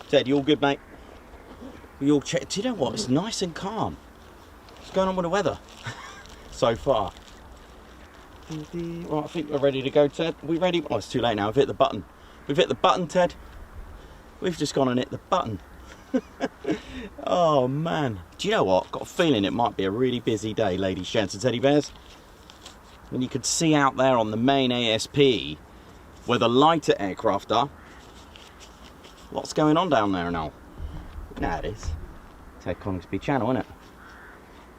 Ted, you all good, mate? You all check. Do you know what? It's nice and calm. What's going on with the weather so far? Right, I think we're ready to go, Ted. We ready? Oh, it's too late now. We've hit the button. We've hit the button, Ted. We've just gone and hit the button. Oh, man. Do you know what? I've got a feeling it might be a really busy day, ladies, gents and teddy bears. When you could see out there on the main ASP where the lighter aircraft are, what's going on down there now? Nah, it is. Ted Coningsby channel, isn't it?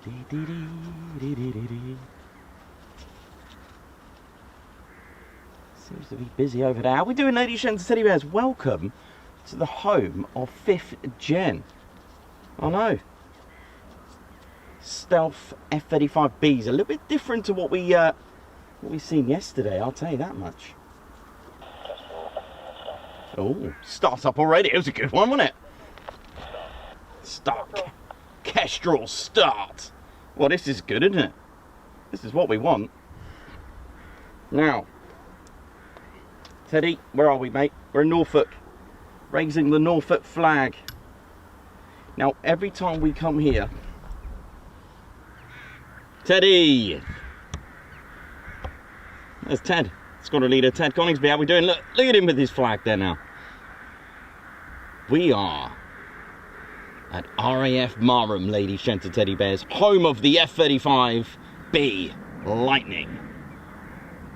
Seems to be busy over there. How are we doing, ladies, gents and teddy bears? Welcome to the home of 5th Gen. I know. Stealth F-35B is a little bit different to what we seen yesterday, I'll tell you that much. Oh, starts up already. It was a good one, wasn't it? Start. Kestrel start. Well, this is good, isn't it? This is what we want. Now, Teddy, where are we, mate? We're in Norfolk. Raising the Norfolk flag. Now, every time we come here... Teddy! There's Ted. Squadron leader Ted Coningsby. How we doing? Look at him with his flag there now. We are at RAF Marham, ladies, gents and teddy bears, home of the F-35B Lightning.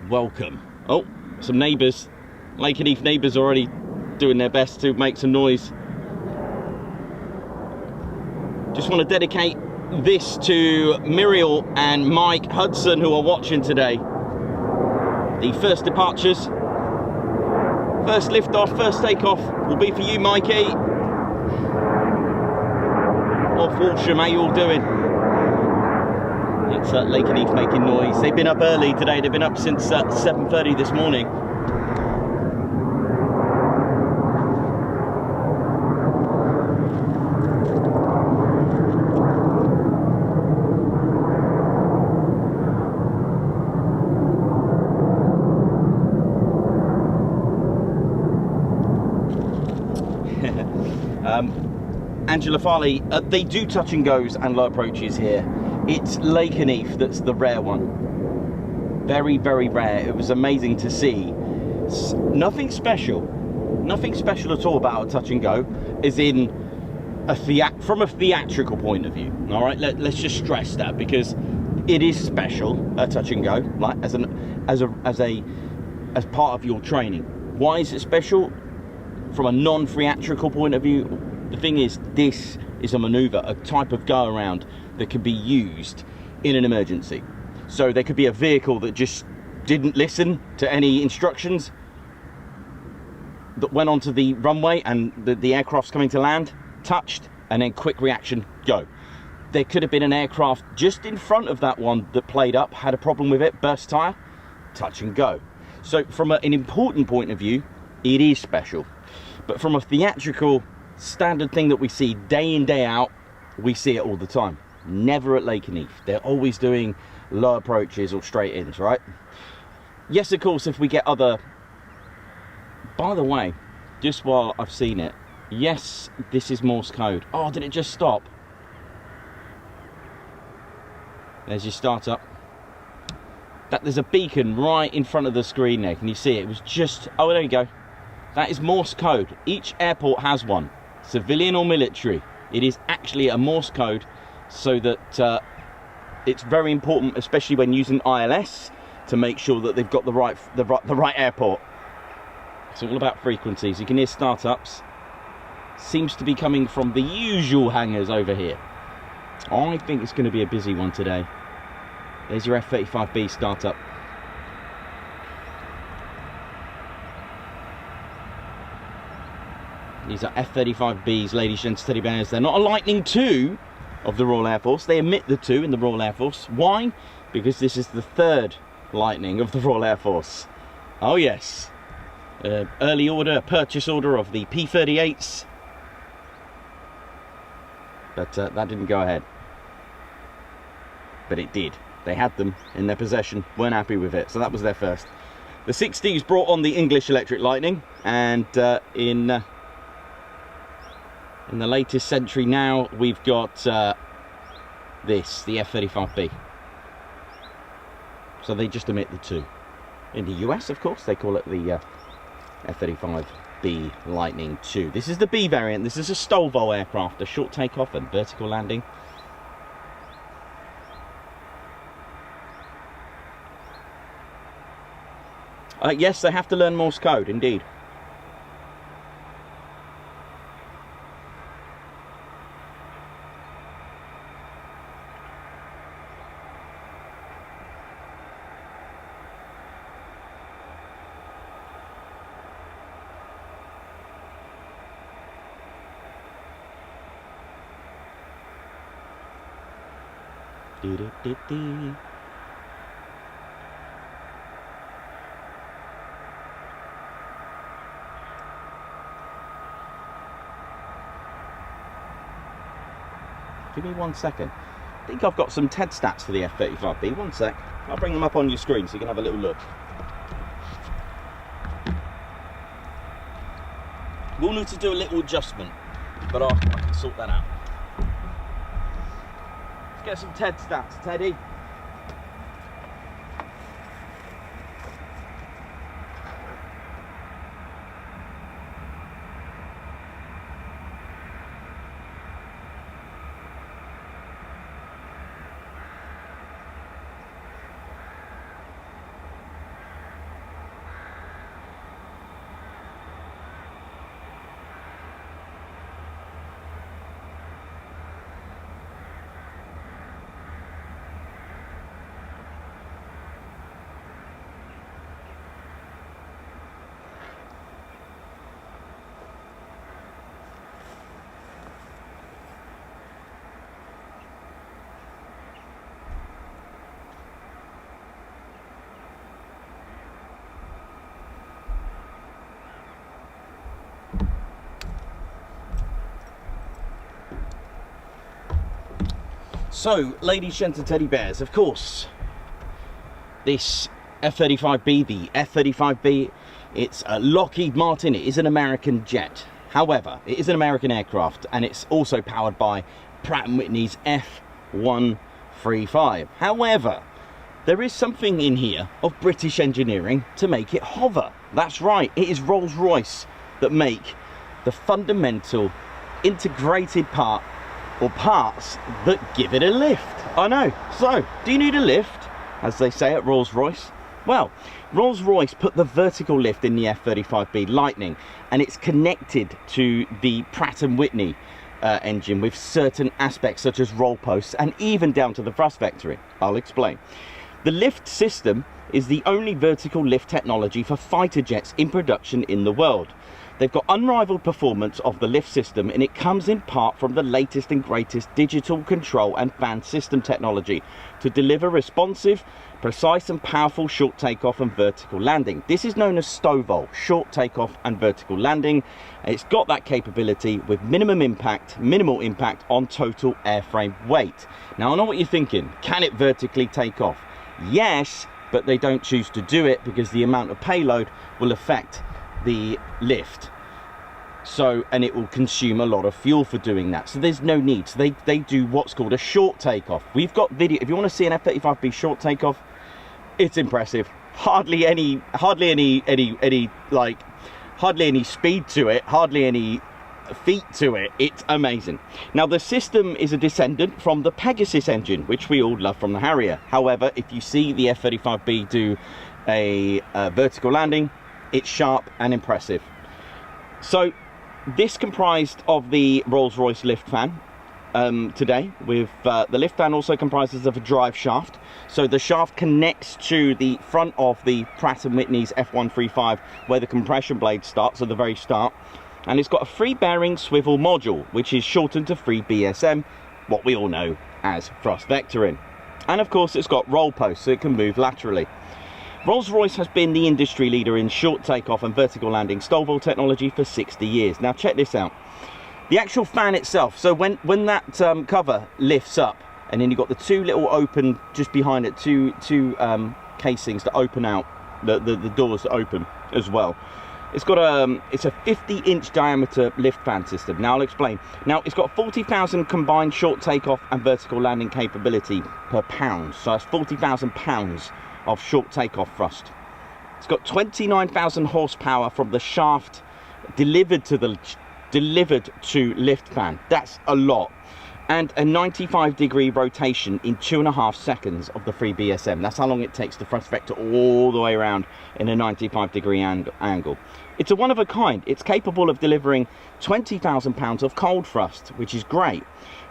Welcome. Oh, some neighbours. Lakenheath neighbours already doing their best to make some noise. Just want to dedicate this to Muriel and Mike Hudson, who are watching today. The first departures, first liftoff, first takeoff will be for you, Mikey. Off Walsham, how you all doing? It's Lakenheath making noise. They've been up early today. They've been up since 7:30 this morning. Angela Farley, they do touch and goes and low approaches here. It's Lakenheath that's the rare one. Very, very rare. It was amazing to see. Nothing special. Nothing special at all about a touch and go, as in from a theatrical point of view. All right, let's just stress that, because it is special, a touch and go, like as part of your training. Why is it special? From a non-theatrical point of view, the thing is, this is a manoeuvre, a type of go around that can be used in an emergency. So there could be a vehicle that just didn't listen to any instructions, that went onto the runway and the aircraft's coming to land, touched, and then quick reaction, go. There could have been an aircraft just in front of that one that played up, had a problem with it, burst tyre, touch and go. So from an important point of view, it is special. But from a theatrical standard thing that we see day in, day out, we see it all the time. Never at Lakenheath. They're always doing low approaches or straight ins, right? Yes, of course, if we get other... By the way, just while I've seen it, yes, this is Morse code. Oh, did it just stop? There's your startup. There's a beacon right in front of the screen there. Can you see it? It was just... Oh, there you go. That is Morse code. Each airport has one. Civilian or military. It is actually a Morse code, so that it's very important, especially when using ILS, to make sure that they've got the right airport. It's all about frequencies. You can hear startups. Seems to be coming from the usual hangars over here. I think it's going to be a busy one today. There's your F-35B startup. These are F-35Bs, ladies and teddy bears. They're not a Lightning II of the Royal Air Force. They omit the 2 in the Royal Air Force. Why? Because this is the 3rd Lightning of the Royal Air Force. Oh yes. Early order, purchase order of the P-38s. But that didn't go ahead. But it did. They had them in their possession, weren't happy with it, so that was their first. The 60s brought on the English Electric Lightning, and in the latest century now, we've got this, the F-35B. So they just omit the 2. In the US, of course, they call it the F-35B Lightning II. This is the B variant. This is a STOVL aircraft, a short takeoff and vertical landing. Yes, they have to learn Morse code, indeed. Give me 1 second. I think I've got some TED stats for the F-35B. 1 sec. I'll bring them up on your screen so you can have a little look. We'll need to do a little adjustment, but I can sort that out. Let's get some TED stats, Teddy. So, ladies, gents and teddy bears, of course, this F-35B, the F-35B, it's a Lockheed Martin, it is an American jet. However, it is an American aircraft, and it's also powered by Pratt & Whitney's F-135. However, there is something in here of British engineering to make it hover. That's right, it is Rolls-Royce that make the fundamental integrated part or parts that give it a lift. I know. So, do you need a lift, as they say at Rolls-Royce? Well, Rolls-Royce put the vertical lift in the F-35B Lightning, and it's connected to the Pratt & Whitney engine with certain aspects such as roll posts and even down to the thrust vectoring. I'll explain. The lift system is the only vertical lift technology for fighter jets in production in the world. They've got unrivaled performance of the lift system, and it comes in part from the latest and greatest digital control and fan system technology to deliver responsive, precise and powerful short takeoff and vertical landing. This is known as STOVL, short takeoff and vertical landing. It's got that capability with minimal impact on total airframe weight. Now, I know what you're thinking. Can it vertically take off? Yes, but they don't choose to do it because the amount of payload will affect the lift, and it will consume a lot of fuel for doing that, so there's no need. So they do what's called a short takeoff. We've got video. If you want to see an F-35B short takeoff, it's impressive. Hardly any speed to it, hardly any feet to it. It's amazing. Now, the system is a descendant from the Pegasus engine, which we all love from the Harrier. However, if you see the F-35B do a vertical landing, it's sharp and impressive. So this comprised of the Rolls-Royce lift fan today, with the lift fan also comprises of a drive shaft. So the shaft connects to the front of the Pratt & Whitney's F-135 where the compression blade starts at the very start, and it's got a free bearing swivel module which is shortened to free BSM what we all know as thrust vectoring. And of course it's got roll posts, so it can move laterally. Rolls-Royce has been the industry leader in short takeoff and vertical landing STOVL technology for 60 years. Now check this out. The actual fan itself, so when that cover lifts up, and then you've got the two little open, just behind it, two casings that open out, the doors that open as well. It's got it's a 50-inch diameter lift fan system. Now I'll explain. Now it's got 40,000 combined short takeoff and vertical landing capability per pound. So that's 40,000 pounds of short takeoff thrust. It's got 29,000 horsepower from the shaft delivered to lift fan. That's a lot. And a 95-degree rotation in 2.5 seconds of the free BSM. That's how long it takes to thrust vector all the way around in a 95-degree angle. It's a one of a kind. It's capable of delivering 20,000 pounds of cold thrust, which is great.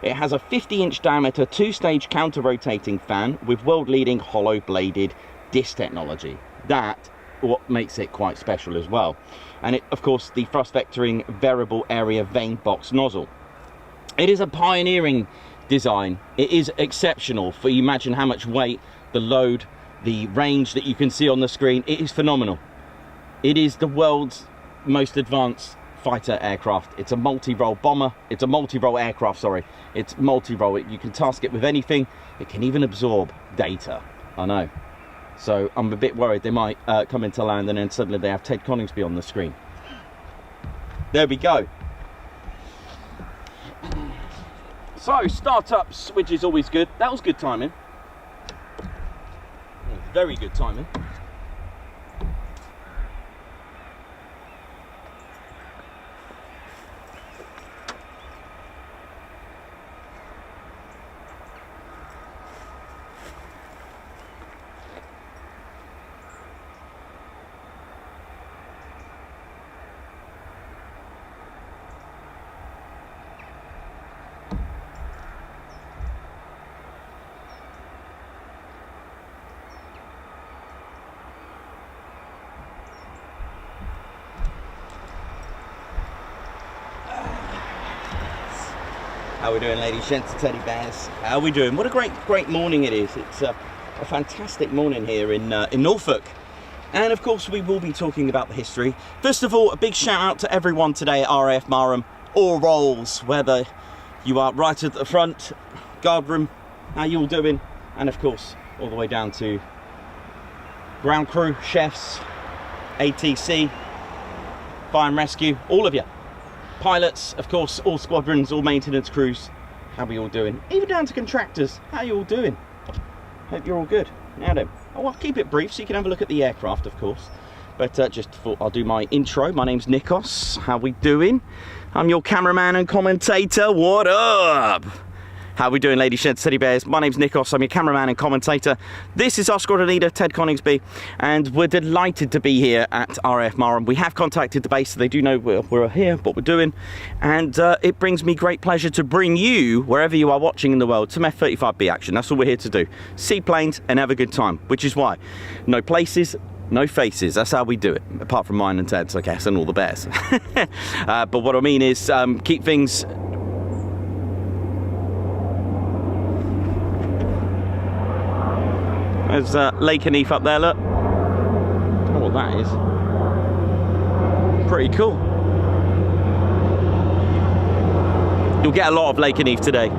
It has a 50-inch diameter 2-stage counter-rotating fan with world-leading hollow-bladed disc technology. That's what makes it quite special as well. And it, of course, the thrust vectoring variable area vane box nozzle. It is a pioneering design. It is exceptional. For you imagine how much weight, the load, the range that you can see on the screen. It is phenomenal. It is the world's most advanced fighter aircraft. It's a multi-role bomber. It's a multi-role aircraft, sorry. It's multi-role. You can task it with anything. It can even absorb data. I know. So I'm a bit worried they might come into land and then suddenly they have Ted Coningsby on the screen. There we go. So, startups, which is always good. That was good timing. Very good timing. How we doing, ladies, gents, teddy bears? How we doing? What a great morning it is. It's a fantastic morning here in Norfolk. And of course we will be talking about the history. First of all, a big shout out to everyone today at RAF Marham or Rolls, whether you are right at the front, guard room, how you all doing? And of course, all the way down to ground crew, chefs, ATC, fire and rescue, all of you. Pilots, of course, all squadrons, all maintenance crews. How are we all doing? Even down to contractors. How are you all doing? Hope you're all good. Now then, I'll keep it brief so you can have a look at the aircraft, of course. But just thought I'll do my intro. My name's Nikos. How we doing? I'm your cameraman and commentator. What up? How we doing, ladies, gents, teddy bears? My name's Nikos. I'm your cameraman and commentator. This is our squadron leader, Ted Coningsby, and we're delighted to be here at RAF Marham. We have contacted the base, so they do know we're here, what we're doing, and it brings me great pleasure to bring you, wherever you are watching in the world, some F-35B action. That's all we're here to do. See planes and have a good time, which is why no places, no faces. That's how we do it, apart from mine and Ted's, I guess, and all the bears. But what I mean is keep things... There's Lakenheath up there, look. Oh, well, that is pretty cool. You'll get a lot of Lakenheath today.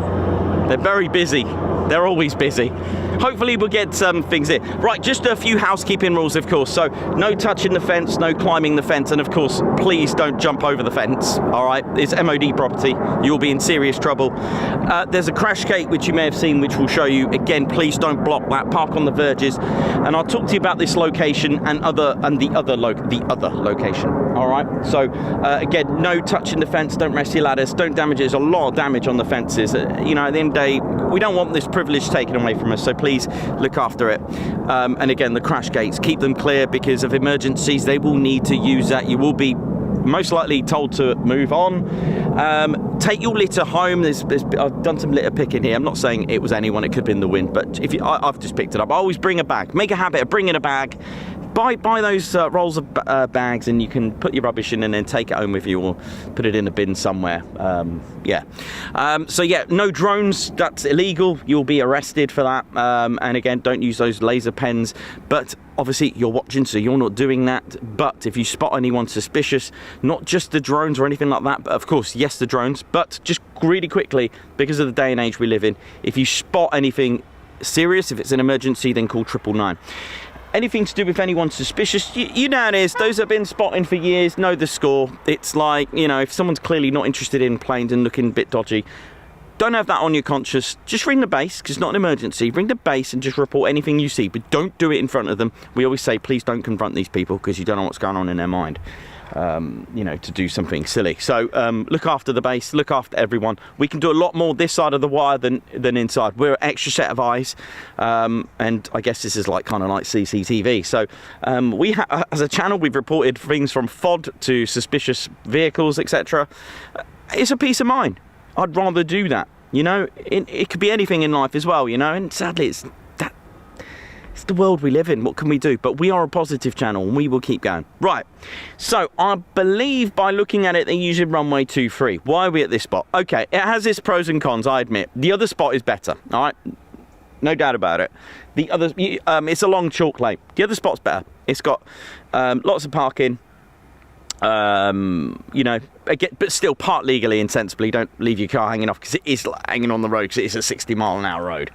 They're very busy. They're always busy. Hopefully we'll get some things in. Right, just a few housekeeping rules, of course. So no touching the fence, no climbing the fence, and of course, please don't jump over the fence. All right, it's MOD property. You'll be in serious trouble. There's a crash gate, which you may have seen, which we'll show you. Again, please don't block that. Park on the verges. And I'll talk to you about this location and the other location. All right. So again, no touching the fence. Don't rest your ladders. Don't damage it. There's a lot of damage on the fences. You know, at the end of the day, we don't want this privilege taken away from us. So please look after it. And again, the crash gates, keep them clear because of emergencies. They will need to use that. You will be most likely told to move on. Take your litter home. I've done some litter picking here. I'm not saying it was anyone, it could have been the wind, but if I've just picked it up. I always bring a bag. Make a habit of bringing a bag. Buy those rolls of bags, and you can put your rubbish in and then take it home with you, or put it in a bin somewhere. So yeah, no drones, that's illegal. You'll be arrested for that. And again, don't use those laser pens. But obviously you're watching, so you're not doing that. But if you spot anyone suspicious, not just the drones or anything like that, but of course, yes, the drones, but just really quickly, because of the day and age we live in, if you spot anything serious, if it's an emergency, then call 999. Anything to do with anyone suspicious, you know how it is. Those that have been spotting for years know the score. It's like, you know, if someone's clearly not interested in planes and looking a bit dodgy, don't have that on your conscience. Just ring the base, because it's not an emergency. Ring the base and just report anything you see, but don't do it in front of them. We always say, please don't confront these people, because you don't know what's going on in their mind. You know, to do something silly. So look after the base, look after everyone. We can do a lot more this side of the wire than inside. We're an extra set of eyes, and I guess this is like kind of like CCTV. So we as a channel, we've reported things from FOD to suspicious vehicles, etc. It's a peace of mind. I'd rather do that. You know, it could be anything in life as well. You know, and sadly, it's the world we live in. What can we do? But we are a positive channel, and we will keep going. Right, so I believe by looking at it, they're using runway 23. Why are we at this spot? Okay, it has its pros and cons, I admit. The other spot is better, all right? No doubt about it. The other, it's a long chalk lane. The other spot's better. It's got lots of parking. You know, again, but still park legally and sensibly. Don't leave your car hanging off, because it is hanging on the road, because it is a 60-mile-an-hour road.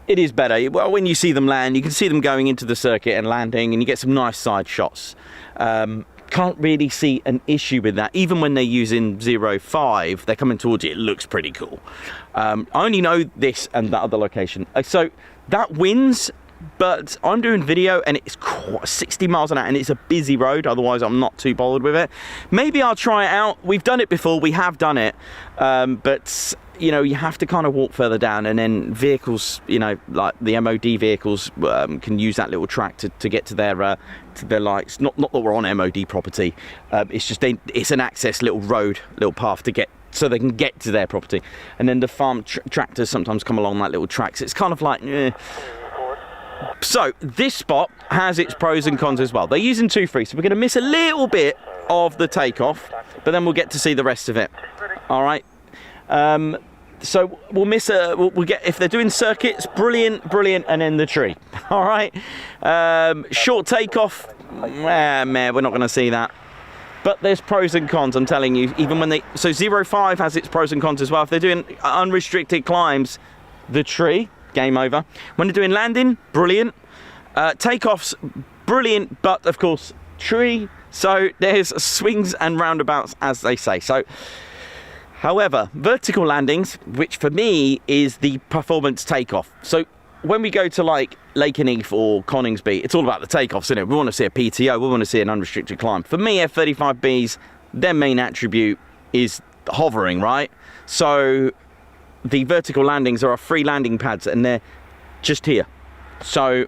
It is better. Well, when you see them land, you can see them going into the circuit and landing, and you get some nice side shots. Can't really see an issue with that. Even when they're using 05, they're coming towards you, it looks pretty cool. I only know this and that other location. So that wins, but I'm doing video and it's 60 miles an hour and it's a busy road, otherwise I'm not too bothered with it. Maybe I'll try it out. We've done it before, we have done it, but you know, you have to kind of walk further down, and then vehicles, you know, like the MOD vehicles can use that little track to get to their lights. Not that we're on MOD property, it's just it's an access little road, little path to get, so they can get to their property. And then the farm tractors sometimes come along that little track, so it's kind of like So this spot has its pros and cons as well. They're using 2-3, so we're going to miss a little bit of the takeoff, but then we'll get to see the rest of it. All right. So we'll miss we'll get, if they're doing circuits, brilliant, and then the tree. All right. Short takeoff, man, we're not going to see that. But there's pros and cons, I'm telling you. Even when so 05 has its pros and cons as well. If they're doing unrestricted climbs, the tree, game over. When they're doing landing, brilliant. Takeoffs, brilliant, but of course, tree. So there's swings and roundabouts, as they say. So, however, vertical landings, which for me is the performance takeoff. So when we go to like Lakenheath or Coningsby, it's all about the takeoffs, isn't it? We want to see a PTO, we want to see an unrestricted climb. For me, F-35Bs, their main attribute is hovering, right? So the vertical landings are our free landing pads, and they're just here. So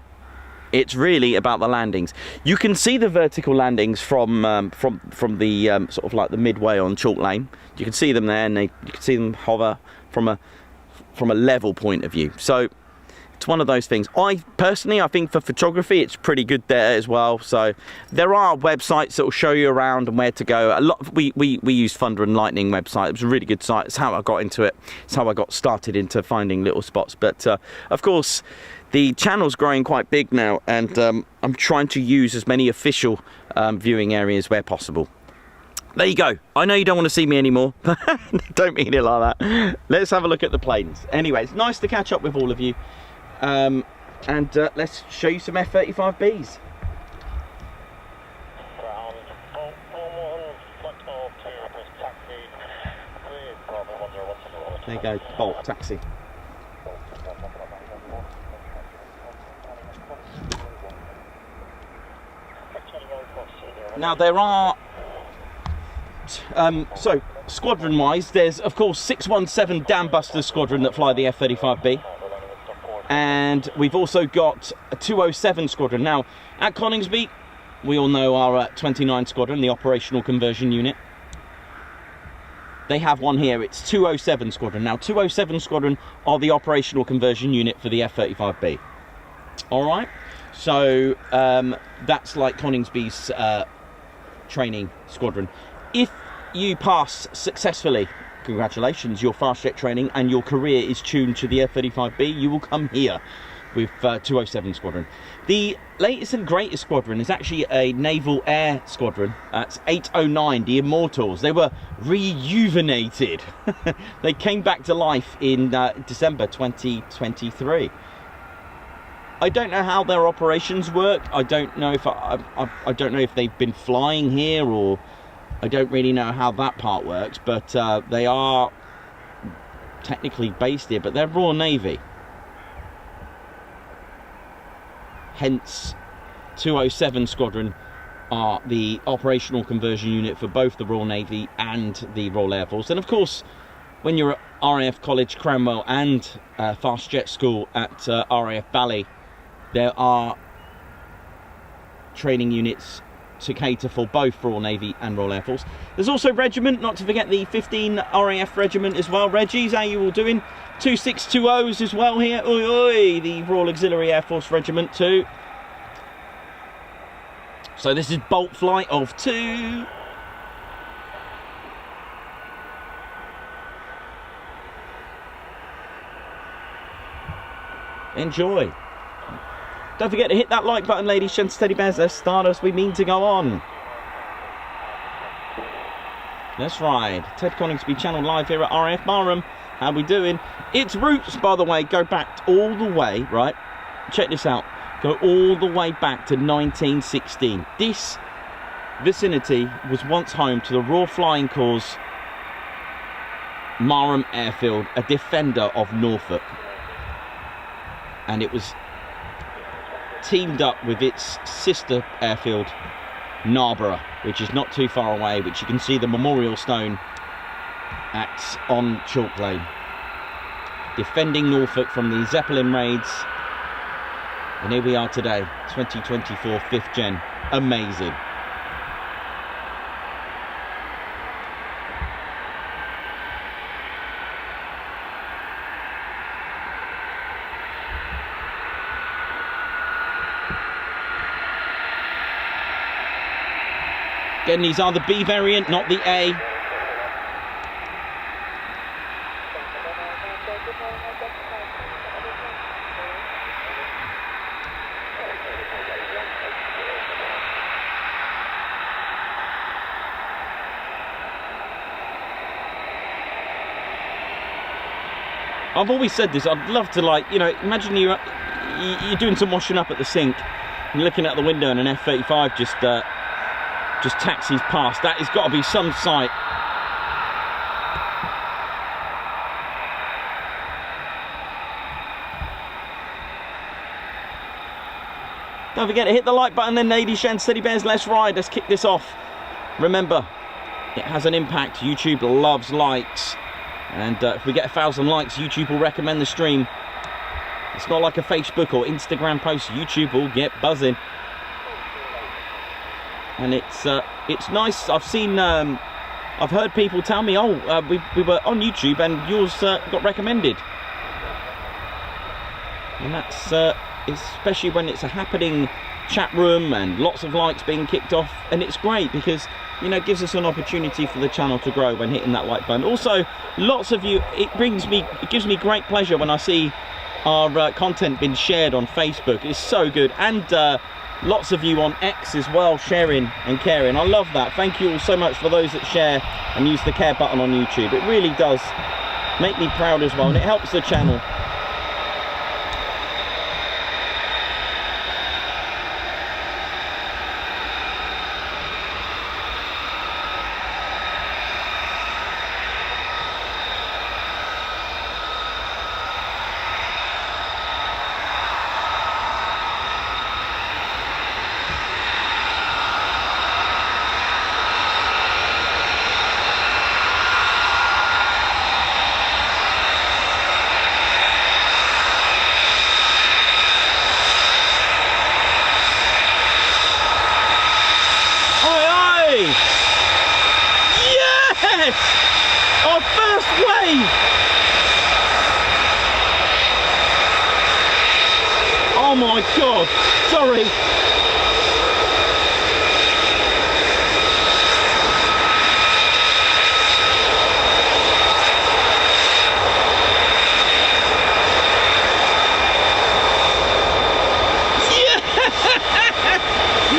it's really about the landings. You can see the vertical landings from the sort of like the midway on chalk lane. You can see them there, and you can see them hover from a level point of view. So it's one of those things. I personally think for photography, it's pretty good there as well. So there are websites that will show you around and where to go. A lot. We use Thunder and Lightning website. It was a really good site. It's how I got into it. It's how I got started into finding little spots. But of course, the channel's growing quite big now, and I'm trying to use as many official viewing areas where possible. There you go. I know you don't want to see me anymore. Don't mean it like that. Let's have a look at the planes. Anyway, it's nice to catch up with all of you. And let's show you some F-35Bs. There you go, Bolt, taxi. Now there are, so squadron wise, there's of course 617 Dambusters squadron that fly the F-35B. And we've also got a 207 squadron. Now, at Coningsby, we all know our 29 Squadron, the operational conversion unit. They have one here. It's 207 Squadron. Now, 207 Squadron are the operational conversion unit for the F-35B. All right. So that's like Coningsby's training squadron. If you pass successfully, congratulations, your fast jet training and your career is tuned to the F-35B, you will come here with 207 Squadron. The latest and greatest squadron is actually a Naval Air Squadron. That's 809, the Immortals. They were rejuvenated. They came back to life in December 2023. I don't know how their operations work. I don't know if I don't know if they've been flying here, or I don't really know how that part works. But they are technically based here, but they're Royal Navy. Hence, 207 Squadron are the operational conversion unit for both the Royal Navy and the Royal Air Force. And of course, when you're at RAF College, Cranwell, and Fast Jet School at RAF Bally, there are training units to cater for both Royal Navy and Royal Air Force. There's also regiment, not to forget the 15 RAF regiment as well. Reggie's, how you all doing? 2620s as well here. Oi, oi, the Royal Auxiliary Air Force Regiment too. So this is bulk flight of 2. Enjoy. Don't forget to hit that like button, ladies, gents, teddy bears. Let's start us. We mean to go on. Let's ride. Ted Coningsby channel live here at RAF Marham. How we doing? Its roots, by the way, go back all the way, right? Check this out. Go all the way back to 1916. This vicinity was once home to the Royal Flying Corps' Marham Airfield, a defender of Norfolk. And it was teamed up with its sister airfield, Narborough, which is not too far away, which you can see the memorial stone on Chalk Lane, defending Norfolk from the Zeppelin raids. And here we are today, 2024, 5th gen. Amazing. Again, these are the B variant, not the A. I've always said this, I'd love to, like, you know, imagine you're doing some washing up at the sink, and you're looking out the window and an F-35 just taxis past. That has got to be some sight. Don't forget to hit the like button then, ladies, gents, teddy bears. Let's ride. Let's kick this off. Remember, it has an impact. YouTube loves likes. And if we get 1,000 likes, YouTube will recommend the stream. It's not like a Facebook or Instagram post. YouTube will get buzzing. And it's nice. I've seen, I've heard people tell me, oh, we were on YouTube and yours got recommended. And that's especially when it's a happening chat room and lots of likes being kicked off. And it's great because, you know, it gives us an opportunity for the channel to grow when hitting that like button. Also, lots of you, it gives me great pleasure when I see our content being shared on Facebook. It's so good. And lots of you on X as well, sharing and caring. I love that. Thank you all so much for those that share and use the care button on YouTube. It really does make me proud as well, and it helps the channel. Yes! Our first wave! Oh my God, sorry.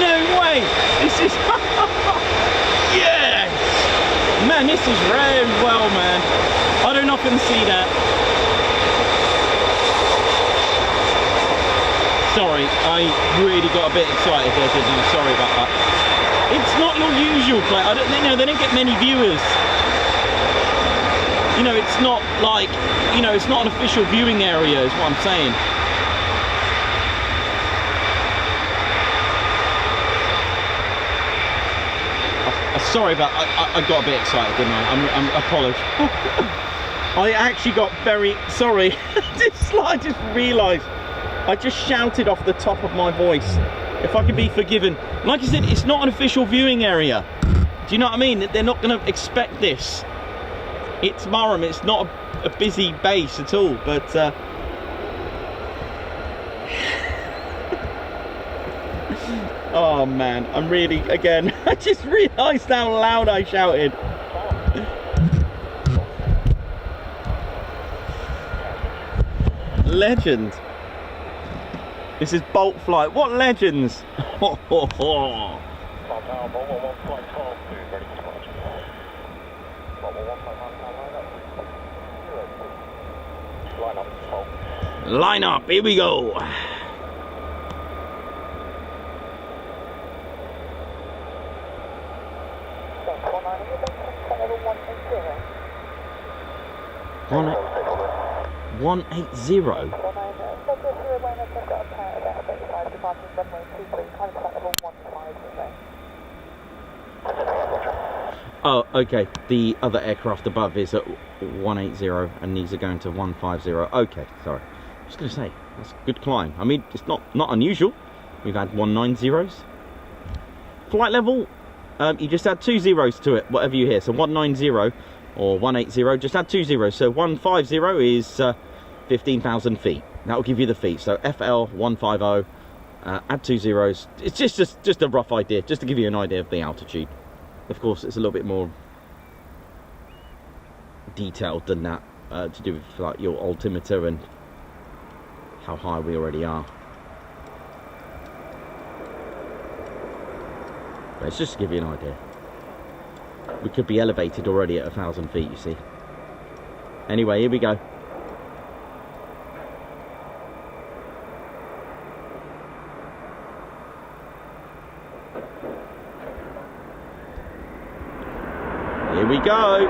No way! This is... Yes! Man, this is rare as well, man. I don't often see that. Sorry, I really got a bit excited there, didn't I? Sorry about that. It's not your usual play. I don't, you know, they don't get many viewers. You know, it's not like, you know, it's not an official viewing area, is what I'm saying. Sorry about, I got a bit excited, didn't I? I apologise. I actually got very, sorry. I just realised I just shouted off the top of my voice. If I could be forgiven. Like I said, it's not an official viewing area. Do you know what I mean? They're not going to expect this. It's Marham, it's not a busy base at all, but... Oh man, I'm really, again, I just realised how loud I shouted. Legend. This is Bolt Flight. What legends? Ho, ho, ho. Line up, here we go. One 180. Oh, okay. The other aircraft above is at 180, and these are going to 150. Okay, sorry. I was going to say that's a good climb. I mean, it's not unusual. We've had 190s. Flight level, you just add 2 zeros to it, whatever you hear. So 190 or 180, just add 2 zeros. So 150 is 15,000 feet. That will give you the feet. So FL 150, add 2 zeros. It's just a rough idea, just to give you an idea of the altitude. Of course, it's a little bit more detailed than that, to do with like your altimeter and how high we already are. But it's just to give you an idea. We could be elevated already at 1,000 feet, you see. Anyway, here we go. Here we go.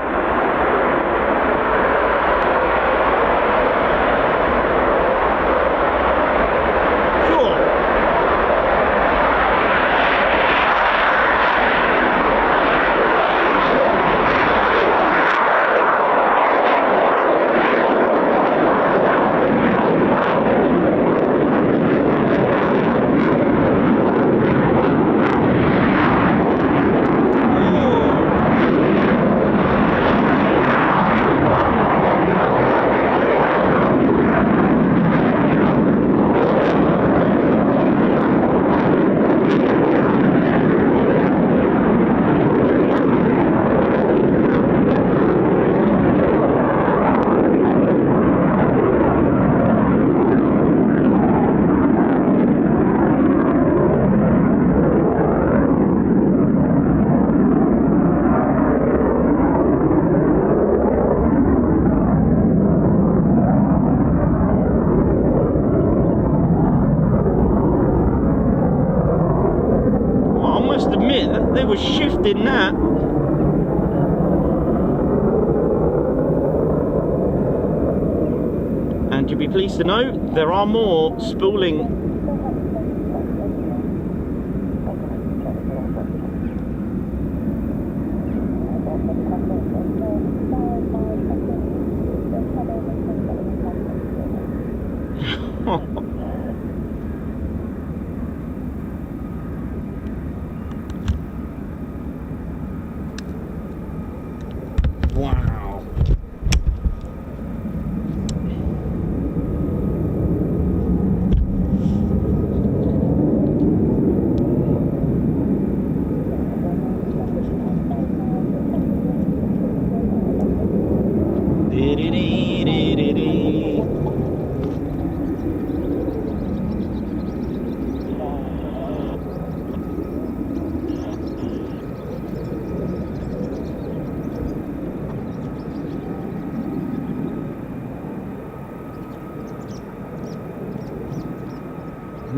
They were shifting that. And you'll be pleased to know there are more spooling.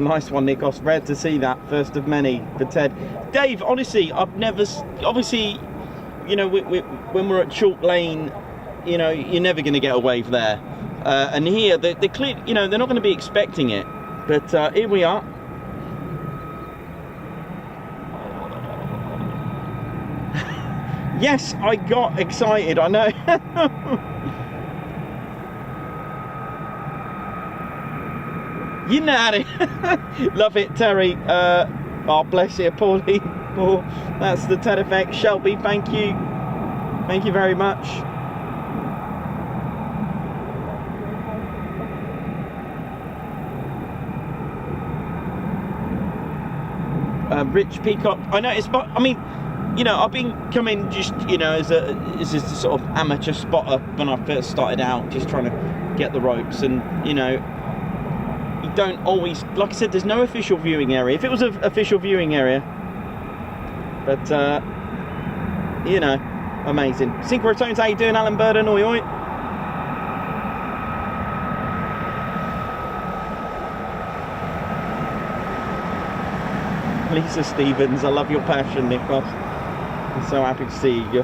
Nice one, Nikos. Rare to see that. First of many for Ted. Dave, honestly, I've never... Obviously, you know, when we're at Chalk Lane, you know, you're never going to get a wave there. And here, they're clear, you know, they're not going to be expecting it. But here we are. Yes, I got excited, I know. You know it. Love it, Terry. Oh, bless you, Paulie. Oh, that's the TED effect. Shelby, thank you. Thank you very much. Rich Peacock. I noticed, but I mean, you know, I've been coming just, you know, as a sort of amateur spotter when I first started out, just trying to get the ropes, and you know, you don't always, like I said, there's no official viewing area. If it was an official viewing area, but you know, amazing. Synchrotones, how you doing, Alan Burden? Oi oi. Lisa Stevens, I love your passion, Nikos. I'm so happy to see you.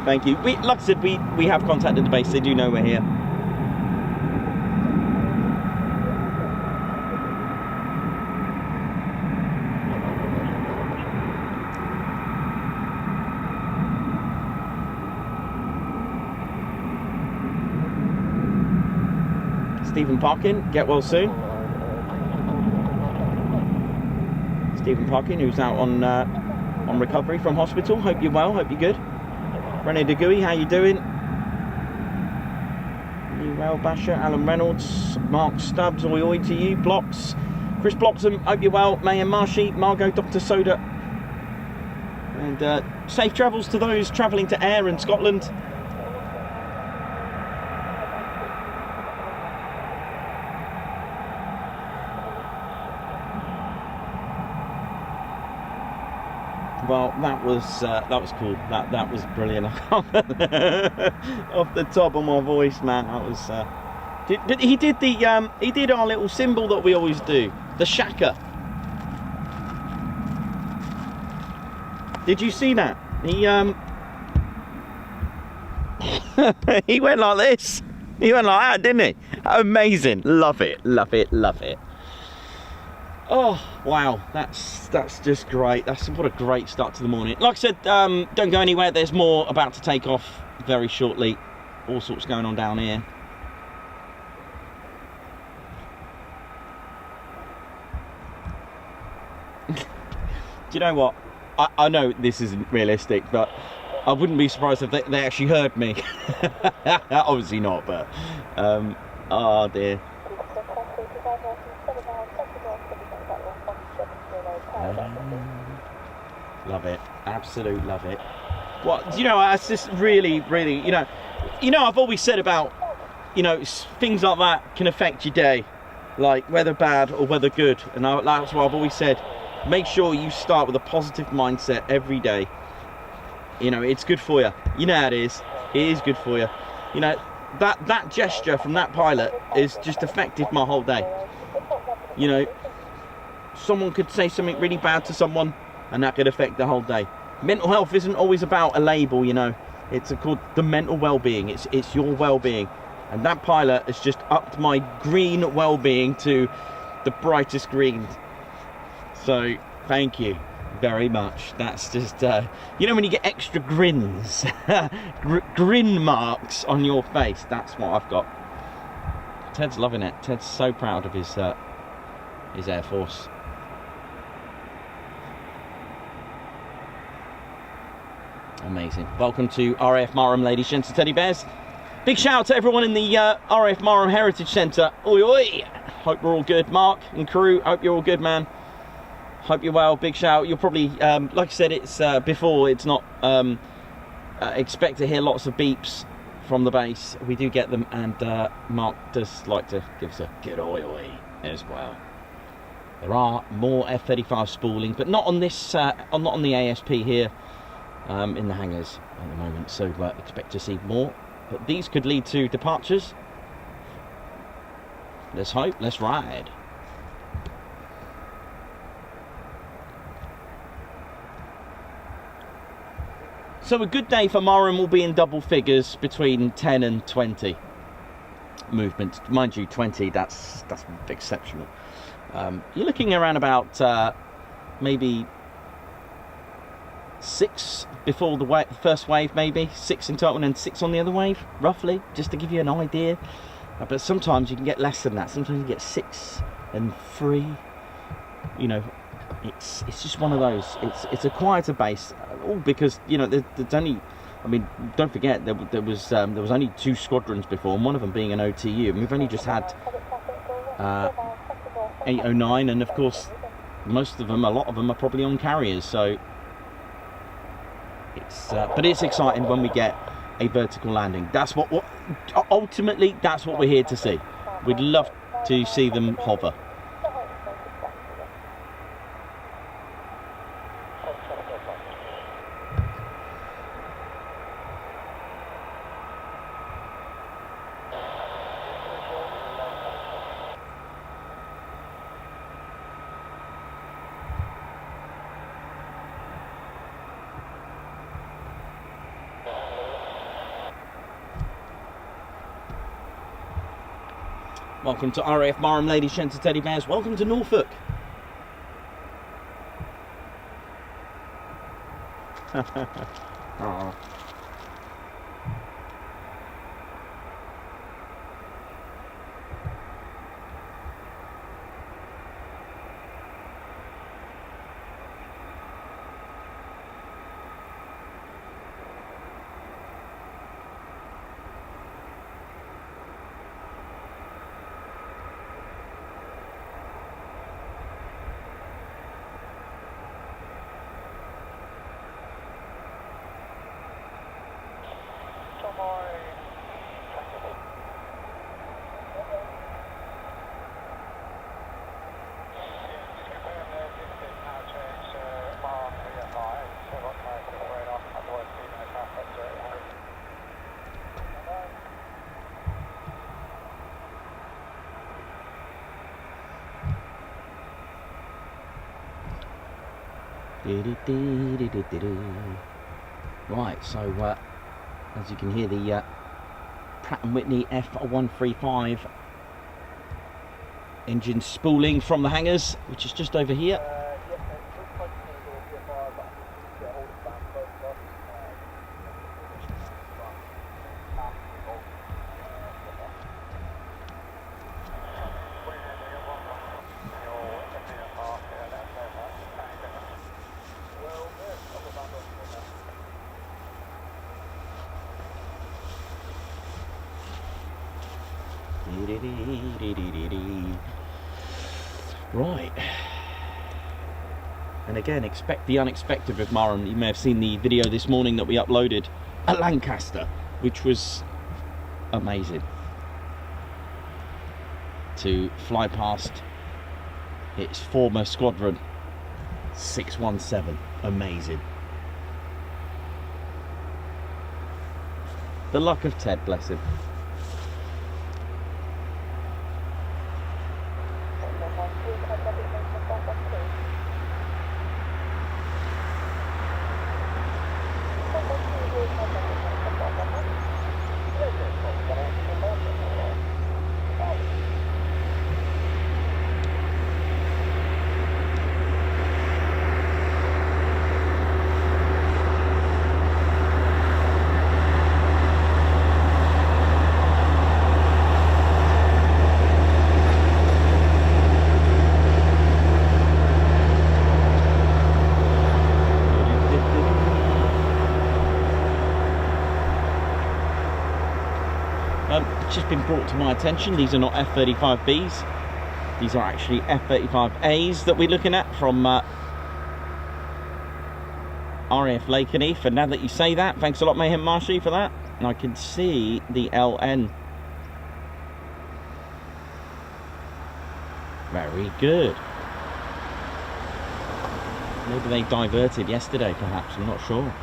Thank you. Like I said, we have contacted the base. They do know we're here. Stephen Parkin, get well soon. Stephen Parkin, who's out on recovery from hospital. Hope you're well, hope you're good. Rene de Gooey, how you doing? You well, Basher? Alan Reynolds, Mark Stubbs, oi oi to you. Blocks, Chris Bloxham, hope you're well. Mayan Marshy, Margot, Dr. Soda. And safe travels to those travelling to Ayr in Scotland. Well, that was cool. That was brilliant. Off the top of my voice, man. That was. But he did the he did our little symbol that we always do, the shaka. Did you see that? He he went like this. He went like that, didn't he? Amazing. Love it. Love it. Love it. Oh wow, that's just great. What a great start to the morning. Like I said, don't go anywhere. There's more about to take off very shortly. All sorts going on down here. Do you know what? I know this isn't realistic, but I wouldn't be surprised if they actually heard me. Obviously not, but oh dear. Love it, absolute love it. What, you know, that's just really, you know, I've always said about, you know, things like that can affect your day, like whether bad or whether good, and that's why I've always said, make sure you start with a positive mindset every day. You know, it's good for you. You know how it is good for you. You know, that gesture from that pilot has just affected my whole day. You know, someone could say something really bad to someone and that could affect the whole day. Mental health isn't always about a label, you know. It's called the mental well-being. It's your well-being. And that pilot has just upped my green well-being to the brightest green. So, thank you very much. That's just, you know when you get extra grins, grin marks on your face, that's what I've got. Ted's loving it. Ted's so proud of his Air Force. Amazing. Welcome to RAF Marham, ladies, gents and teddy bears. Big shout out to everyone in the RAF Marham Heritage Centre. Oi oi! Hope we're all good. Mark and crew, hope you're all good, man. Hope you're well. Big shout. You'll probably, like I said, it's before, it's not, expect to hear lots of beeps from the base. We do get them, and Mark does like to give us a good oi oi as well. There are more F-35 spooling, but not on this, not on the ASP here. In the hangars at the moment, so expect to see more, but these could lead to departures. Let's hope, let's ride. So a good day for Marham will be in double figures between 10 and 20 movements. Mind you, 20, that's exceptional. You're looking around about maybe 6 before the first wave, maybe 6 in total, and then 6 on the other wave, roughly, just to give you an idea. But sometimes you can get less than that. Sometimes you get 6 and 3. You know, it's just one of those. It's a quieter base, all because, you know, there's only, I mean, don't forget there was only 2 squadrons before, and one of them being an OTU, and we've only just had 809, and of course a lot of them are probably on carriers. So but it's exciting when we get a vertical landing. That's what ultimately, that's what we're here to see. We'd love to see them hover. Welcome to RAF Marham, ladies, gents and teddy bears. Welcome to Norfolk. Oh. Right, so as you can hear, the Pratt & Whitney F135 engine spooling from the hangars, which is just over here. Right, and again, expect the unexpected with Marham. You may have seen the video this morning that we uploaded at Lancaster, which was amazing to fly past its former squadron 617. Amazing. The luck of Ted, bless him. It's just been brought to my attention, these are not F-35Bs, these are actually F-35As that we're looking at from RAF Lakenheath. And now that you say that, thanks a lot, Mayhem Marshy, for that. And I can see the LN. Very good. Maybe they diverted yesterday, perhaps, I'm not sure.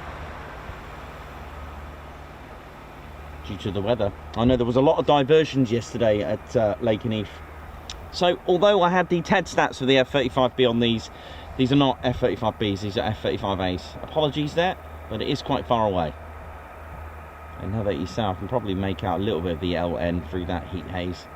Due to the weather. I know there was a lot of diversions yesterday at Lakenheath. So although I had the TED stats for the F-35B on these are not F-35Bs, these are F-35As. Apologies there. but it is quite far away. And now that you say, I can probably make out a little bit of the LN through that heat haze.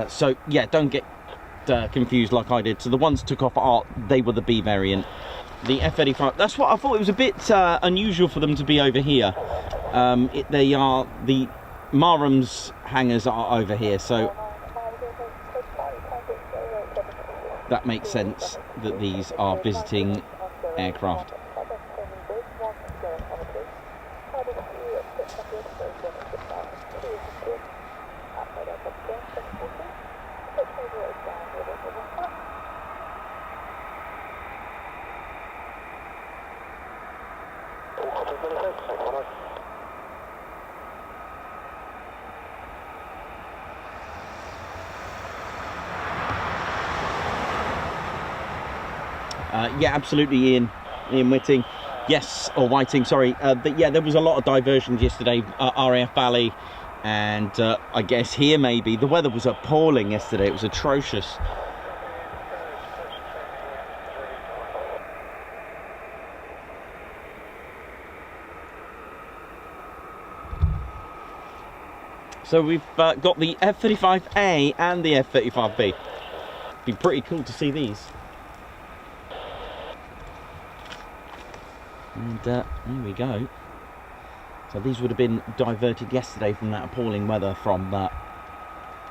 So yeah, don't get confused like I did. So the ones took off they were the B variant. The F-35, that's what I thought. It was a bit unusual for them to be over here. They are, the Marham's hangars are over here, so that makes sense that these are visiting aircraft. Yeah, absolutely, Ian Whiting. Yes, or Whiting, sorry. Yeah, there was a lot of diversions yesterday, RAF Valley, and I guess here maybe. The weather was appalling yesterday, it was atrocious. So we've got the F-35A and the F-35B. Be pretty cool to see these. And there we go. So these would have been diverted yesterday from that appalling weather from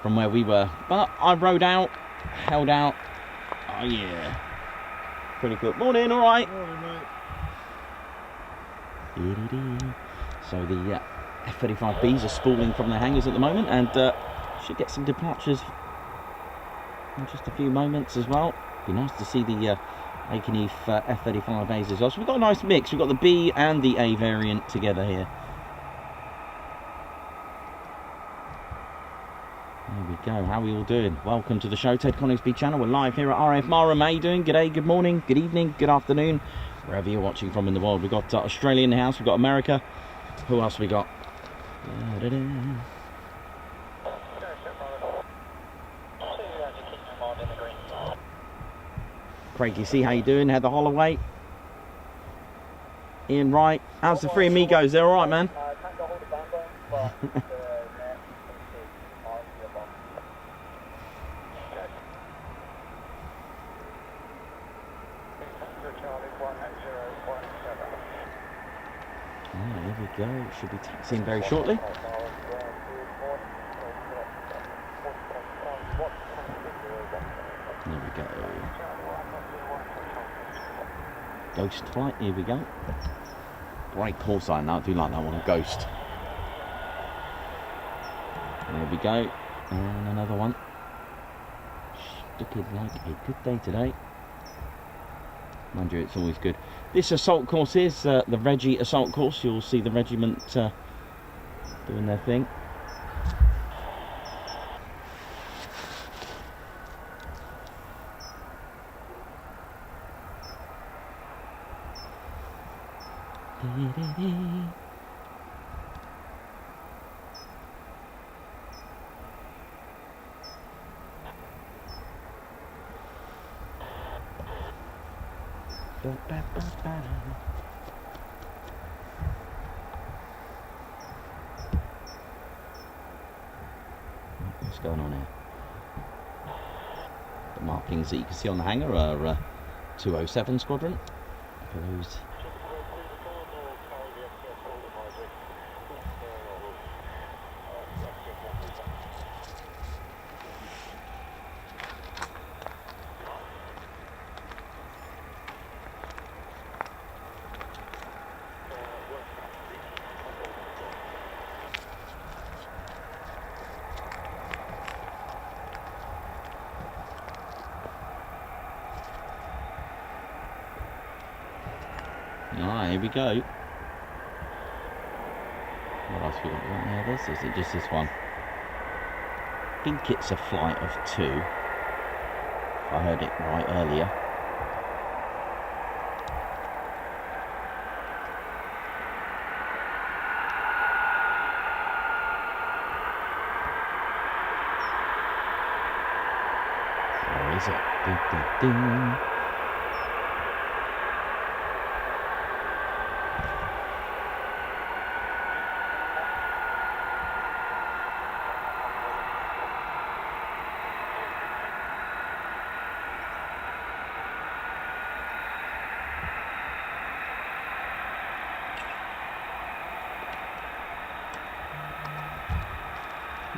where we were. But I rode out, held out. Oh yeah, pretty good. Morning, all right. Morning, mate. So the F-35Bs are spooling from their hangars at the moment, and should get some departures in just a few moments as well. Be nice to see the Lakenheath F-35As as well. So we've got a nice mix. We've got the B and the A variant together here. There we go. How are we all doing? Welcome to the show, Ted Coningsby channel. We're live here at RAF Marham. How are you doing? Good day, good morning, good evening, good afternoon, wherever you're watching from in the world. We've got Australia in the house. We've got America. Who else we got? Craig, you see how you doing? Heather Holloway, Ian Wright. How's the three amigos? They're all right, man. Here we go. Should be taxiing very shortly. There we go. Ghost flight, here we go. Great call sign, I do like that one, a ghost. There we go. And another one. Looking like a good day today. Mind you, it's always good. This assault course is the Reggie assault course. You'll see the regiment doing their thing. What's going on here? The markings that you can see on the hangar are 207 Squadron. For those. Alright, here we go. What else we got right there? This is it, just this one. I think it's a flight of 2. If I heard it right earlier. Where is it? Ding, ding, ding.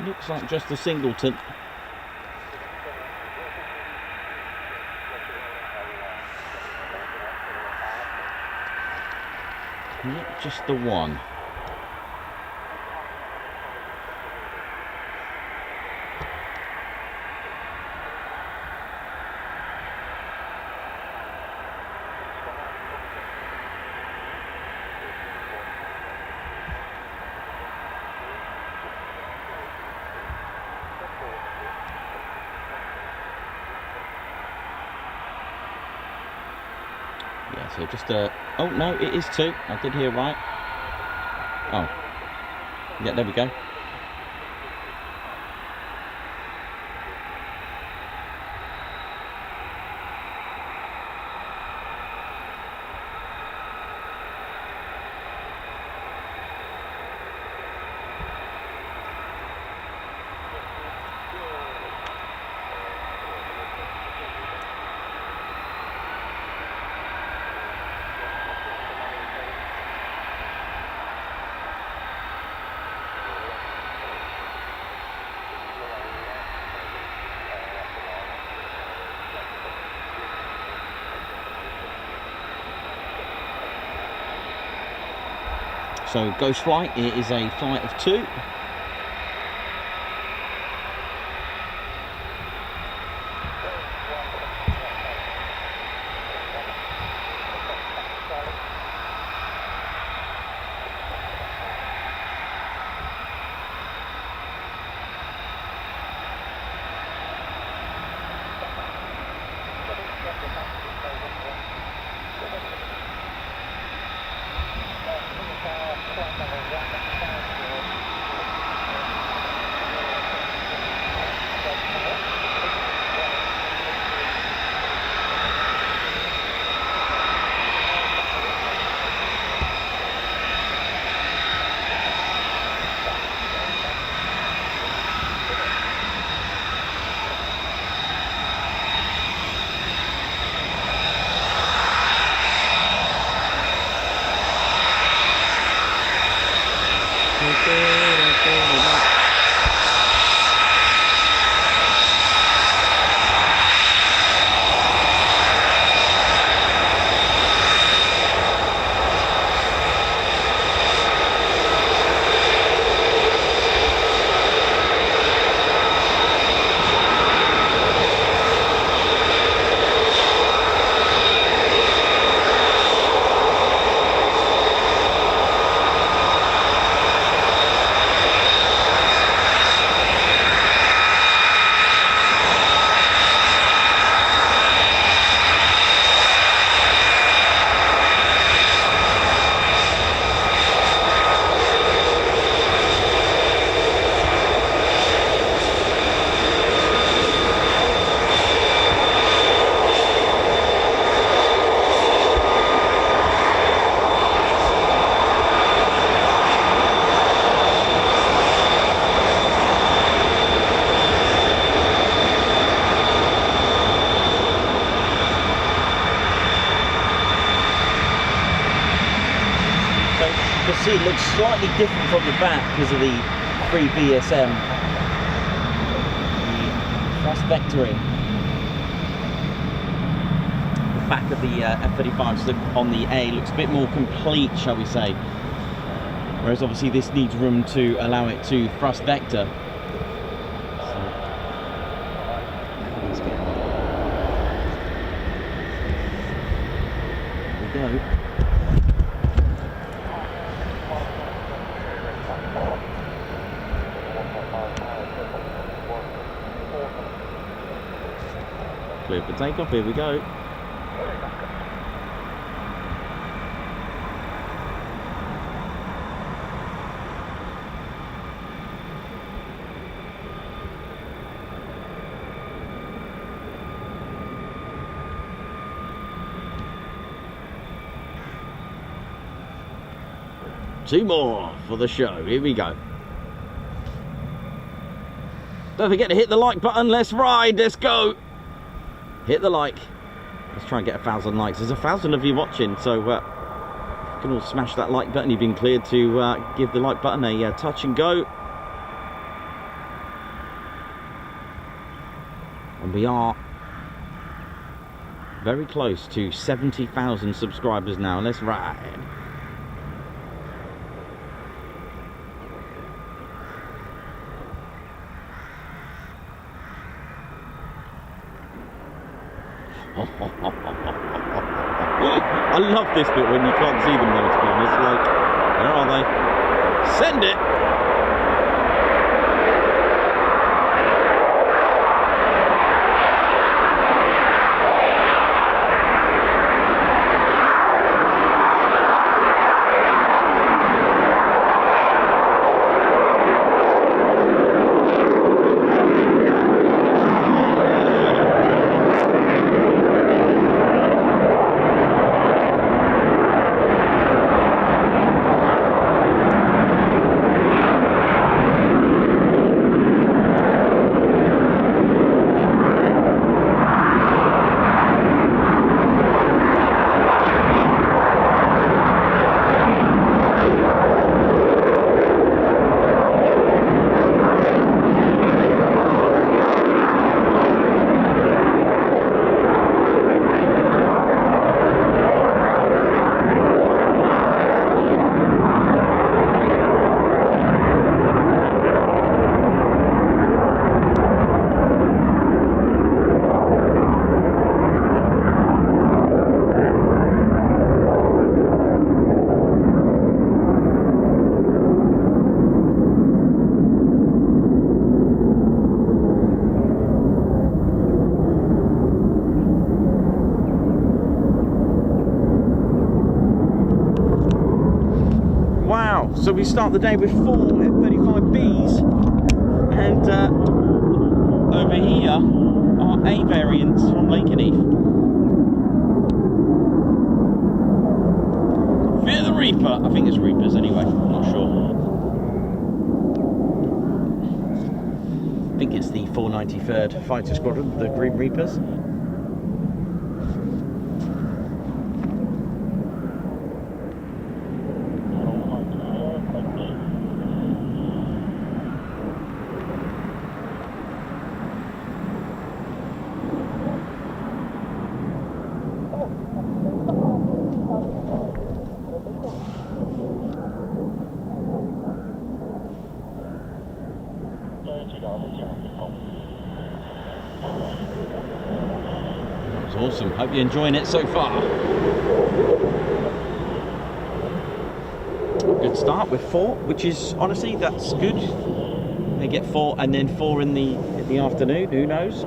Looks like just a singleton. Not just the one. Yeah, so just a... Oh, no, it is 2. I did hear right. Oh. Yeah, there we go. So Ghost Flight, it is a flight of 2. See, it looks slightly different from the back because of the 3 BSM, the thrust vectoring. The back of the F-35 on the A looks a bit more complete, shall we say, whereas obviously this needs room to allow it to thrust vector. So, let's get there we go. clear for takeoff. Here we go. Two more for the show. Here we go. Don't forget to hit the like button. Let's ride. Let's go. Hit the like. Let's try and get 1,000 likes. There's 1,000 of you watching, so you can all smash that like button. You've been cleared to give the like button a touch and go. And we are very close to 70,000 subscribers now. Let's ride. I love this bit when you can't see them though, to be honest. Like, where are they? Send it! So we start the day with 4 F-35Bs, and over here are A variants from Lakenheath. Fear the Reaper. I think it's Reapers anyway, I'm not sure. I think it's the 493rd Fighter Squadron, the Grim Reapers. Awesome, hope you're enjoying it so far. Good start with 4, which is honestly, that's good. They get 4 and then 4 in the afternoon, who knows?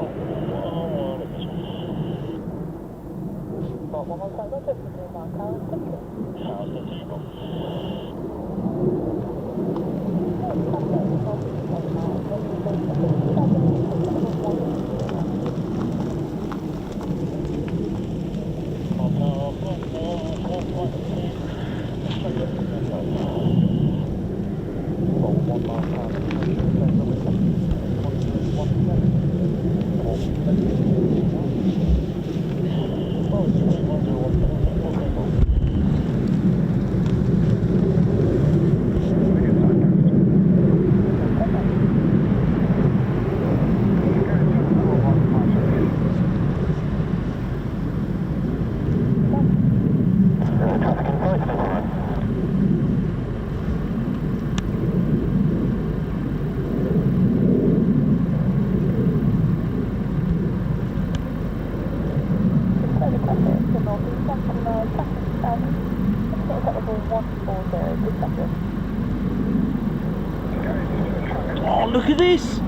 Oh, look at this!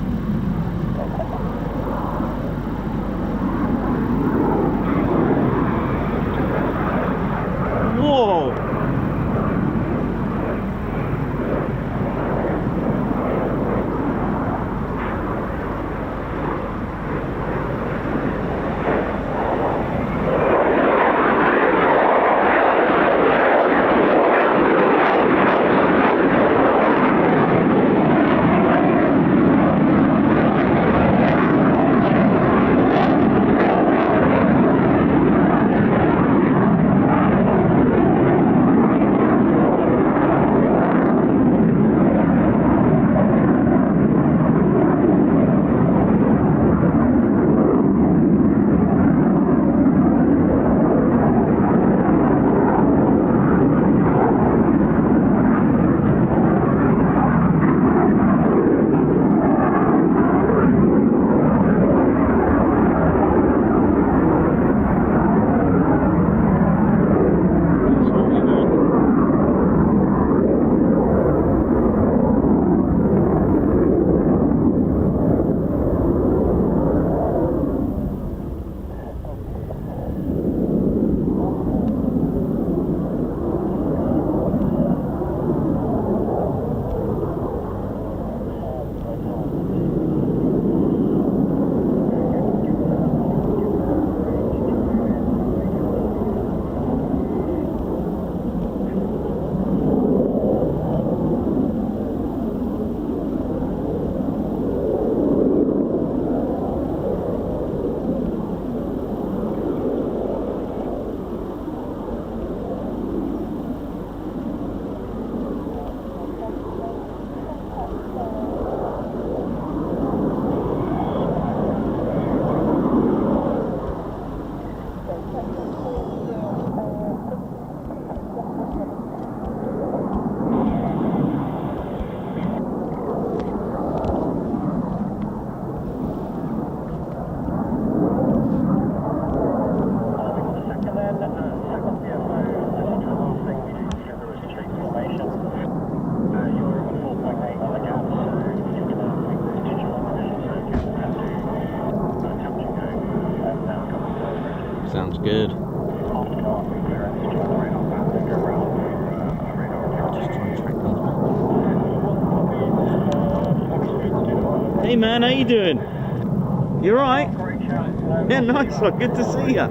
good. Just trying to track these back. Hey man, how you doing? You alright? Yeah, nice one. Good to see you.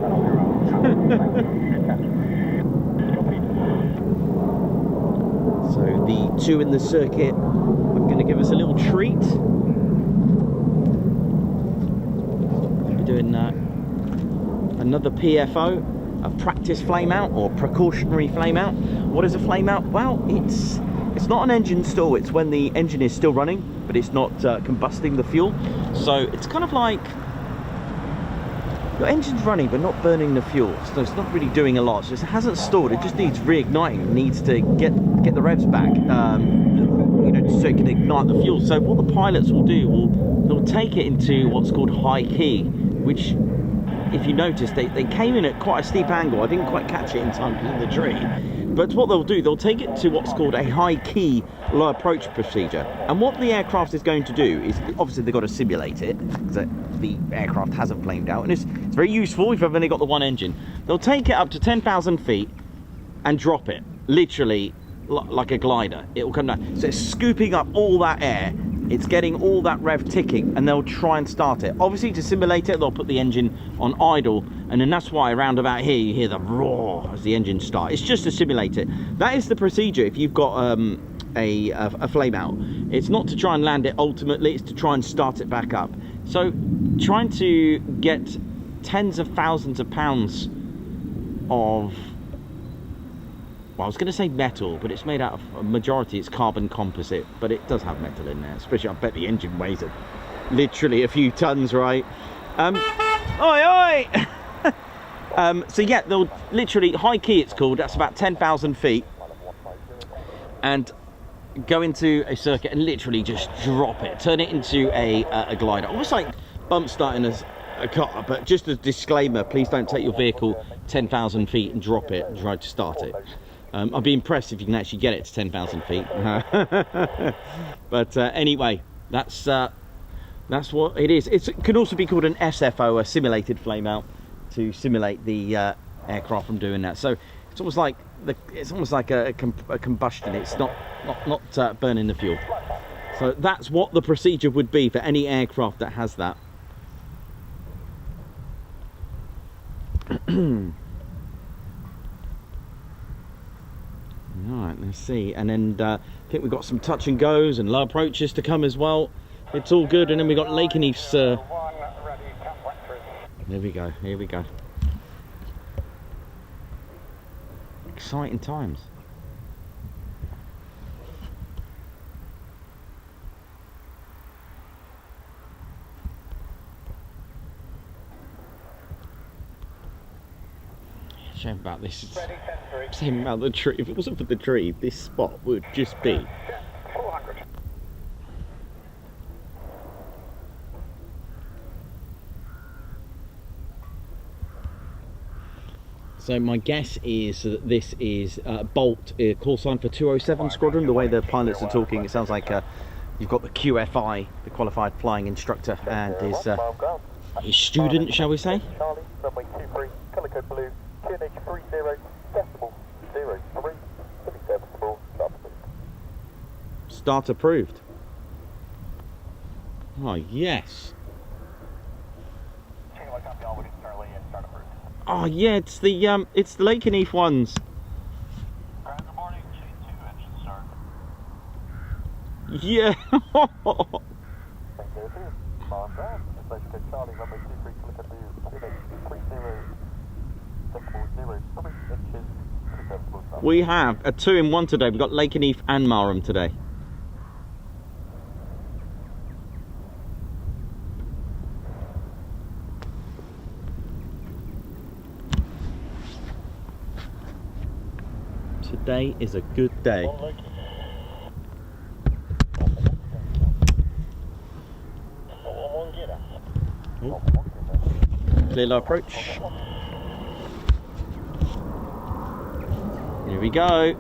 So the two in the circuit are going to give us a little treat. We're doing another PFO, a practice flame out or precautionary flame out. What is a flame out? Well, it's not an engine stall. It's when the engine is still running, but it's not combusting the fuel. So it's kind of like your engine's running but not burning the fuel, so it's not really doing a lot. So it hasn't stalled, it just needs reigniting. It needs to get the revs back, you know, so it can ignite the fuel. So what the pilots will do, they'll take it into what's called high key, which, if you notice, they came in at quite a steep angle. I didn't quite catch it in time because of the tree. But what they'll do, they'll take it to what's called a high key low approach procedure. And what the aircraft is going to do is, obviously they've got to simulate it, because the aircraft hasn't flamed out. And it's very useful if you've only got the one engine. They'll take it up to 10,000 feet and drop it, literally like a glider. It will come down. So it's scooping up all that air. It's getting all that rev ticking, and they'll try and start it. Obviously, to simulate it, they'll put the engine on idle, and then that's why around about here you hear the roar as the engine starts. It's just to simulate it. That is the procedure if you've got a flame out. It's not to try and land it ultimately, it's to try and start it back up. So trying to get tens of thousands of pounds of, well, I was going to say metal, but it's made out of, a majority it's carbon composite, but it does have metal in there, especially I bet the engine weighs literally a few tons, right? Oi, oi! So yeah, they'll literally, high key it's called, that's about 10,000 feet, and go into a circuit and literally just drop it, turn it into a glider, almost like bump starting as a car. But just a disclaimer, please don't take your vehicle 10,000 feet and drop it and try to start it. I'd be impressed if you can actually get it to 10,000 feet. But anyway, that's what it is. It can also be called an SFO, a simulated flame out, to simulate the aircraft from doing that. So it's almost like a combustion. It's not burning the fuel. So that's what the procedure would be for any aircraft that has that. Alright, let's see. And then I think we've got some touch and goes and low approaches to come as well. It's all good. And then we've got Lakenheath's. Here we go, here we go. Exciting times. Shame about this. Shame about the tree. If it wasn't for the tree, this spot would just be. So my guess is that this is Bolt, call sign for 207 Squadron. The way the pilots are talking, it sounds like you've got the QFI, the qualified flying instructor, and his student, shall we say? Charlie, runway 23, colour code blue, QNH 30, decimal 03, fully serviceable, start approved. Start approved. Oh yes. Oh yeah, it's the Lakenheath ones. Good morning, J2 engine start. Yeah. Charlie, runway 23, colour code blue, QNH 30, decimal 03 inches, fully serviceable, start. We have a 2-in-1 today. We've got Lakenheath and Marham today. Today is a good day. Oh. Clear low approach. Here we go.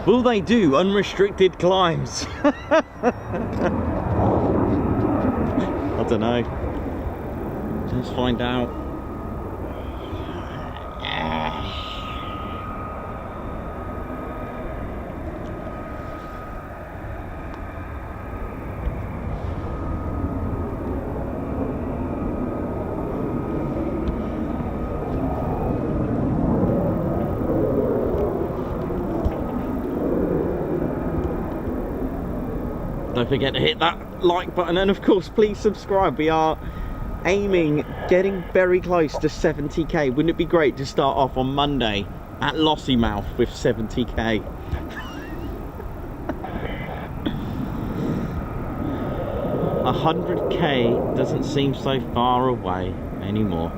Will they do unrestricted climbs? I don't know. Let's find out. Don't forget to hit that like button, and of course please subscribe. We are aiming, getting very close to 70k. Wouldn't it be great to start off on Monday at Lossiemouth with 70k? A 100k doesn't seem so far away anymore.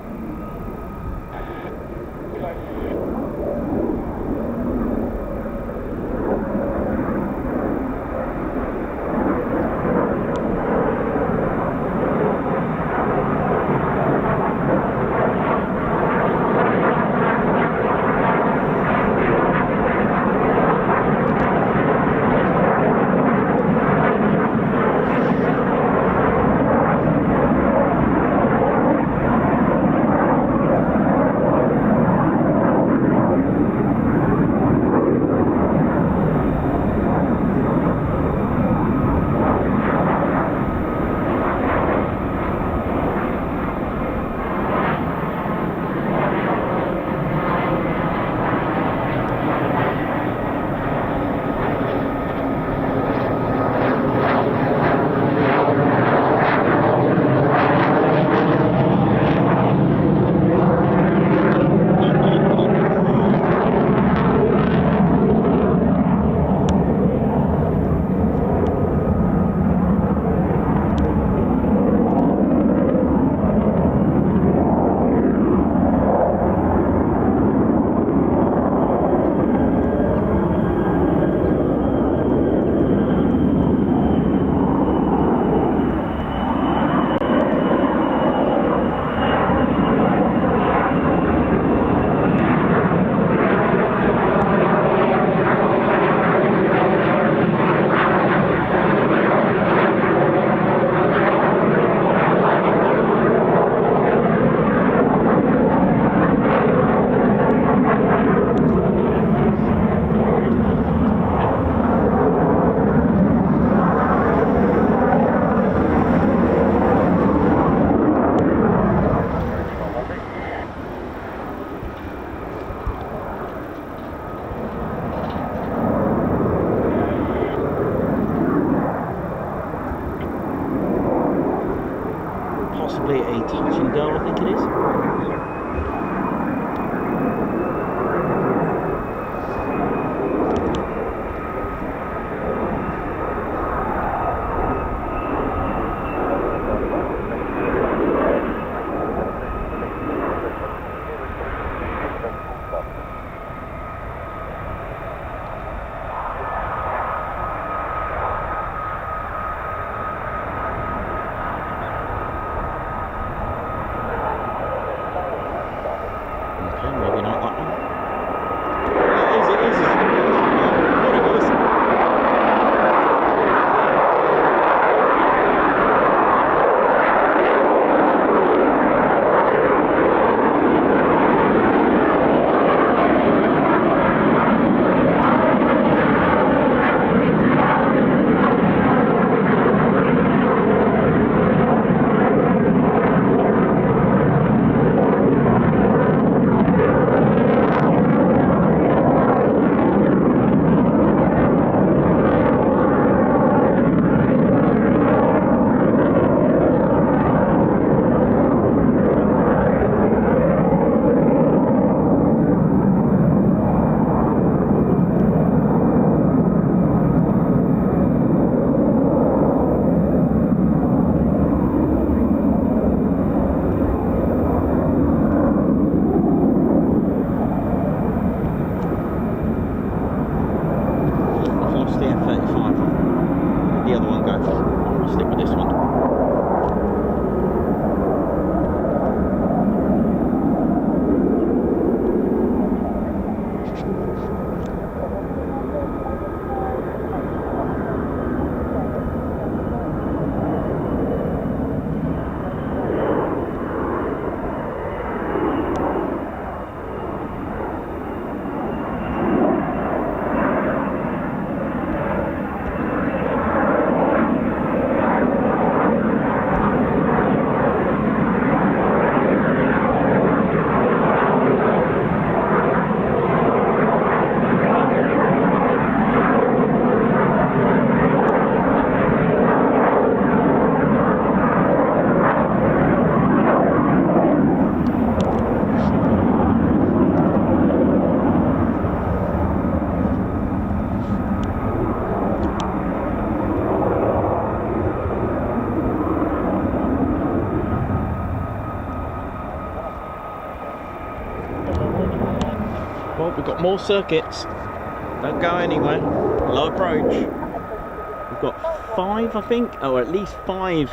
We've got more circuits. Don't go anywhere. Low approach. We've got 5, I think, or at least 5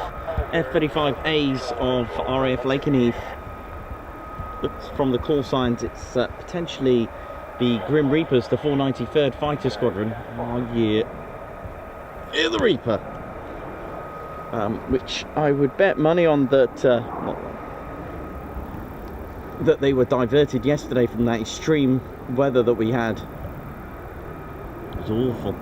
F-35As of RAF Lakenheath. Looks from the call signs, it's potentially the Grim Reapers, the 493rd Fighter Squadron. Oh yeah. Hear the Reaper. Which I would bet money on that that they were diverted yesterday from that extreme weather that we had. It was awful.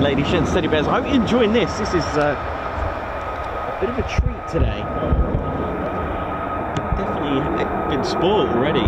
Lady Shen, Steady Bears. I hope you're enjoying this. This is a bit of a treat today. Definitely been spoiled already.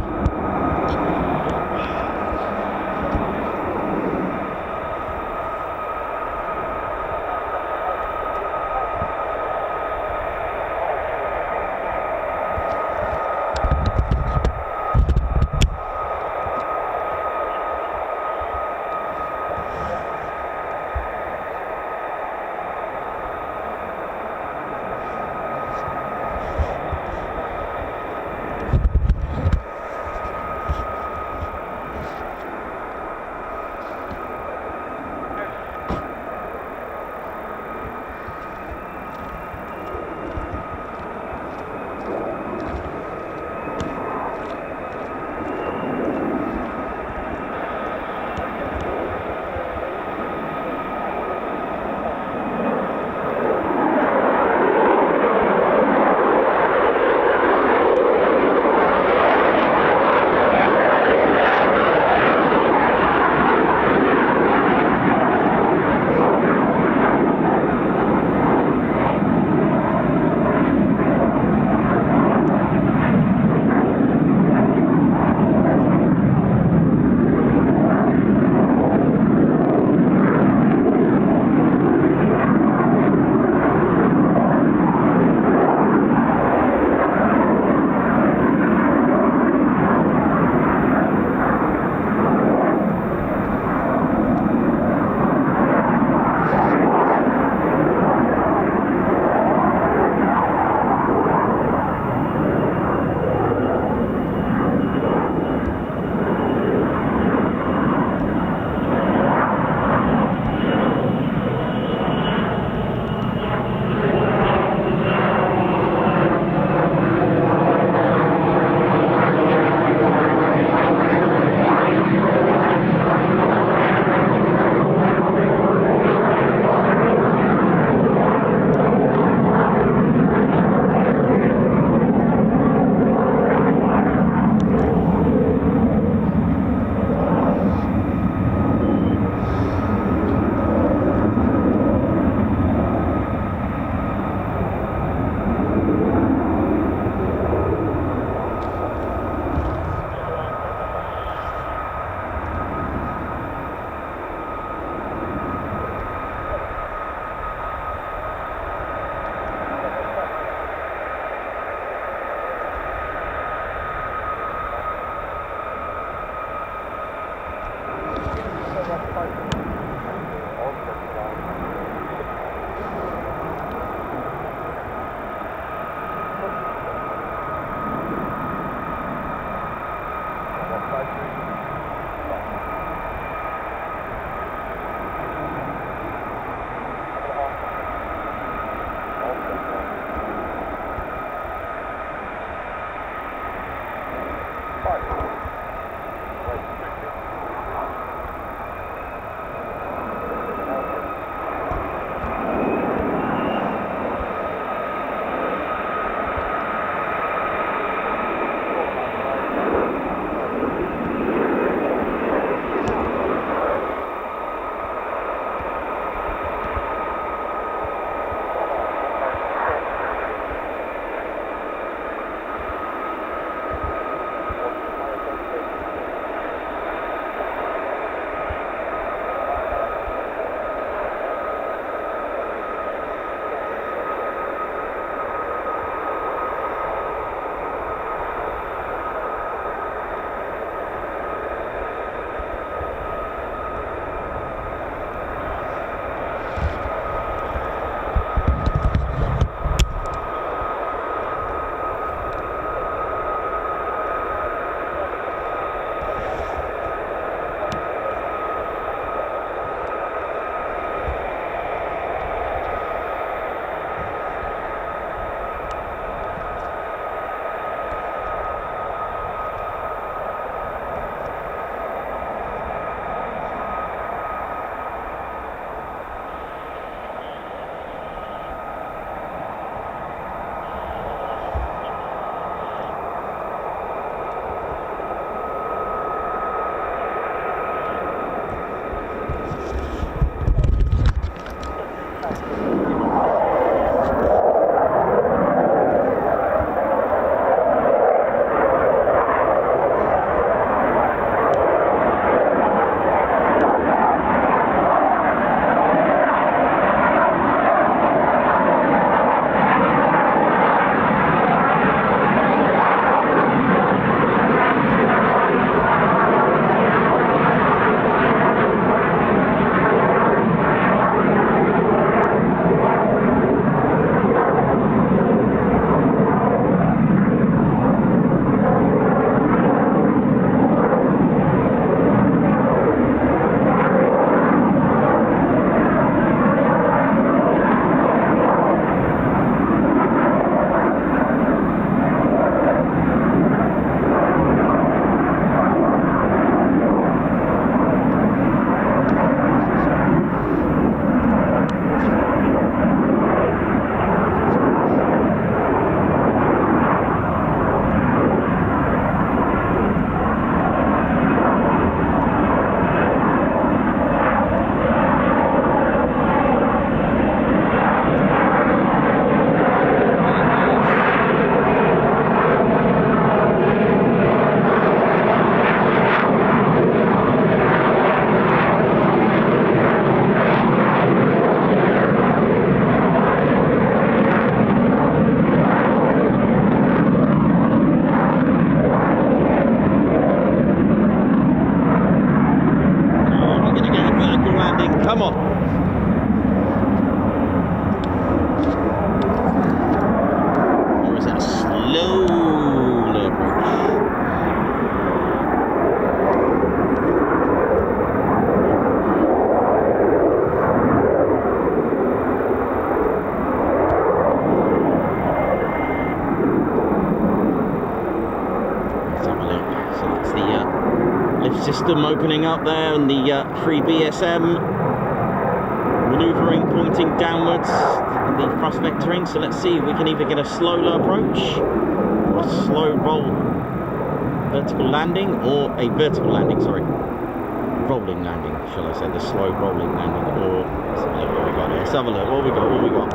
Lift system opening up there, and the 3BSM manoeuvring, pointing downwards, the thrust vectoring. So let's see if we can either get a slow approach, or a slow roll vertical landing, or a vertical landing, sorry. Rolling landing, shall I say, the slow rolling landing, or let's have a look what we got here. Let's have a look, what we got.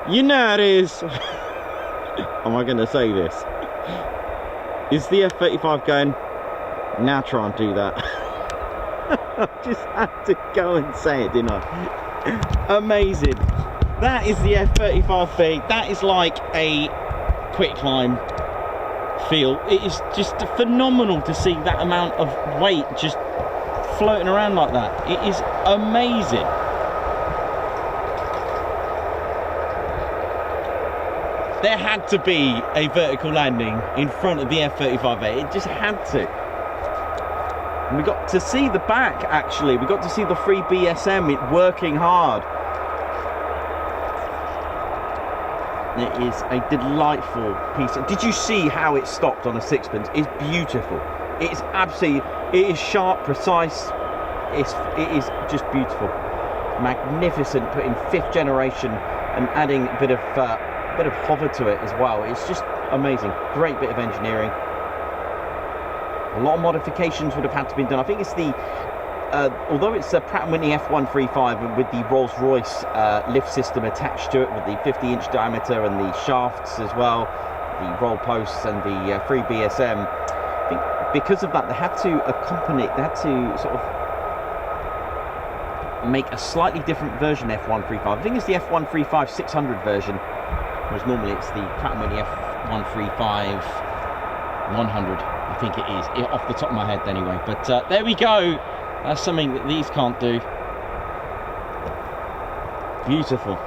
You know it is. Am I going to say this? Is the F-35 going, now try and do that? I just had to go and say it, didn't I? Amazing. That is the F-35B. That is like a quick climb feel. It is just phenomenal to see that amount of weight just floating around like that. It is amazing. There had to be a vertical landing in front of the F-35A. It just had to. And we got to see the back, actually. We got to see the 3BSM it working hard. It is a delightful piece. Did you see how it stopped on a sixpence? It's beautiful. It's absolutely, it is sharp, precise. It is just beautiful. Magnificent, putting 5th generation and adding a bit of hover to it as well. It's just amazing. Great bit of engineering. A lot of modifications would have had to be done. I think it's the although it's a Pratt & Whitney F135 with the Rolls-Royce lift system attached to it, with the 50-inch diameter and the shafts as well, the roll posts and the 3BSM. I think because of that, they had to accompany, they had to sort of make a slightly different version F135. I think it's the F135 600 version, whereas normally it's the Pratt & Whitney F135 100. I think it is, off the top of my head anyway. But there we go. That's something that these can't do. Beautiful.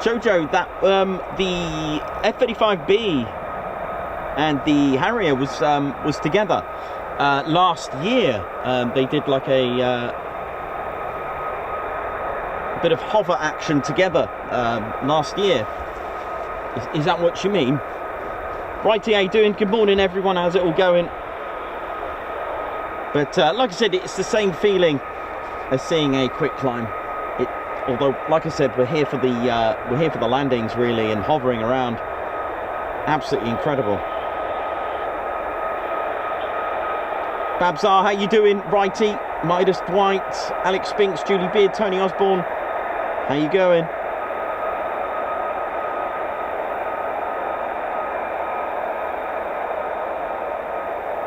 Jojo, that the F-35B and the Harrier was together last year. They did like a bit of hover action together last year. Is that what you mean? Righty, how you doing? Good morning, everyone. How's it all going? But like I said, it's the same feeling as seeing a quick climb. Although, like I said, we're here for the landings really, and hovering around. Absolutely incredible. Babsar, how you doing? Righty, Midas Dwight, Alex Spinks, Julie Beard, Tony Osborne. How you going?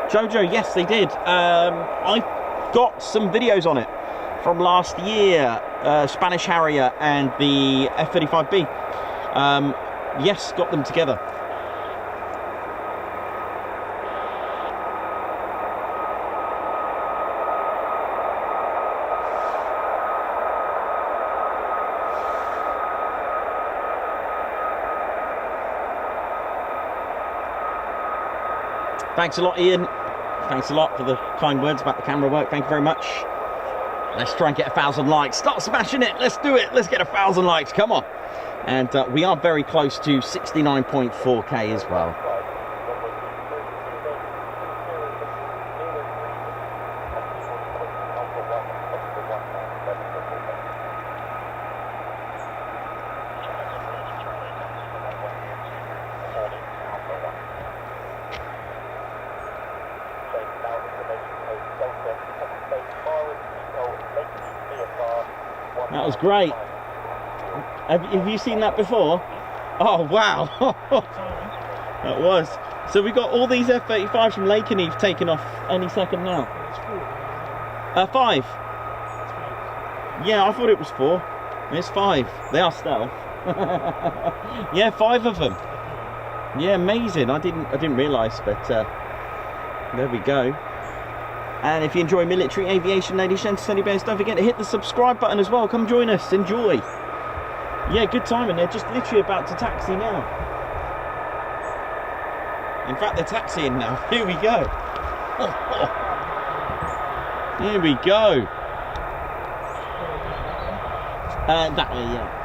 Jojo, yes, they did. I got some videos on it from last year. Spanish Harrier and the F-35B. Yes, got them together. Thanks a lot, Ian. Thanks a lot for the kind words about the camera work. Thank you very much. Let's try and get 1,000 likes. Start smashing it. Let's do it. Let's get 1,000 likes. Come on. And we are very close to 69.4k as well. That was great. Have you seen that before? Oh wow. That was. So we got all these F-35s from Lakenheath taking off any second now. 5. Yeah, I thought it was 4. It's 5. They are stealth. Yeah, 5 of them. Yeah, amazing. I didn't realise, but there we go. And if you enjoy military aviation, ladies and gentlemen, bears, don't forget to hit the subscribe button as well. Come join us, enjoy. Yeah, good timing. They're just literally about to taxi now. In fact, they're taxiing now. Here we go. Here we go. That way, yeah.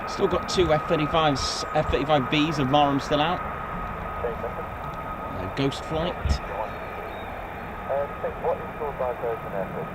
Still got 2 F-35s, F-35Bs of Marham still out. Ghost flight. What is your diversion effort?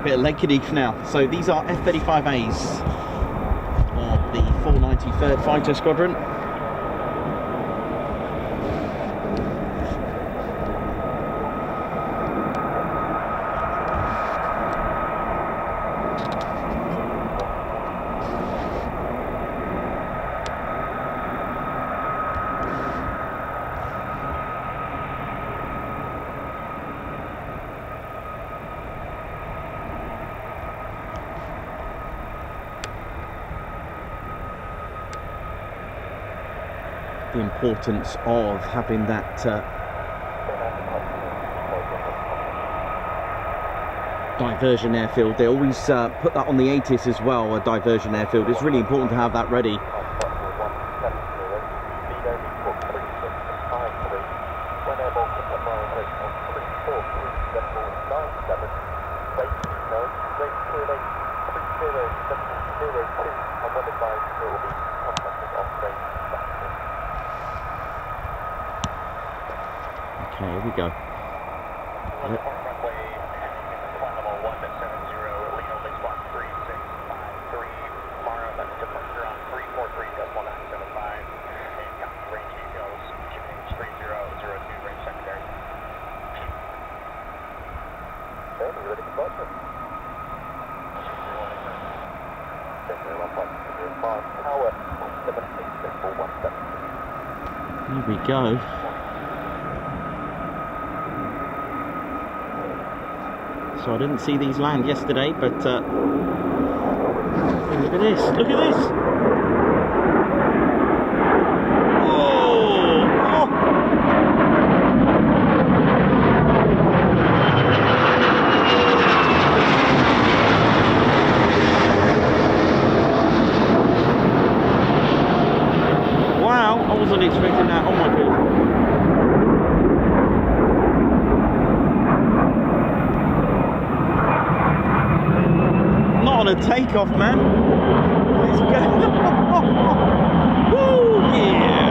bit of Lakenheath now. So these are F-35As of the 493rd Fighter Squadron. The importance of having that diversion airfield. They always put that on the ATIS as well, a diversion airfield. It's really important to have that ready. Okay, here we go. Here we go. So I didn't see these land yesterday, but look at this, look at this! Oh! Oh! Wow, I wasn't expecting that, oh my goodness. On a takeoff, man. Let's go. Woo, yeah.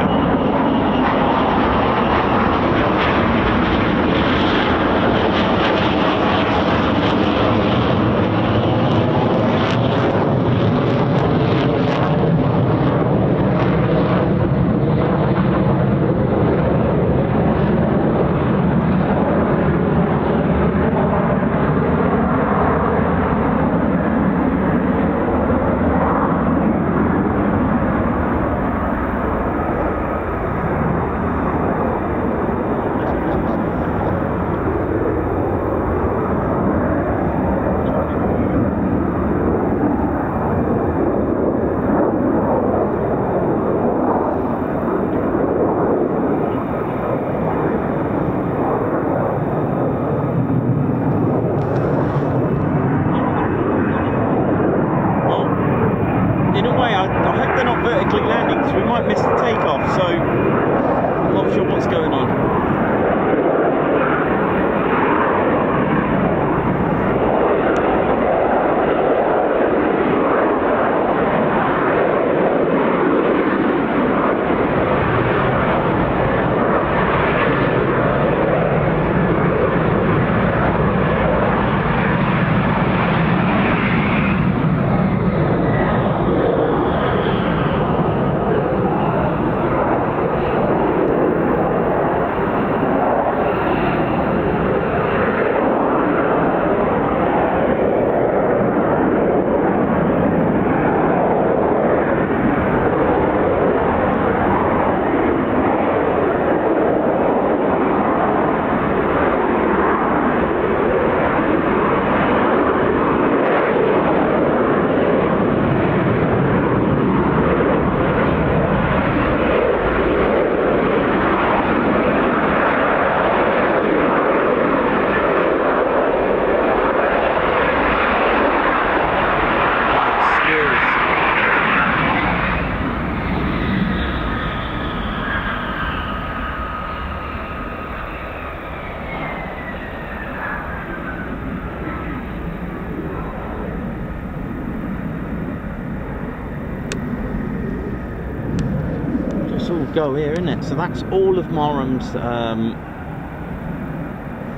Go here, isn't it? So that's all of Marham's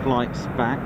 flights back.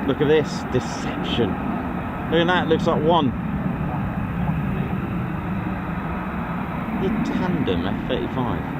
Look at this, deception. Look at that, looks like one. The tandem F-35.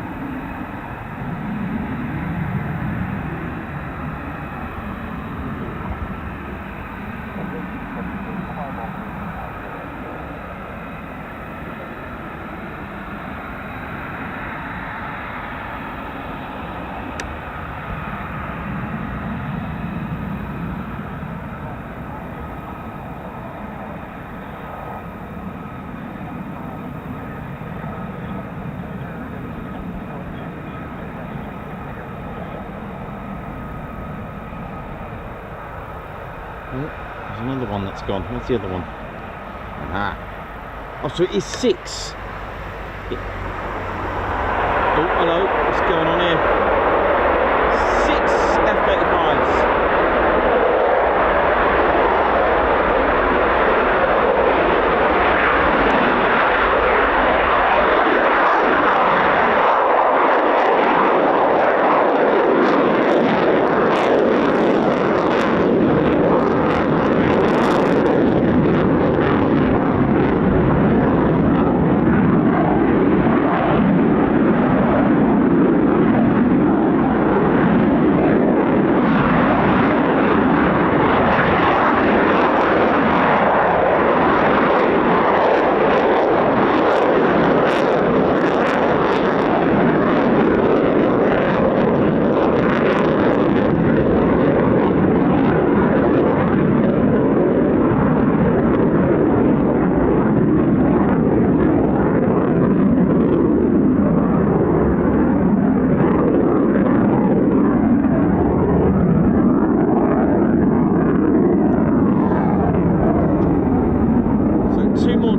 There's another one that's gone. What's the other one? Ah. Oh, so it is 6. Oh, hello. What's going on here? 6 F-35s.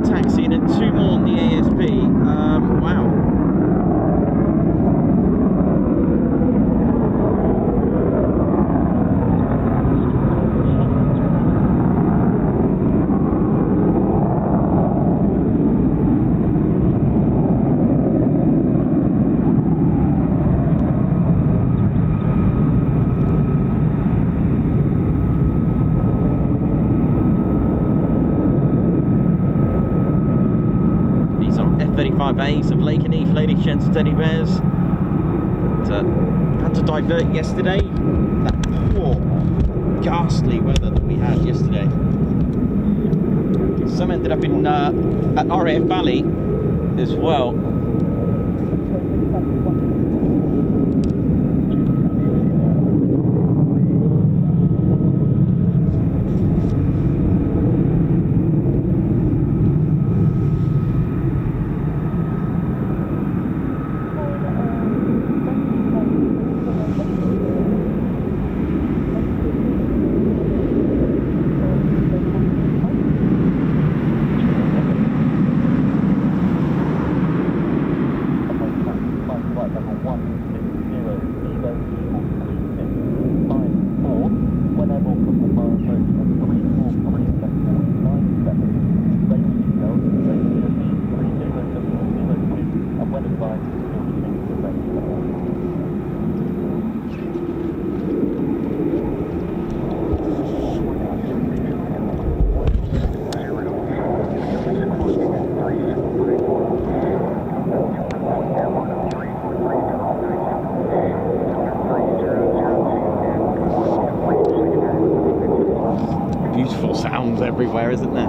Taxiing and 2 more on the ASB. Wow. F-35As of Lakenheath, ladies, gents, teddy bears. Had to divert yesterday. That poor, ghastly weather that we had yesterday. Some ended up in at RAF Valley as well. Beautiful sounds everywhere, isn't there?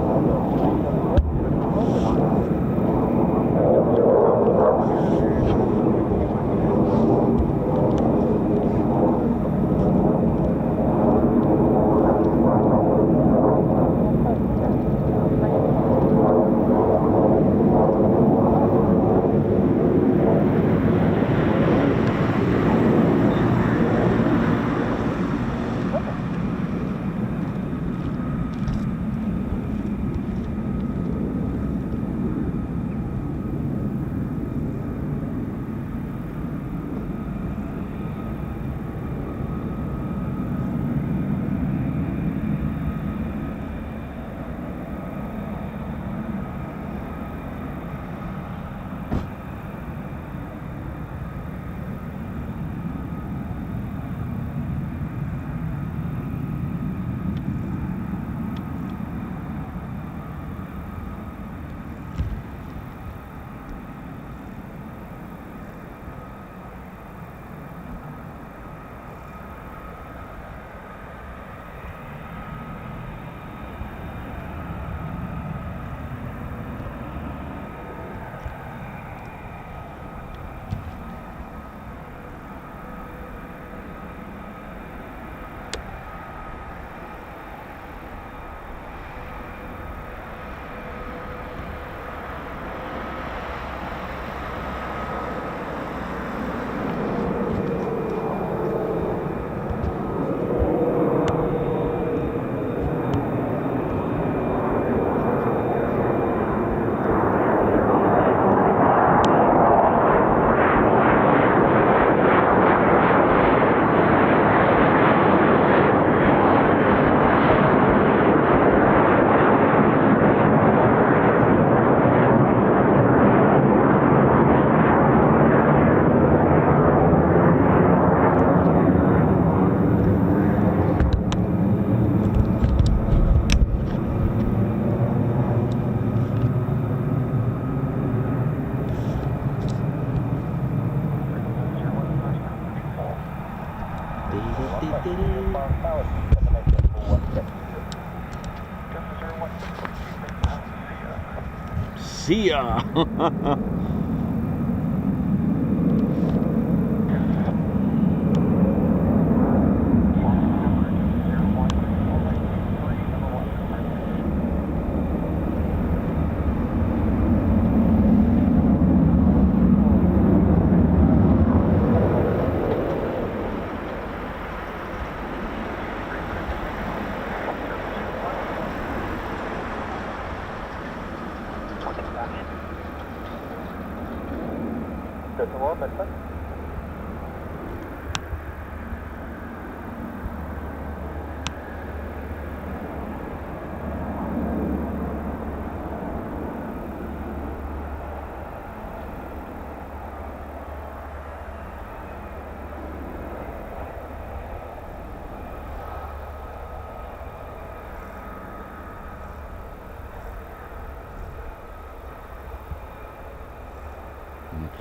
See ya!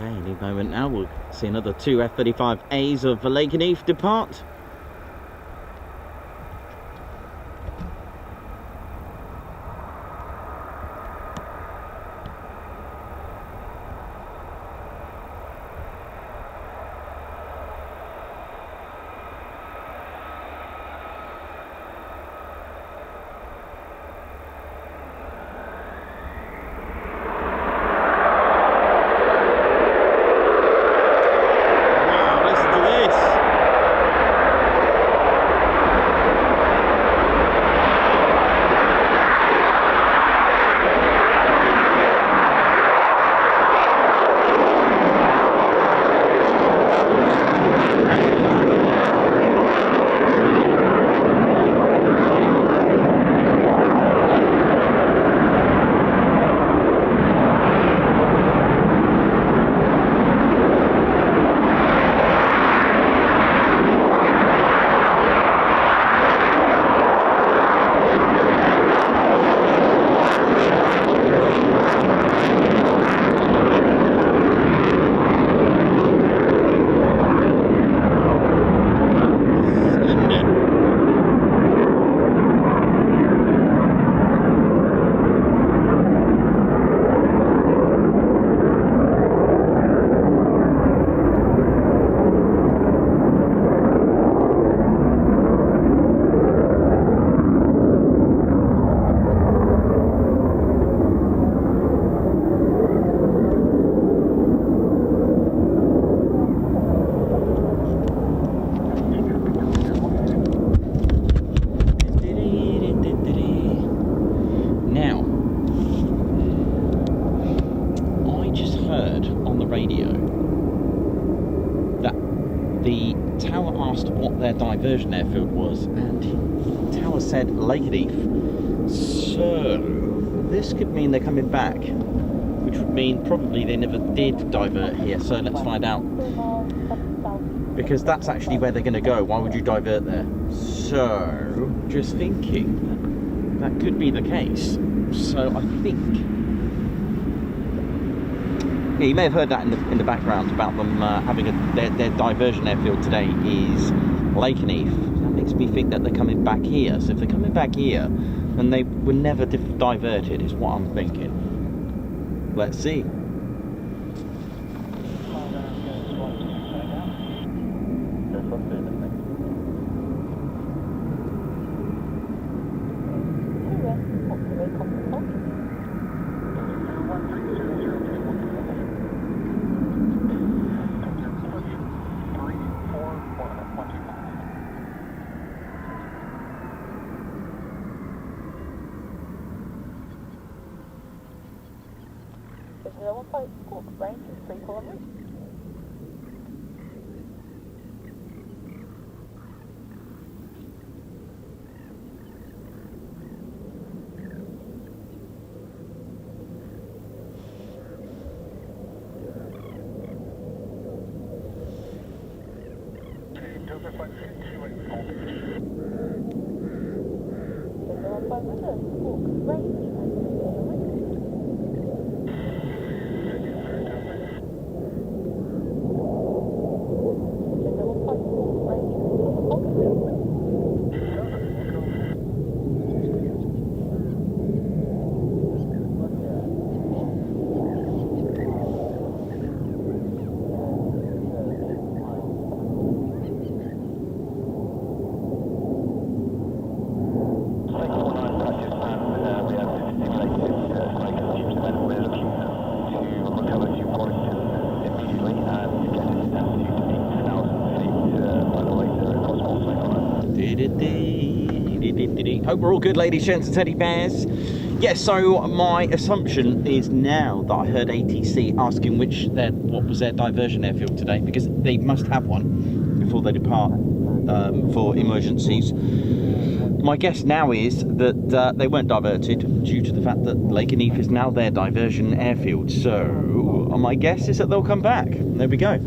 Okay, any moment now we'll see another 2 F-35As of Lakenheath depart. Diversion airfield was, and the tower said Lakenheath. So this could mean they're coming back, which would mean probably they never did divert here. So let's find out, because that's actually where they're going to go. Why would you divert there? So just thinking that could be the case. So I think, yeah, you may have heard that in the background about them having their diversion airfield today is Lakenheath. That makes me think that they're coming back here. So if they're coming back here, then they were never diverted, is what I'm thinking. Let's see. Range is 3 kilometers. Hope we're all good, ladies, gents, and teddy bears. Yes, so my assumption is now that I heard ATC asking what was their diversion airfield today, because they must have one before they depart for emergencies. My guess now is that they weren't diverted due to the fact that Lakenheath is now their diversion airfield. So my guess is that they'll come back. There we go.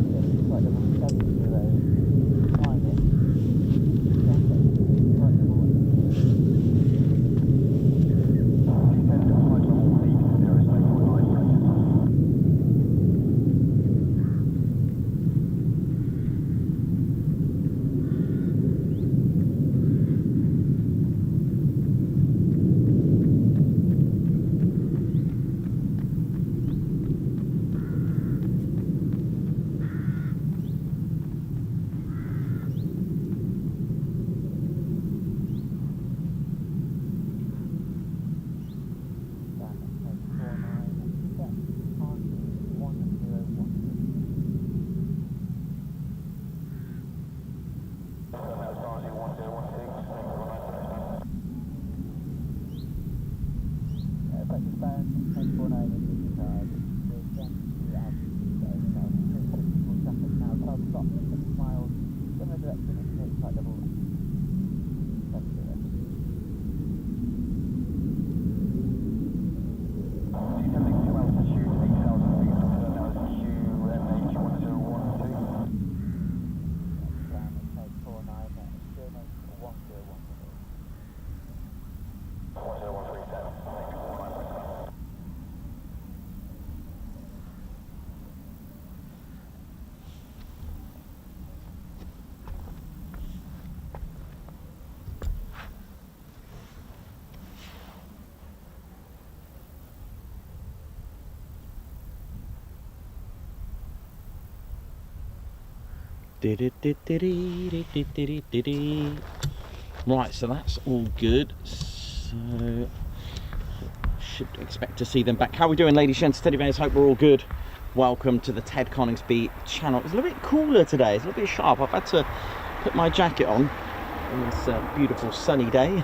Right, so that's all good. So should expect to see them back. How are we doing, ladies, gents, teddy bears? Hope we're all good. Welcome to the Ted Coningsby channel. It's a little bit cooler today. It's a little bit sharp. I've had to put my jacket on this beautiful sunny day.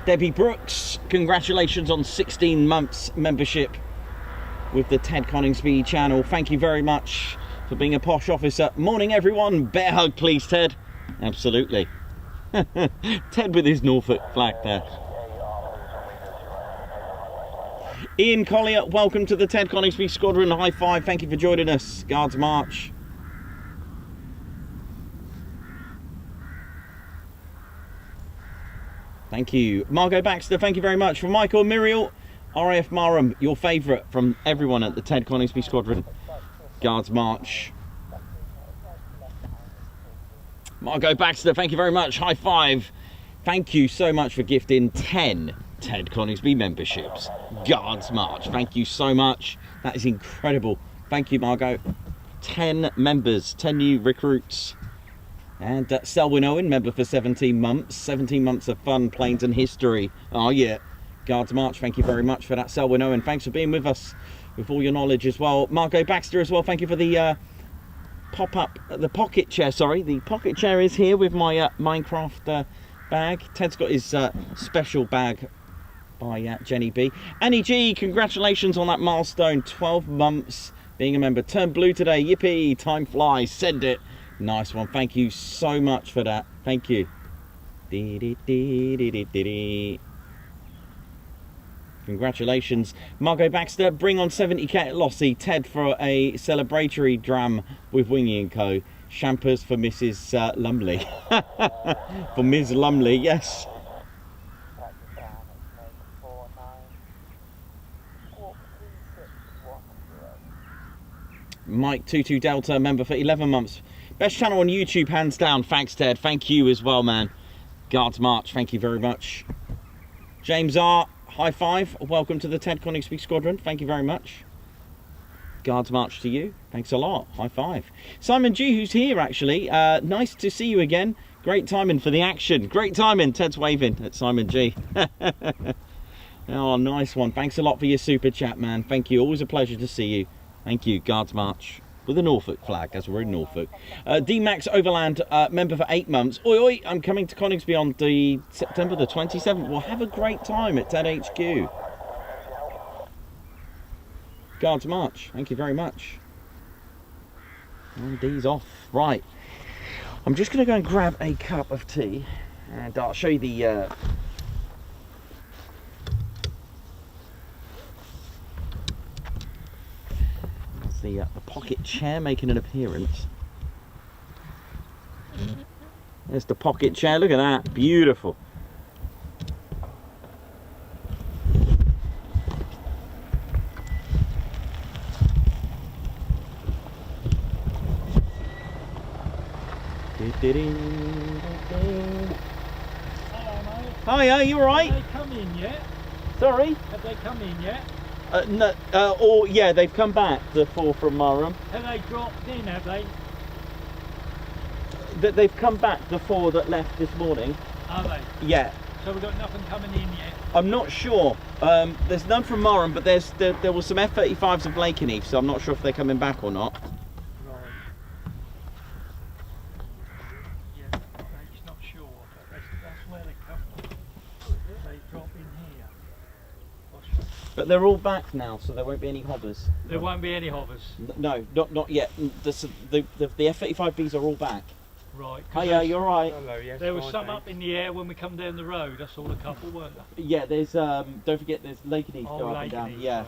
Debbie Brooks, congratulations on 16 months membership with the Ted Coningsby channel. Thank you very much for being a posh officer. Morning, everyone. Bear hug, please, Ted. Absolutely. Ted with his Norfolk flag there. Ian Collier, welcome to the Ted Coningsby Squadron. High five. Thank you for joining us. Guards March. Thank you. Margot Baxter, thank you very much. From Michael Muriel, RAF Marham, your favourite from everyone at the Ted Coningsby Squadron. Guards March. Margot Baxter, thank you very much. High five. Thank you so much for gifting 10 Ted Coningsby memberships. Guards March. Thank you so much. That is incredible. Thank you, Margot. 10 members, 10 new recruits. And Selwyn Owen, member for 17 months. 17 months of fun, planes and history. Oh yeah. Guards March, thank you very much for that, Selwyn Owen. Thanks for being with us with all your knowledge as well. Margot Baxter as well, thank you for the the pocket chair, sorry. The pocket chair is here with my Minecraft bag. Ted's got his special bag by Jenny B. Annie G, congratulations on that milestone. 12 months being a member. Turned blue today. Yippee. Time flies. Send it. Nice one. Thank you so much for that. Thank you. Congratulations. Margot Baxter, bring on 70k at Lossie. Ted for a celebratory dram with Wingy & Co. Champers for Mrs. Lumley. For Ms. Lumley, yes. Mike 22 Delta, member for 11 months. Best channel on YouTube, hands down. Thanks, Ted. Thank you as well, man. Guards March, thank you very much. James R, high five. Welcome to the Ted Coningsby Squadron. Thank you very much. Guards March to you. Thanks a lot. High five. Simon G, who's here actually. Nice to see you again. Great timing for the action. Great timing. Ted's waving at Simon G. Oh, nice one. Thanks a lot for your super chat, man. Thank you. Always a pleasure to see you. Thank you. Guards March with a Norfolk flag, as we're in Norfolk. D-Max Overland, member for 8 months. Oi, oi, I'm coming to Coningsby on the September the 27th. We'll have a great time at Ted HQ. Guards March, thank you very much. And D's off. Right. I'm just going to go and grab a cup of tea, and I'll show you the... the pocket chair making an appearance. There's the pocket chair, look at that, beautiful. Hiya, you alright? Have they come in yet? Sorry? Have they come in yet? No, yeah, they've come back, the 4 from Marham. Have they dropped in, have they? They've come back, the 4 that left this morning. Are they? Yeah. So we've got nothing coming in yet? I'm not sure. There's none from Marham, but there was some F-35s of Lakenheath, so I'm not sure if they're coming back or not. Right. Yeah, he's not sure, but that's where they come from. They drop in here. But they're all back now, so there won't be any hobbers. There won't be any hovers? No, not yet. The F-35Bs are all back. Right. Hiya, you're right. Hello, yes, There was fine, some thanks. up in the air when we come down the road. I saw a couple, weren't there? Yeah, there's don't forget there's Lakenheath Oh, go up and down. Lakenheath, Yeah. right,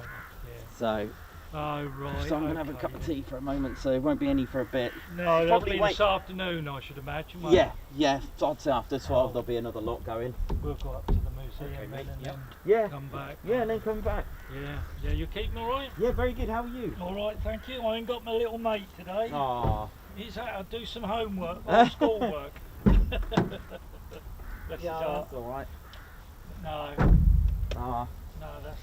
So Oh, right. so I'm gonna have a cup of tea for a moment, so there won't be any for a bit. No, that'll Probably be wait. this afternoon, I should imagine. won't Yeah, yeah. So I'd say after 12 there'll be another lot going. it? We'll go up to the museum Okay, then mate, and yep. then Yeah. come back. Yeah, and then come back. Yeah. Yeah, you keeping all right? Yeah, very good. How are you? All right, thank you. I ain't got my little mate today. Ah. He's out to do some homework, or schoolwork. Bless his Yeah, heart. that's all right. No, Ah. no, that's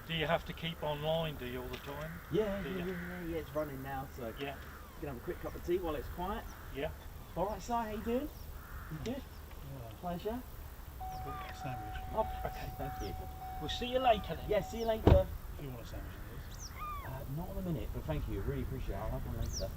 Do you have to keep online, do you, all the time? Yeah, Do yeah, you? yeah, it's running now, so Yeah, can have a quick cup of tea while it's quiet. yeah. All right, Si, how you doing? You good? Pleasure. I've got a sandwich. Oh, okay, thank you. We'll see you later then. Yeah, see you later. Do you want a sandwich of this? Not in a minute, but thank you. Really appreciate it. I'll have one later.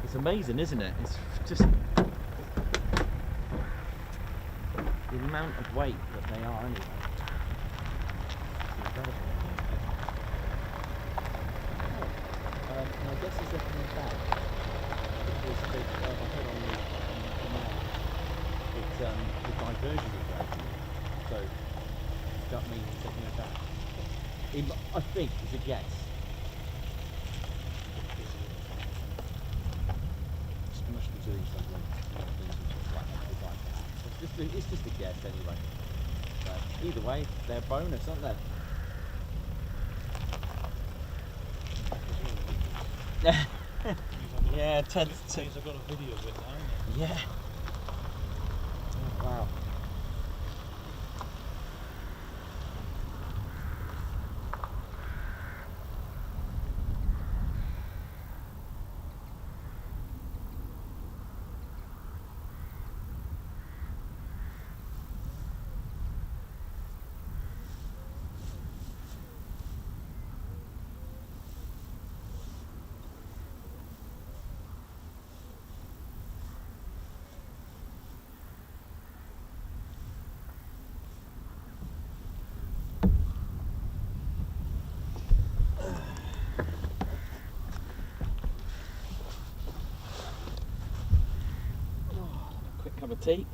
It's amazing, isn't it? It's just the amount of weight that they are anyway. It's incredible. Oh, and I guess as they're coming back, because I heard on the map, the diversion is breaking. So that means they're coming back. I think, as a guess. It's just a guess anyway. But either way, they're a bonus, aren't they? Yeah, 10 to 2. Seems I've got a video of it now, Yeah. Oh, wow. Quick cup of tea.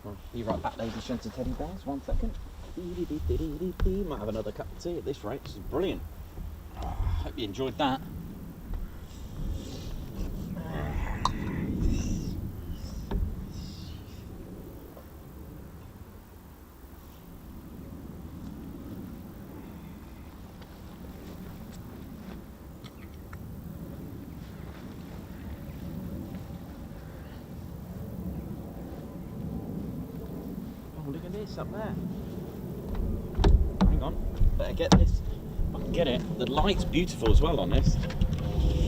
Well, be right back, ladies, gents and teddy bears. 1 second. Might have another cup of tea at this rate. This is brilliant. Hope you enjoyed that. Look at this up there. Hang on, better get this. I can get it. The light's beautiful as well on this.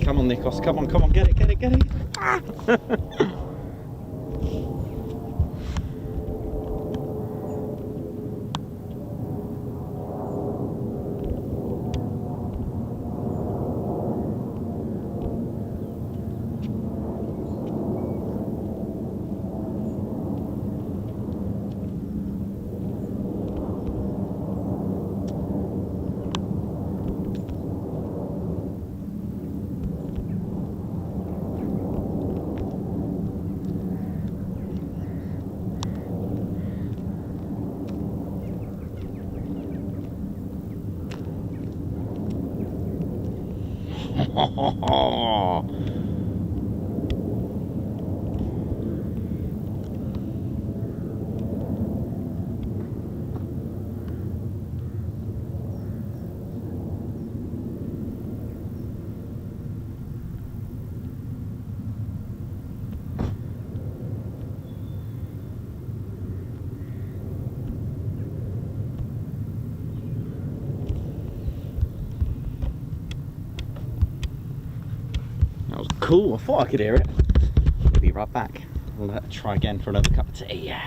Come on, Nikos, come on, get it. Ah! cool. I thought I could hear it. I'll be right back. We'll try again for another cup of tea. Yeah.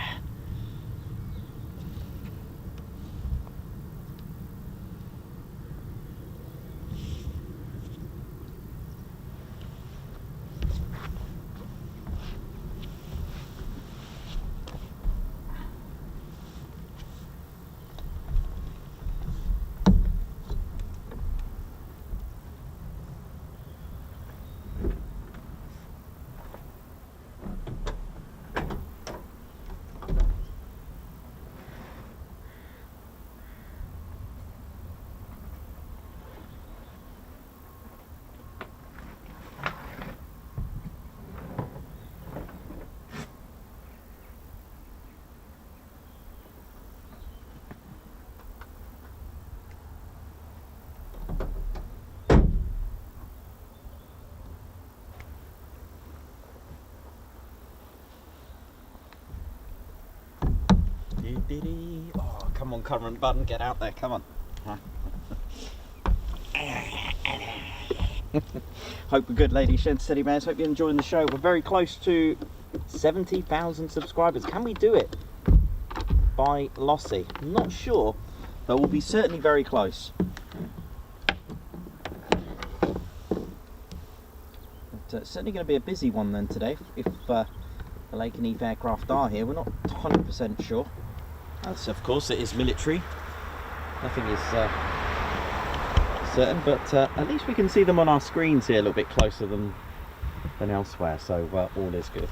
Oh, come on, current button, get out there, come on. Hope we're good, ladies, gents, teddy bears. Hope you're enjoying the show. We're very close to 70,000 subscribers. Can we do it by Lossy? I'm not sure, but we'll be certainly very close. But, it's certainly going to be a busy one then today. If the Lakenheath aircraft are here, we're not 100% sure. As of course it is military. Nothing is certain, but at least we can see them on our screens here a little bit closer than elsewhere, so all is good.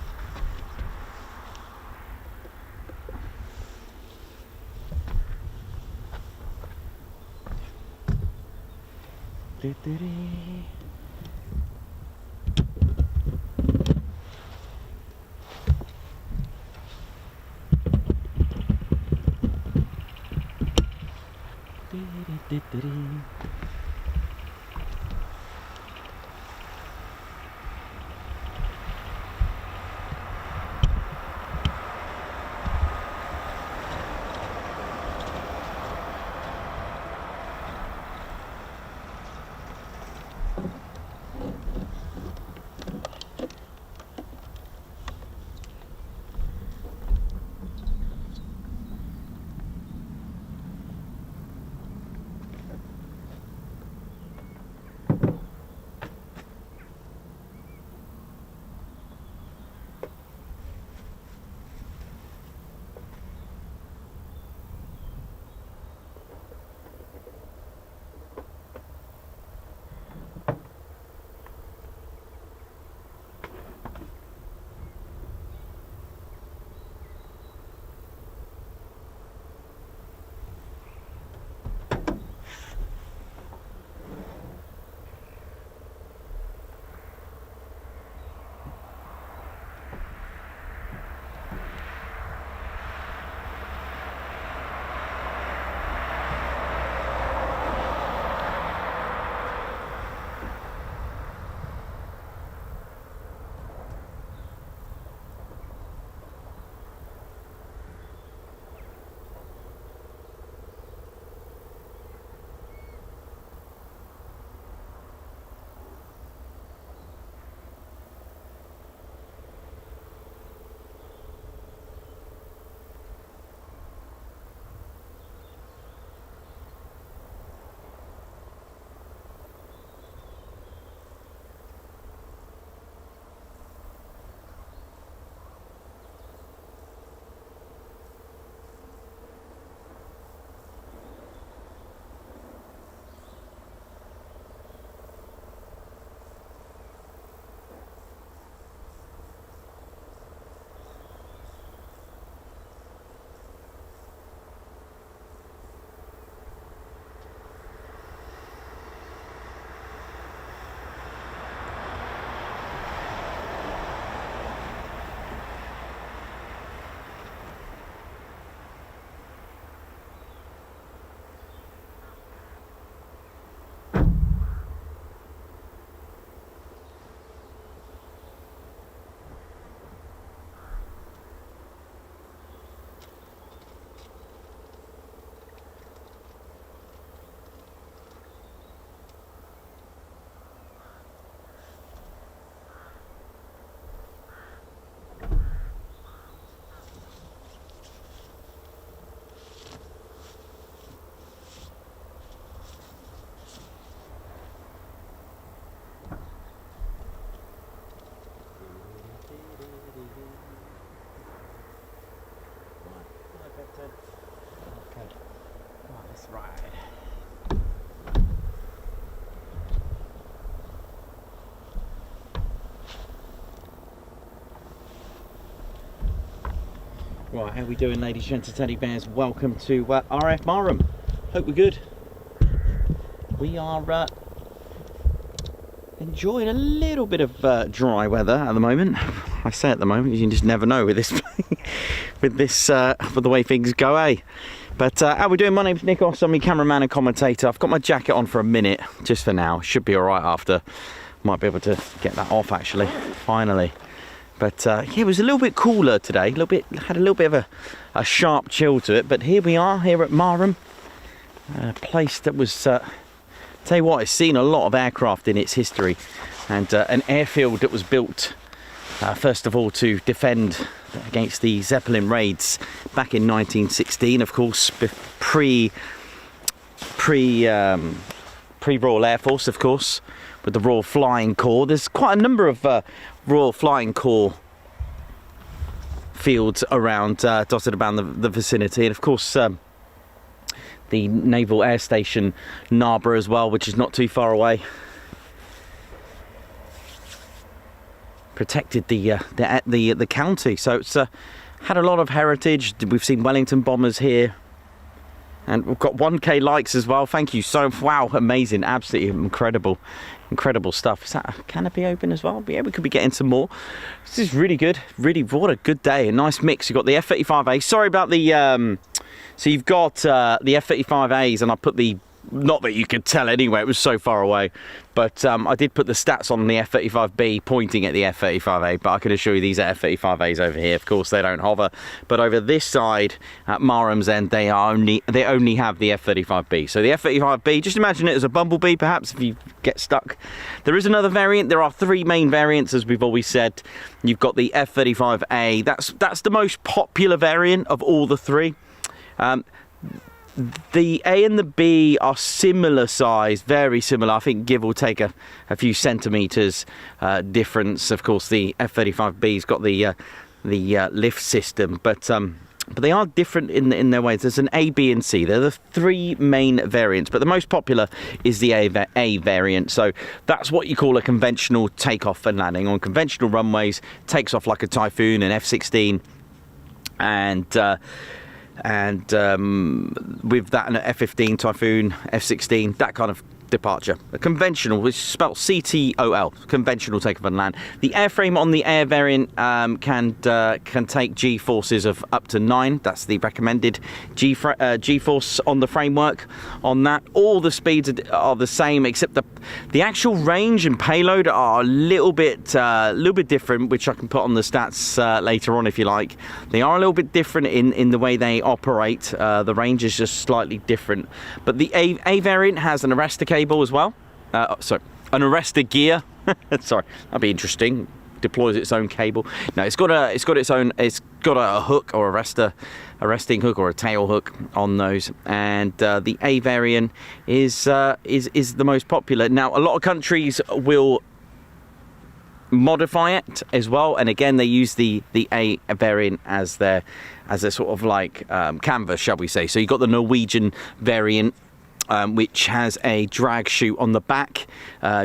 Right, how we doing, ladies, gents, teddy bears? Welcome to RAF Marham. Hope we're good. We are enjoying a little bit of dry weather at the moment. I say at the moment, you just never know with this, with the way things go, eh? But how we doing? My name's Nikos. I'm your cameraman and commentator. I've got my jacket on for a minute, just for now. Should be all right after. Might be able to get that off actually, finally. But yeah, it was a little bit cooler today. Had a little bit of a sharp chill to it. But here we are, here at Marham, a place that was, tell you what, it's seen a lot of aircraft in its history, and an airfield that was built first of all to defend against the Zeppelin raids back in 1916. Of course, pre Royal Air Force, of course, with the Royal Flying Corps. There's quite a number of Royal Flying Corps fields around, dotted around the vicinity, and of course the Naval Air Station Narborough as well, which is not too far away. Protected the county, so it's had a lot of heritage. We've seen Wellington bombers here, and we've got 1K likes as well. Thank you so much. Wow, amazing, absolutely incredible stuff. Is that a canopy open as well? But yeah, we could be getting some more. This is really good. Really, what a good day. A nice mix. You've got the F-35A. Sorry about the so you've got the F-35As, and I put the, not that you could tell anyway, it was so far away, but I did put the stats on the F-35B pointing at the F-35A, but I can assure you these are F-35As over here. Of course they don't hover, but over this side at Marham's end they only have the F-35B. So the F-35B, just imagine it as a bumblebee perhaps if you get stuck. There is another variant. There are three main variants, as we've always said. You've got the F-35A, that's the most popular variant of all the three. The A and the B are similar size, very similar. I think give or take a few centimetres difference. Of course, the F-35B's got the lift system, but they are different in their ways. There's an A, B, and C. They're the three main variants, but the most popular is the A variant. So that's what you call a conventional takeoff and landing on conventional runways. Takes off like a Typhoon, an F-16, and with that, an F-15, Typhoon, F-16, that kind of departure. A conventional, which is spelled CTOL, conventional takeoff and land. The airframe on the air variant can take G forces of up to 9. That's the recommended G force on the framework. On that, all the speeds are the same, except the actual range and payload are a little bit different, which I can put on the stats later on if you like. They are a little bit different in the way they operate. The range is just slightly different. But the A variant has an arrestor cable as well. Sorry, an arrestor gear. Sorry, that'd be interesting. Deploys its own cable. No, it's got a hook or arresting hook or a tail hook on those, and the A variant is the most popular. Now, a lot of countries will modify it as well, and again they use the A variant as their sort of like canvas, shall we say. So you've got the Norwegian variant, which has a drag chute on the back,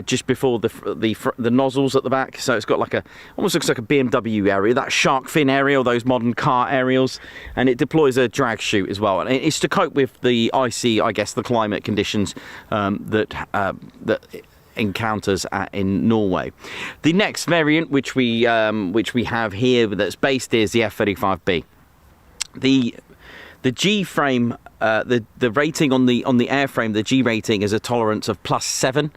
just before the nozzles at the back. So it's got like almost looks like a BMW aerial, that shark fin aerial, those modern car aerials, and it deploys a drag chute as well. And it's to cope with the icy, I guess, the climate conditions that encounters in Norway. The next variant, which we have here, that's based, is the F-35B. The G frame, the rating on the airframe, the G rating is a tolerance of +7,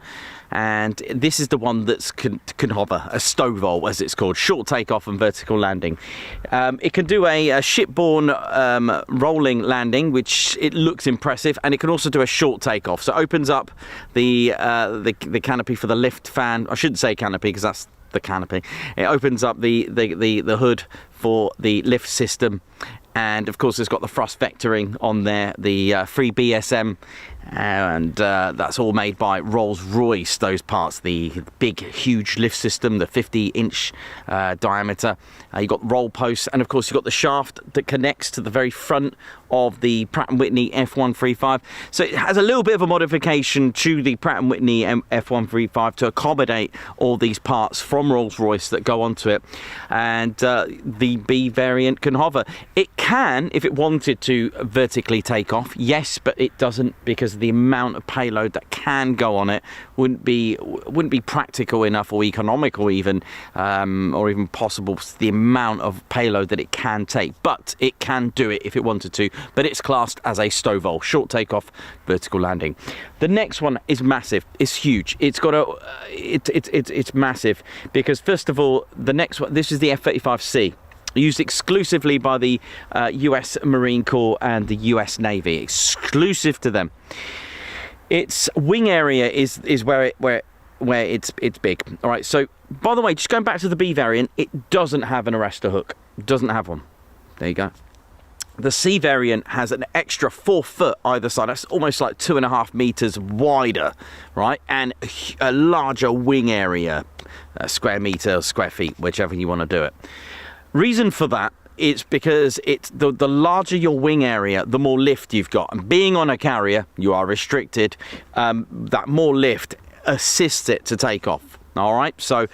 and this is the one that can hover, a STOVL as it's called, short takeoff and vertical landing. It can do a shipborne rolling landing, which it looks impressive, and it can also do a short takeoff. So it opens up the canopy for the lift fan. I shouldn't say canopy because that's the canopy. It opens up the hood for the lift system. And of course, it's got the thrust vectoring on there, the free BSM, and that's all made by Rolls-Royce, those parts, the big huge lift system, the 50-inch diameter. You've got roll posts, and of course you've got the shaft that connects to the very front of the Pratt & Whitney F135. So it has a little bit of a modification to the Pratt & Whitney F135 to accommodate all these parts from Rolls-Royce that go onto it, and the B variant can hover. It can, if it wanted to, vertically take off, yes, but it doesn't, because the amount of payload that can go on it wouldn't be practical enough or economical even, or even possible, the amount of payload that it can take. But it can do it if it wanted to, but it's classed as a STOVL, short takeoff, vertical landing. The next one is massive. It's huge. It's got a it's massive because, first of all, the next one, this is the F-35C, used exclusively by the US Marine Corps and the US Navy, exclusive to them. Its wing area is where it's big. All right, so by the way, just going back to the B variant, it doesn't have an arrestor hook. It doesn't have one. There you go. The C variant has an extra 4 foot either side. That's almost like 2.5 meters wider, right? And a larger wing area, square meter, square feet, whichever you want to do it. Reason for that is because it's the larger your wing area, the more lift you've got. And being on a carrier, you are restricted. That more lift assists it to take off. All right, so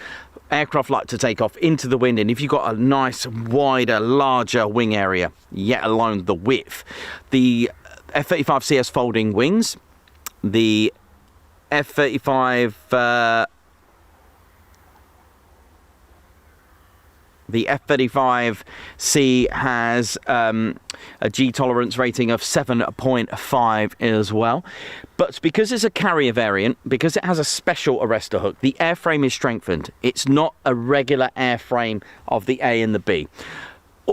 aircraft like to take off into the wind, and if you've got a nice wider, larger wing area, yet alone the width, the F-35C has folding wings. The F-35 The F-35C has a G tolerance rating of 7.5 as well. But because it's a carrier variant, because it has a special arrestor hook, the airframe is strengthened. It's not a regular airframe of the A and the B.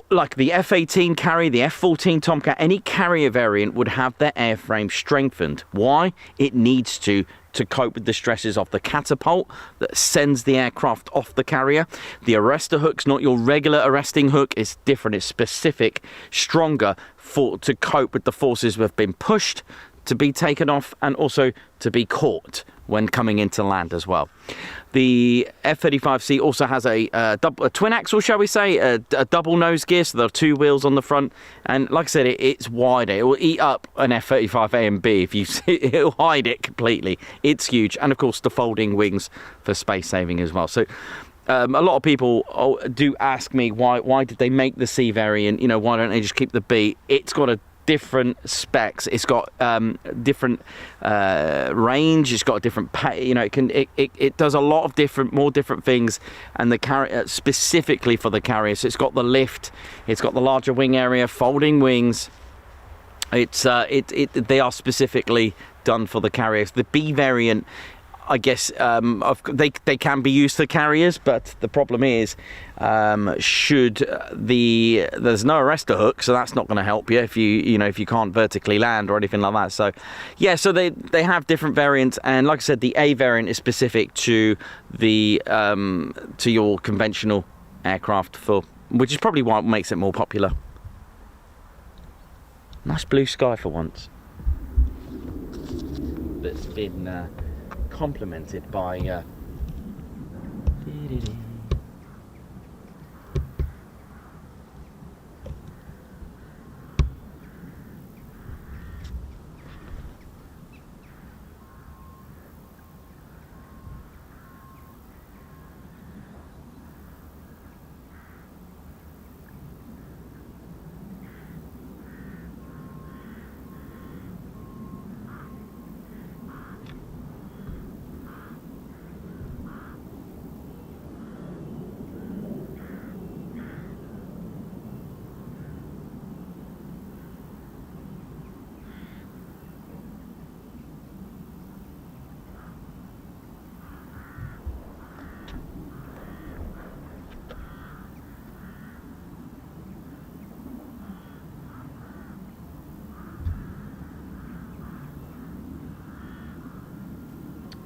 Like the F-18 carrier, the F-14 Tomcat, any carrier variant would have their airframe strengthened. Why? It needs to cope with the stresses of the catapult that sends the aircraft off the carrier. The arrestor hook's not your regular arresting hook. It's different. It's specific, stronger to cope with the forces that have been pushed, to be taken off, and also to be caught when coming into land as well. The F-35C also has a twin axle, shall we say, a double nose gear, so there are 2 wheels on the front, and like I said, it's wider. It will eat up an F-35A and B if you see, it'll hide it completely. It's huge, and of course the folding wings for space saving as well. So a lot of people do ask me why did they make the C variant? You know, why don't they just keep the B? It's got a different specs. It's got different range. It's got a different it does a lot of more different things, and the carrier specifically for the carrier. So it's got the lift, it's got the larger wing area, folding wings. They are specifically done for the carriers. The B variant, I guess, they can be used for carriers, but the problem is, there's no arrestor hook, so that's not going to help you if you can't vertically land or anything like that. So yeah, so they have different variants, and like I said, the A variant is specific to the to your conventional aircraft, which is probably what makes it more popular. Nice blue sky for once. That's been complemented by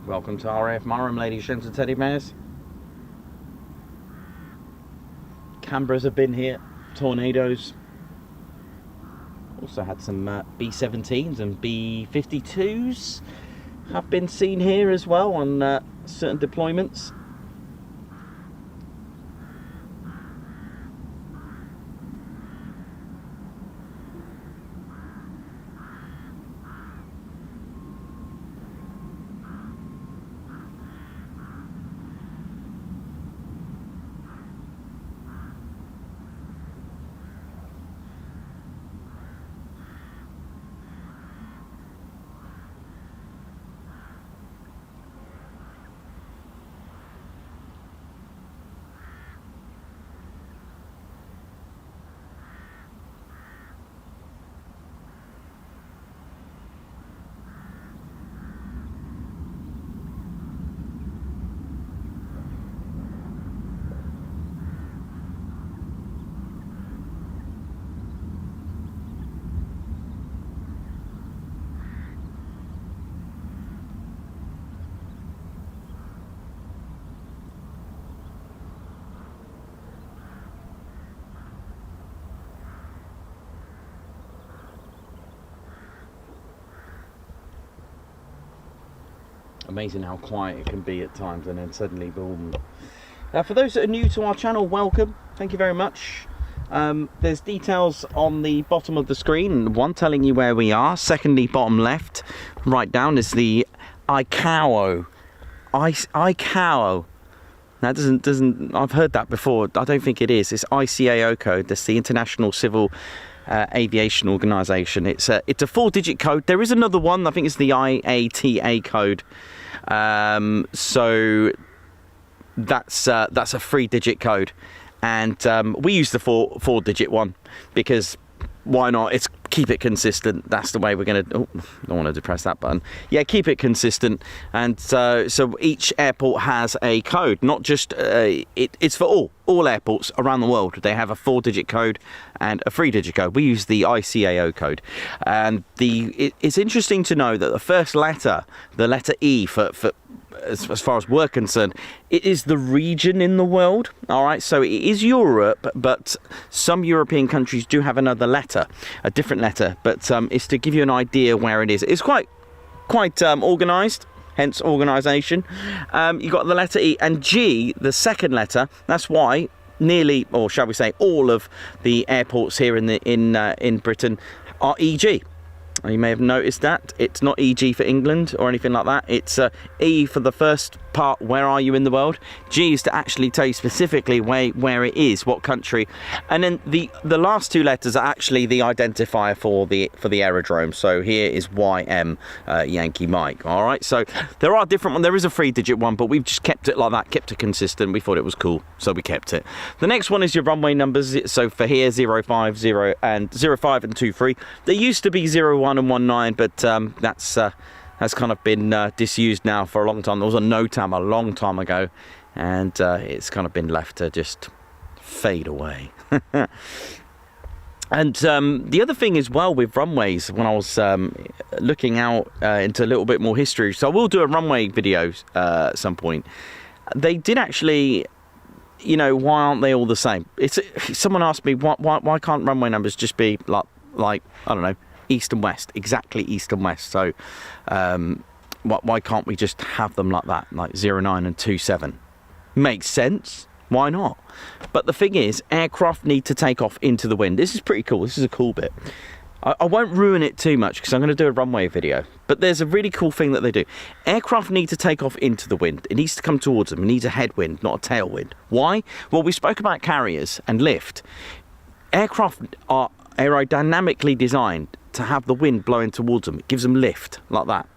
Welcome to RAF Marham, ladies, gents and teddy bears. Canberras have been here, tornadoes. Also had some B-17s and B-52s have been seen here as well on certain deployments. Amazing how quiet it can be at times and then suddenly boom. For those that are new to our channel, welcome. Thank you very much. There's details on the bottom of the screen. One telling you where we are. Secondly, bottom left, right down is the ICAO. ICAO. That doesn't. I've heard that before. I don't think it is. It's ICAO code. That's the International Civil Aviation Organization. It's a 4-digit code. There is another one. I think it's the IATA code. So that's a 3-digit code, and we use the 4-digit one because why not? It's keep it consistent. That's the way we're going to. Oh, don't want to depress that button. Yeah, keep it consistent. And so each airport has a code, not just it's for all airports around the world. They have a 4-digit code and a 3-digit code. We use the ICAO code, and it's interesting to know that the first letter, the letter E for as far as we're concerned, it is the region in the world. All right, so it is Europe, but some European countries do have another letter, a different letter, but it's to give you an idea where it is. It's quite organised, hence organisation. You've got the letter E and G, the second letter. That's why nearly, or shall we say, all of the airports here in Britain are EG. You may have noticed that. It's not EG for England or anything like that. It's E for the first part, where are you in the world? G is to actually tell you specifically where it is, what country. And then the last two letters are actually the identifier for the aerodrome. So here is YM, Yankee Mike. All right, so there are different ones. There is a 3-digit one, but we've just kept it like that, kept it consistent. We thought it was cool, so we kept it. The next one is your runway numbers. So for here, 050 and 05 and 23. There used to be 01 and 19, but that's kind of been disused now for a long time. There was a NOTAM a long time ago, and it's kind of been left to just fade away. And the other thing as well with runways, when I was looking out into a little bit more history, so I will do a runway video at some point. They did actually, you know, why aren't they all the same? Someone asked me why can't runway numbers just be like I don't know, east and west, exactly east and west. So why can't we just have them like that, like 09 and 27? Makes sense. Why not? But the thing is, aircraft need to take off into the wind. This is pretty cool. This is a cool bit. I won't ruin it too much because I'm going to do a runway video. But there's a really cool thing that they do. Aircraft need to take off into the wind. It needs to come towards them. It needs a headwind, not a tailwind. Why? Well, we spoke about carriers and lift. Aircraft are aerodynamically designed to have the wind blowing towards them. It gives them lift, like that.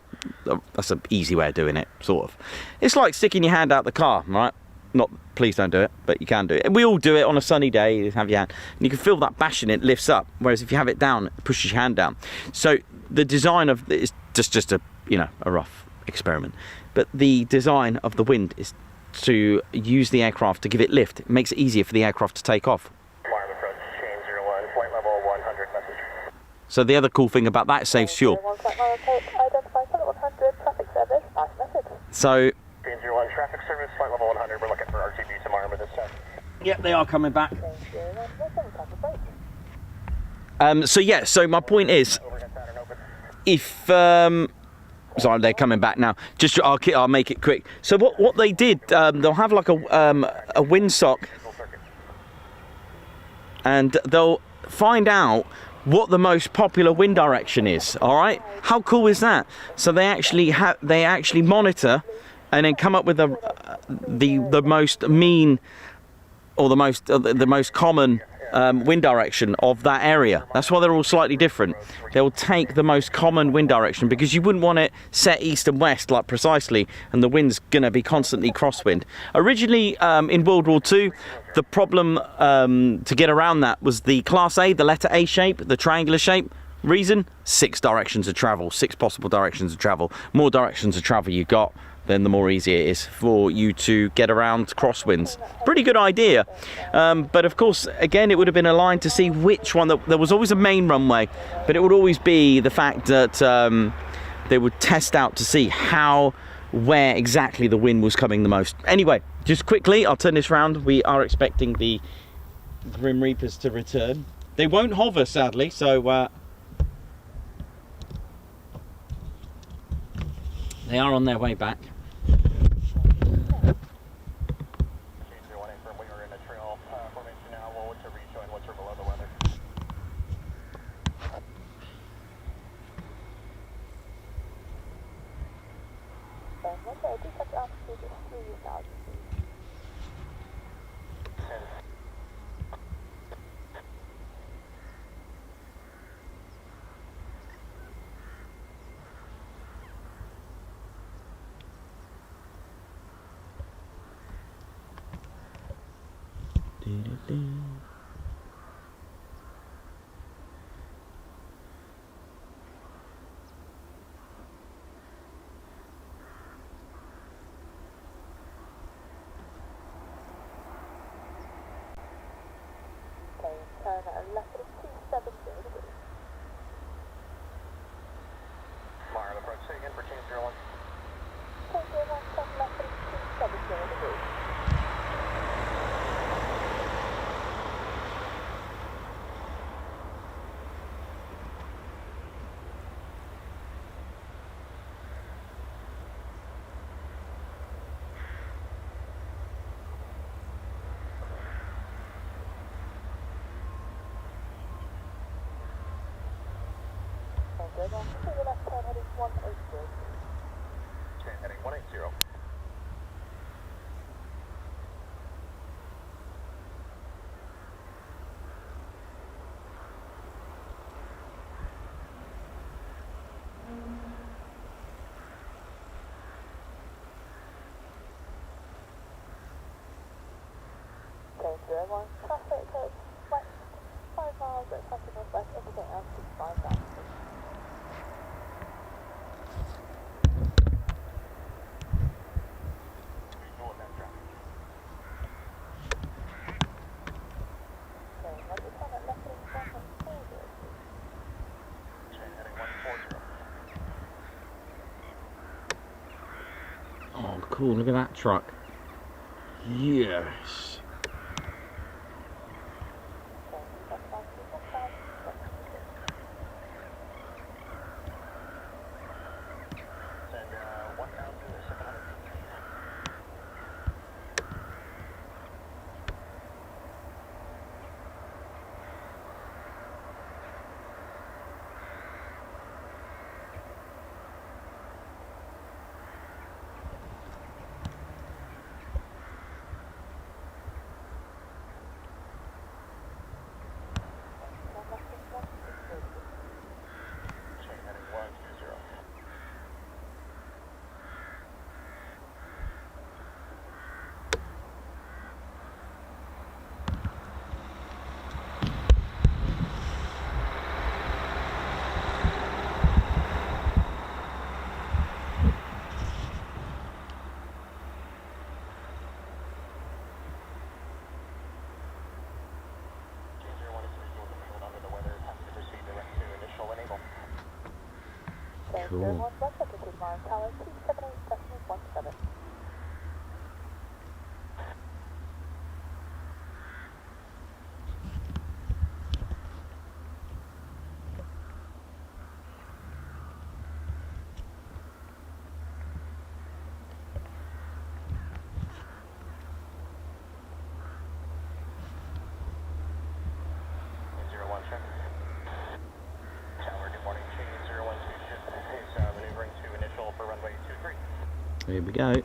That's an easy way of doing it, sort of. It's like sticking your hand out the car, right? Not, please don't do it, but you can do it. We all do it on a sunny day. You have your hand, and you can feel that bashing. It lifts up. Whereas if you have it down, it pushes your hand down. So the design of it is just a a rough experiment. But the design of the wind is to use the aircraft to give it lift. It makes it easier for the aircraft to take off. So the other cool thing about that, it saves fuel. So, 01 traffic service, flight level 100, we're looking for RTB Marham at this time. Yep, they are coming back. So yeah, so my point is, if sorry, they're coming back now. Just I'll make it quick. So what they did, they'll have like a windsock, and they'll find out what the most popular wind direction is. All right, how cool is that? So they actually monitor, and then come up with the most mean, or the most common wind direction of that area. That's why they're all slightly different. They'll take the most common wind direction, because you wouldn't want it set east and west like precisely, and the wind's going to be constantly crosswind. Originally in World War II, the problem to get around that was the Class A, the letter A shape, the triangular shape. Reason? 6 directions of travel, 6 possible directions of travel. More directions of travel you got, then the more easy it is for you to get around crosswinds. Pretty good idea. But of course, again, it would have been aligned to see which one. There was always a main runway, but it would always be the fact that they would test out to see where exactly the wind was coming the most. Anyway, just quickly, I'll turn this round. We are expecting the Grim Reapers to return. They won't hover, sadly, so they are on their way back. Turn at left of 270 degrees. Marham approach, say again for change 01. Change 01, turn left of 270 degrees. Good on to the left turn heading 180. Turn heading 180. Change 01, traffic code west, 5 miles at traffic northwest, indicating altitude 5,000. Oh, cool, look at that truck. Yes. Cool. Here we go. Okay,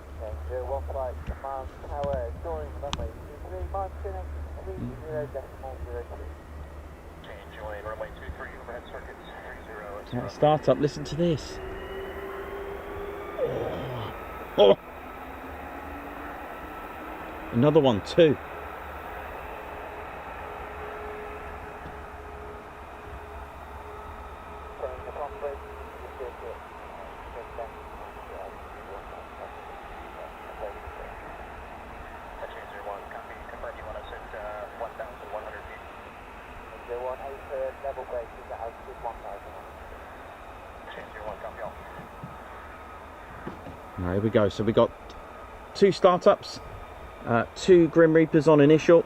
01 flight, command tower, join runway 23, mind tuning, 30.02. Change, join runway 23, overhead circuits, 30. At a start-up, listen to this. Oh. Another one too. There we go. So we got 2 startups, 2 Grim Reapers on initial.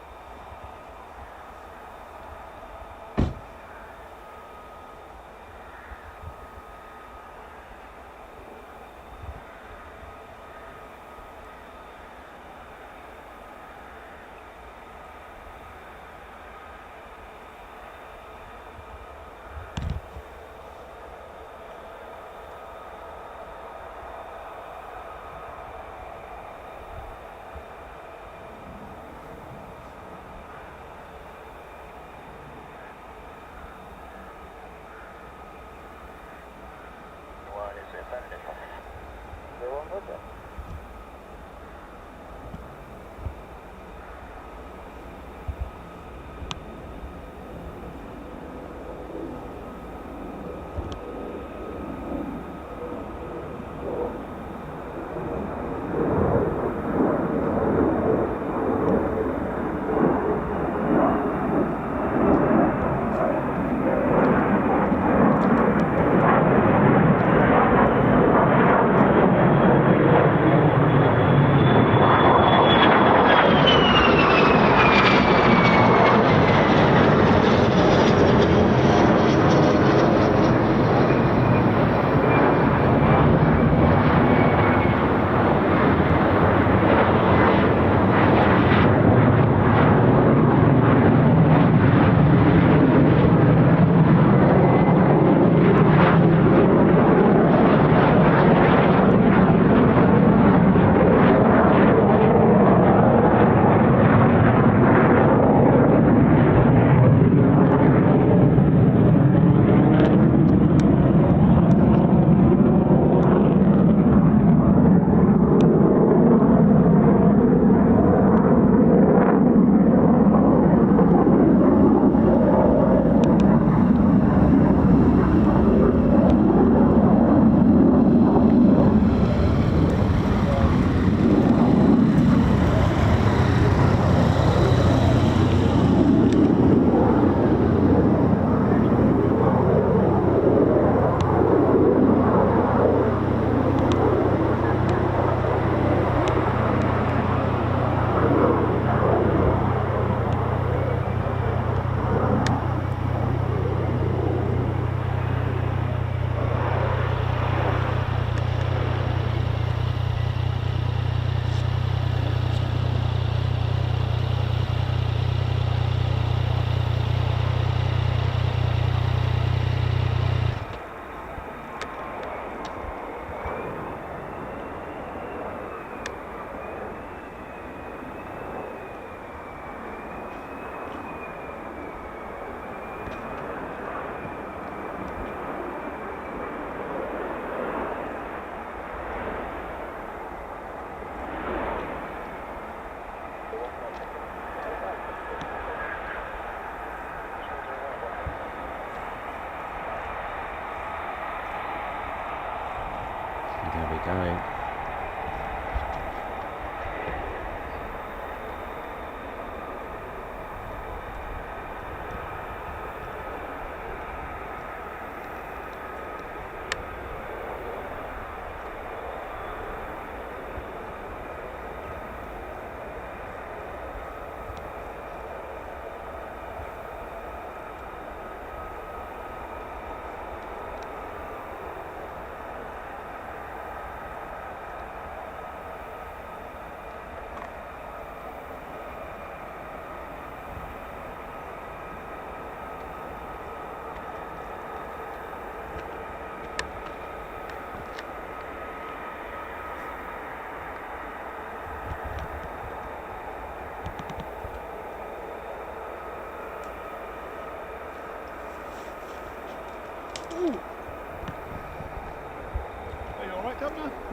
There we go.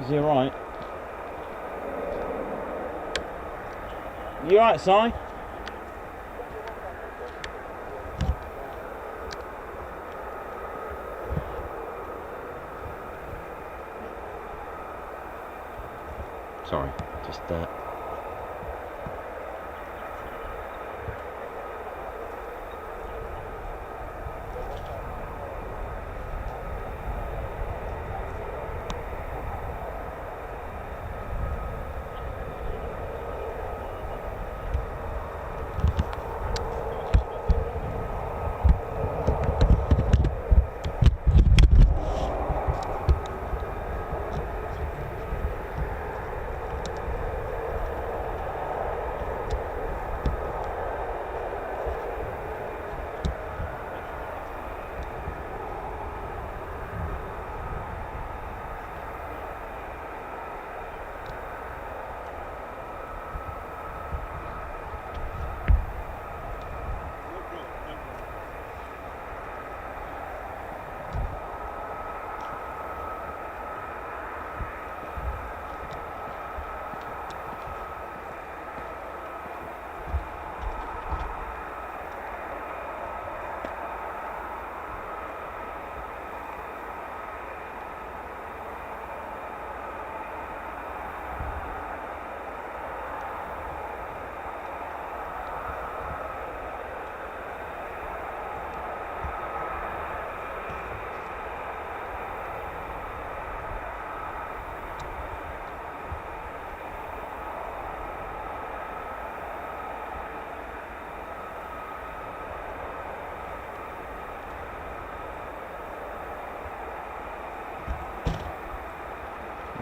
Is he alright? You alright, Si? Sorry, just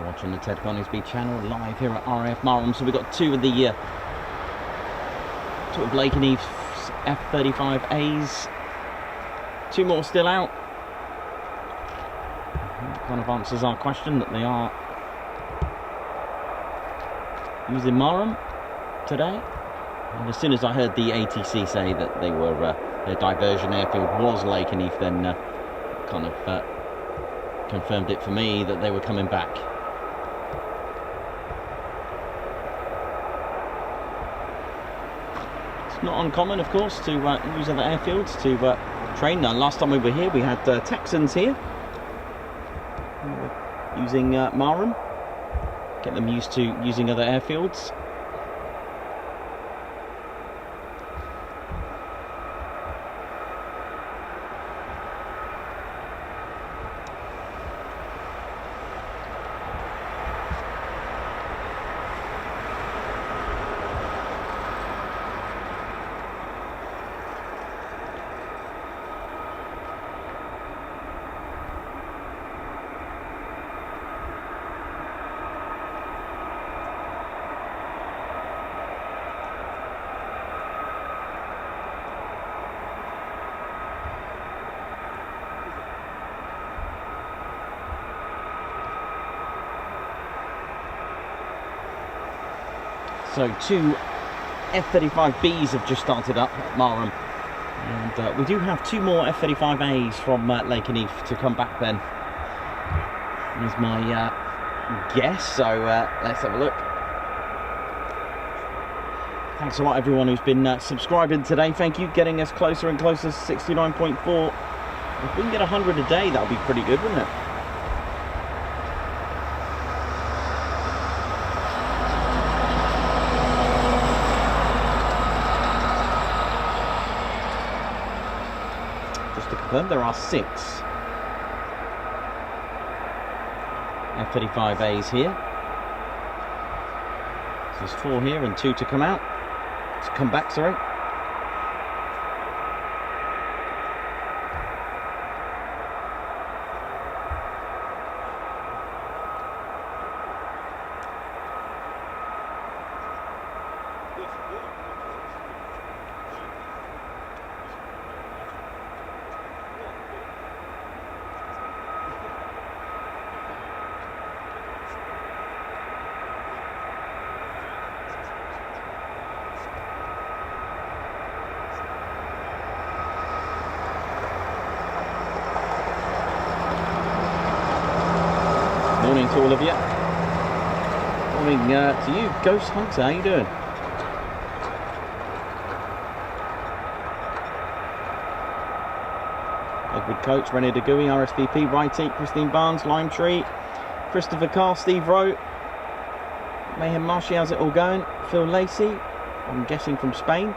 watching the Ted Coningsby channel live here at RAF Marham. So we've got two of the two of Lakenheath's F-35As, two more still out. That kind of answers our question that they are using Marham today. And as soon as I heard the ATC say that they were their diversion airfield was Lakenheath, then kind of confirmed it for me that they were coming back. Not uncommon, of course, to use other airfields to train. Now, last time we were here, we had Texans here using Marham. Get them used to using other airfields. So two F-35Bs have just started up at Marham, and we do have two more F-35As from Lakenheath to come back then, is my guess. So let's have a look. Thanks a lot everyone who's been subscribing today. Thank you, getting us closer and closer to 69.4. If we can get 100 a day, that would be pretty good, wouldn't it? There are 6 F-35As here. So there's 4 here and 2 to come out. To come back, sorry. Morning to all of you. Morning to you, Ghost Hunter. How you doing? Edward Coates, René de Gooey, RSVP, Right 8, Christine Barnes, Lime Tree, Christopher Carr, Steve Rowe, Mayhem Marshy, how's it all going? Phil Lacey, I'm guessing from Spain.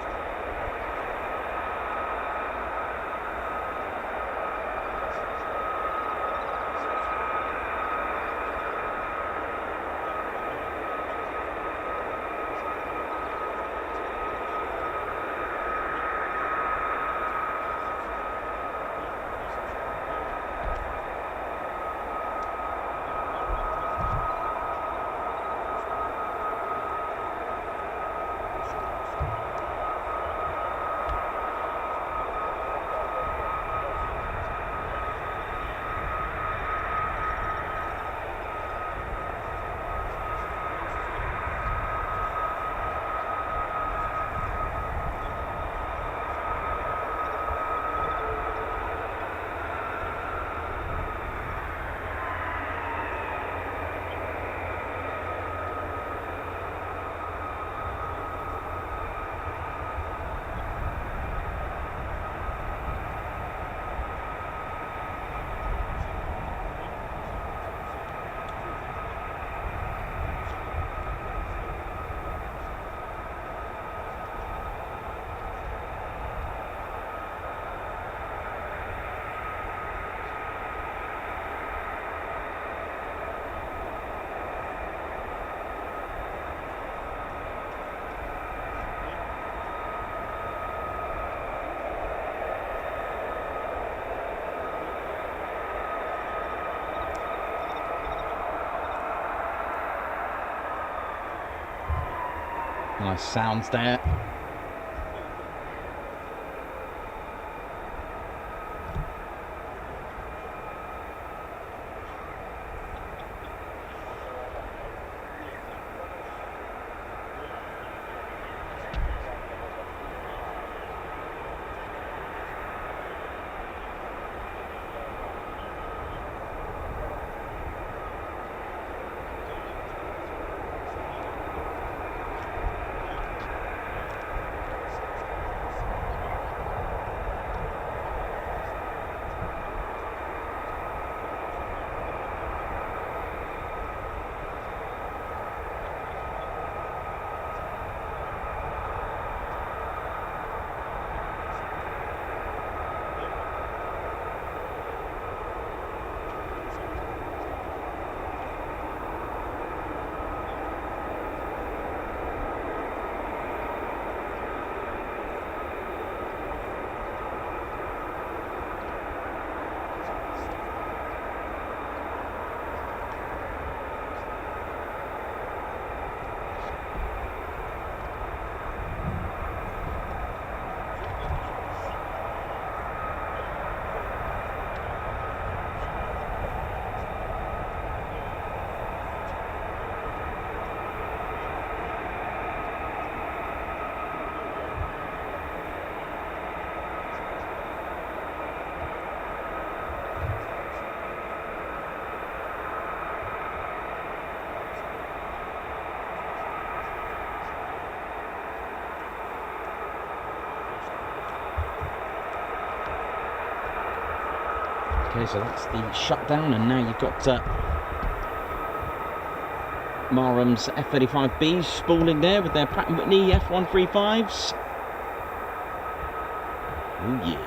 Nice sounds there. Okay, so that's the shutdown, and now you've got Marham's F-35Bs spooling there with their Pratt & Whitney F-135s. Oh yeah.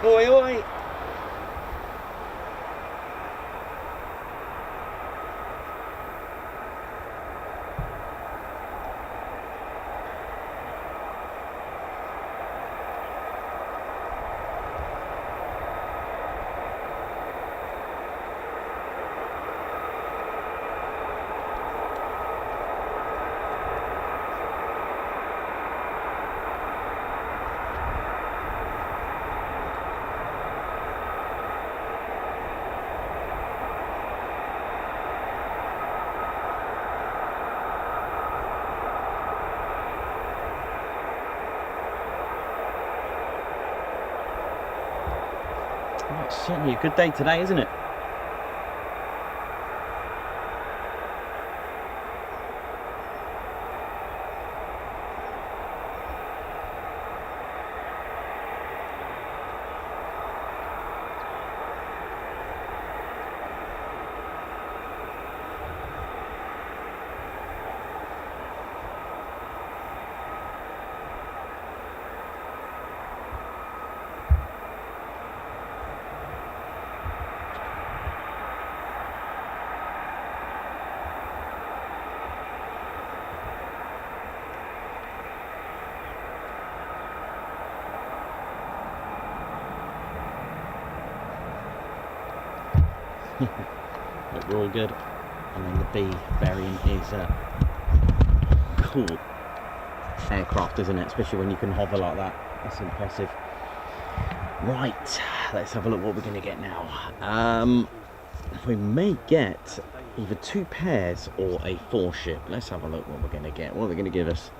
Oi, oi! Well, it's certainly a good day today, isn't it? But we're all good. And then the B variant is a cool aircraft, isn't it? Especially when you can hover like that. That's impressive. Right, let's have a look what we're going to get now. We may get either 2 pairs or a 4-ship. Let's have a look what we're going to get. What are they going to give us?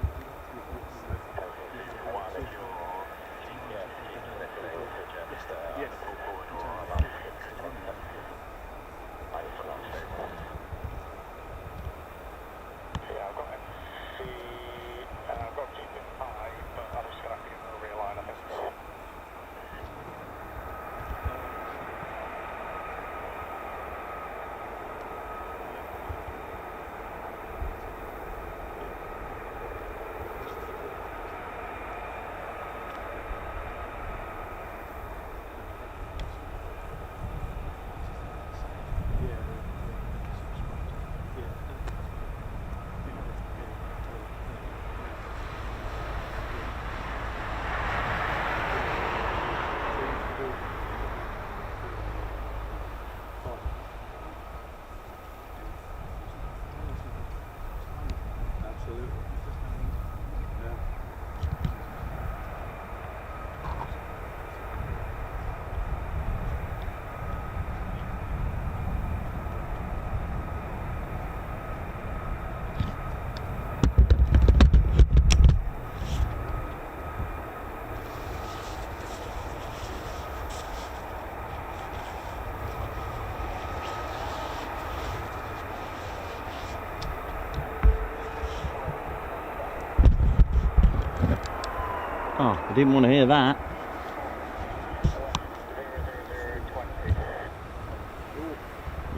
Oh, I didn't want to hear that.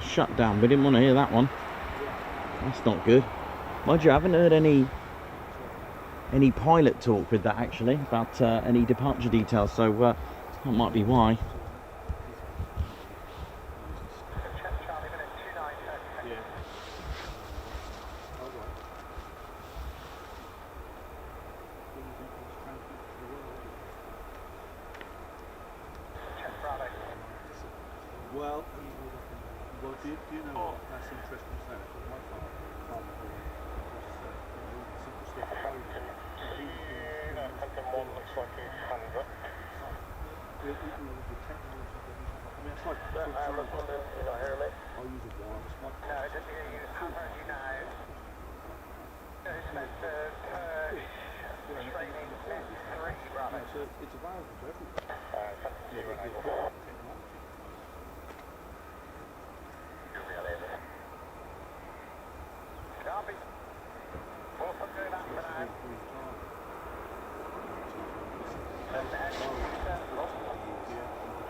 Shut down, we didn't want to hear that one. That's not good. Mind you, I haven't heard any pilot talk with that actually, about any departure details, so that might be why. Well, do you know what? That's interesting saying it. My father looks like he's under. I mean, it's like Hermes. I'll use a wireless one. No, just use hammer, you know. Training S3, brother. It's available to everyone. Copy. We'll put it up for now.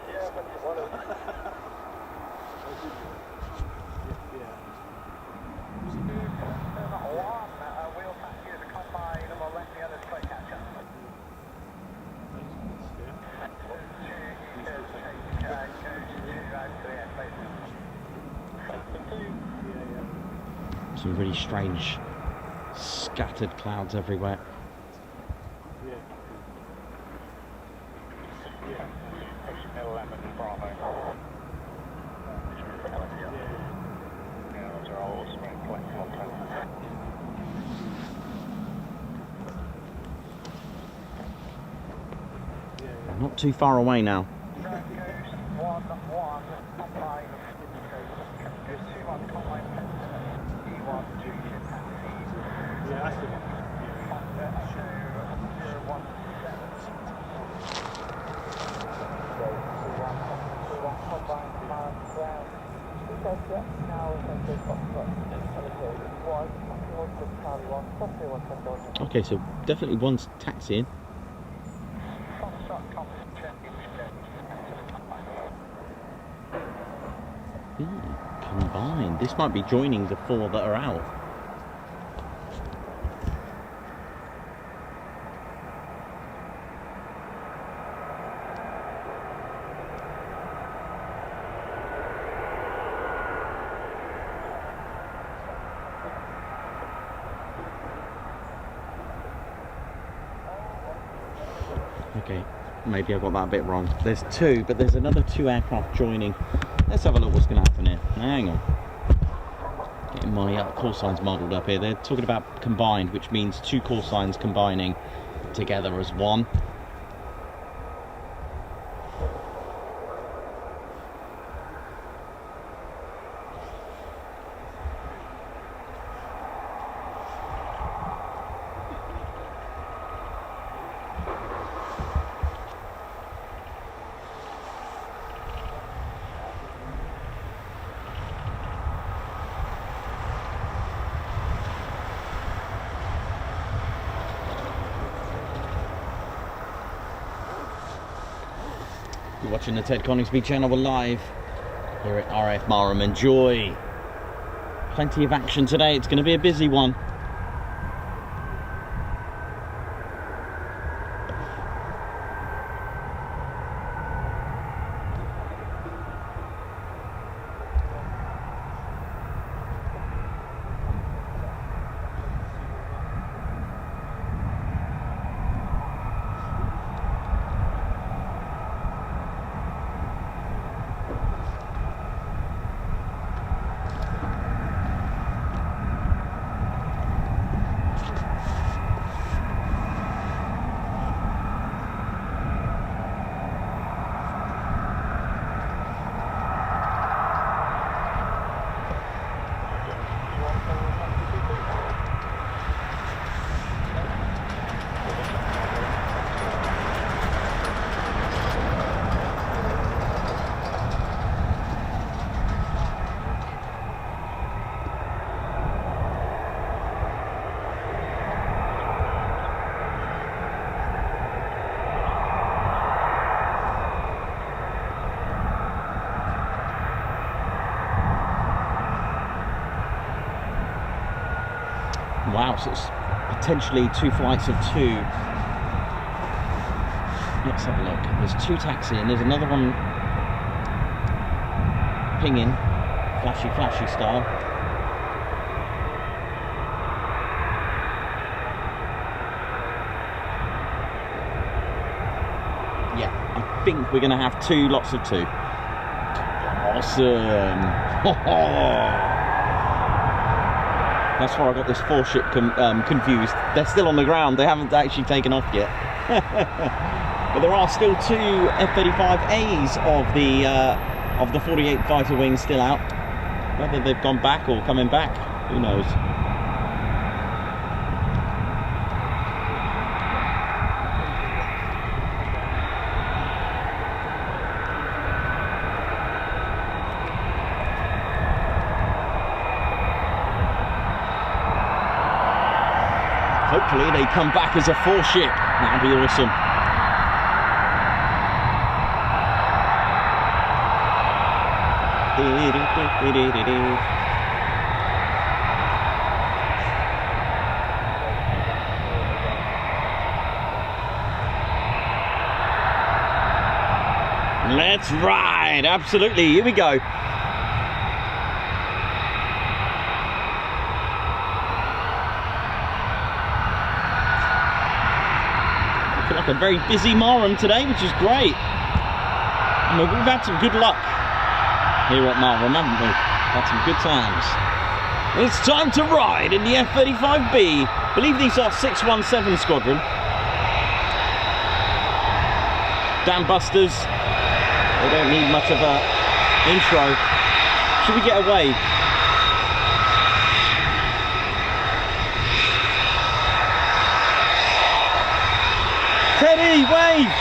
Yeah, but what is it? We'll pass you the combine and we'll let the others play catch up. Some really strange scattered clouds everywhere. Not too far away now. Okay, so definitely one's taxiing. Combined. This might be joining the 4 that are out. Okay, maybe I got that a bit wrong. There's 2, but there's another 2 aircraft joining. Let's have a look what's going to happen here. Hang on. Getting my call signs modelled up here. They're talking about combined, which means 2 call signs combining together as one. You're watching the Ted Coningsby channel. We're live here at RAF Marham. Enjoy. Plenty of action today. It's going to be a busy one. Wow, so it's potentially 2 flights of 2. Let's have a look. There's 2 taxiing. There's another one pinging, flashy style. Yeah, I think we're going to have 2 lots of 2. Awesome. That's why I got this 4-ship confused. They're still on the ground. They haven't actually taken off yet. But there are still 2 F-35As of the 48 fighter wings still out. Whether they've gone back or coming back, who knows? Hopefully they come back as a 4-ship. That would be awesome. Let's ride! Absolutely, here we go. A very busy Marham today, which is great. I mean, we've had some good luck here at Marham, haven't we? Had some good times. It's time to ride in the F-35B. I believe these are 617 Squadron. Dambusters. They don't need much of a intro. Should we get away? Teddy, wave!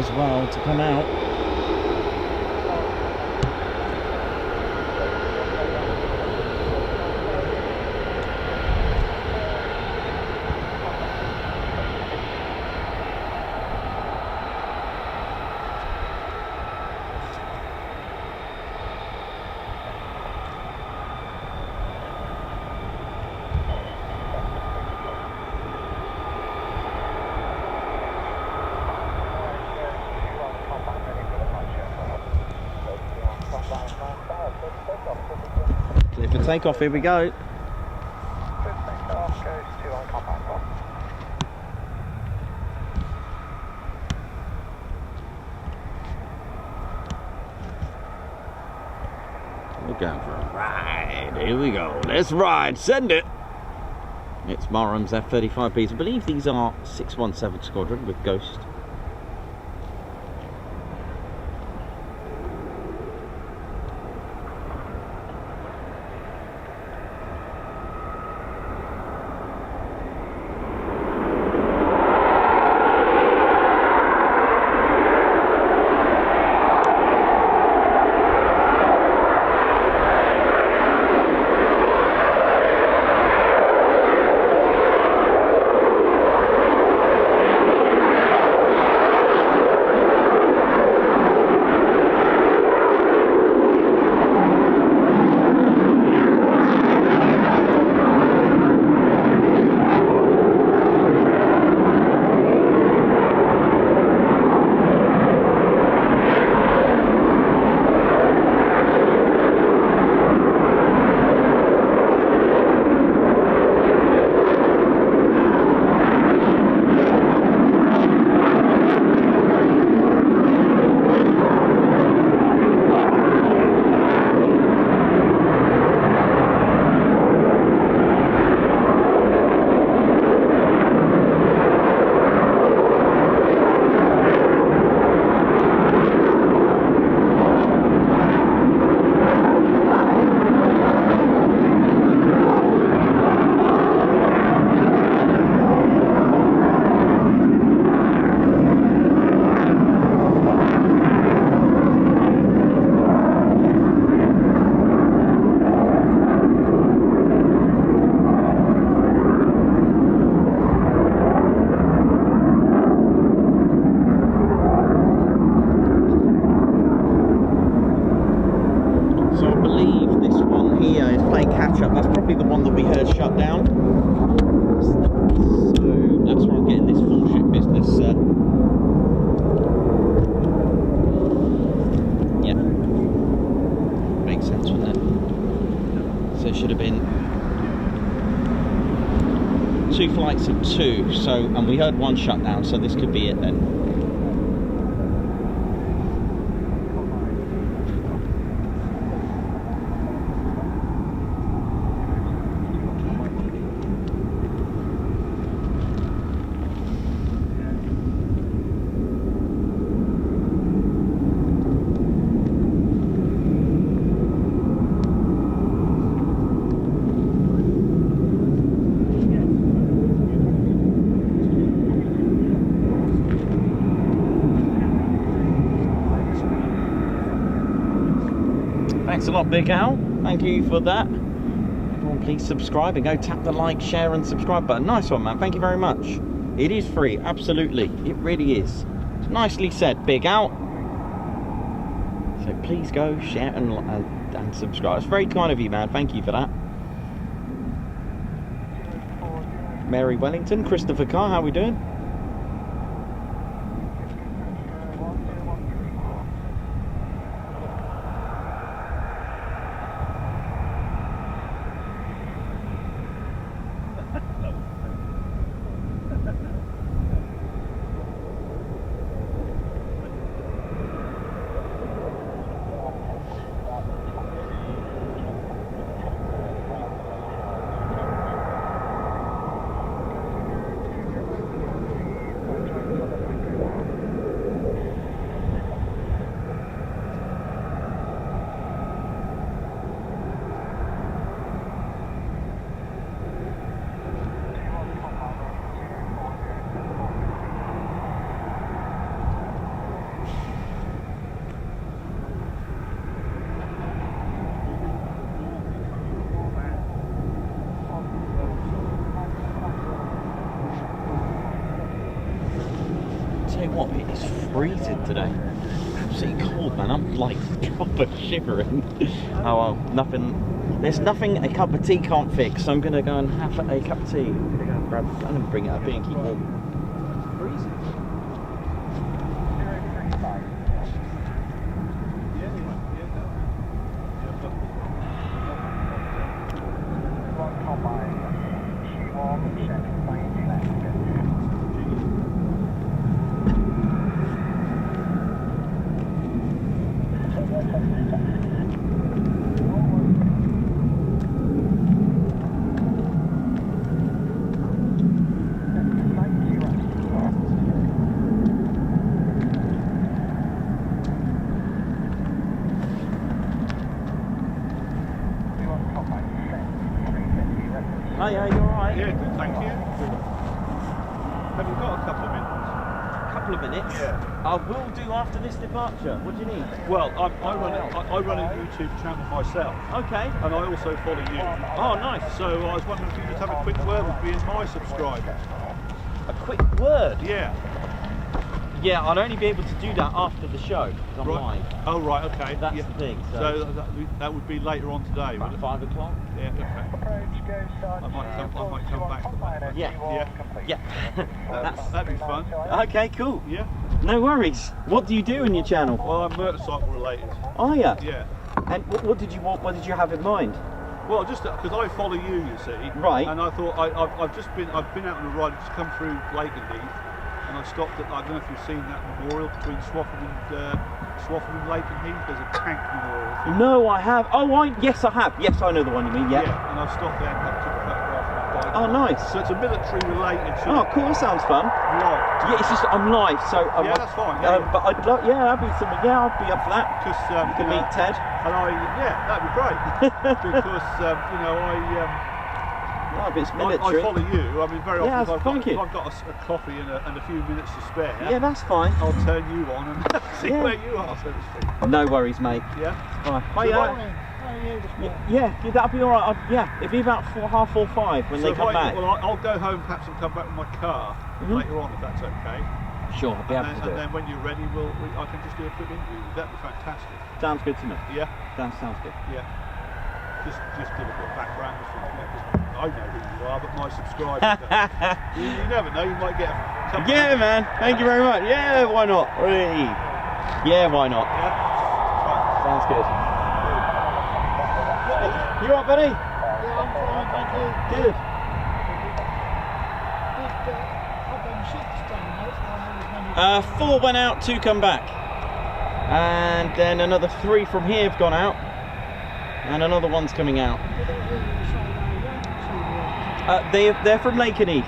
as well to come out. Clear for takeoff, here we go. We're going for a ride, here we go, let's ride, send it! It's Marham's F-35Bs, I believe these are 617 Squadron with Ghost. Two flights of two, so, and we heard one shut down, so this could be it then. Thanks a lot, Big Al. Thank you for that. Everyone, please subscribe and go tap the like, share, and subscribe button. Nice one, man. Thank you very much. It is free, absolutely. It really is. Nicely said, Big Al. So please go share and subscribe. It's very kind of you, man. Thank you for that. Mary Wellington, Christopher Carr, how are we doing? freezing today. Absolutely cold, man. I'm like proper shivering. Oh well, nothing. There's nothing a cup of tea can't fix. So I'm gonna go and have a cup of tea. I'm gonna go and grab. I'm gonna bring it up here and keep warm. Freezing. Oh yeah, you're alright. Yeah, good, thank you. Have you got a couple of minutes? A couple of minutes? Yeah. I will do after this departure. What do you need? Well, I run a YouTube channel myself, Okay. and I also follow you. Oh, nice. So I was wondering if you could have a quick word with me and my subscribers. A quick word. Yeah. Yeah, I'd only be able to do that after the show, because I'm Right. live. Oh, right, okay. That's yeah. the thing. So that would be later on today, would about it? 5 o'clock? Yeah, okay. I might come back for that. Yeah. Yeah. Yeah. That'd be fun. Okay, cool. Yeah. No worries. What do you do in your channel? Well, I'm motorcycle related. Are ya? Yeah. And what did you have in mind? Well, just because I follow you see. Right. And I thought I've been out on a ride. I've just come through Lakenheath, and I stopped at. I don't know if you've seen that memorial between Swaffham and Lakenheath. There's a tank memorial. Thing. No, I have. Oh, yes, I have. Yes, I know the one you mean. Yeah. Yeah. And I stopped there and took a photograph of my bike. Oh, nice. So it's a military related. Oh, cool. Sounds fun. Vlog. Yeah, it's just I'm live, so Yeah, that's fine. Yeah. But I'd love. Yeah, that'd be something. Yeah, I'd be up for that. Because You can meet Ted. And that'd be great. Because Oh, if it's I military. follow you. I mean, very often Yeah, if I've thank got, you. if I've got a coffee and a few minutes to spare, Yeah, that's fine. I'll turn you on and see Yeah. where you are, so to speak. No worries, mate. Yeah. Right. So Yeah, that'll be all right. Yeah, it'll be about 4:30 when So they if come back. Well, I'll go home perhaps and come back with my car later on if that's okay. Sure, I'll be able to do And it. then when you're ready, I can just do a quick interview. That'd be fantastic. Sounds good to me. Yeah. That sounds good. Yeah. Just give a bit of background. I know who you are, but my subscribers don't. You never know. You might get a couple. Yeah, man. Thank you very much. Yeah, why not? Really? Yeah, why not? Yeah. Sounds good. You all right, buddy? Yeah, I'm fine, thank you. Good. I've 4 went out, 2 come back. And then another 3 from here have gone out. And another one's coming out. They're from Lakenheath.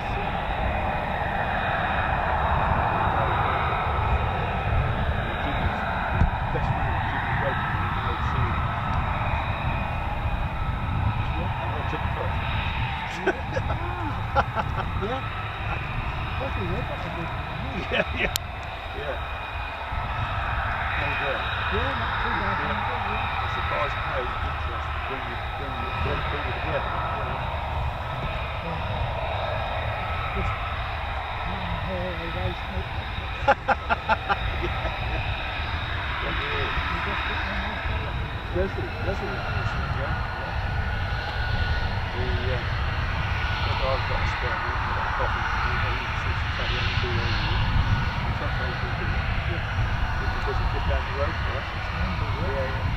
Yeah. I'm surprised how interesting when you bring people together. I've got a spare room for that coffee. Just down the road for us. Yeah.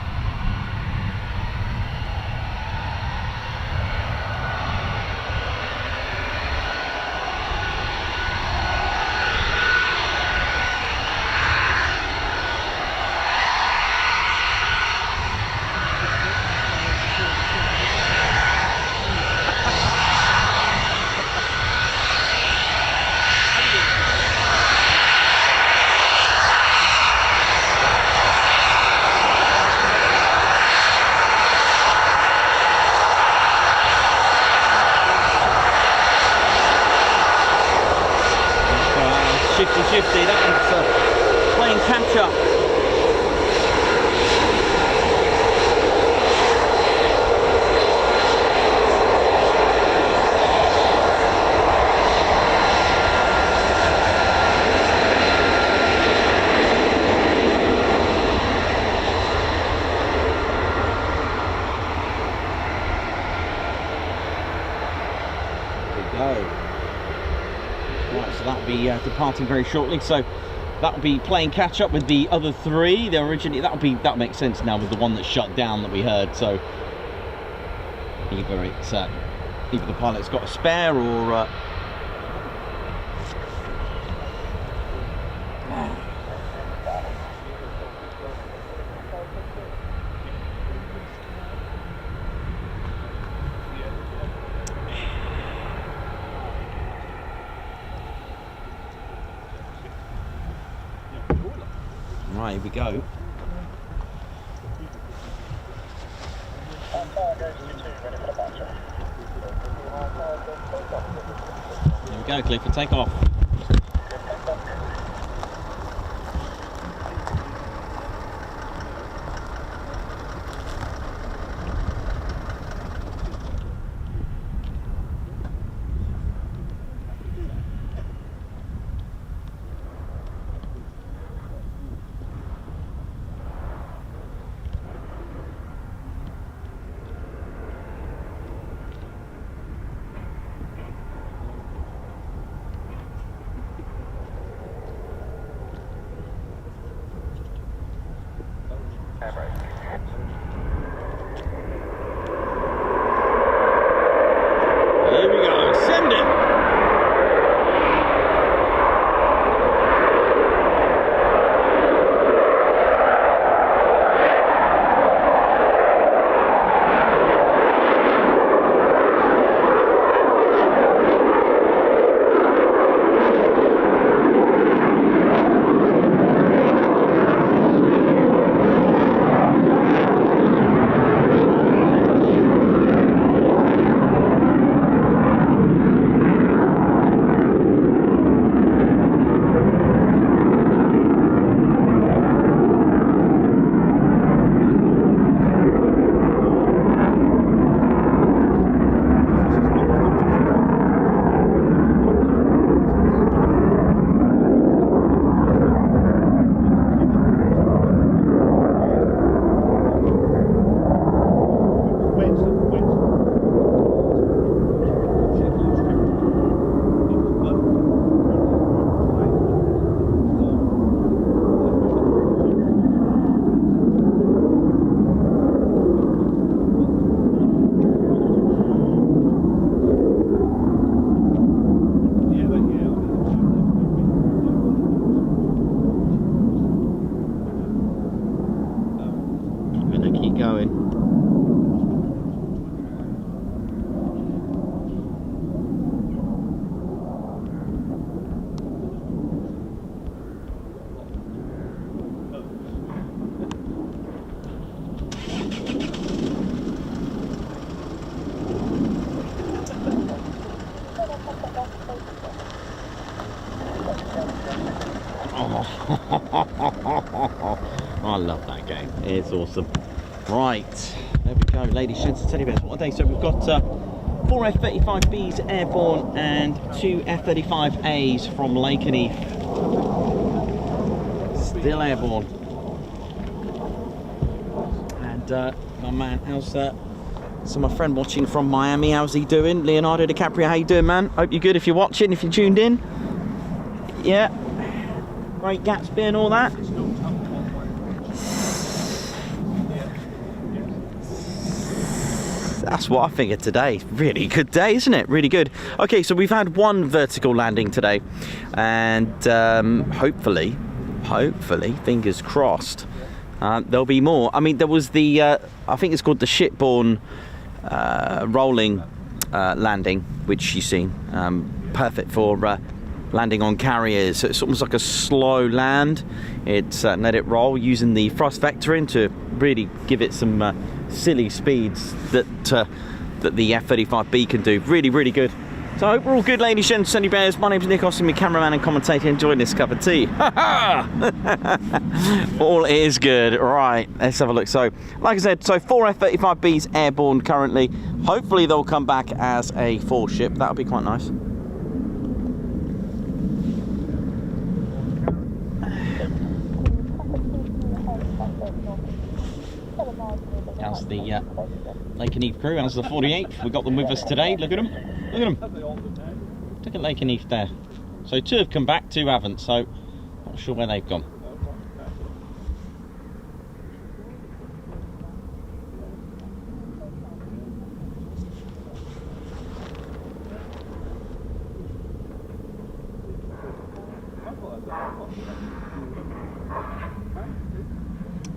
Shifty, that one's playing catch up. go. Right, so that'll be departing very shortly. So that'll be playing catch up with the other three. They're originally that'll make sense now with the one that shut down that we heard. So either it's either the pilot's got a spare or right, here we go. There we go, clear for takeoff. Here we go, send it! I love that game. It's awesome. Right, there we go, ladies, gents, and teddy bears. What a day! So we've got 4 F-35Bs airborne and 2 F-35As from Lakenheath. Still airborne. And my man, how's that? So my friend watching from Miami, how's he doing? Leonardo DiCaprio, how you doing, man? Hope you're good if you're watching, if you're tuned in. Yeah. Great Gatsby and all that. That's what I figured today. Really good day, isn't it? Really good. Okay, so we've had one vertical landing today, and hopefully, fingers crossed, there'll be more. I mean, there was the, I think it's called the shipborne rolling landing, which you've seen. Perfect for landing on carriers. So it's almost like a slow land. It's let it roll using the thrust vectoring to really give it some silly speeds that that the F-35B can do. Really, really good. So I hope we're all good, ladies, gents, teddy bears. My name's Nick Austin, my cameraman and commentator, enjoying this cup of tea. All is good. Right, let's have a look. So, like I said, so 4 F-35Bs airborne currently. Hopefully they'll come back as a 4 ship. That'll be quite nice. How's the Lakenheath crew? How's the 48th? We got them with us today. Look at them. Look at them. Look at Lakenheath there. So 2 have come back, 2 haven't, so not sure where they've gone.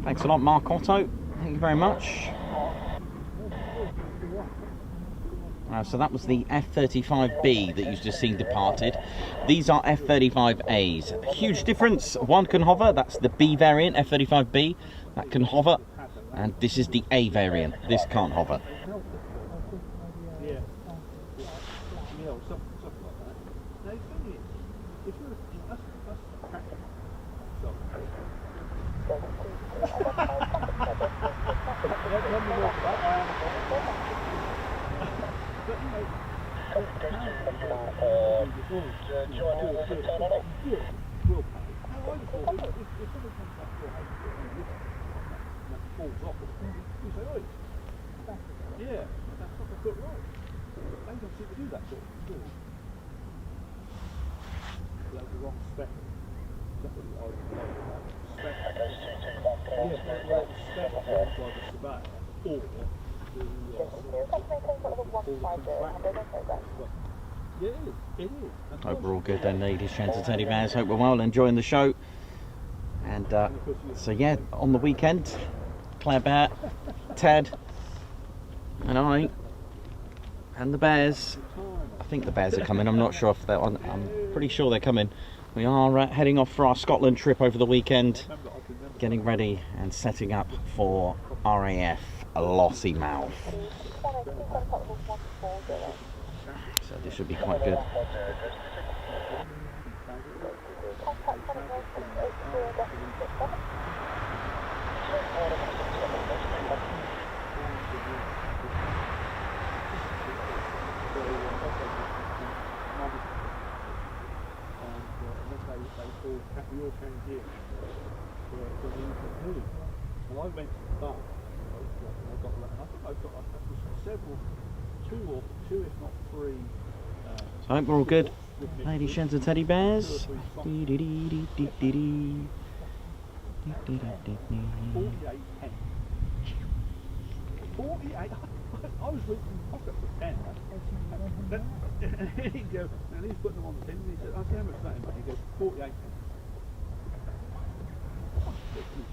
Thanks a lot, Mark Otto. Thank you very much. So that was the F-35B that you've just seen departed. These are F-35As. Huge difference. One can hover. That's the B variant, F-35B. That can hover. And this is the A variant. This can't hover. Yeah, that's what I thought, right. They don't seem to do that sort of thing, do they? That's the wrong spec. That's what I was spec. Yeah, well, spec by the surveyor or yeah, it is. Hope we're all good then, ladies, gents and teddy bears. Hope we're well, enjoying the show. And so yeah, on the weekend, Claire Bear, Ted, and I, and the bears. I think the bears are coming. I'm not sure if they're on. I'm pretty sure they're coming. We are heading off for our Scotland trip over the weekend, getting ready and setting up for RAF Lossiemouth. So this should be quite good. We all came here for the evening. And I went back, and I think I've got several, two if not 3. So I hope we're all good. Ladies, gents and teddy bears. 48 pence. 48. I was looking pocket for 10. And he'd go, and he's putting them on the tin, and he said, I said, how much is that? And he goes, 48 pence.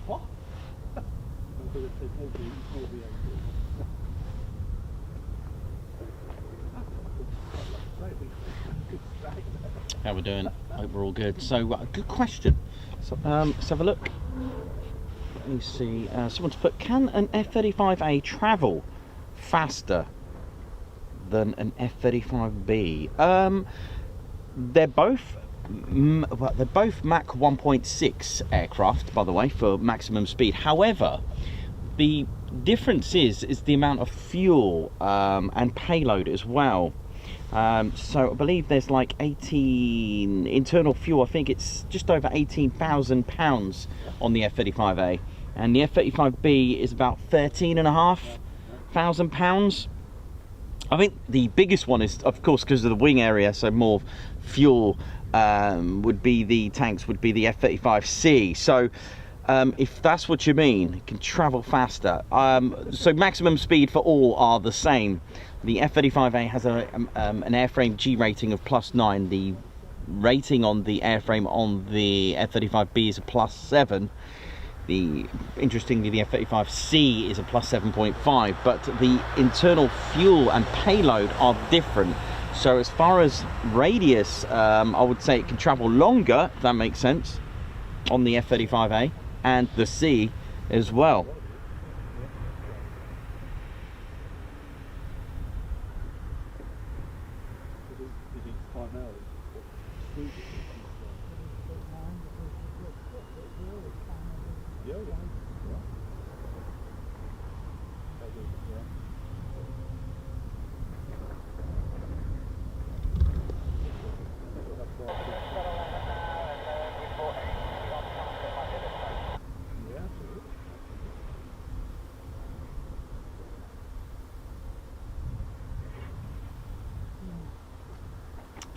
What? How we're doing? Hope we're all good. So, good question. So, let's have a look. Let me see. Someone's put, can an F-35A travel faster than an F-35B? They're both Mach 1.6 aircraft, by the way, for maximum speed. However, the difference is the amount of fuel and payload as well. So I believe there's like 18 internal fuel. I think it's just over 18,000 pounds on the F-35A, and the F-35B is about 13,500 pounds. I think the biggest one is, of course, because of the wing area, so more fuel would be the tanks, would be the F-35C. So if that's what you mean, it can travel faster. So maximum speed for all are the same. The F-35A has an airframe G rating of +9. The rating on the airframe on the F-35B is a +7. Interestingly, the F-35C is a +7.5, but the internal fuel and payload are different. So as far as radius, I would say it can travel longer, if that makes sense, on the F-35A and the C as well.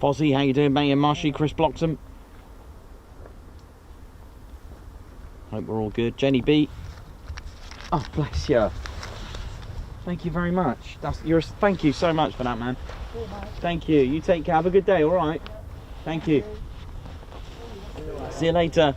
Fozzie, how you doing, mate? And Marshy, Chris Bloxham. Hope we're all good. Jenny B. Oh, bless you. Thank you very much. Thank you so much for that, man. Thank you. You take care. Have a good day. All right. Thank you. See you later.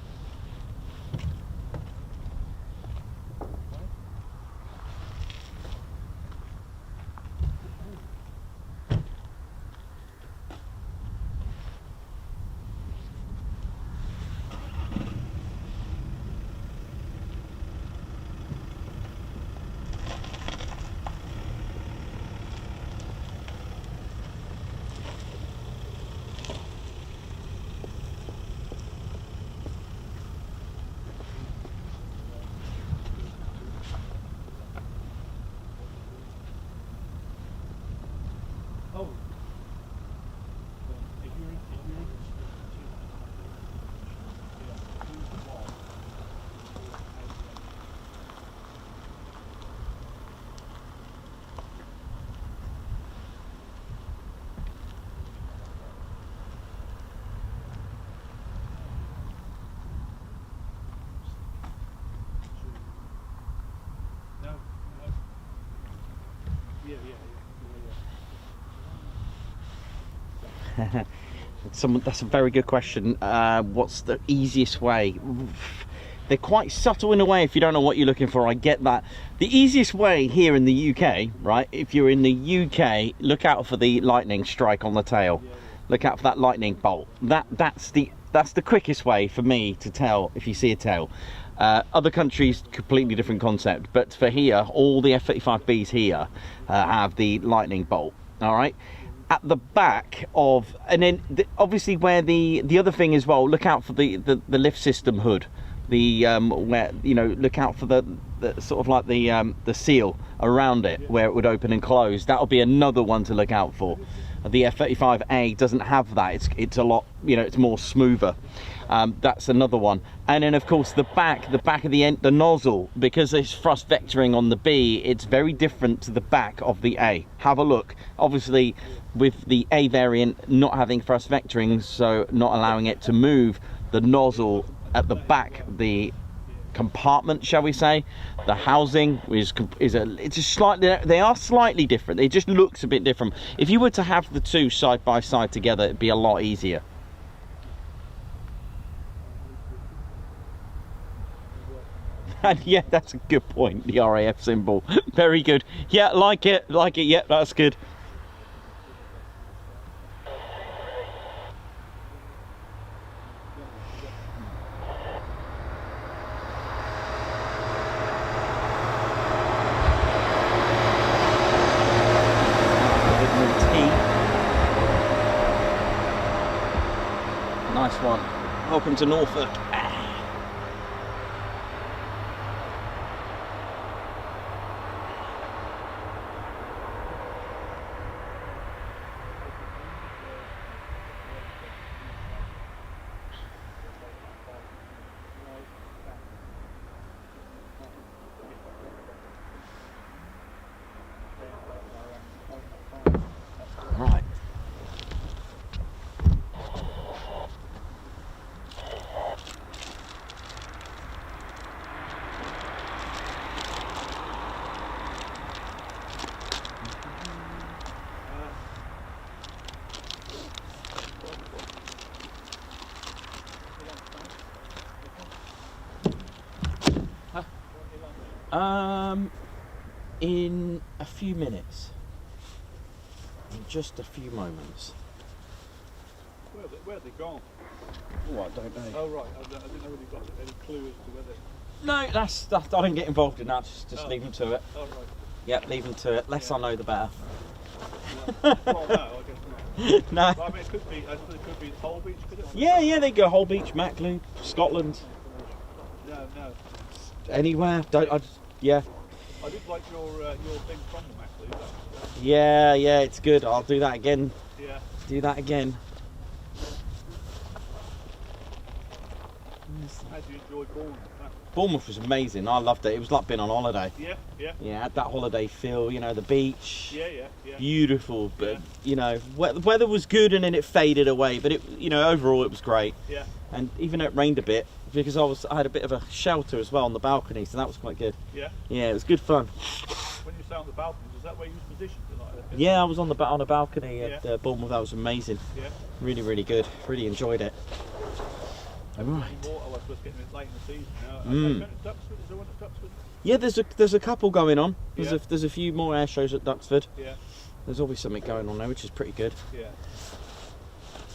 That's a very good question. What's the easiest way? They're quite subtle in a way if you don't know what you're looking for. I get that. The easiest way here in the UK, right? If you're in the UK, look out for the lightning strike on the tail. Look out for that lightning bolt. That's the quickest way for me to tell if you see a tail. Other countries, completely different concept. But for here, all the F-35Bs here have the lightning bolt. All right. At the back of, and then obviously where the other thing as well, look out for the lift system hood, where, you know, look out for the sort of like the seal around it where it would open and close. That'll be another one to look out for. The F-35A doesn't have that. It's a lot, you know, it's more smoother. That's another one. And then of course the back of the nozzle, because it's thrust vectoring on the B, it's very different to the back of the A. Have a look. Obviously with the A variant not having thrust vectoring, so not allowing it to move, the nozzle at the back, the compartment, shall we say, the housing it's just slightly, they are slightly different. It just looks a bit different. If you were to have the two side by side together, it'd be a lot easier. And yeah, that's a good point, the RAF symbol. Very good. Yeah, like it, yeah, that's good. Nice one. Welcome to Norfolk. Right. In a few minutes. In just a few moments. Where have they gone? Oh, I don't know. Oh right, I didn't know whether you got any clue as to whether. No, that's I don't get involved in that. Just leave them to it. Oh right. Yep, leave them to it. Less I know, the better. Well, no, I guess not. No. Well, I mean, it could be. I suppose it could be Hull Beach, could it? Yeah, they go Hull Beach, Macklin, Scotland, No. anywhere. Yeah. I did like your thing from the Mackley. Yeah, it's good. I'll do that again. Yeah. Do that again. How do you enjoy Bournemouth? Bournemouth was amazing. I loved it. It was like being on holiday. Yeah, yeah. Yeah, had that holiday feel. You know, the beach. Yeah, yeah, yeah. Beautiful, but Yeah. you know, the weather was good and then it faded away. But it, you know, overall it was great. Yeah. And even though it rained a bit, because I had a bit of a shelter as well on the balcony, so that was quite good. Yeah. Yeah, it was good fun. When you say on the balconies, is that where you was positioned? Like, Yeah, I was on a balcony at Yeah. Bournemouth. That was amazing. Yeah. Really, really good. Really enjoyed it. All right. More, I was supposed to get in late in the season now. Mm. Is there one at Duxford? Yeah, there's a couple going on. Yeah. There's a few more air shows at Duxford. Yeah. There's always something going on there, which is pretty good. Yeah.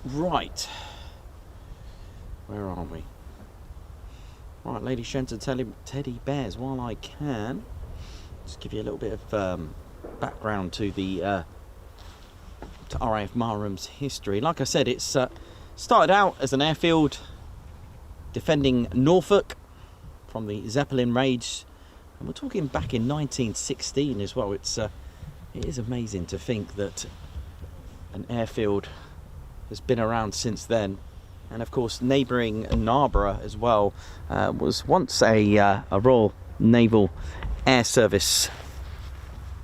Right. Where are we? Right, ladies, gents, and teddy bears. While I can, just give you a little bit of background to the to RAF Marham's history. Like I said, it's started out as an airfield defending Norfolk from the Zeppelin raids, and we're talking back in 1916 as well. It is amazing to think that an airfield has been around since then. And of course, neighbouring Narborough as well was once a Royal Naval Air Service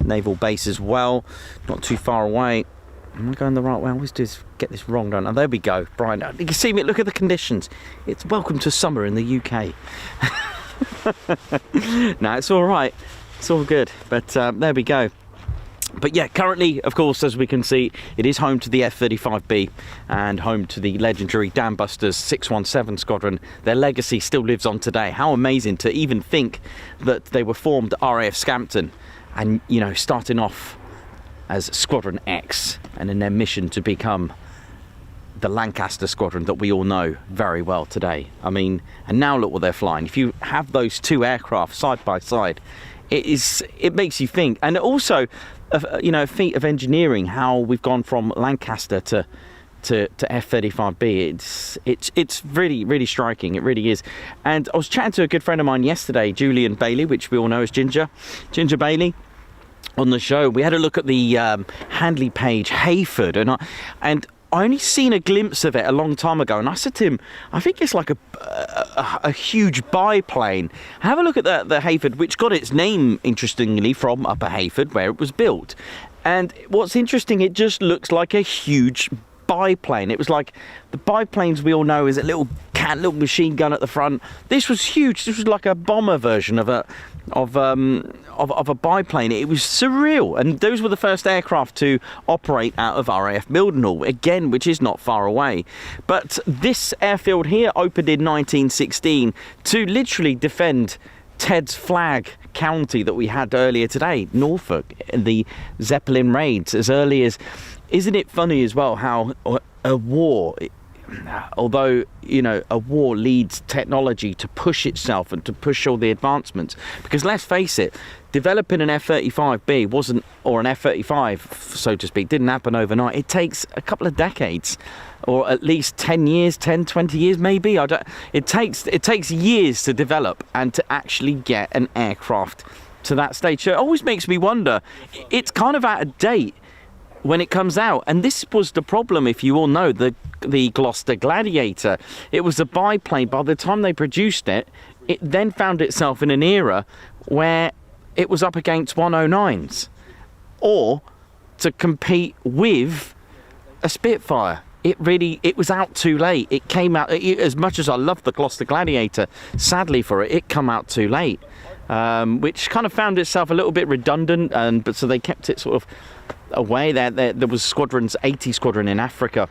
naval base as well, not too far away. Am I going the right way? I always get this wrong, don't I? There we go, Brian. You can see me. Look at the conditions. It's welcome to summer in the UK. No, it's all right. It's all good. But there we go. But yeah, currently, of course, as we can see, it is home to the F-35B and home to the legendary Dambusters 617 Squadron. Their legacy still lives on today. How amazing to even think that they were formed at RAF Scampton and, you know, starting off as Squadron X and in their mission to become the Lancaster Squadron that we all know very well today. I mean, and now look what they're flying. If you have those two aircraft side by side, it makes you think. And also, you know, a feat of engineering, how we've gone from Lancaster to F-35B. It's really, really striking. It really is. And I was chatting to a good friend of mine yesterday, Julian Bailey, which we all know as Ginger Bailey, on the show. We had a look at the Handley Page Hayford, and I only seen a glimpse of it a long time ago, and I said to him, I think it's like a huge biplane. Have a look at the Hayford, which got its name, interestingly, from Upper Hayford, where it was built. And what's interesting, it just looks like a huge biplane. It was like the biplanes we all know is a little machine gun at the front. This was huge. This was like a bomber version of a biplane. It was surreal, and those were the first aircraft to operate out of RAF Mildenhall, again, which is not far away. But this airfield here opened in 1916 to literally defend Ted's flag county that we had earlier today, Norfolk, the Zeppelin raids as early as. Isn't it funny as well how a war, although, you know, a war leads technology to push itself and to push all the advancements? Because let's face it, developing an F-35B wasn't, or an F-35, so to speak, didn't happen overnight. It takes a couple of decades, or at least 10 years, 10, 20 years maybe. It takes years to develop and to actually get an aircraft to that stage. So it always makes me wonder, it's kind of out of date when it comes out. And this was the problem, if you all know, the Gloucester Gladiator. It was a biplane. By the time they produced it, it then found itself in an era where it was up against 109s, or to compete with a Spitfire. It was out too late. It came out, as much as I love the Gloucester Gladiator, sadly for it come out too late, which kind of found itself a little bit redundant, but so they kept it sort of away. There was Squadron's 80 Squadron in Africa,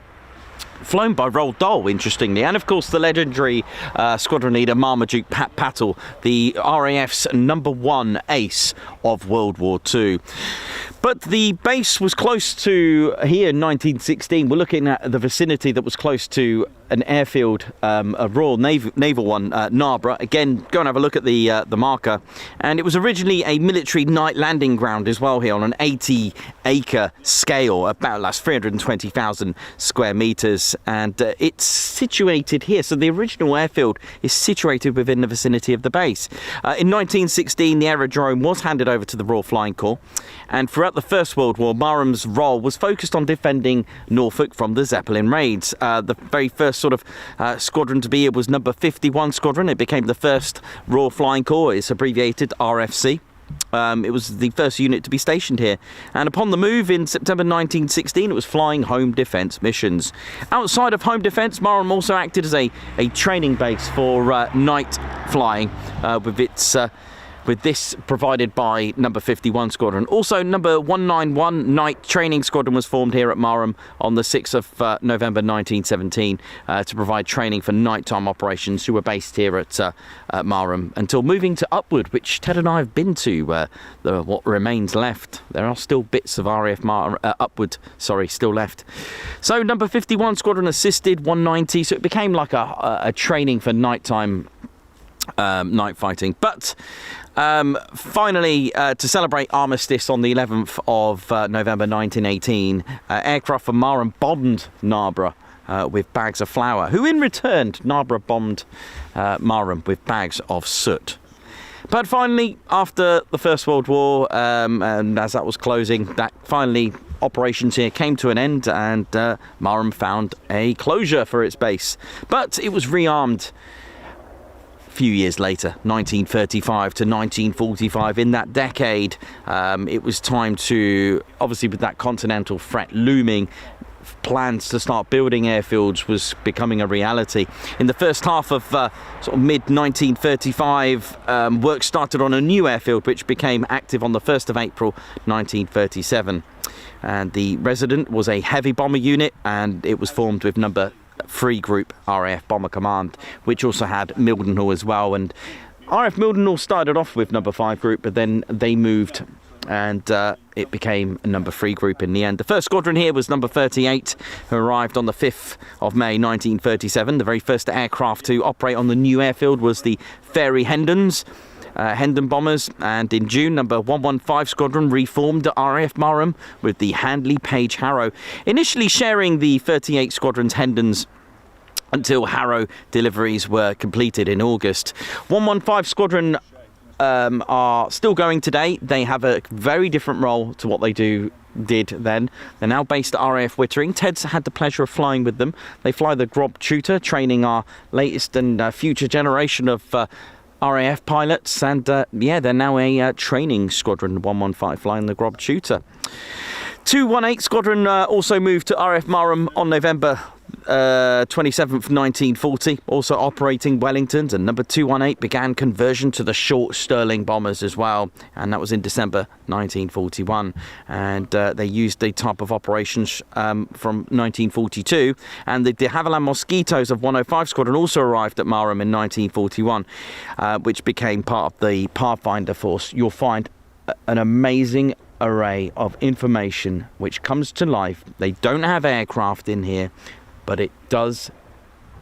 flown by Roald Dahl, interestingly, and of course the legendary squadron leader Marmaduke Pattle, the RAF's #1 ace of World War II. But the base was close to, here in 1916, we're looking at the vicinity that was close to an airfield, a Royal Naval one, Narborough. Again, go and have a look at the marker. And it was originally a military night landing ground as well here on an 80-acre scale, about that's 320,000 square metres. base, and it's situated here. So the original airfield is situated within the vicinity of the base. In 1916, the aerodrome was handed over to the Royal Flying Corps, and throughout the First World War, Marham's role was focused on defending Norfolk from the Zeppelin raids. The very first sort of squadron to be here was number 51 Squadron. It became the first Royal Flying Corps. It's abbreviated RFC. It was the first unit to be stationed here, and upon the move in September 1916, it was flying home defence missions. Outside of home defence, Marham also acted as a training base for night flying, with this provided by number 51 Squadron. Also, number 191 Night Training Squadron was formed here at Marham on the 6th of November 1917 to provide training for nighttime operations, who were based here at Marham until moving to Upward, which Ted and I have been to, what remains left. There are still bits of RAF Upward, still left. So number 51 Squadron assisted 190, so it became like a training for nighttime night fighting. But finally, to celebrate Armistice on the 11th of November 1918, aircraft from Marham bombed Narborough with bags of flour, who in return, Narborough bombed Marham with bags of soot. But finally, after the First World War, and as that was closing, that finally operations here came to an end, and Marham found a closure for its base. But it was rearmed few years later, 1935 to 1945. In that decade, it was time to, obviously with that continental threat looming, plans to start building airfields was becoming a reality. In the first half of mid-1935, work started on a new airfield which became active on the 1st of April 1937. And the resident was a heavy bomber unit, and it was formed with number 3 Group RAF Bomber Command, which also had Mildenhall as well. And RAF Mildenhall started off with number 5 Group, but then they moved, and it became a number 3 Group in the end. The first squadron here was number 38, who arrived on the 5th of May 1937. The very first aircraft to operate on the new airfield was the Fairey Hendon bombers, and in June, number 115 Squadron reformed at RAF Marham with the Handley Page Harrow, initially sharing the 38 Squadron's Hendons until Harrow deliveries were completed in August. 115 Squadron are still going today. They have a very different role to what they did then. They're now based at RAF Wittering. Ted's had the pleasure of flying with them. They fly the Grob Tutor, training our latest and future generation of RAF pilots, and they're now a training squadron, 115 flying the Grob Tutor. 218 Squadron also moved to RAF Marham on November 27th, 1940, also operating Wellingtons, and number 218 began conversion to the short Stirling bombers as well, and that was in December 1941, and they used the type of operations from 1942, and the de Havilland Mosquitoes of 105 Squadron also arrived at Marham in 1941, which became part of the Pathfinder Force. You'll find an amazing array of information which comes to life. They don't have aircraft in here, but it does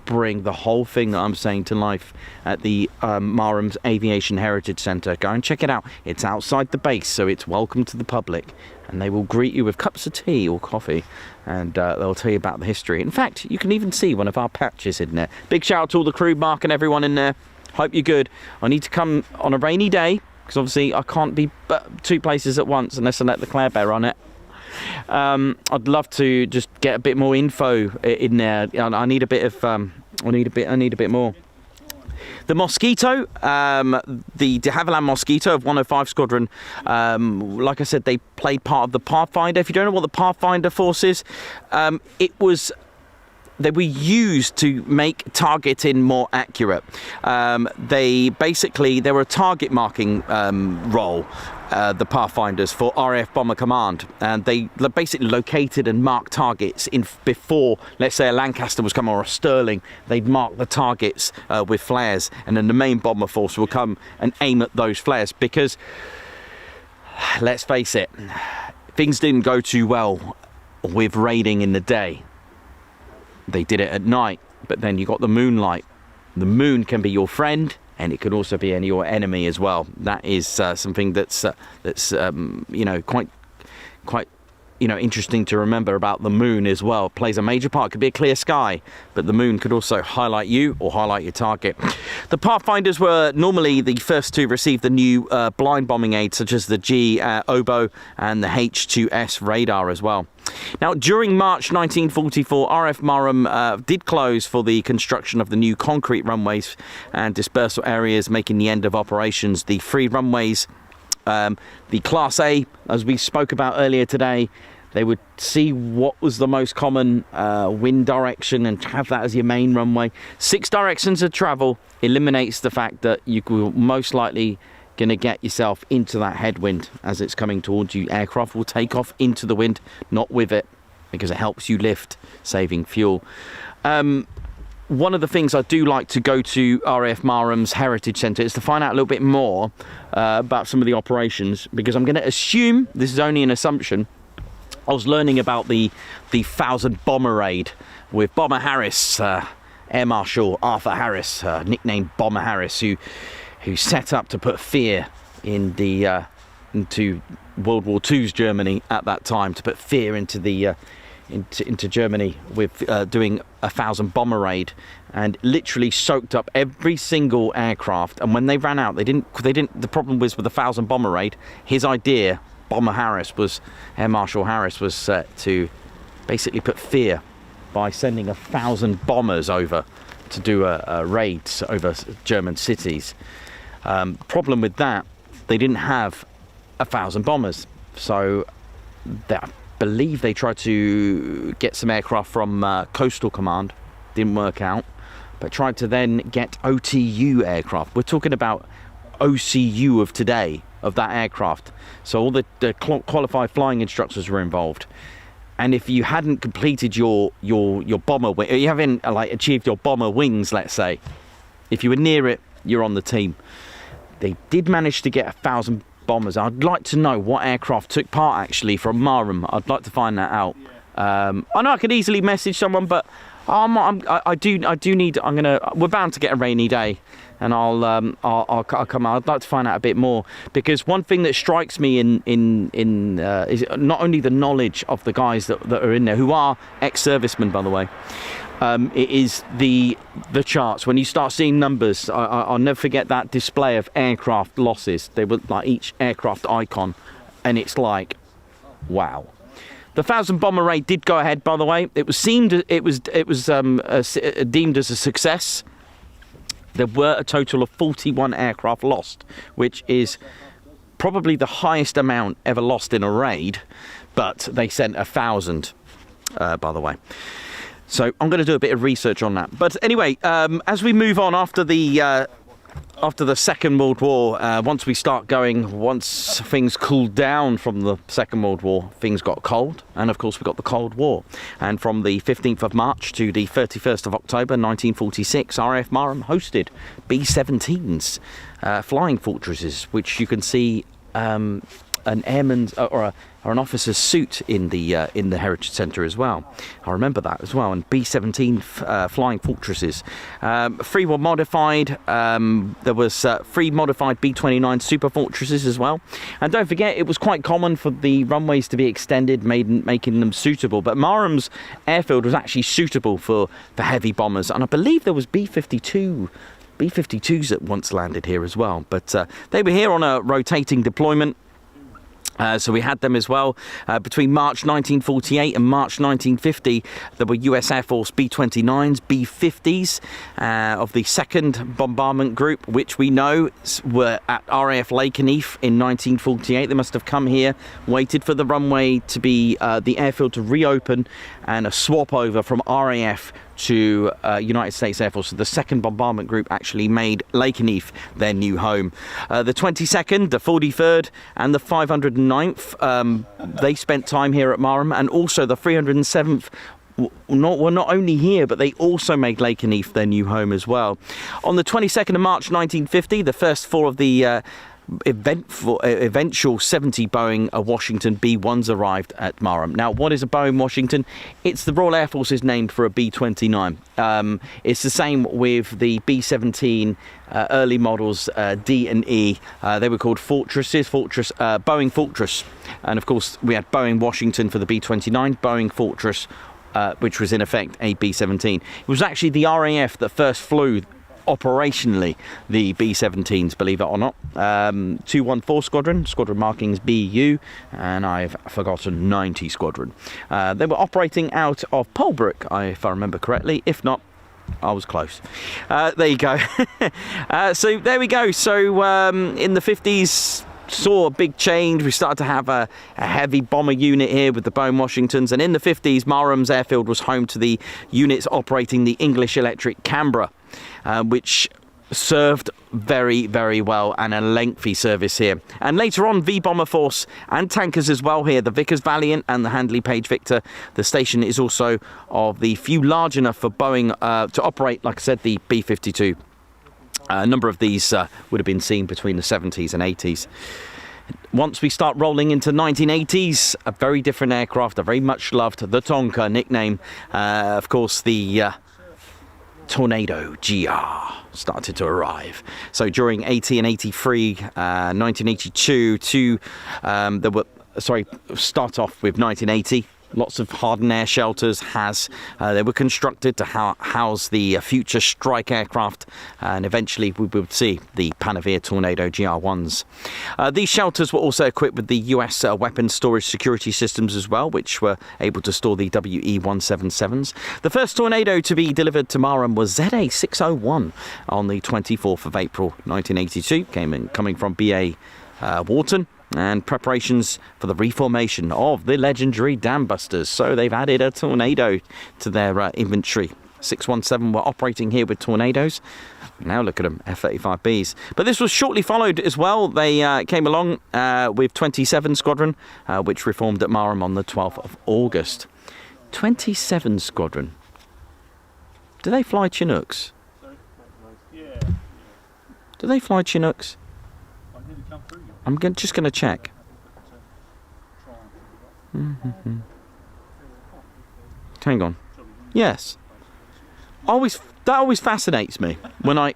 bring the whole thing that I'm saying to life at the Marham's Aviation Heritage Centre. Go and check it out. It's outside the base, so it's welcome to the public, and they will greet you with cups of tea or coffee, and they'll tell you about the history. In fact, you can even see one of our patches in there. Big shout out to all the crew, Mark and everyone in there. Hope you're good. I need to come on a rainy day, because obviously I can't be 2 places at once unless I let the Claire Bear on it. I'd love to just get a bit more info in there. I need a bit of I need a bit more. The Mosquito, the de Havilland Mosquito of 105 Squadron, like I said, they played part of the Pathfinder. If you don't know what the Pathfinder Force is, they were used to make targeting more accurate. They were a target marking role, the Pathfinders, for RAF Bomber Command, and they basically located and marked targets before, let's say, a Lancaster was coming or a Stirling. They'd mark the targets with flares, and then the main bomber force will come and aim at those flares, because let's face it, things didn't go too well with raiding in the day. They did it at night, but then you got the moonlight. The moon can be your friend, and it could also be your enemy as well. That is something that's quite you know, interesting to remember about the moon as well. It plays a major part. It could be a clear sky, but the moon could also highlight you or highlight your target. The Pathfinders were normally the first to receive the new blind bombing aids, such as the G oboe and the H2S radar as well. Now, during March 1944, RAF Marham did close for the construction of the new concrete runways and dispersal areas, making the end of operations. The free runways, the Class A, as we spoke about earlier today, they would see what was the most common wind direction and have that as your main runway. 6 directions of travel eliminates the fact that you will most likely going to get yourself into that headwind as it's coming towards you. Aircraft will take off into the wind, not with it, because it helps you lift, saving fuel. One of the things I do like to go to RAF Marham's Heritage Centre is to find out a little bit more about some of the operations, because I'm going to assume, this is only an assumption, I was learning about the 1000 bomber raid with Bomber Harris, Air Marshal Arthur Harris, nicknamed Bomber Harris, who set up to put fear in the into World War II's Germany at that time, to put fear into the into Germany with doing a 1000 bomber raid, and literally soaked up every single aircraft. And when they ran out, they didn't. The problem was with the 1000 bomber raid, his idea, Bomber Harris, was Air Marshal Harris was to basically put fear by sending 1000 bombers over to do a raid over German cities. Problem with that, they didn't have 1000 bombers, so I believe they tried to get some aircraft from Coastal Command, didn't work out, but tried to then get OTU aircraft. We're talking about OCU of today, of that aircraft. So all the qualified flying instructors were involved. And if you hadn't completed your bomber, you haven't achieved your bomber wings, let's say, if you were near it, you're on the team. They did manage to get 1000 bombers. I'd like to know what aircraft took part actually from Marham. I'd like to find that out. I know I could easily message someone, but I do need. We're bound to get a rainy day, and I'll come out. I'd like to find out a bit more, because one thing that strikes me is not only the knowledge of the guys that are in there, who are ex-servicemen, by the way. It is the charts. When you start seeing numbers, I'll never forget that display of aircraft losses. They were like each aircraft icon, and it's like, wow. The 1000 bomber raid did go ahead, by the way. It was deemed as a success. There were a total of 41 aircraft lost, which is probably the highest amount ever lost in a raid. But they sent 1000, by the way. So I'm going to do a bit of research on that. But anyway, as we move on after the Second World War, once things cooled down from the Second World War, things got cold. And of course, we got the Cold War. And from the 15th of March to the 31st of October 1946, RAF Marham hosted B-17s, flying fortresses, which you can see an airman's or an officer's suit in the Heritage Centre as well. I remember that as well. And B-17 flying fortresses. 3 were modified. There was 3 modified B-29 super fortresses as well. And don't forget, it was quite common for the runways to be extended, making them suitable. But Marham's airfield was actually suitable for heavy bombers. And I believe there was B-52s that once landed here as well. But they were here on a rotating deployment. So we had them as well. Between March 1948 and March 1950, there were US Air Force B-29s, B-50s of the 2nd Bombardment Group, which we know were at RAF Lakenheath in 1948. They must have come here, waited for the runway to be, the airfield to reopen, and a swap over from RAF to United States Air Force. So the 2nd Bombardment Group actually made Lakenheath their new home. The 22nd, the 43rd and the 509th, they spent time here at Marham, and also the 307th were not only here, but they also made Lakenheath their new home as well. On the 22nd of March 1950, the first 4 of the eventual 70 Boeing Washington B-1s arrived at Marham. Now, what is a Boeing Washington? It's the Royal Air Force's name for a B-29. It's the same with the B-17 early models D and E. They were called Fortresses, Boeing Fortress. And of course, we had Boeing Washington for the B-29, Boeing Fortress, which was in effect a B-17. It was actually the RAF that first flew operationally the B-17s, believe it or not. 214 Squadron markings BU, and I've forgotten 90 Squadron. They were operating out of Polbrook, if I remember correctly. If not, I was close. There you go. So there we go. So in the 50s, saw a big change. We started to have a heavy bomber unit here with the Boeing Washingtons, and in the 50s, Marham's airfield was home to the units operating the English Electric Canberra, which served very, very well, and a lengthy service here. And later on, V-Bomber Force and tankers as well here, the Vickers Valiant and the Handley Page Victor. The station is also of the few large enough for Boeing to operate, like I said, the B-52. A number of these would have been seen between the 70s and 80s. Once we start rolling into 1980s, a very different aircraft, a very much loved, the Tonka nickname. Of course, the Tornado GR started to arrive. So during 80 and 83, 1982 start off with 1980. Lots of hardened air shelters. They were constructed to house the future strike aircraft, and eventually we would see the Panavia Tornado GR1s. These shelters were also equipped with the US weapons storage security systems as well, which were able to store the WE-177s. The first Tornado to be delivered to Marham was ZA-601 on the 24th of April 1982, coming from BA Wharton. And preparations for the reformation of the legendary Dambusters. So they've added a Tornado to their inventory. 617 were operating here with Tornadoes. Now look at them, F-35Bs. But this was shortly followed as well. They came along with 27 Squadron, which reformed at Marham on the 12th of August. 27 Squadron. Do they fly Chinooks? Yeah. Do they fly Chinooks? I'm just going to check. Hang on. Yes. That always fascinates me when a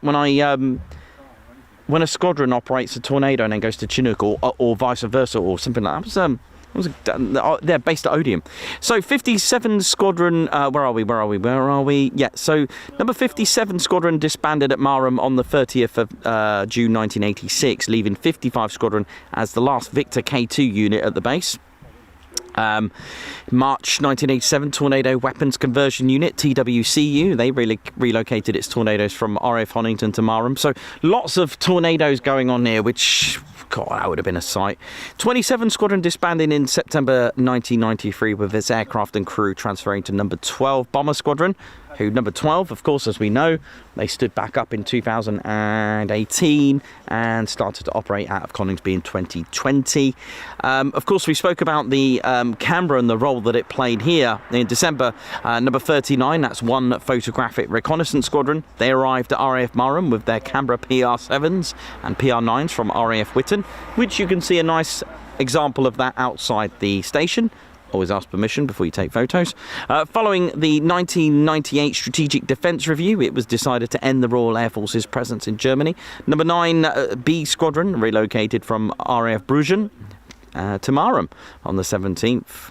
squadron operates a Tornado and then goes to Chinook or vice versa or something like that. They're based at Odium. So 57 Squadron, where are we? Yeah, so number 57 Squadron disbanded at Marham on the 30th of June 1986, leaving 55 Squadron as the last Victor K2 unit at the base. March 1987, Tornado Weapons Conversion Unit, TWCU. They relocated its Tornadoes from RAF Honington to Marham. So lots of Tornadoes going on here, which, God, that would have been a sight. 27 Squadron disbanding in September 1993 with its aircraft and crew transferring to number 12 Bomber Squadron, who number 12, of course, as we know, they stood back up in 2018 and started to operate out of Coningsby in 2020. Of course, we spoke about the Canberra and the role that it played here in December. Number 39, that's one photographic reconnaissance squadron. They arrived at RAF Marham with their Canberra PR7s and PR9s from RAF Whitton, which you can see a nice example of that outside the station. Always ask permission before you take photos. Following the 1998 Strategic Defence Review, it was decided to end the Royal Air Force's presence in Germany. Number 9 B Squadron relocated from RAF Bruges to Marham on the 17th.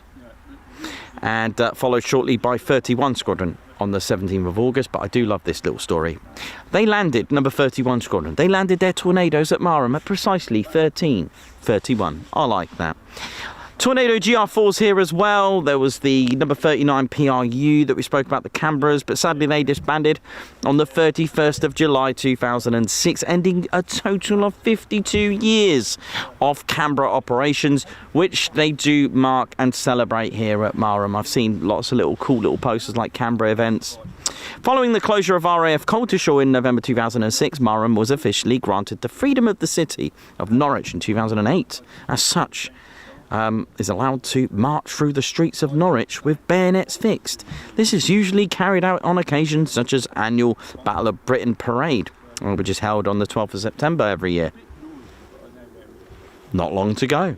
And followed shortly by 31 Squadron on the 17th of August. But I do love this little story. They landed, number 31 Squadron, they landed their Tornadoes at Marham at precisely 13:31. I like that. Tornado GR4s here as well. There was the number 39 PRU that we spoke about, the Canberras, but sadly they disbanded on the 31st of July 2006, ending a total of 52 years of Canberra operations, which they do mark and celebrate here at Marham. I've seen lots of cool little posters like Canberra events. Following the closure of RAF Coltishall in November 2006, Marham was officially granted the freedom of the city of Norwich in 2008. As such, is allowed to march through the streets of Norwich with bayonets fixed. This is usually carried out on occasions such as annual Battle of Britain Parade, which is held on the 12th of September every year. not long to go.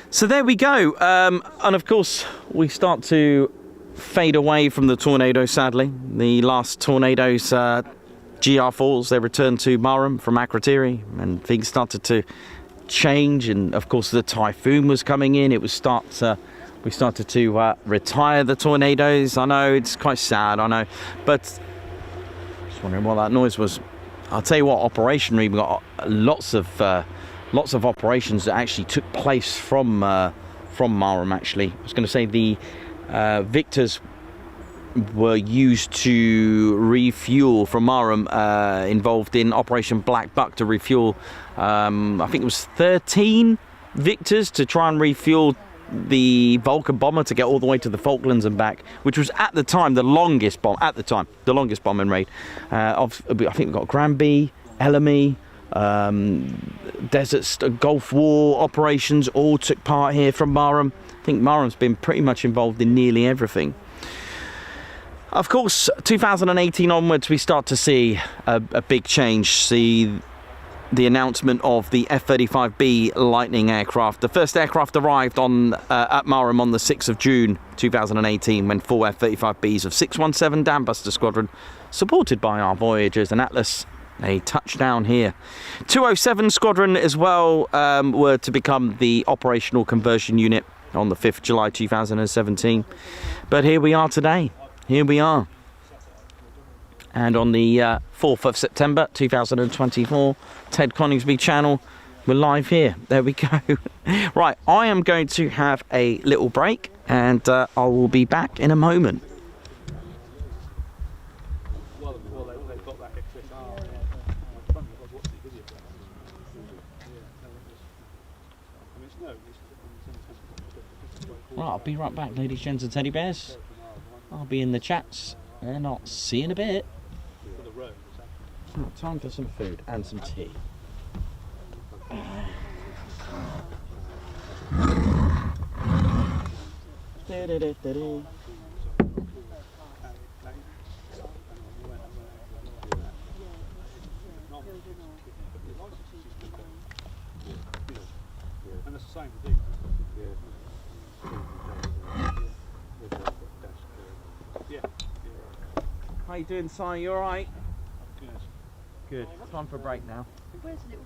So there we go. And of course, we start to fade away from the tornado, sadly. The last tornadoes, GR4s, they returned to Marham from Akrotiri, and things started to change. And of course, the typhoon was coming in. We started to retire the tornadoes. I know, it's quite sad, I know. But just wondering what that noise was. I'll tell you what, operationally, we got lots of operations that actually took place from Marham. Actually, I was going to say the Victors were used to refuel from Marham, involved in Operation Black Buck to refuel. I think it was 13 Victors to try and refuel the Vulcan bomber to get all the way to the Falklands and back, which was at the time the longest bombing raid. I think we've got Granby, Elamy, Desert Gulf War operations all took part here from Marham. I think Marham's been pretty much involved in nearly everything. Of course, 2018 onwards, we start to see a big change. See the announcement of the F-35B Lightning aircraft. The first aircraft arrived at Marham on the 6th of June 2018 when 4 F-35Bs of 617 Dambusters Squadron, supported by our Voyagers and Atlas, a touchdown here. 207 Squadron as well were to become the operational conversion unit on the 5th of July 2017. But here we are today. Here we are. And on the 4th of September 2024, Ted Coningsby channel, we're live here. There we go. Right, I am going to have a little break and I will be back in a moment. Right, I'll be right back, ladies, gents and teddy bears. I'll be in the chats and I'll see you in a bit. Time for some food and some tea. How you doing, Si? You alright? Good. Time for a break now. Where's little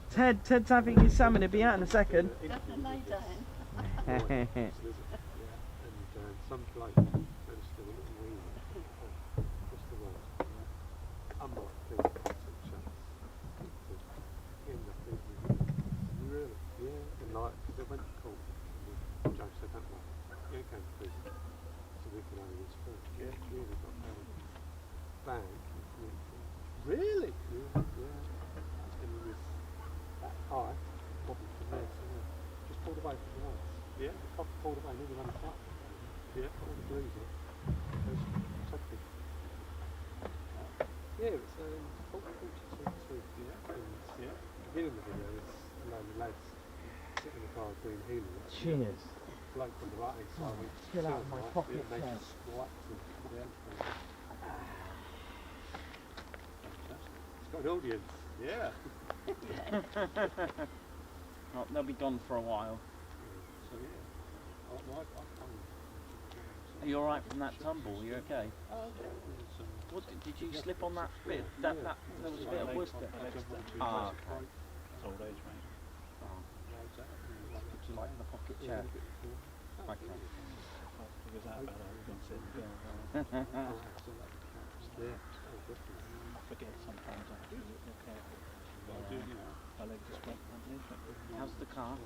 Ted? Ted's having his salmon. He'll be out in a second. Doesn't lay down. Really? Yeah. Just pulled away from the lights. Yeah. Pulled away, nearly ran flat. Yeah. All the blues up. Yeah, it's 42. Yeah. Beginning of the video, it's a load of lads sitting in the car doing healing. Cheers. Bloke from the right hand side. Chill out of my pocket They chair. just squats and it's got an audience. Yeah. Oh, they'll be gone for a while. So yeah. Are you alright from that tumble? Are you okay? What, did you slip on that bit? There was a bit of Worcester. Ah, okay. Old age, mate. Would you like the pocket chair? Okay. Because that bad, I was going to sit down. I forget sometimes I have to be a bit careful. My leg just went underneath it. How's the car? Oh,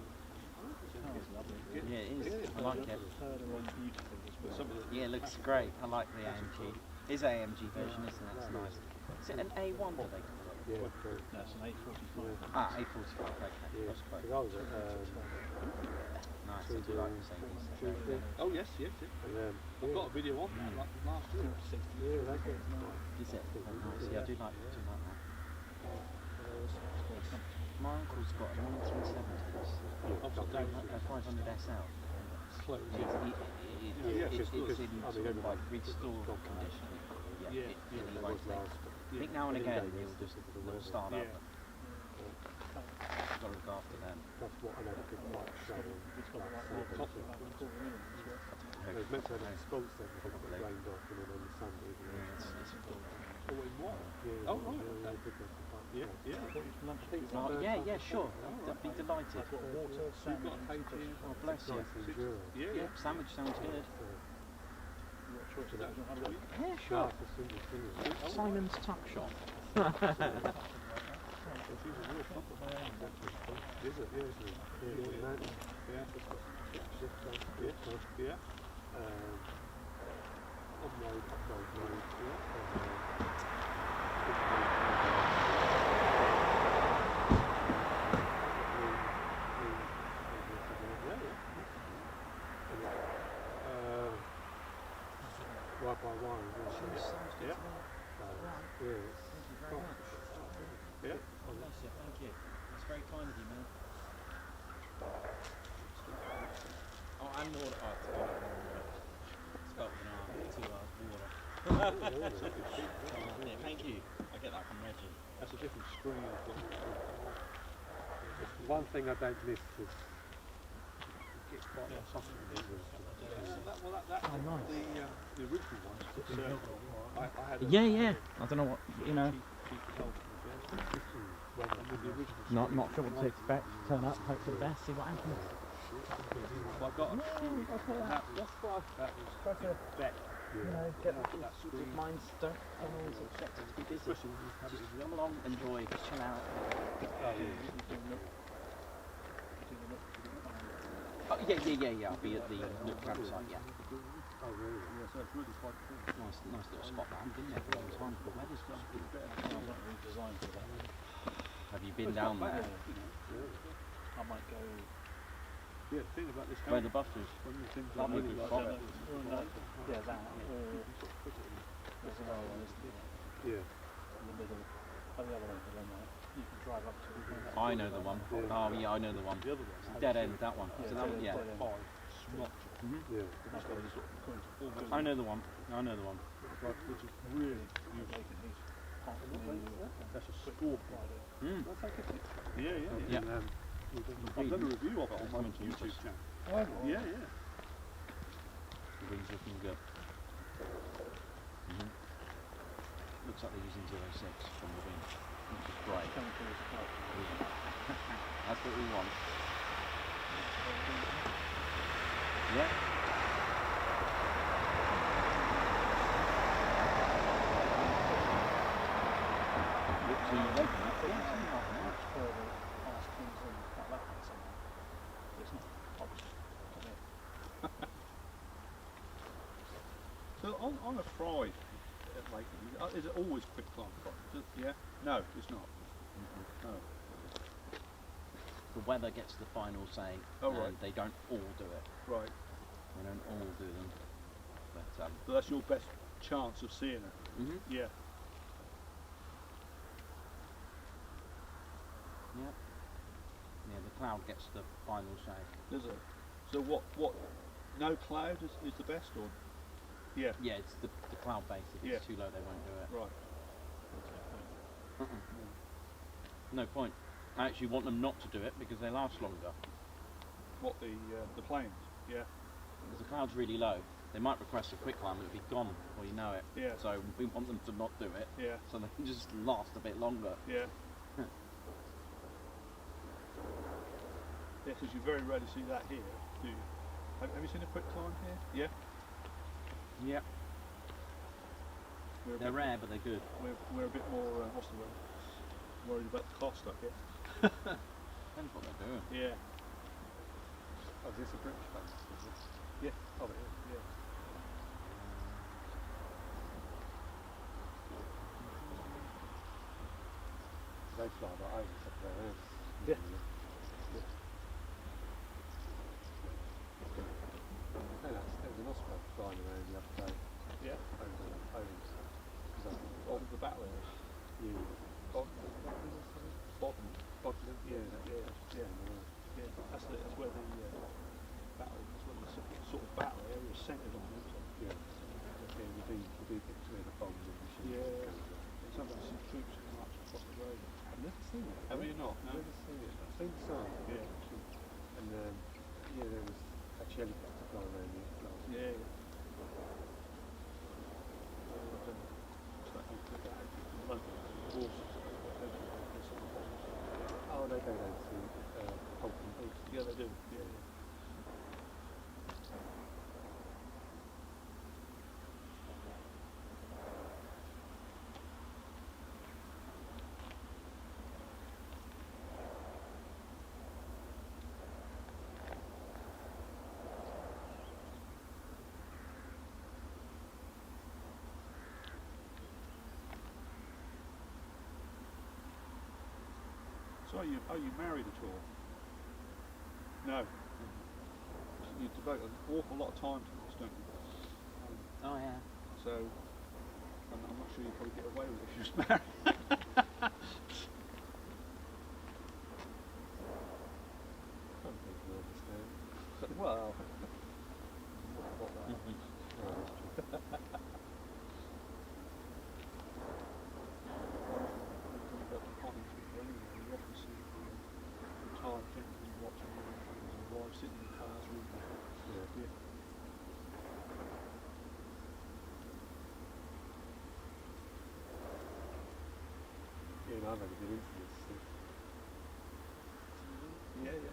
it's lovely. Yeah, it is. I like it. Further on beautiful as well. Yeah, it looks great. I like the AMG. It's AMG version, isn't it? It's nice. Is it an A1, do they call it? Yeah. No, it's an A45. Ah, A45, okay. That's great. I was at Nice, I do like Mercedes. oh yes. And, I've got a video on that like last year. Yeah, that's it. Is it? Oh, nice. Yeah, I do like that. My uncle's got a 1970s, a 500 SL. Close. It's in sort of like restored condition. Yeah, he won't take. I think now and again he'll start up. got to look after them. That's what I never could quite show them. It was meant to have a sports centre, but it got rained off and then on the Sunday. Oh, in what? Yeah, Oh, right. yeah, did that for fun. Yeah, sure. I'd be delighted. Water, So you've got a page here. Oh, bless you. Nice and Jura. Yeah. Sandwich sounds good. Yeah, No, sure. it's a single thing. Simon's Tuck Shop. Is it? Yeah, isn't it? Yeah, mountain. Yeah. On-road, off-road road. Right by wine. Yeah. Yeah. Yeah. Oh, bless you, thank you. That's very kind of you, man. Oh, and water. Spelt with an R, 2 hours water. Yeah, thank you. I get that from Reggie. That's a different screen. One thing I don't miss is it gets quite soft. The original ones. I had Yeah. I don't know what, you know. Not sure what to expect. Turn up, hope for the best, see what happens. I got that's why that was Try to bet. you know, get that minds don't always expect it to be busy. Just come along, enjoy, chill out. Oh, yeah. I'll be at the Nook campsite, yeah. Oh, really? Yeah, so it's really quite cool. Nice little spot. I haven't been there for a long time. The weather's just been Designed for that. Have you been down there? I might go. Yeah, the thing about this Where the Busters? when the things That are would really be like fun. that. Yeah, that. Or there's another one, isn't it? Yeah. In the middle. Oh, the other one's the one there. You can drive up to. I know the one. Oh yeah, I know the one. The other one. It's a dead end, that one. So that one, yeah. dead end. Five. Smart. Yeah. That's got this sort of going to all I know the one. which is really useful. That's a score rider. Yeah. Yeah. I've done a review of it on my YouTube channel. Yeah. The wings looking good. Looks like they're using 06 from the wing, which is great. That's what we want. Yeah. Further past Kingsland, like that way somewhere. It's not obvious. So on a fry at Lakenheath, is it always quick climb fry? Yeah? No, it's not. No. The weather gets the final say, Oh, and right. they don't all do it. Right. They don't all do them. But So that's your best chance of seeing it. Yeah. yeah, the cloud gets the final say. Does it? So what? No cloud is the best, or? Yeah. Yeah, it's the cloud base. If it's too low, they won't do it. Right. No point. I actually want them not to do it because they last longer. What the planes? Yeah. Because the cloud's really low. They might request a quick climb, it'll be gone before you know it. Yeah. So we want them to not do it. Yeah. So they can just last a bit longer. Yeah. Yeah, because you very rarely see that here, do you? Have you seen a quick climb here? Yeah. Yep. They're rare, but they're good. We're a bit more, what's the word? Worried about the cost, I guess. Depends what they're doing. Yeah. Oh, is this a British base? Is this? Yeah. Oh, it is. Yeah. They fly right over top of their heads. Yeah. There was an Oscar flying around the other day. Yeah. Over the battle areas. Yeah. Bottom. Yeah. That's where the battle. That's where the sort of battle area is centred on. Yeah. We do get where the bombs and machines. Yeah. Sometimes some troops can march across the road. I've never seen it. Have you not? No. I've never seen it. I've seen Are you married at all? No. You devote an awful lot of time to this, don't you? Oh yeah. So I'm not sure you probably get away with it if you're just married. Some people understand. Well, not that. Coming back to Coningsby or anywhere, you often see retired gentlemen watching their husbands and wives sitting in cars reading. Yeah. Yeah, I've only been into this since. Yeah.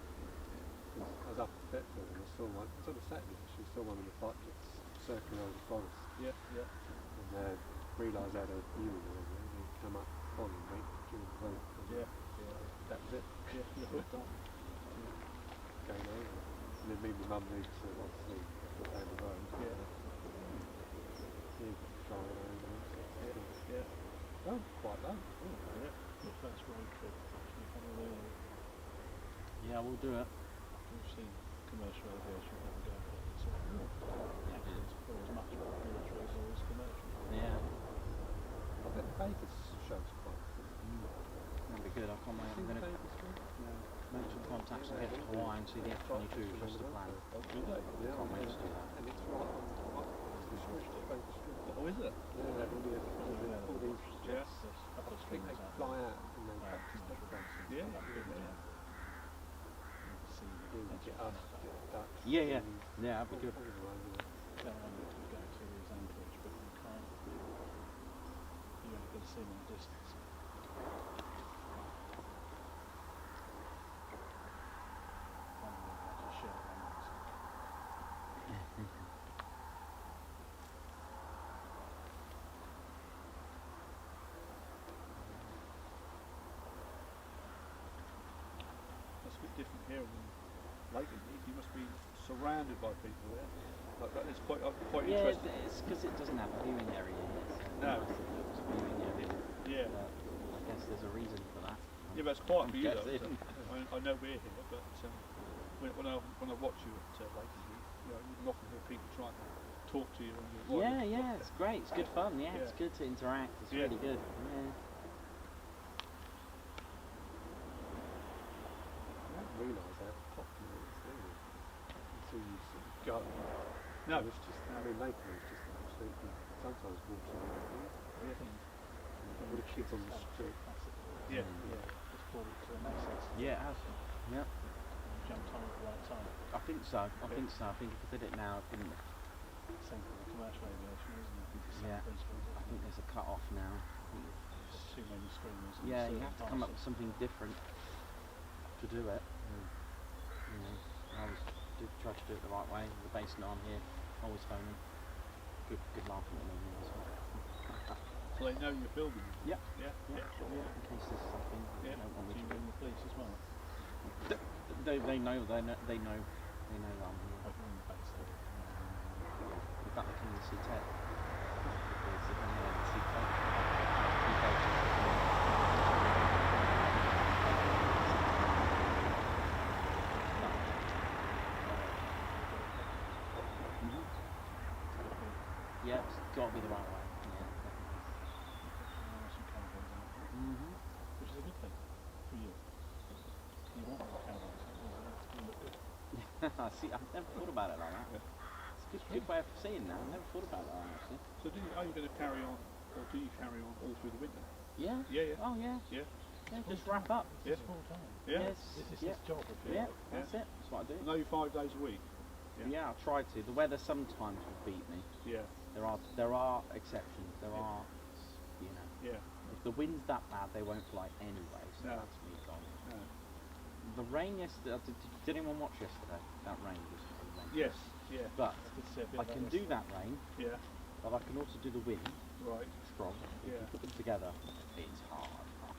I was up at Thetford and I saw one, it was on a Saturday actually, I saw one of the pilots circling over the forest. Yeah. And realised I had a viewing over there and they come up following me during the vote. Yeah. That was it. Yeah, you're hooked on. Going over. And then me and my mum moved to obviously down the road. Yeah. Driving over. Yeah. Oh, quite low. Yeah. The first road trip, actually, Honolulu. Yeah, we'll do it. We've seen commercial aviation never go there. It's all, it's always much more military as always commercial. Yeah. I bet Vegas shows quite good. That'll be good. I can't wait. I'm going to make some contacts and get to Hawaii and see the F-22. That's the plan. Oh, do they? Yeah, Can't wait to do that. and it's right on the street, Vegas Street. Oh, is it? Yeah, they have all these Yes. There's a couple of I think they streams out fly there. out and they practice their places. Yeah. See, You get us, get ducks. Yeah. and Yeah, that'd be good. all over there. the one that we go to is Anchorage, but you can't. You only get to see them in the distance. That's a bit different here in Lakenheath. You must be surrounded by people there. Like that is quite Yeah, interesting. it's because it doesn't have a viewing area yet. So No. it's a viewing area. Yeah. But I guess there's a reason for that. Yeah, but it's quiet for you though. Guessing. So I know we're here, but when I watch you at Lakenheath, you can often hear people trying to talk to you. And Yeah, it's great. It's good fun. Yeah, it's Yeah. good to interact. It's Yeah. really good. Yeah. I didn't realise how popular it is, do you? Until you sort of go. No. It's just, I mean, Lakeland is just absolutely, sometimes walks around here. All the kids on the street. Yeah. It's called access. Yeah, it has. Yeah. Jumped on at the right time. I think so. I think if I did it now, I couldn't. Same for the commercial aviation, isn't it? It's the same Yeah. principle. I think there's a cut off now. There's too many streamers. in Yeah, you certain have to come up with parts something different to do it. You know, I always try to do it the right way. The base arm here, always phoning. Good laughing at me as well. So they know you're building. Yeah. Yeah. In case there's something they Yeah. don't want me Do you to ring the police as well? They know that I'm here. I can ring the base there. In fact, they can even see Ted. Because they can see Ted. He goes Yeah, it's got to be the right way. Which is a good thing for you. You want more caravans. You look good. Yeah. See, I've never thought about it like that. It's a good way of seeing that. I've never thought about it like that, actually. So are you going to carry on, or do you carry on all through the winter? Yeah. Yeah. Oh, yeah. Yeah. Yeah, just wrap up. Yeah. It's full time. Yeah. Yes. This is Yeah. his job, if you Yeah, like. that's it. That's what I do. I know you 5 days a week. Yeah, I'll try to. The weather sometimes will beat me. Yeah. There are exceptions. There are, you know. Yeah. If the wind's that bad, they won't fly anyway. So No. that's me gone. No. The rain yesterday. Did anyone watch yesterday? That rain was horrendous. Yes. Yeah. But I did see a bit I of can that do that rain, Yeah. but I can also do the wind Right. strong. If Yeah. you put them together, it's hard.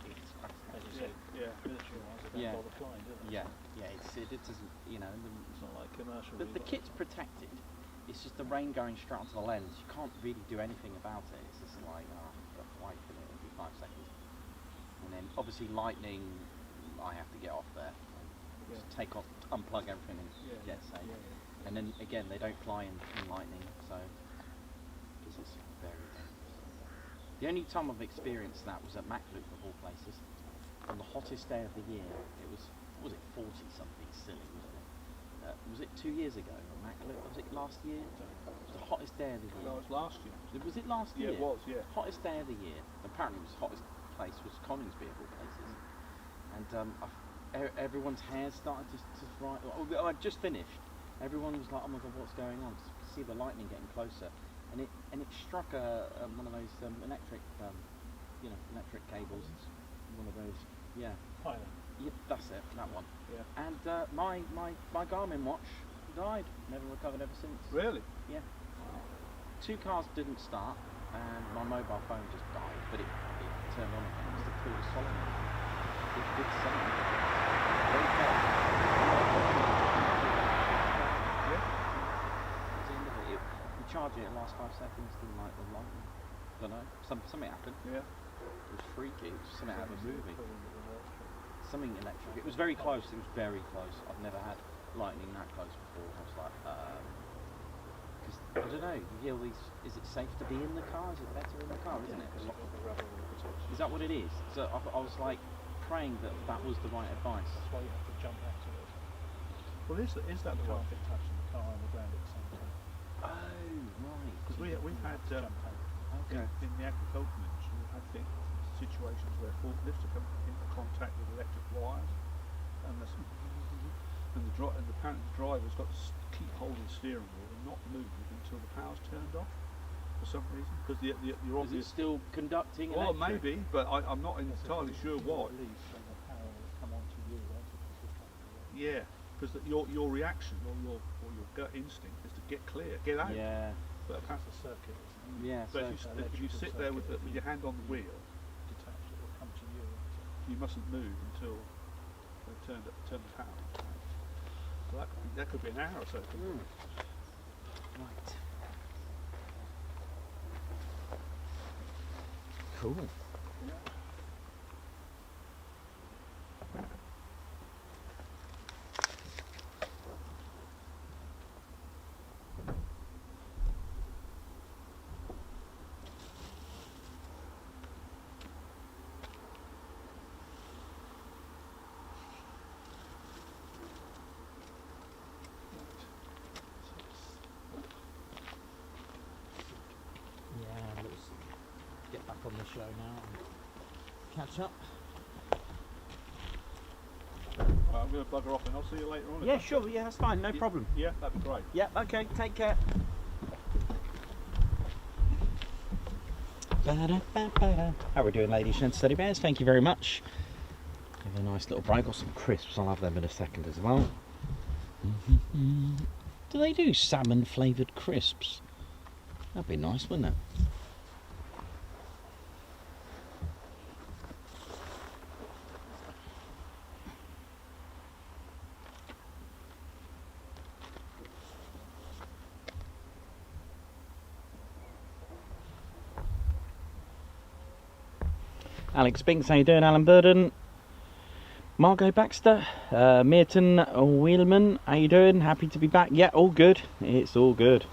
It's As fascinating. you say, Yeah. military wise, they don't Yeah. bother flying, do they? Yeah. It doesn't. You know. It's not like commercial. The really. kit's protected. It's just the rain going straight onto the lens. You can't really do anything about it. It's just like, got to wait for it every 5 seconds. And then obviously lightning, I have to get off there. Just take off, unplug everything and get safe. And then again, they don't fly in lightning, so because it's very dangerous. The only time I've experienced that was at Macloop of all places. On the hottest day of the year, it was 40 something silly, wasn't it? Was it 2 years ago at Macloop? Was it last year? It was the hottest day of the year. No, it was last year. Was it last year? Yeah, it was, yeah. Hottest day of the year. Apparently it was the hottest place was Coningsby of all places. And everyone's hair started to fry. I'd just finished. Everyone was like, oh my god, what's going on? To see the lightning getting closer. And it struck one of those electric electric cables. One of those, yeah. Yep, that's it, that one. Yeah. And my Garmin watch died. Never recovered ever since. Really? Yeah. 2 cars didn't start, and my mobile phone just died, but it turned on again. It was the coolest solid. It did something. Very fast. Yeah. At the end of it, you charge it, it lasts 5 seconds, didn't like the lightning. Don't know. Something happened. Yeah. It was freaky. It was something out of a movie. Something electric. It was very close. It was very close. I've never had lightning that close before. I was like, because I don't know. You hear all these. Is it safe to be in the car? Is it better in the car? Isn't it? Is that what it is? So I was like praying that was the right advice. That's why you have to jump out of it. Well, is that the You right can't get touching the car and the ground at the same time. Oh right. Because we've had Jump out. in the agricultural industry, we've had situations where forklifts are coming into contact with electric wires, and apparently the driver's got to keep holding the steering wheel and not move until the power's turned off for some reason. Because you're Is obviously it still conducting? well, electric? maybe, but I'm not entirely sure why. Release and the power will come onto you, won't it? Because you're trying to Yeah, because your reaction or your gut instinct is to get clear, get out. Yeah. But That's a circuit, isn't it? Yeah. But So if you sit there with your hand on the wheel, Detached, it will come to you. you mustn't move until they turn the power. So that could be an hour or so. couldn't it? Right. Cool. Yeah, let's get back on the show now and catch up. I'm going to bugger off and I'll see you later on. Yeah, sure. Yeah, that's fine. No problem. Yeah, that'd be great. Yeah. Okay. Take care. How are we doing, ladies and teddy bears? Thank you very much. Have a nice little break. Got some crisps. I'll have them in a second as well. Do they do salmon flavoured crisps? That'd be nice, wouldn't it? Alex Binks, how you doing? Alan Burden, Margot Baxter, Merton Wheelman, how you doing? Happy to be back. Yeah, all good. It's all good.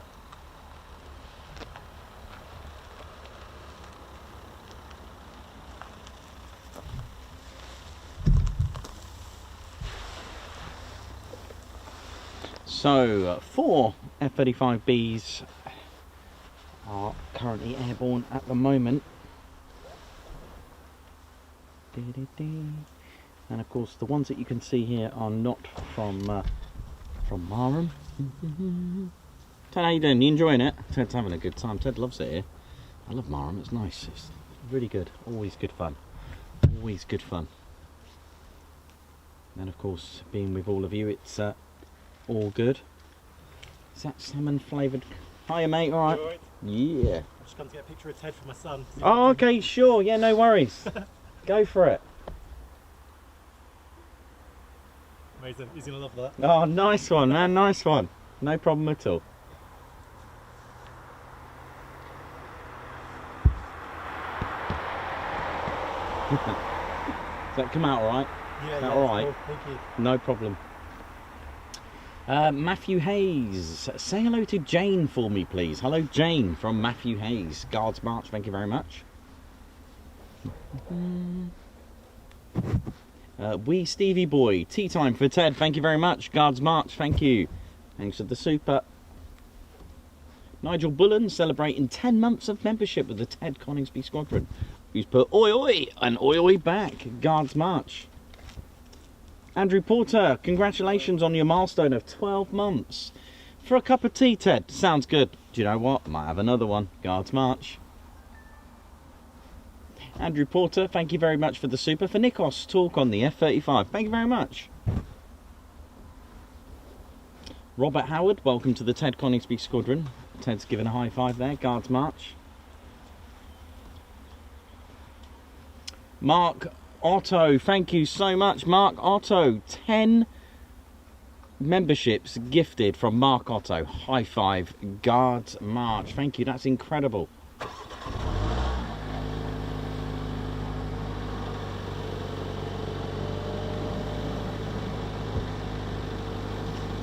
So, 4 F-35Bs are currently airborne at the moment. And of course the ones that you can see here are not from Marham. Ted, how you doing? You enjoying it? Ted's having a good time. Ted loves it here. I love Marham, it's nice. It's really good. Always good fun. Always good fun. And of course, being with all of you, it's all good. Is that salmon flavoured? Hiya mate, alright? Alright. Yeah. I'm just going to get a picture of Ted for my son. Oh, okay, sure. Yeah, no worries. Go for it. Amazing. He's going to love that. Oh, nice one, man. Nice one. No problem at all. Does that come out all right? Yeah, that all right? cool. Thank you. No problem. Matthew Hayes, say hello to Jane for me, please. Hello, Jane from Matthew Hayes. Guards March, thank you very much. Wee Stevie Boy, tea time for Ted, thank you very much. Guards March, thank you. Thanks for the super. Nigel Bullen celebrating 10 months of membership with the Ted Coningsby Squadron. Who's put oi oi and oi oi back. Guards March. Andrew Porter, congratulations on your milestone of 12 months. For a cup of tea, Ted. Sounds good. Do you know what? Might have another one. Guards March. Andrew Porter, thank you very much for the super. For Nikos, talk on the F-35. Thank you very much. Robert Howard, welcome to the Ted Coningsby Squadron. Ted's given a high five there. Guards March. Mark Otto, thank you so much. Mark Otto, 10 memberships gifted from Mark Otto. High five. Guards March. Thank you, that's incredible.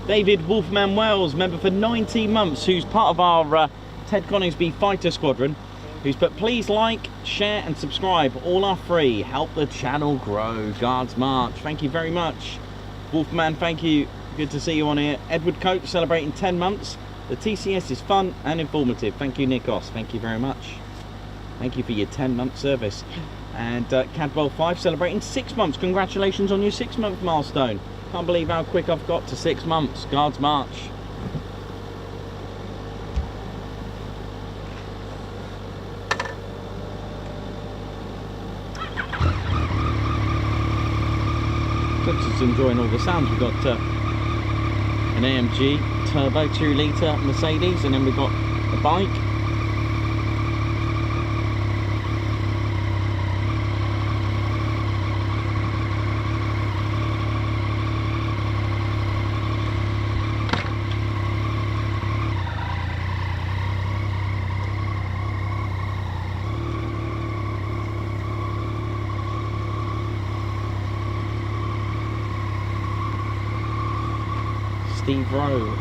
David Wolfman Wells, member for 19 months, who's part of our Ted Coningsby Fighter Squadron, who's put please like, share and subscribe, all are free, help the channel grow. Guards March, thank you very much. Wolfman, thank you, good to see you on here. Edward Coates celebrating 10 months. The TCS is fun and informative. Thank you, Nikos, thank you very much. Thank you for your 10-month service. And Cadwell 5 celebrating 6 months. Congratulations on your 6-month milestone. Can't believe how quick I've got to 6 months. Guards March. Just enjoying all the sounds. We've got an AMG turbo 2-litre Mercedes, and then we've got a bike. Steve Rowe.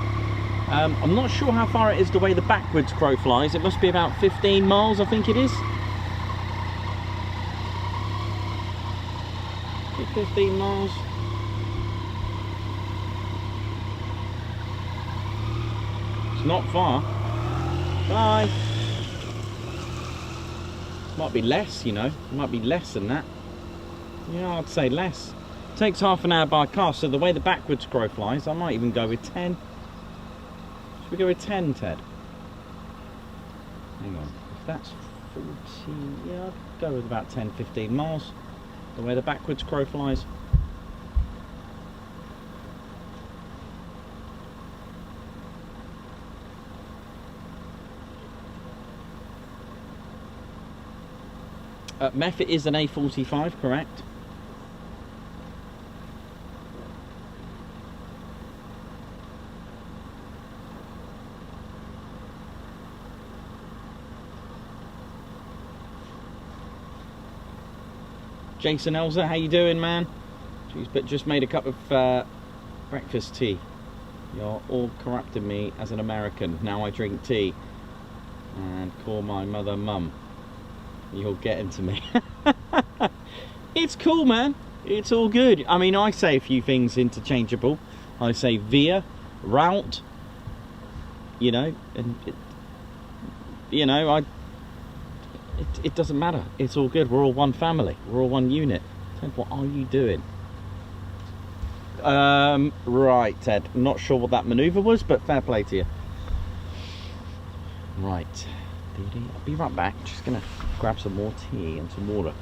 I'm not sure how far it is the way the backwards crow flies. It must be about 15 miles, I think it is. 15 miles. It's not far. Bye. Might be less, you know. It might be less than that. Yeah, I'd say less. Takes half an hour by car, so the way the backwards crow flies, I might even go with 10. Should we go with 10, Ted? Hang on, if that's 40, yeah, I'd go with about 10, 15 miles. The way the backwards crow flies. Meth, it is an A45, correct? Jason Elza, how you doing, man? Jeez, but just made a cup of breakfast tea. You're all corrupting me as an American. Now I drink tea and call my mother mum. You're getting to me. It's cool, man. It's all good. I mean, I say a few things interchangeable. I say via, route, you know, and it doesn't matter. It's all good. We're all one family. We're all one unit. Ted, what are you doing? Right, Ted. I'm not sure what that manoeuvre was, but fair play to you. Right. I'll be right back. Just gonna grab some more tea and some water.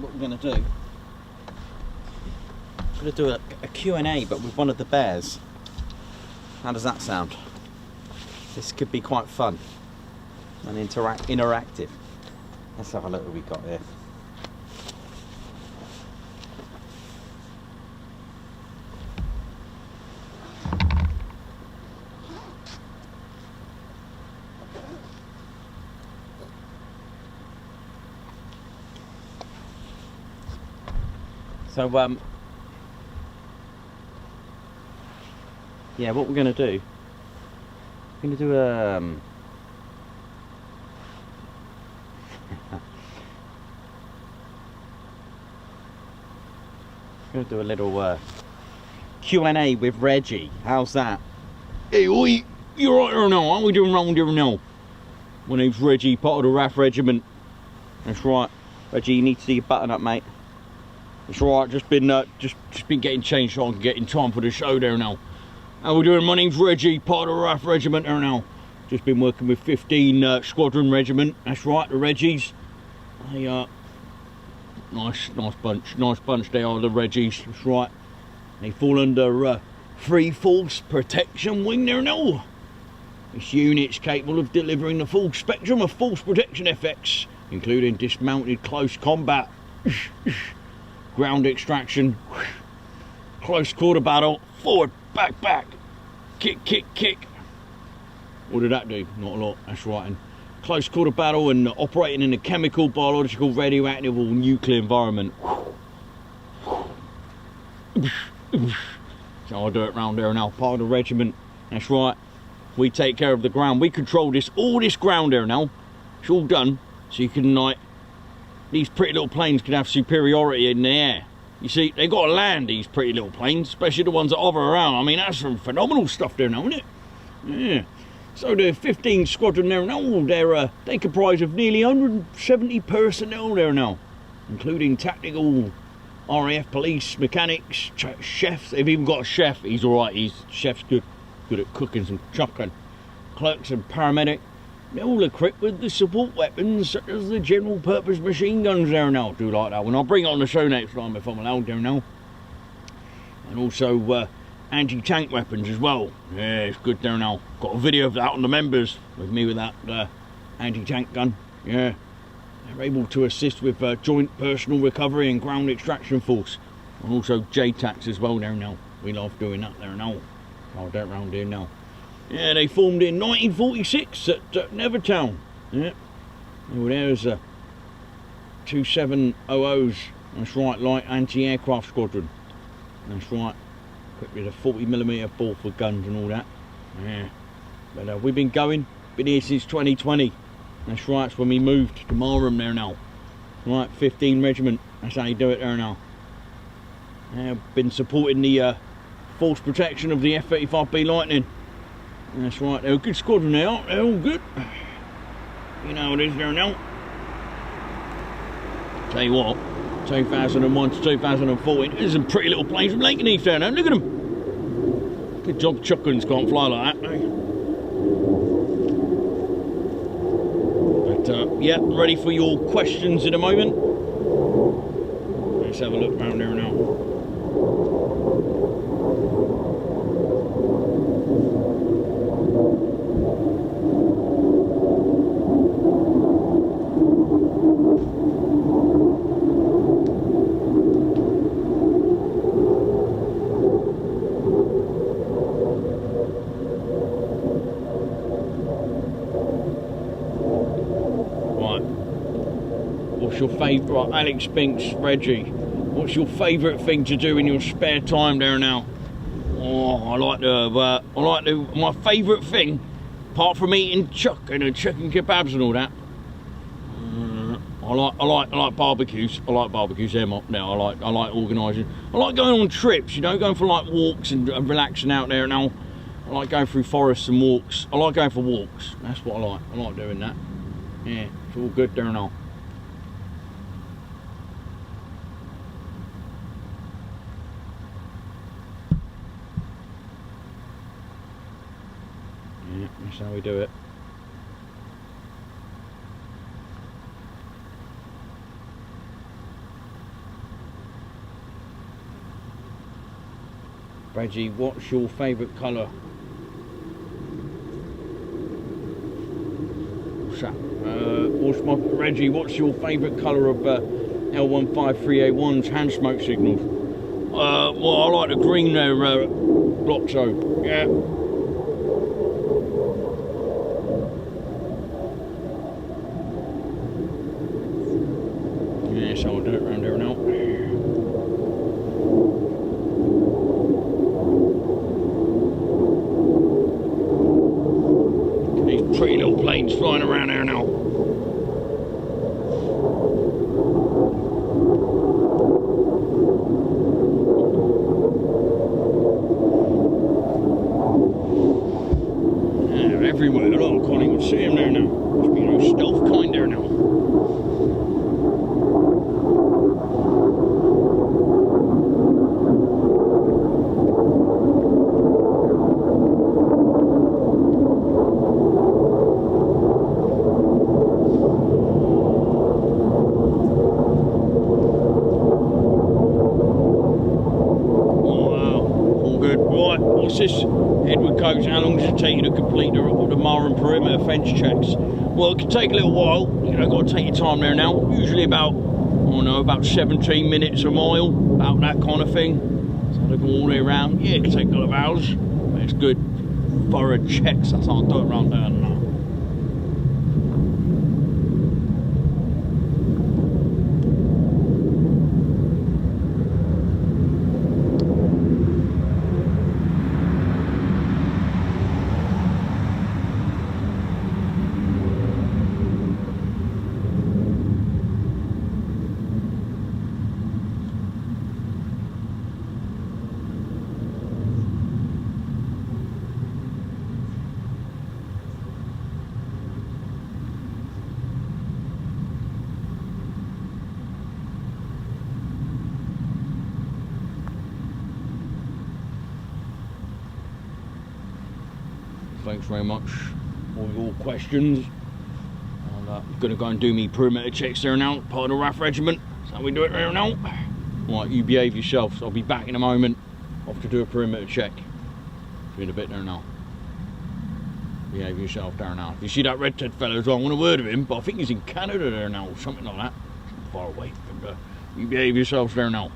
what we're going to do. I'm going to do a Q&A, but with one of the bears. How does that sound? This could be quite fun and interactive. Let's have a look what we've got here. So yeah, what we're going to do, we're going to do going to do a little Q&A with Reggie. How's that? Hey, oi, you right or no? Aren't we doing wrong here now? My name's Reggie, part of the RAF regiment. That's right, Reggie. You need to do your button up, mate. It's alright, just been getting changed so I can get in time for the show there now. How we doing? My name's Reggie, part of the RAF regiment there now. Just been working with 15 Squadron Regiment. That's right, the Reggies. They nice bunch they are, the Reggies. That's right. They fall under Free Force Protection Wing there now. This unit's capable of delivering the full spectrum of force protection effects, including dismounted close combat. Ground extraction, close quarter battle, forward, back, kick. What did that do? Not a lot, that's right. And close quarter battle and operating in a chemical, biological, radioactive or nuclear environment. So I'll do it round there now, part of the regiment. That's right, we take care of the ground. We control all this ground there now. It's all done, so you can like, these pretty little planes can have superiority in the air. You see, they got to land, these pretty little planes, especially the ones that hover around. I mean, that's some phenomenal stuff there now, isn't it? Yeah. So the 15 squadron there now, they comprise of nearly 170 personnel there now, including tactical RAF police, mechanics, chefs. They've even got a chef. He's all right. Chef's good at cooking some chocolate. Clerks and paramedic. They're all equipped with the support weapons such as the general purpose machine guns there now. Do like that one. I'll bring it on the show next time if I'm allowed there now. And also anti-tank weapons as well. Yeah, it's good there now. Got a video of that on the members with me with that anti-tank gun. Yeah. They're able to assist with joint personal recovery and ground extraction force. And also JTACs as well there now. We love doing that there now. I'll do it round here now. Yeah, they formed in 1946 at Nevertown. Yeah. Well, there's 2700s. That's right, light anti-aircraft squadron. That's right. Equipped with a 40mm ball for guns and all that. Yeah. But we've been here since 2020. That's right, it's when we moved to Marham there now. Right, 15 regiment. That's how you do it there now. Yeah, been supporting the force protection of the F-35B Lightning. That's right, they're a good squadron they are, they're all good. You know what it is there now. Tell you what, 2001 to 2014, there's some pretty little planes from Lakenheath there now, look at them. Good job chuckins can't fly like that, eh? But yeah, ready for your questions in a moment. Let's have a look around there now. Your favourite, right, Alex Spinks, Reggie, what's your favourite thing to do in your spare time there now? Oh, my favourite thing, apart from eating chicken and chicken kebabs and all that, I like barbecues. I like barbecues. They're now. I like organising. I like going on trips. You know, going for like walks and relaxing out there now. I like going through forests and walks. I like going for walks. That's what I like. I like doing that. Yeah, it's all good there now. Yeah, that's how we do it. Reggie, what's your favourite colour? Reggie, what's your favourite colour of L153A1's hand smoke signals? Well, I like the green there, Bloxo. Yeah. Yes, I'll do it round there now. These pretty little planes flying around there now. Everywhere. Look, I can't even see him there now. Must be no stealth kind there now. How long does it take you to complete the Marham perimeter fence checks? Well, it can take a little while. You know, got to take your time there now. Usually about, I don't know, about 17 minutes a mile, about that kind of thing. So they go all the way around. Yeah, it can take a couple of hours. But it's good, thorough checks. That's how I do it around there now. Thanks very much for your questions. I'm going to go and do me perimeter checks there now, part of the RAF regiment. That's how we do it there now. Right, you behave yourself, so I'll be back in a moment. Off to do a perimeter check. Doing a bit there now. Behave yourself there now. If you see that red ted fellow as well, I want a word of him, but I think he's in Canada there now, or something like that. Far away. But, you behave yourselves there now.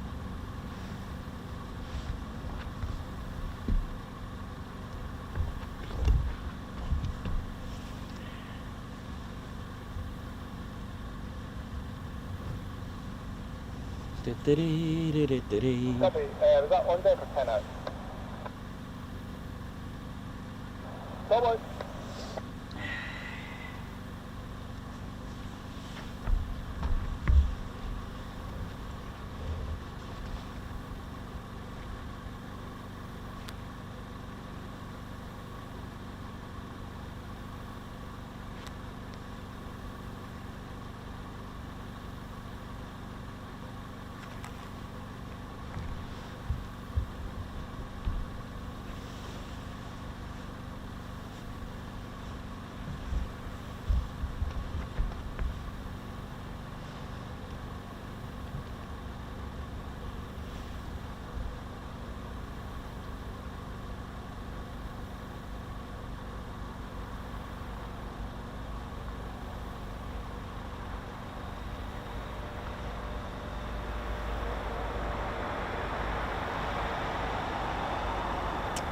Copy, we've got one day for 10 out. Bye-bye.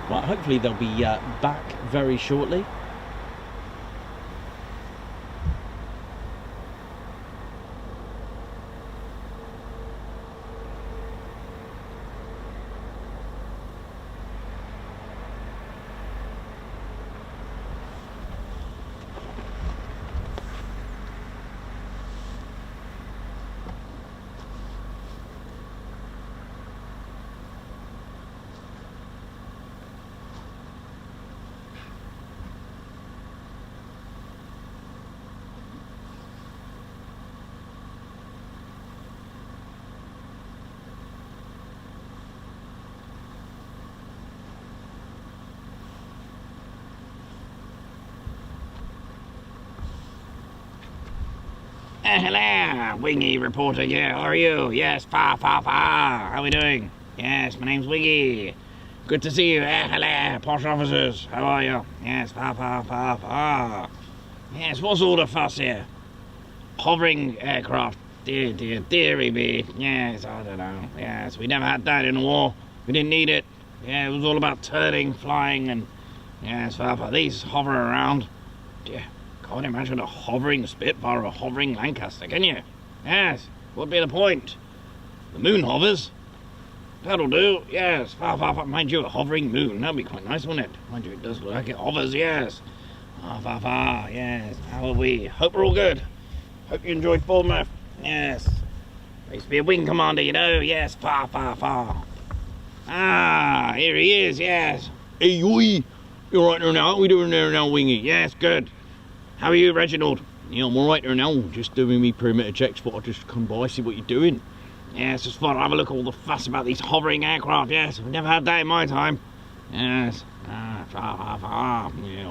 Well, hopefully they'll be back very shortly. Hello, Wingy reporter here. How are you? Yes, far. How are we doing? Yes, my name's Wingy. Good to see you. Hello, posh officers. How are you? Yes, pa. Yes, what's all the fuss here? Hovering aircraft. Dearie me. Yes, I don't know. Yes, we never had that in the war. We didn't need it. Yeah, it was all about turning, flying, and yes, these hover around. Dear, can't imagine a hovering Spitfire or a hovering Lancaster, can you? Yes, what'd be the point? The moon hovers. That'll do, yes. Mind you, a hovering moon. That'd be quite nice, wouldn't it? Mind you, it does look like it hovers, yes. Yes. How are we? Hope we're all good. Hope you enjoyed Bournemouth. Yes. I used to be a wing commander, you know. Yes, far. Ah, here he is, yes. Hey, oi. You're right there now. What are we doing there now, Wingy? Yes, good. How are you, Reginald? Yeah, I'm all right there now. Just doing me perimeter checks. Thought I'd just come by, see what you're doing. Yes, just thought I'd have a look at all the fuss about these hovering aircraft. Yes, we've never had that in my time. Yes. Yeah,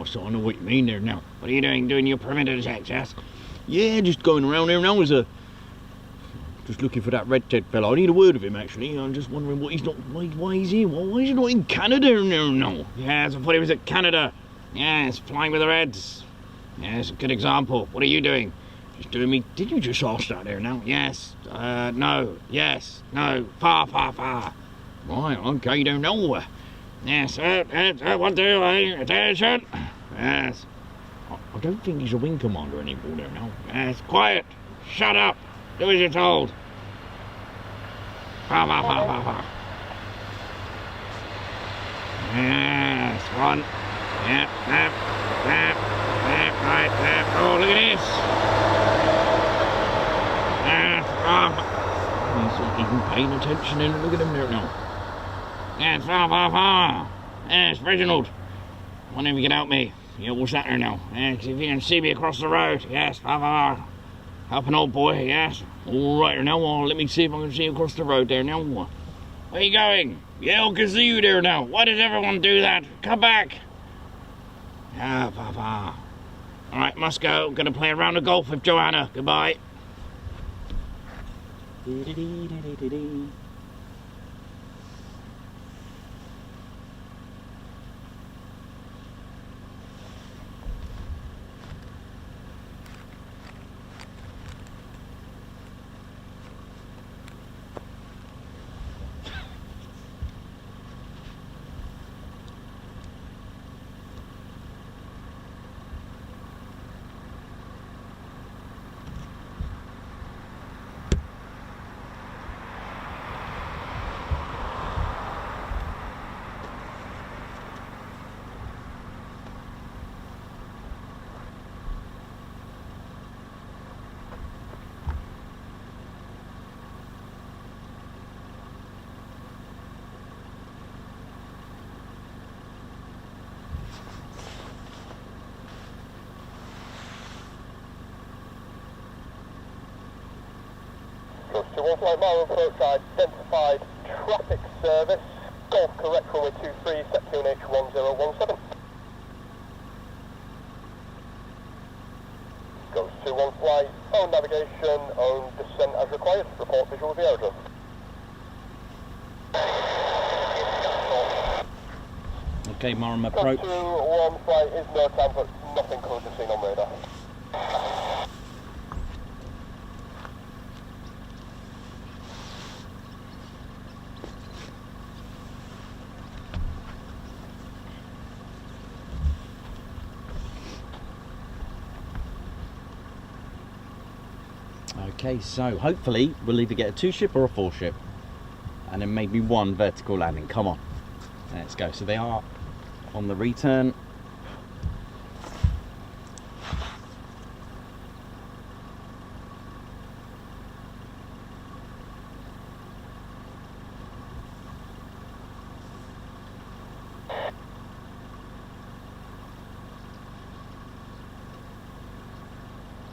so I know what you mean there now. What are you doing? Doing your perimeter checks, yes? Yeah, just going around there now as a... Just looking for that red Ted fellow. I need a word of him, actually. I'm just wondering what he's not... Why is he? Why is he not in Canada now? No. Yes, I thought he was at Canada. Yes, flying with the Reds. Yes, a good example. What are you doing? Just doing me... Did you just ask that there now? Yes. No. Yes. No. Far. Right, okay, don't know. Yes, 1, 2, attention. Yes. I don't think he's a wing commander anymore there now. Yes, quiet. Shut up. Do as you're told. Far. Yes, 1. Yep, right, oh, look at this. He's not even paying attention and look at him there now. Yes, far. Yes, Reginald. Wonder if you can help me. Yeah, what's that there now? Yes, if you can see me across the road. Yes, far. Help an old boy, yes. All right now, let me see if I can see you across the road there now. Where are you going? Yeah, I can see you there now. Why does everyone do that? Come back. Papa. All right, must go. Gonna play a round of golf with Joanna. Goodbye. To 1 flight mile approach, identified traffic service, Golf correct runway 23, set QNH 1017. Goes to 1 flight, own navigation, own descent as required, report visual with the aerodrome. Okay, Marham approach. Go to 1 flight is no time, but nothing currently seen on radar. Okay, so hopefully we'll either get a 2-ship or a 4-ship, and then maybe 1 vertical landing. Come on, let's go. So they are on the return.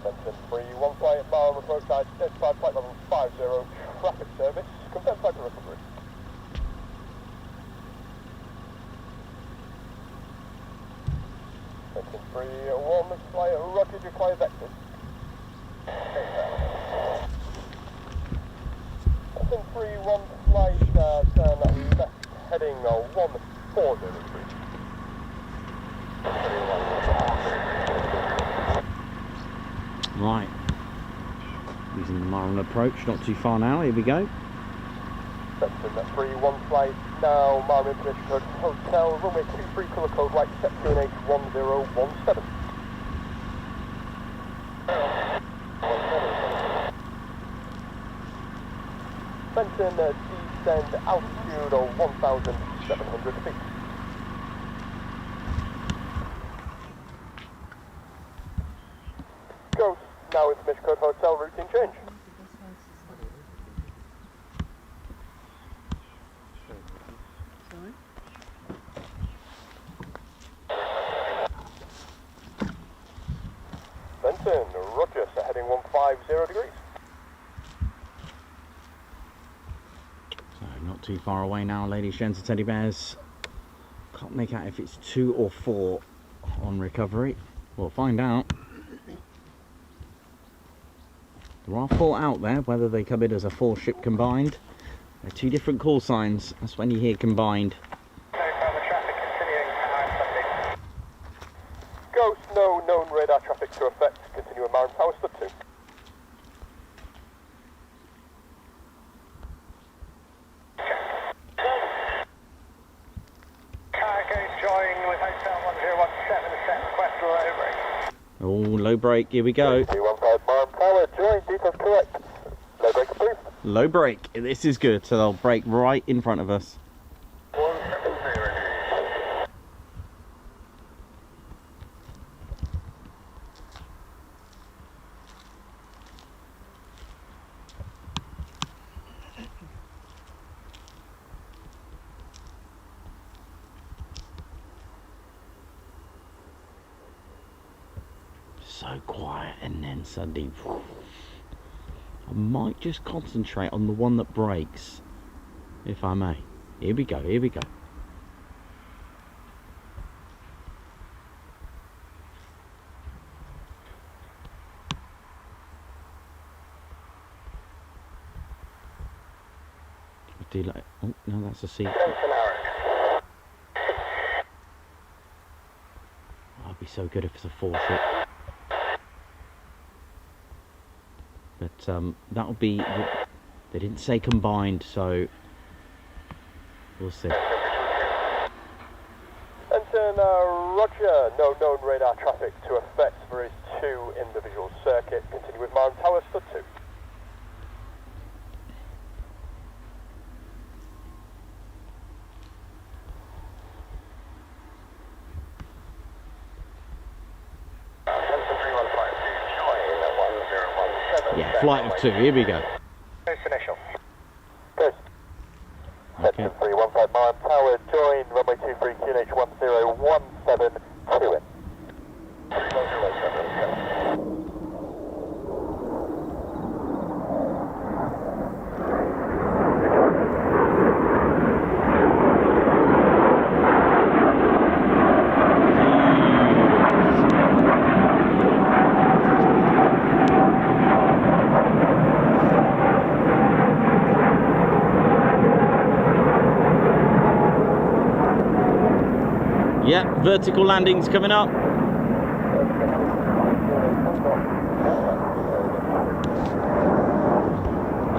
Mention 3, 1 flight at Marham approach, identified flight level 50, traffic service, confirmed flight to recovery. Mention 3, 1 flight, roger, require vectors. Mention 3, 1 flight, turn left, heading 1. 403. Right. Using the Marham approach, not too far now. Here we go. Benson 3-1 flight now, Marham Information Code Hotel, runway 23, colour code white, SQN 1017. Benson descend altitude of 1,700 feet. Ghost now Information Code Hotel, routine change. Benson, roger, so heading 150 degrees. So not too far away now, ladies, gents and teddy bears. Can't make out if it's 2 or 4 on recovery. We'll find out. There are 4 out there, whether they come in as a 4-ship combined. They're 2 different call signs. That's when you hear combined. Ghost, no known radar traffic to effect. Continue at Marham Tower, stud 2. Cargo join with Hotel 1017, set request for low brake. Oh, low brake, here we go. 315 Marham Tower, join, details correct. Low brake approved. Low brake, this is good, so they'll brake right in front of us. 170. So quiet, and then suddenly I might just concentrate on the one that breaks, if I may. Here we go, here we go. Delay. Oh no, that's a seat. I'd be so good if it's a 4-ship. But that'll be, they didn't say combined, so we'll see. Benson, roger, no known radar traffic to effect for his 2 individual circuit. Continue with Marham Tower, stud 2. Yeah, flight of 2, here we go. Ghost initial. Ghost. Okay. Benson 315 Marham Tower, join runway 23, QNH 1017, 2 in. Yeah, vertical landings coming up.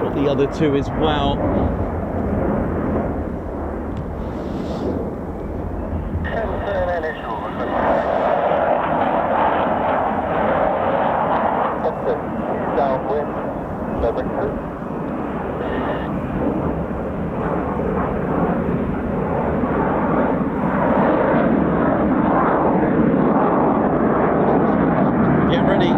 Got the other 2 as well. Downwind, low brake approved. Get ready.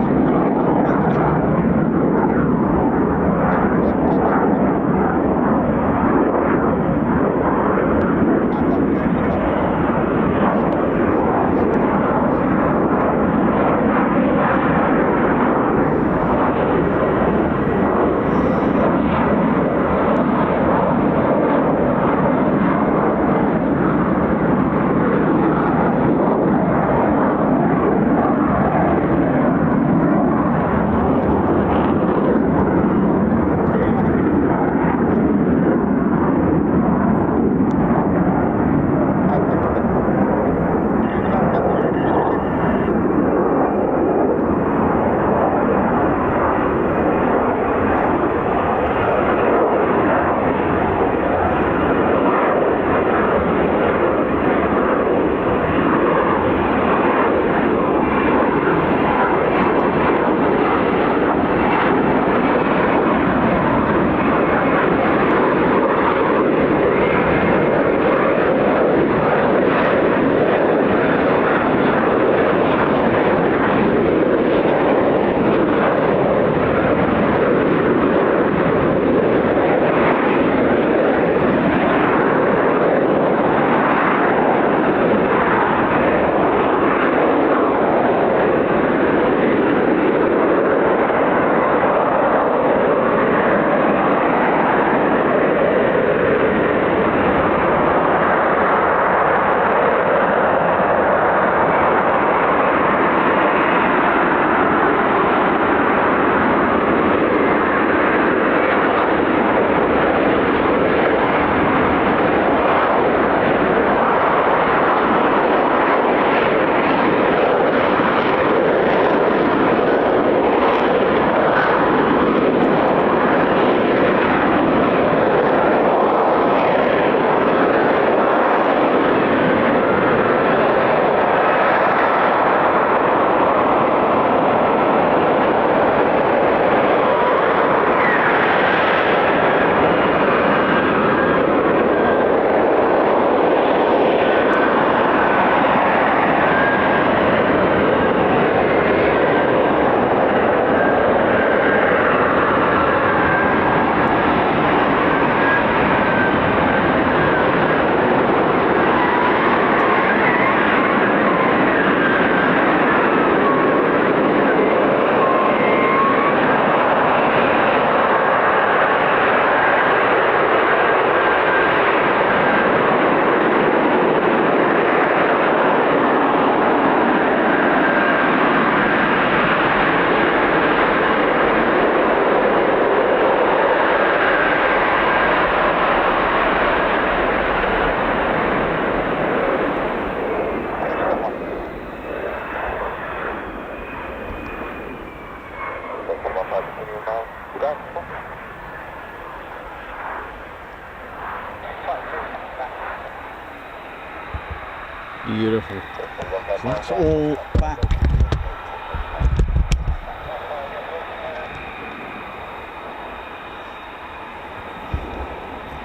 Beautiful. So that's all back.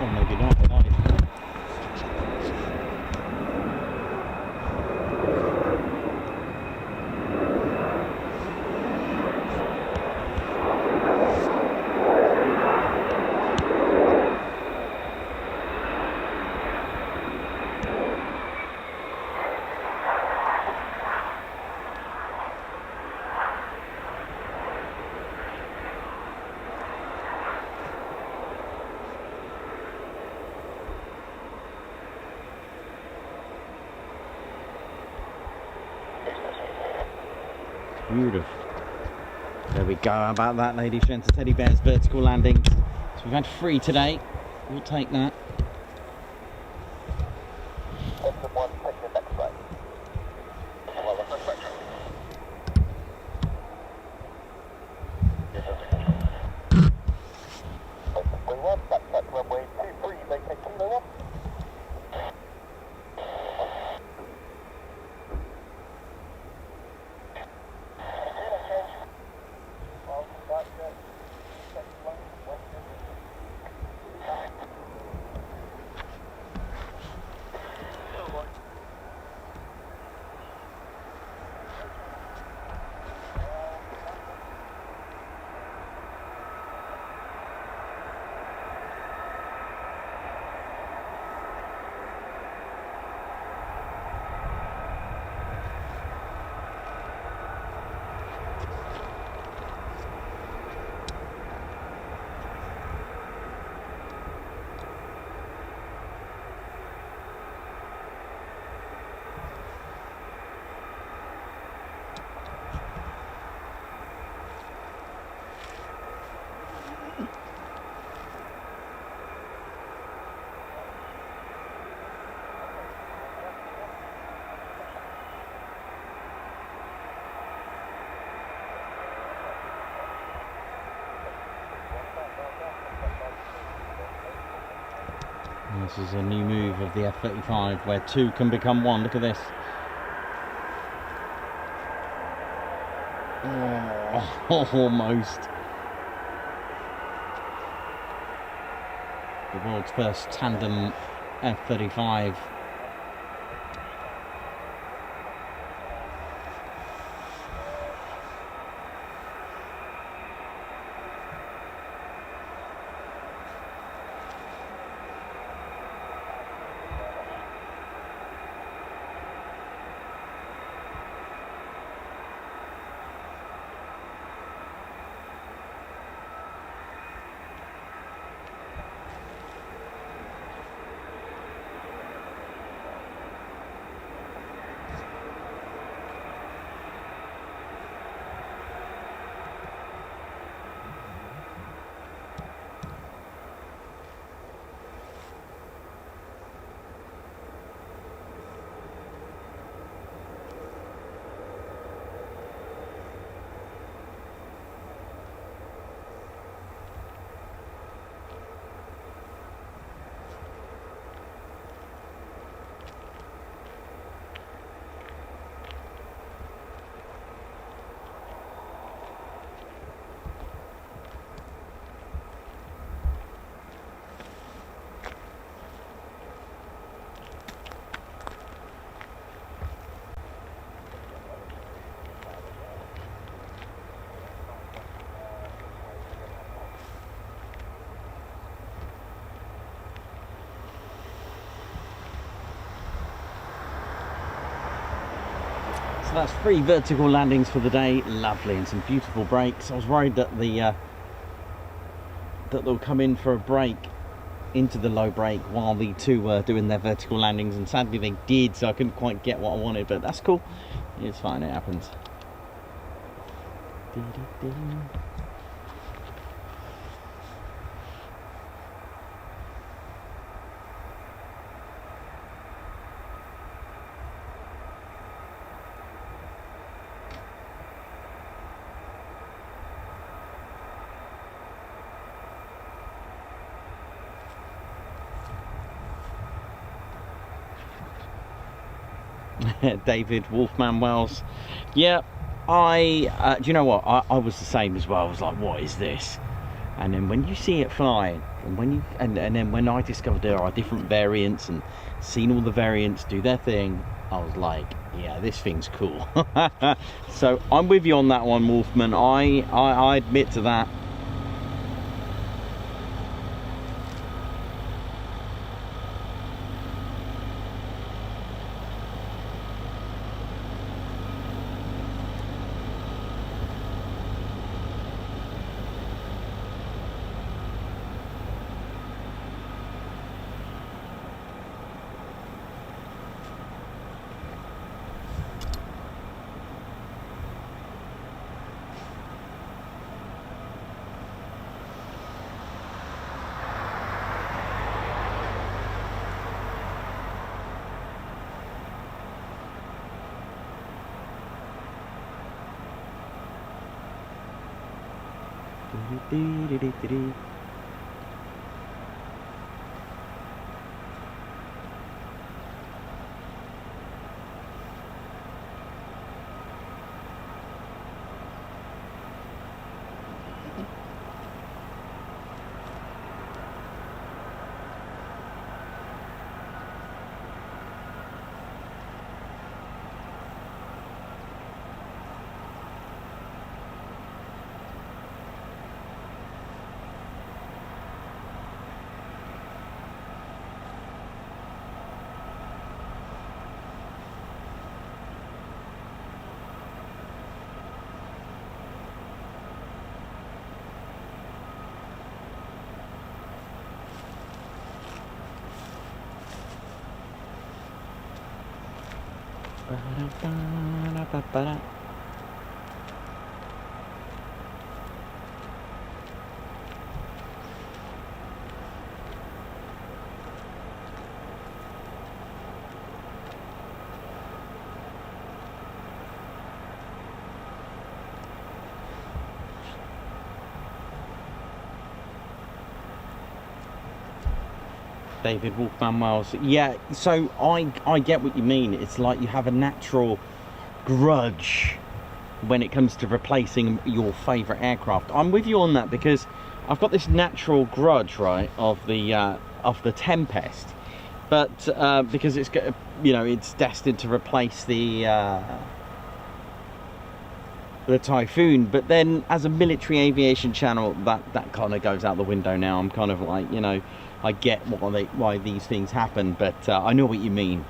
Or maybe not. Beautiful. There we go. How about that, ladies and gents? Teddy Bear's vertical landings. So we've had 3 today. We'll take that. This is a new move of the F-35 where 2 can become 1. Look at this. Oh, almost. The world's first tandem F-35. So that's 3 vertical landings for the day. Lovely, and some beautiful breaks. I was worried that that they'll come in for a break into the low break while the 2 were doing their vertical landings, and sadly they did, so I couldn't quite get what I wanted, but that's cool. It's fine, it happens. David Wolfman Wells. Yeah, do you know what? I was the same as well. I was like, what is this? And then when you see it flying, and then when I discovered there are different variants and seen all the variants do their thing, I was like, yeah, this thing's cool. So I'm with you on that one, Wolfman. I admit to that. David Wolfman Wells. Yeah, so I get what you mean. It's like you have a natural grudge when it comes to replacing your favourite aircraft. I'm with you on that because I've got this natural grudge, right, of the Tempest, but because it's, you know, it's destined to replace the Typhoon. But then as a military aviation channel, that kind of goes out the window now. I'm kind of like, you know, I get why these things happen, but I know what you mean.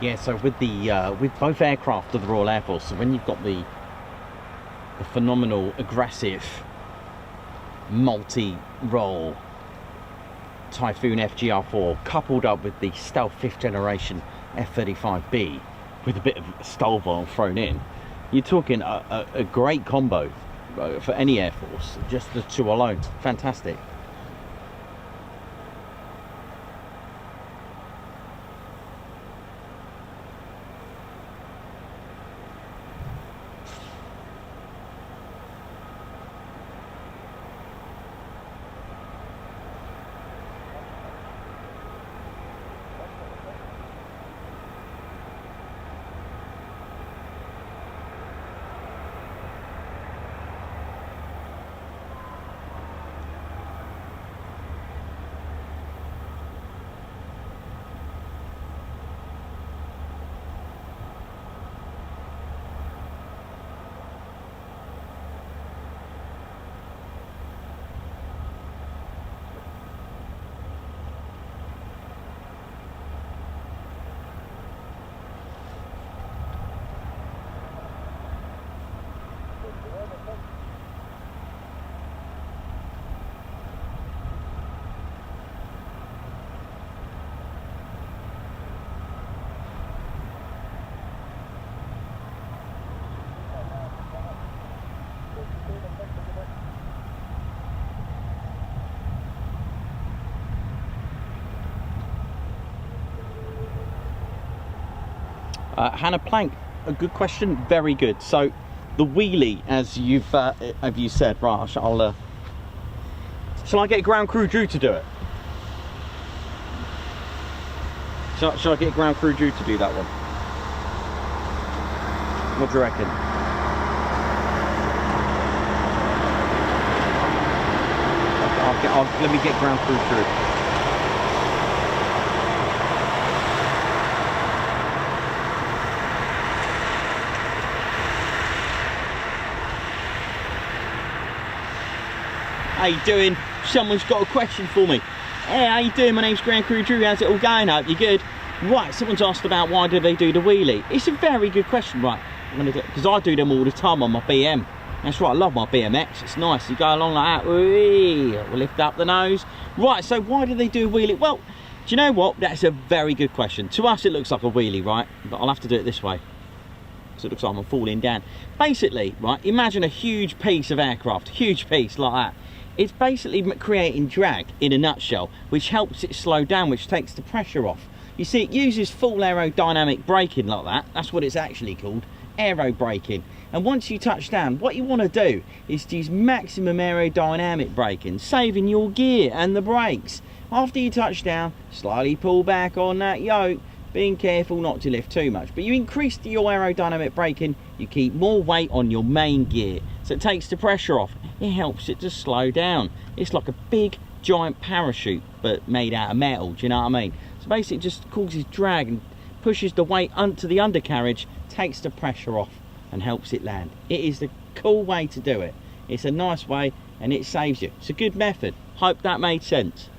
Yeah, so with both aircraft of the Royal Air Force, so when you've got the phenomenal, aggressive, multi-role Typhoon FGR4 coupled up with the stealth 5th generation F-35B with a bit of Stovall thrown in, you're talking a great combo for any Air Force. Just the two alone, fantastic. Hannah Plank, a good question, very good. So the wheelie, as you said, right, shall I get ground crew Drew to do it? Shall I get ground crew Drew to do that one? What do you reckon? Let me get ground crew Drew. How you doing? Someone's got a question for me. Hey, how you doing? My name's Ground Crew Drew. How's it all going? Hope you're good. Right, someone's asked about why do they do the wheelie. It's a very good question, right? Because I do them all the time on my BM. That's right, I love my BMX. It's nice. You go along like that. We'll lift up the nose. Right, so why do they do a wheelie? Well, do you know what? That's a very good question. To us, it looks like a wheelie, right? But I'll have to do it this way. So it looks like I'm falling down. Basically, right, imagine a huge piece of aircraft, huge piece like that. It's basically creating drag in a nutshell, which helps it slow down, which takes the pressure off. You see, it uses full aerodynamic braking like that. That's what it's actually called, aero braking. And once you touch down, what you want to do is to use maximum aerodynamic braking, saving your gear and the brakes. After you touch down, slightly pull back on that yoke, being careful not to lift too much. But you increase your aerodynamic braking, you keep more weight on your main gear. So it takes the pressure off. It helps it to slow down. It's like a big giant parachute, but made out of metal, do you know what I mean? So basically it just causes drag and pushes the weight onto the undercarriage, takes the pressure off and helps it land. It is the cool way to do it. It's a nice way and it saves you. It's a good method. Hope that made sense.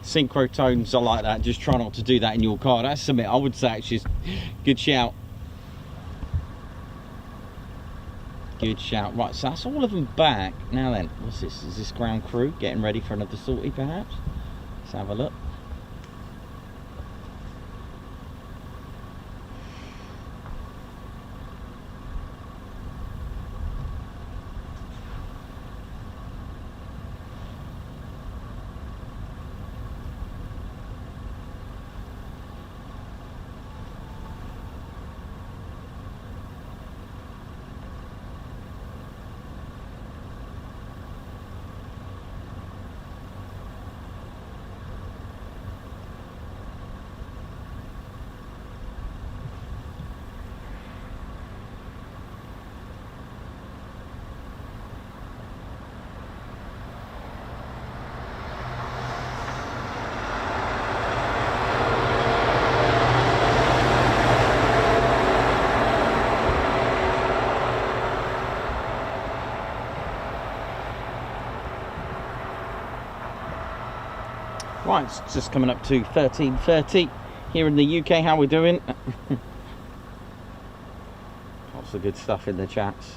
Synchro tones are like that. Just try not to do that in your car. That's something I would say actually is good shout. Good shout. Right, so that's all of them back. Now then, what's this? Is this ground crew getting ready for another sortie perhaps? Let's have a look. Right, it's just coming up to 13:30 here in the UK. How we doing? Lots of good stuff in the chats.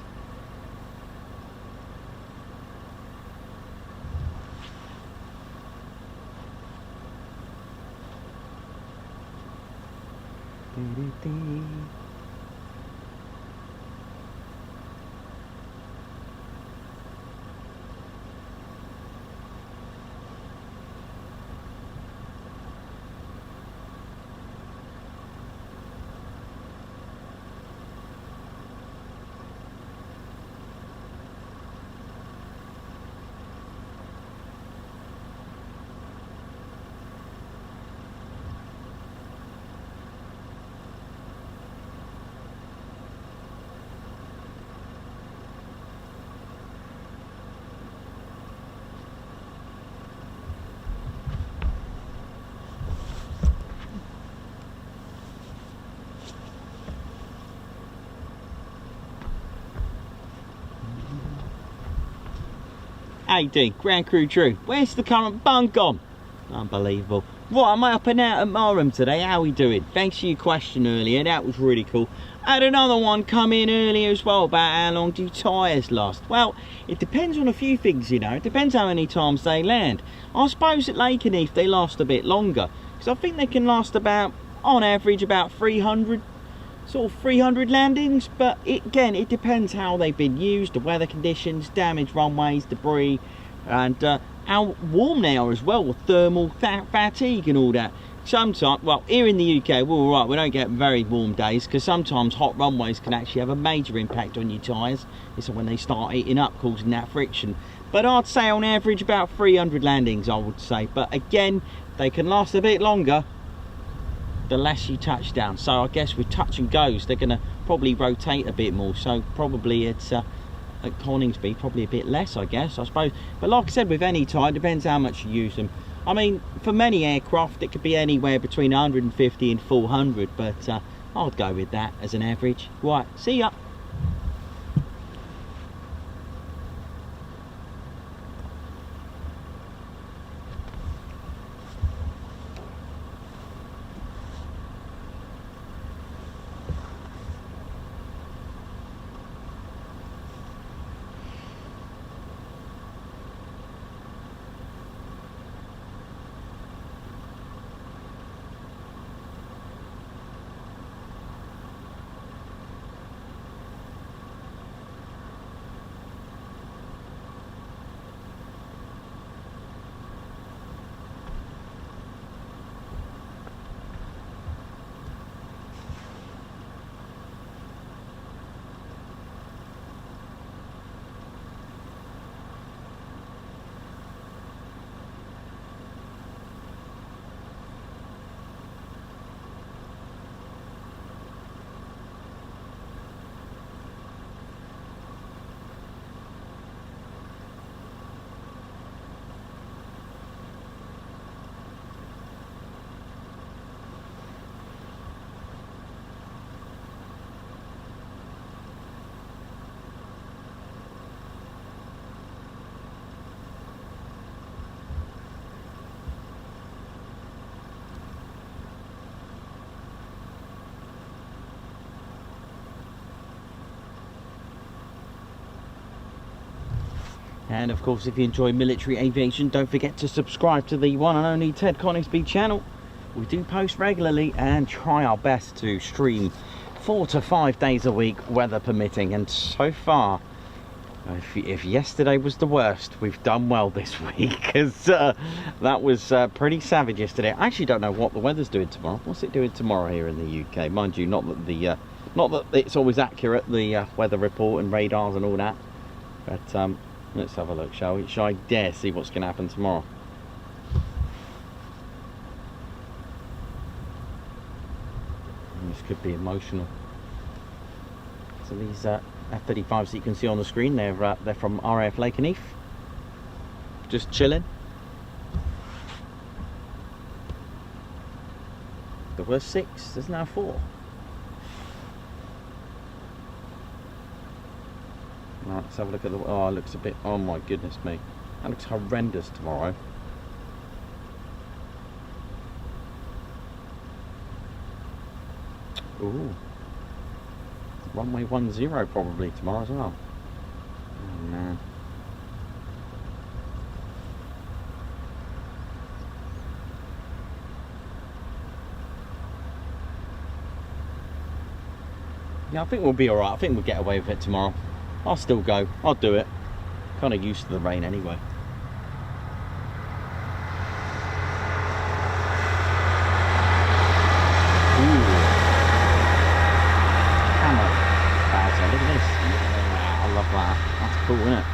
How you doing? Ground Crew Drew. Where's the current bung gone? Unbelievable. Right, I'm up and out at Marham today. How are we doing? Thanks for your question earlier. That was really cool. I had another one come in earlier as well about how long do tyres last. Well, it depends on a few things, you know. It depends how many times they land. I suppose at Lakenheath they last a bit longer, because I think they can last about, on average, about 300, sort of 300 landings. But again, it depends how they've been used, the weather conditions, damaged runways, debris, and how warm they are as well, with thermal fatigue and all that. Sometimes, well, here in the UK we're all right, we don't get very warm days, because sometimes hot runways can actually have a major impact on your tyres. It's when they start heating up, causing that friction. But I'd say on average about 300 landings, I would say. But again, they can last a bit longer the less you touch down. So I guess with touch and goes, they're going to probably rotate a bit more. So probably it's at Coningsby probably a bit less, I guess, I suppose. But like I said, with any tyre, it depends how much you use them. I mean, for many aircraft it could be anywhere between 150 and 400, but I'd go with that as an average. Right, see ya. And of course, if you enjoy military aviation, don't forget to subscribe to the one and only Ted Coningsby channel. We do post regularly and try our best to stream 4 to 5 days a week, weather permitting. And so far, if yesterday was the worst, we've done well this week, because that was pretty savage yesterday. I actually don't know what the weather's doing tomorrow. What's it doing tomorrow here in the UK? Mind you, not that it's always accurate, the weather report and radars and all that. But let's have a look, shall we? Shall I dare see what's going to happen tomorrow? This could be emotional. So these F-35s that you can see on the screen, they're from RAF Lakenheath, just chilling. There were 6, there's now 4. Right, let's have a look at the... Oh, it looks a bit... Oh my goodness me. That looks horrendous tomorrow. Ooh. Runway 10 probably tomorrow as well. Oh man. Yeah, I think we'll be alright. I think we'll get away with it tomorrow. I'll still go. I'll do it. Kind of used to the rain anyway. Ooh. Camo. Bowser. Look at this. Yeah, I love that. That's cool, isn't it?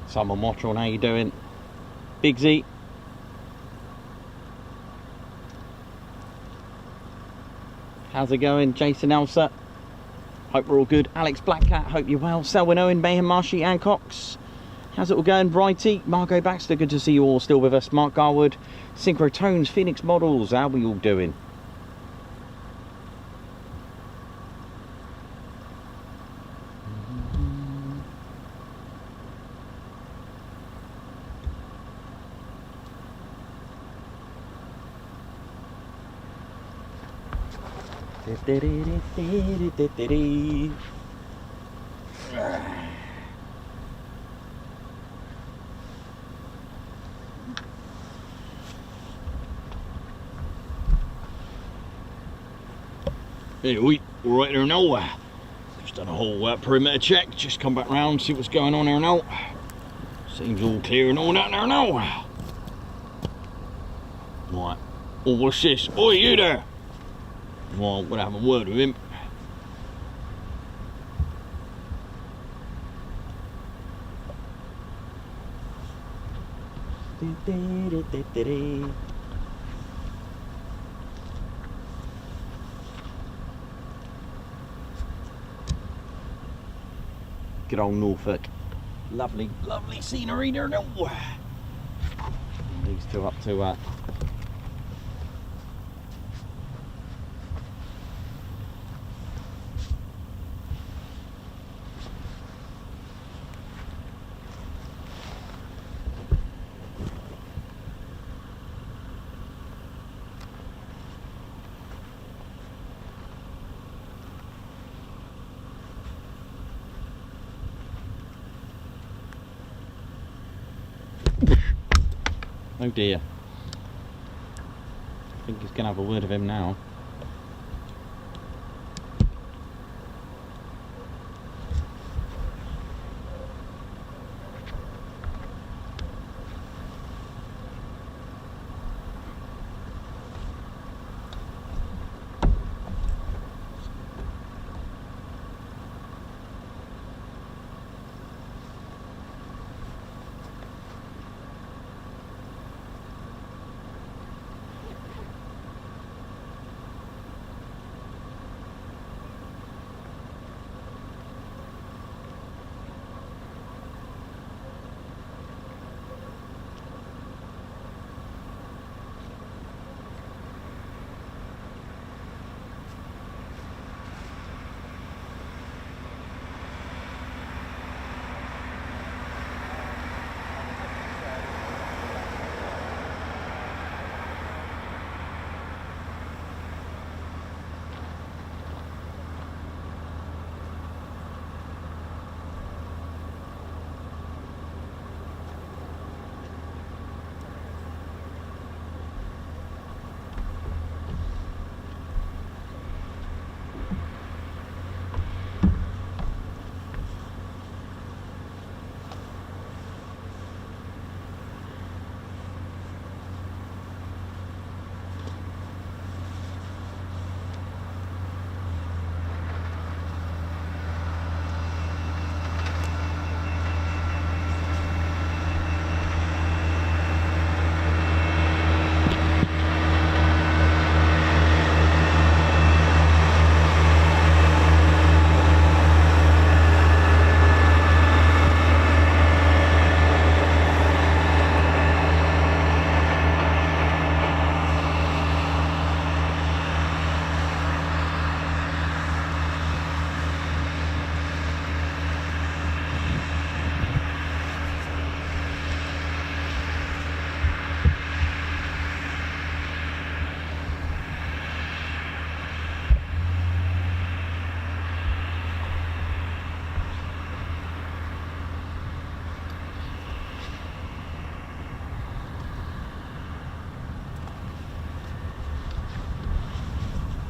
Simon Wattrell, how you doing? Big Z. How's it going? Jason Elsa. Hope we're all good. Alex Blackcat, hope you're well. Selwyn Owen, Mayhem Marshy, and Cox. How's it all going? Brighty, Margot Baxter, good to see you all still with us. Mark Garwood, Synchro Tones, Phoenix Models, how are we all doing? Anyway, we're right here now. Just done a whole perimeter check. Just come back round, see what's going on here now. Seems all clear and all that there now. Right. Oh, what's this? Oi, you there! Well, I'm gonna have a word with him. Good old Norfolk. Lovely, lovely scenery there now. These two up to oh dear. I think he's gonna have a word with him now.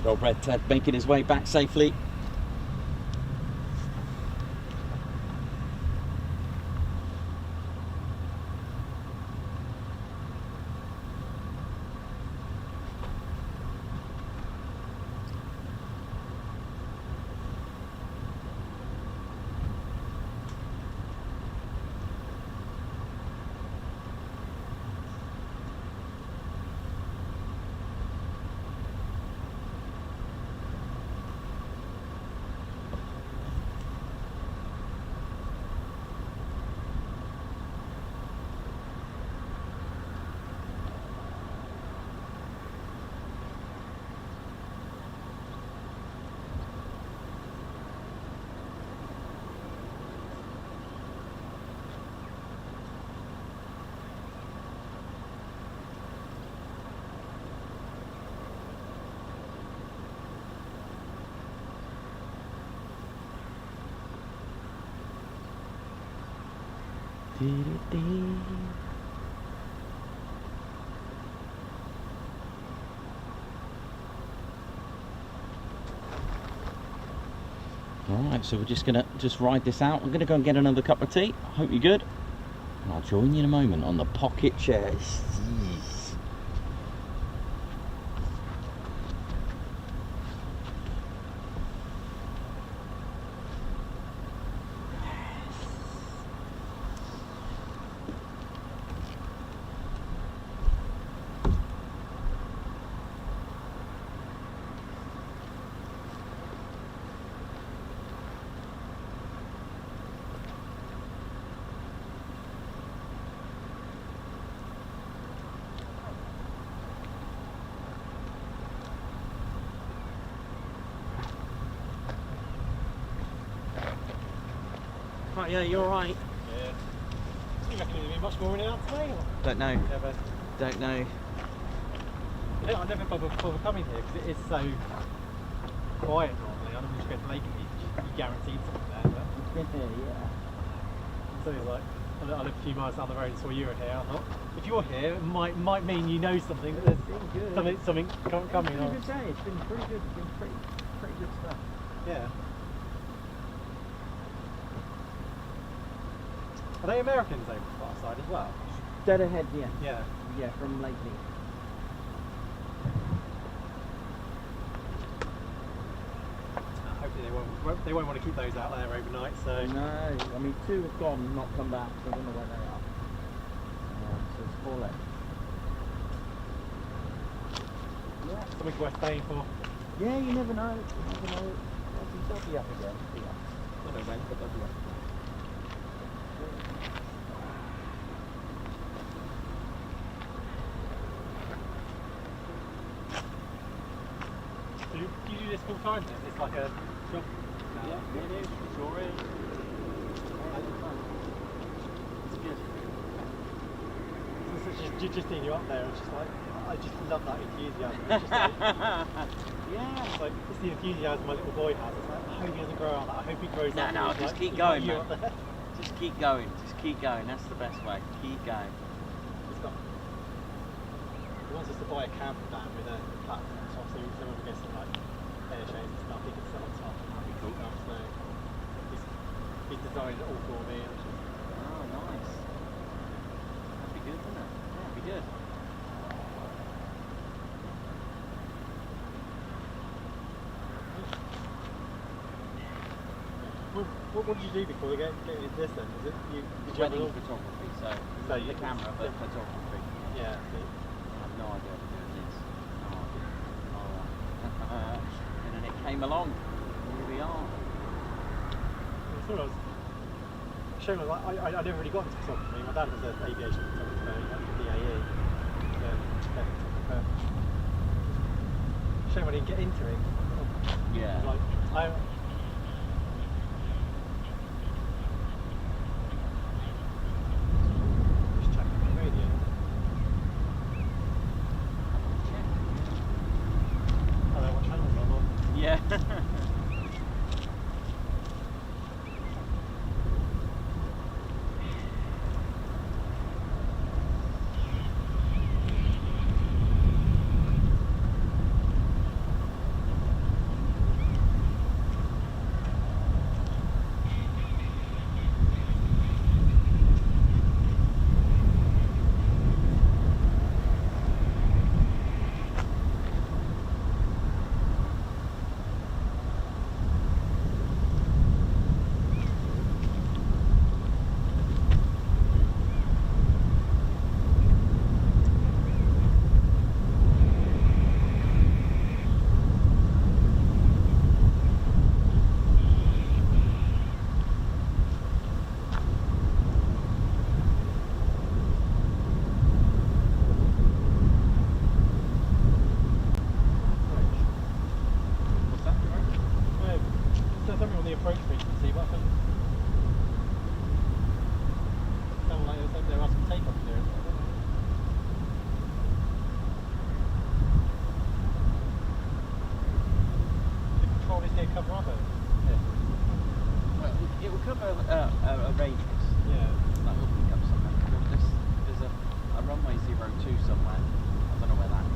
Old Red Ted making his way back safely. Alright, so we're just gonna ride this out. I'm gonna go and get another cup of tea. I hope you're good. And I'll join you in a moment on the pocket chairs. Jeez. Right, yeah, you're right. Yeah. Do you reckon there'll be much more in it out today? Or? Don't know. Never. Don't know. I never bother coming here because it is so quiet normally. I normally just go to Lakenheath, you guaranteed something there. But Yeah. so it's like, I live a few miles down the road and saw you were here. I thought, if you're here, it might mean you know something, that there's something coming on. It's been a good day. It's been pretty good. It's been pretty good stuff. Yeah. Are they Americans over the far side as well? Dead ahead, yeah. Yeah. Yeah, from Lakenheath. Hopefully they won't want to keep those out there overnight. So No, I mean 2 have gone and not come back, so I don't know where they are. So it's 4 left. Yeah. something worth staying for. Yeah, you never know. You never know. They'll be up again. Yeah. I don't know when, but they'll be up. Do you do this full time then? It's like a job? Yeah, it is. Sure is. It's good. Just seeing you up there, it's just like, I just love that enthusiasm. It's just like, Yeah. it's like, it's the enthusiasm my little boy has. It's like, I hope he doesn't grow up. I hope he grows up. No, and just like, keep he's going, like you man. up there. Just keep going. Just keep going. That's the best way. Keep going. He's got, he wants us to buy a camper van with a platform on top, so when we go to like air shows and stuff, he can sit on top. That'd be cool. So he's designed it all for me. And just, Oh, nice. That'd be good, wouldn't it? Yeah, that'd be good. what did you do before getting into this then? Was it you? Did you have Wedding a photography, so So the you- camera, but photography. yeah. I have no idea what doing this. No idea. And then it came along. Here we are. I thought I was shame. I never really got into photography. My dad was an aviation photographer, he went to BAE. Shame I didn't get into it. Yeah. Like I. Just checking the radio. I don't know what channels I'm on. Yeah. a radius. Yeah. Like open runway 02 somewhere. I don't know where that is.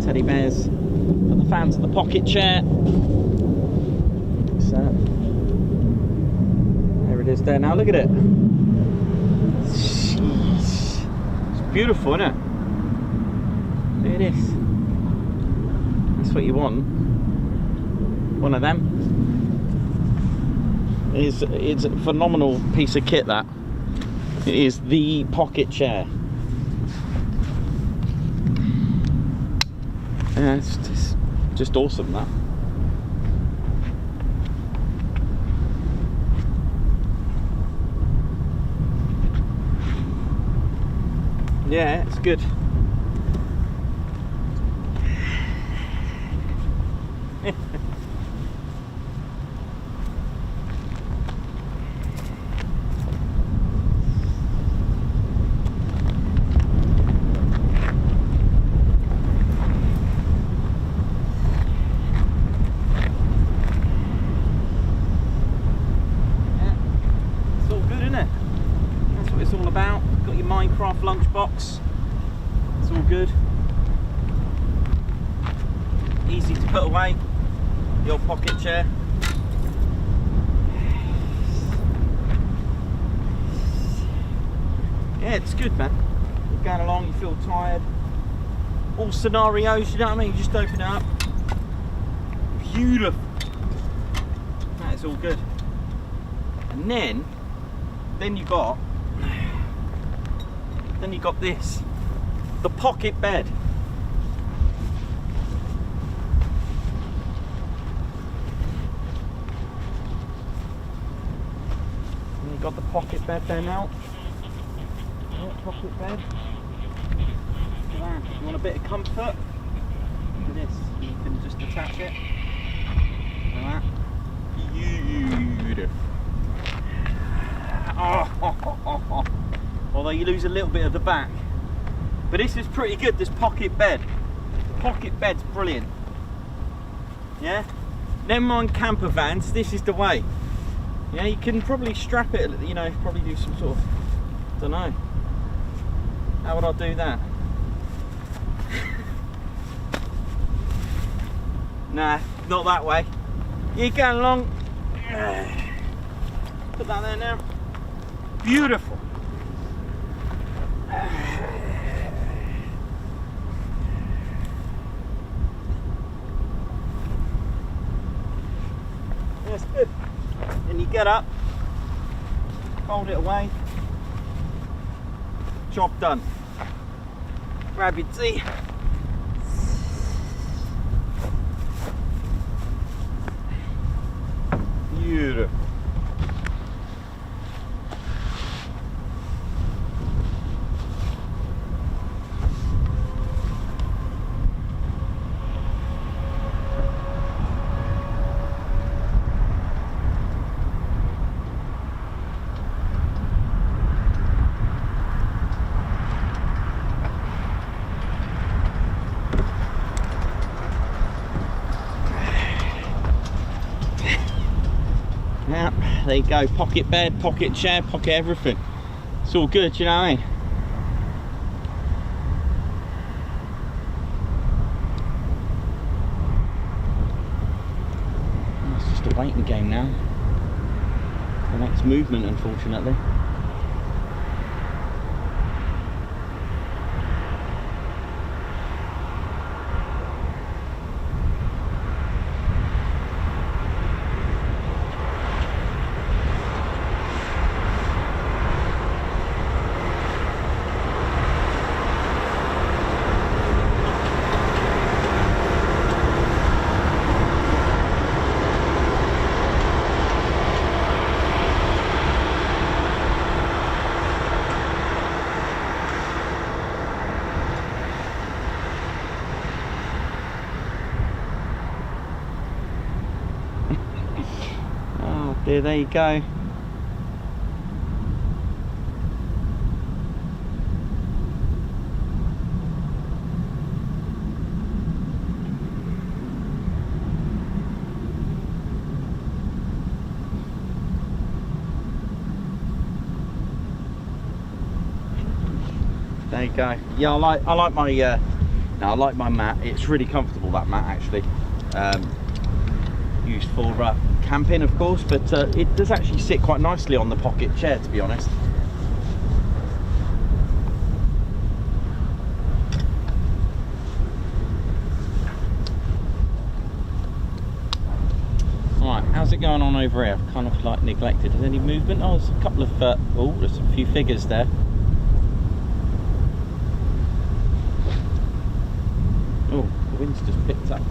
Teddy bears for the fans of the pocket chair. So there it is there now, look at it. Jeez. It's beautiful, isn't it? Look at this. That's what you want. One of them. It's a phenomenal piece of kit, that. It is the pocket chair. Yeah, it's just awesome, that. Yeah, it's good. Lunchbox, it's all good, easy to put away, the old pocket chair. Yeah, it's good, man. You're going along, you feel tired, all scenarios, you know what I mean, you just open it up, beautiful. That is all good. And then you got this, the pocket bed. And you got the pocket bed there now. Yeah, pocket bed. Look at that. You want a bit of comfort? Look at this. You can just attach it. Look at that. Beautiful. Oh. Although you lose a little bit of the back, but this is pretty good, this pocket bed. Pocket bed's brilliant. Yeah, never mind camper vans, this is the way. Yeah, you can probably strap it, you know, probably do some sort of, don't know, how would I do that? Nah, not that way. You're going along, put that there now. Beautiful. That's good. Then you get up, hold it away, job done. Grab your tea. Beautiful. Now, there you go, pocket bed, pocket chair, pocket everything. It's all good, you know what I mean? It's just a waiting game now. The next movement, unfortunately. There you go. There you go. Yeah, I like my I like my mat. It's really comfortable, that mat, actually. Used for camping, of course, but it does actually sit quite nicely on the pocket chair, to be honest. Alright, how's it going on over here? I've kind of like neglected. Is there any movement? Oh, there's a couple of oh, there's a few figures there. Oh, the wind's just picked up.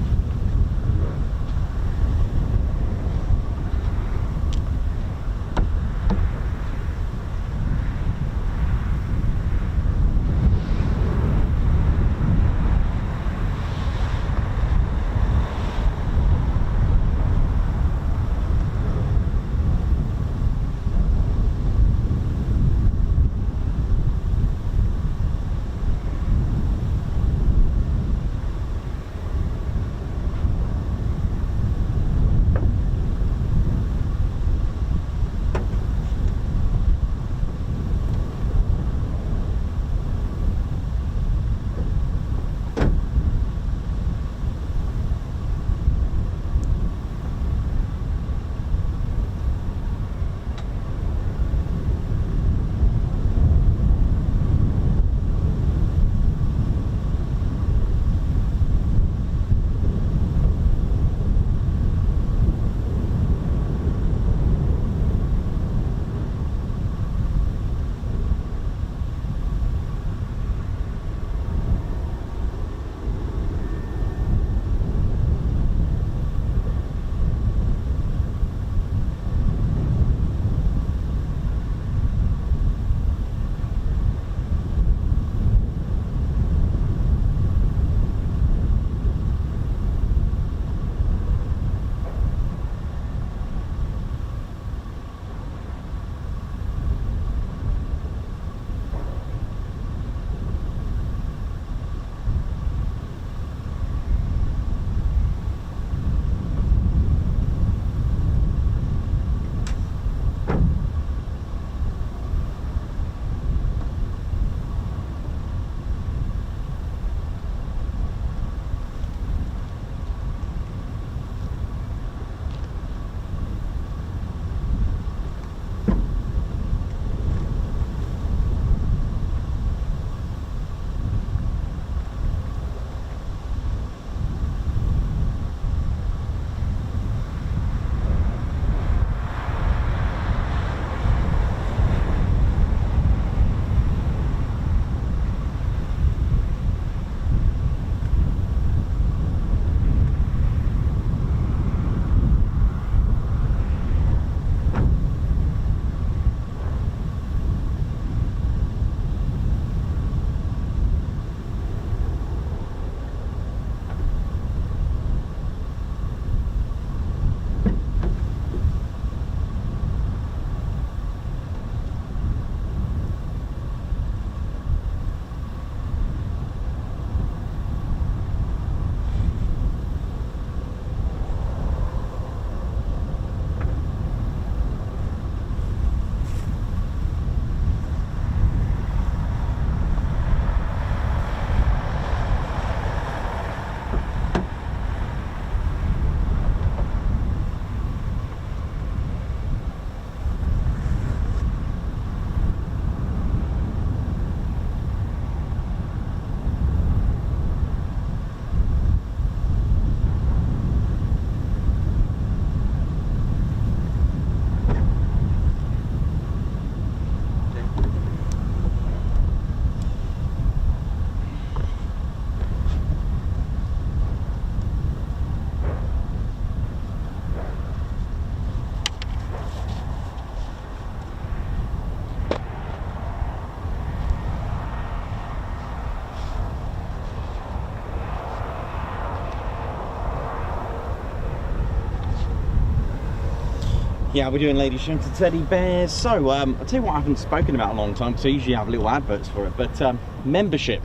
Yeah, we're doing Lady Shrimp to Teddy Bears. So, I'll tell you what I haven't spoken about in a long time, because I usually have little adverts for it, but membership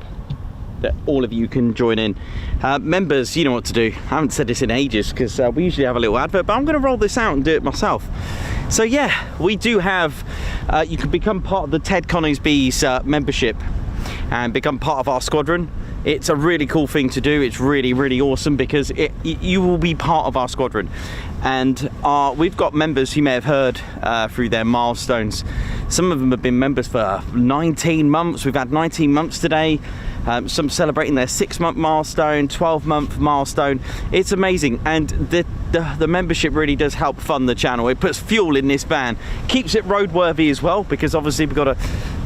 that all of you can join in. Members, you know what to do. I haven't said this in ages, because we usually have a little advert, but I'm going to roll this out and do it myself. So yeah, we do have, you can become part of the Ted Coningsby's membership and become part of our squadron. It's a really cool thing to do. It's really, really awesome, because you will be part of our squadron. And we've got members you may have heard through their milestones. Some of them have been members for 19 months. We've had 19 months today. Some celebrating their 6-month milestone, 12-month milestone. It's amazing, and the membership really does help fund the channel. It puts fuel in this van, keeps it roadworthy as well, because obviously we've got to,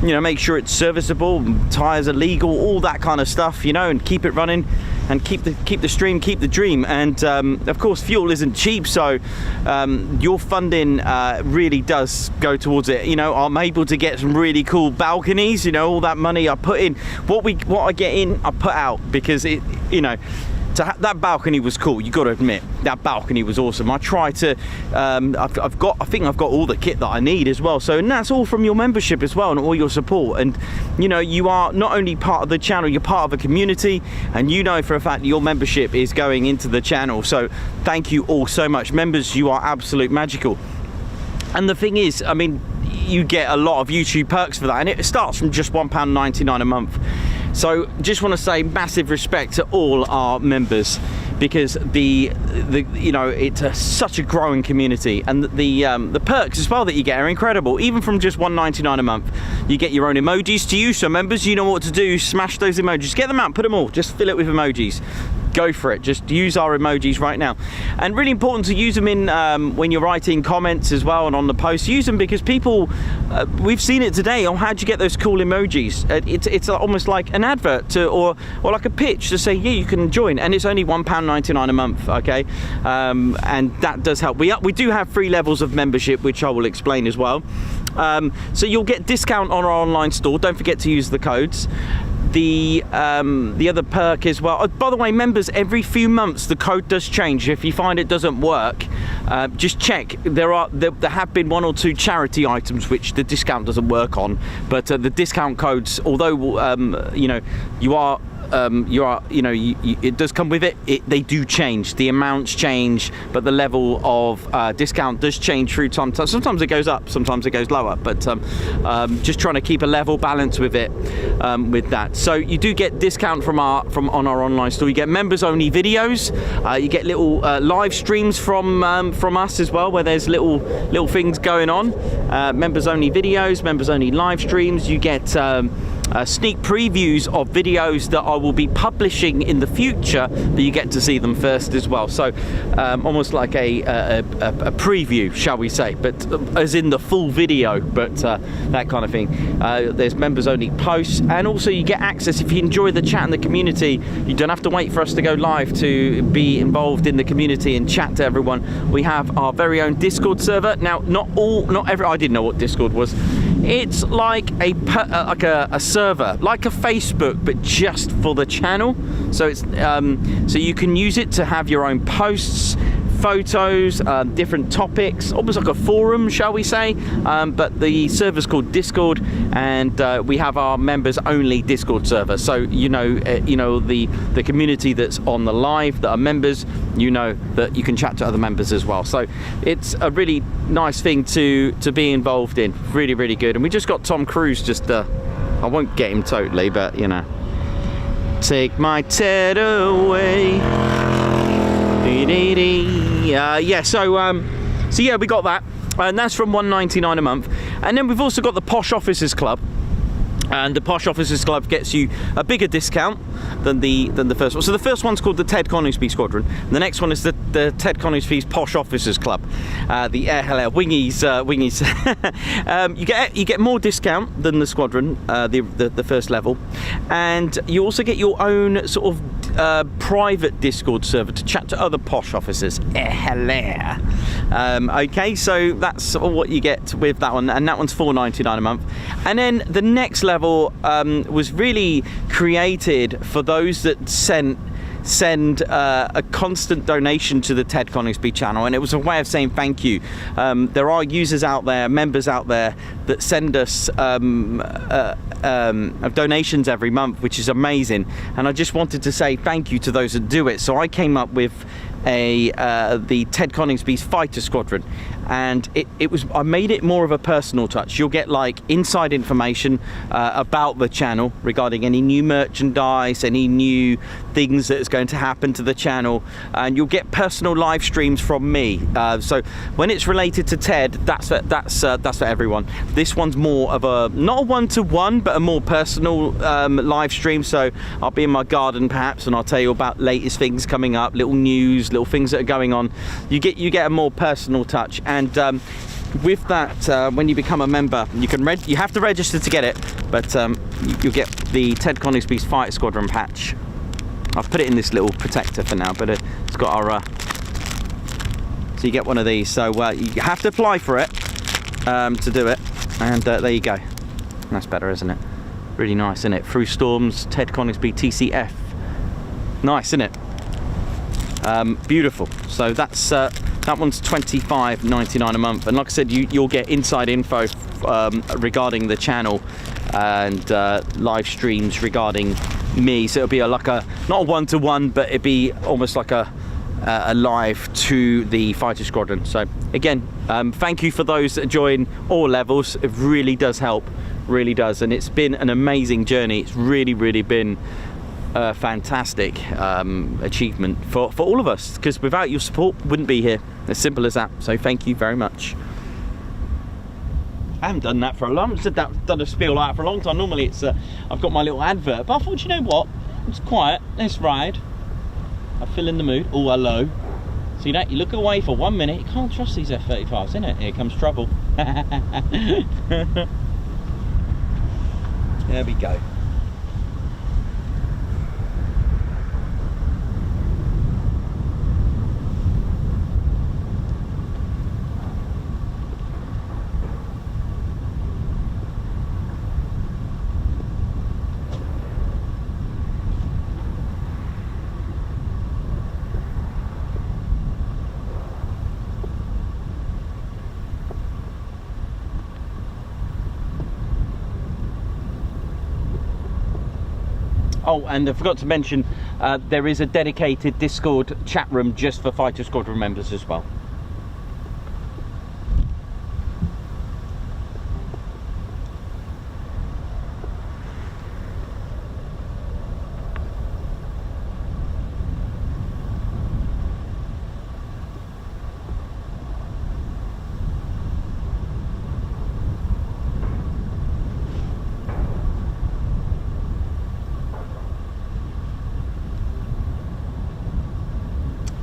you know, make sure it's serviceable, tyres are legal, all that kind of stuff, you know, and keep it running, and keep the stream, keep the dream. And of course, fuel isn't cheap, so your funding really does go towards it. You know, I'm able to get some really cool balconies. You know, all that money I put in, what I get in, I put out, because it, you know, that balcony was cool. You got to admit, that balcony was awesome. I try to, I think I've got all the kit that I need as well. So, and that's all from your membership as well, and all your support. And you know, you are not only part of the channel, you're part of a community, and you know for a fact that your membership is going into the channel. So thank you all so much. Members, you are absolute magical. And the thing is, I mean, you get a lot of YouTube perks for that, and it starts from just £1.99 a month. So just want to say massive respect to all our members, because the you know, it's such a growing community, and the perks as well that you get are incredible. Even from just £1.99 a month, you get your own emojis to use. So members, you know what to do. Smash those emojis, get them out, put them all, just fill it with emojis. Go for it. Just use our emojis right now. And really important to use them in when you're writing comments as well, and on the post. Use them, because people, we've seen it today. Oh, how'd you get those cool emojis? It's almost like an advert or like a pitch to say, yeah, you can join, and it's only £1.99 a month. Okay, and that does help. We do have 3 levels of membership, which I will explain as well. So you'll get discount on our online store. Don't forget to use the codes. The other perk as well. Oh, by the way, members, every few months the code does change. If you find it doesn't work, just check. There have been 1 or 2 charity items which the discount doesn't work on, but the discount codes, although you know, it does come with it. They do change. The amounts change, but the level of discount does change through time. Sometimes it goes up, sometimes it goes lower, but just trying to keep a level balance with it, with that. So you do get discount on our online store. You get members only videos. You get little live streams from us as well, where there's little things going on. Members only videos, members only live streams. You get sneak previews of videos that I will be publishing in the future, but you get to see them first as well. So almost like a preview, shall we say, but as in the full video, but that kind of thing. There's members only posts, and also you get access. If you enjoy the chat and the community, you don't have to wait for us to go live to be involved in the community and chat to everyone. We have our very own Discord server. Now, not every, I didn't know what Discord was. It's like a server, like a Facebook, but just for the channel. So it's so you can use it to have your own posts, photos, different topics, almost like a forum, shall we say, but the server's called Discord, and we have our members only Discord server. So you know the community that's on the live that are members, you know that you can chat to other members as well. So it's a really nice thing to be involved in. Really, really good. And we just got Tom Cruise, just I won't get him totally, but you know, take my Ted away. Yeah, so yeah, we got that, and that's from £1.99 a month. And then we've also got the Posh Officers Club, and the Posh Officers Club gets you a bigger discount than the first one. So the first one's called the Ted Coningsby Squadron, and the next one is the Ted Coningsby's Posh Officers Club, the Air Wingies. You get more discount than the squadron, the first level, and you also get your own sort of private Discord server to chat to other posh officers. Okay, so that's what you get with that one, and that one's £4.99 a month. And then the next level was really created for those that sent send a constant donation to the Ted Coningsby channel, and it was a way of saying thank you. There are users out there, members out there, that send us donations every month, which is amazing, and I just wanted to say thank you to those that do it. So I came up with the Ted Coningsby's Fighter Squadron, and I made it more of a personal touch. You'll get like inside information about the channel regarding any new merchandise, any new things that is going to happen to the channel, and you'll get personal live streams from me. So when it's related to Ted, that's for everyone. This one's more of a, not a one-to-one, but a more personal live stream. So I'll be in my garden perhaps, and I'll tell you about latest things coming up, little news, little things that are going on. You get a more personal touch. And with that, when you become a member, you have to register to get it, but you'll get the Ted Coningsby's Fighter Squadron patch. I've put it in this little protector for now, but it's got our so you get one of these. So you have to apply for it to do it, and there you go. That's better, isn't it? Really nice, isn't it? Through Storms, Ted Coningsby TCF. Nice, isn't it? Beautiful. So that's that one's $25.99 a month, and like I said, you'll get inside info regarding the channel and live streams regarding me. So it'll be not a one-to-one, but it'd be almost like a live to the Fighter Squadron. So again, thank you for those that join all levels. It really does help, really does, and it's been an amazing journey. It's really been a fantastic achievement for all of us, because without your support, wouldn't be here. As simple as that. So thank you very much. I haven't done that for a long time. Done a spiel like that for a long time. Normally it's I've got my little advert, but I thought, you know what, it's quiet, let's ride. I feel in the mood. Oh, hello. See that? You look away for 1 minute, you can't trust these F-35s, innit? Here comes trouble. There we go. Oh, and I forgot to mention, there is a dedicated Discord chat room just for Fighter Squadron members as well.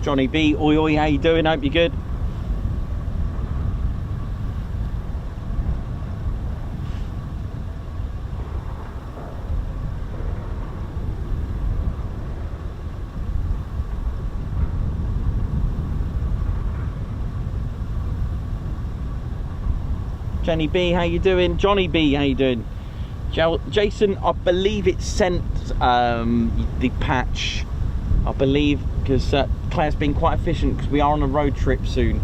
Johnny B, oi oi, how you doing? Hope you're good. Jenny B, how you doing? Johnny B, how you doing? Jason, I believe it sent the patch, I believe, because Claire's been quite efficient, because we are on a road trip soon.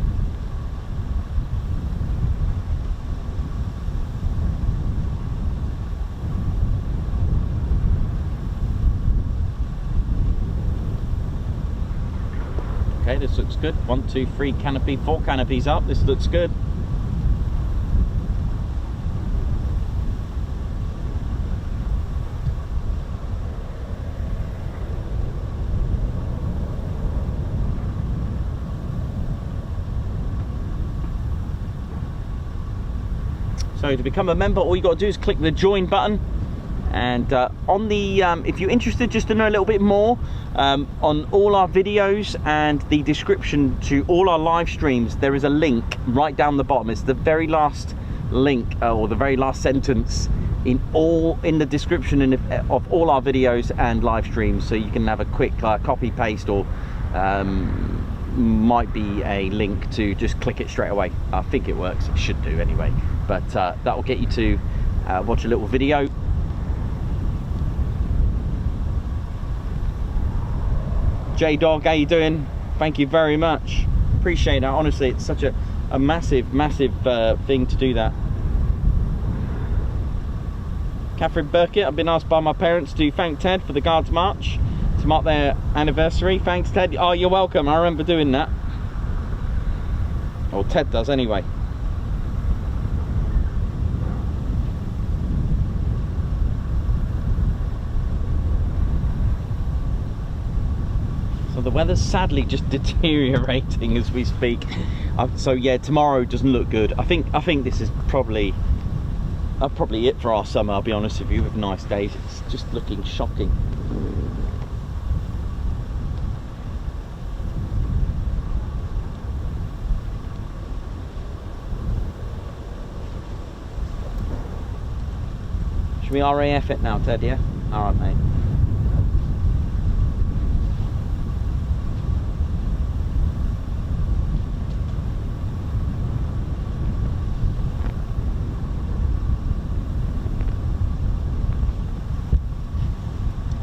Okay, this looks good. 1, 2, 3 canopy, 4 canopies up. This looks good. So to become a member, all you got to do is click the join button, and on the if you're interested just to know a little bit more on all our videos and the description to all our live streams, there is a link right down the bottom. It's the very last link or the very last sentence in the description of all our videos and live streams, so you can have a quick copy paste, or might be a link to just click it straight away. I think it works, it should do anyway, but that will get you to watch a little video. J-Dog, how you doing? Thank you very much. Appreciate that. Honestly, it's such a massive thing to do that. Catherine Burkett, I've been asked by my parents to thank Ted for the Guards March to mark their anniversary. Thanks, Ted. Oh, you're welcome. I remember doing that. Or Ted does anyway. So the weather's sadly just deteriorating as we speak. So yeah, tomorrow doesn't look good. I think this is probably it for our summer, I'll be honest with you, with nice days. It's just looking shocking. Should we RAF it now, Ted, yeah? Alright, mate.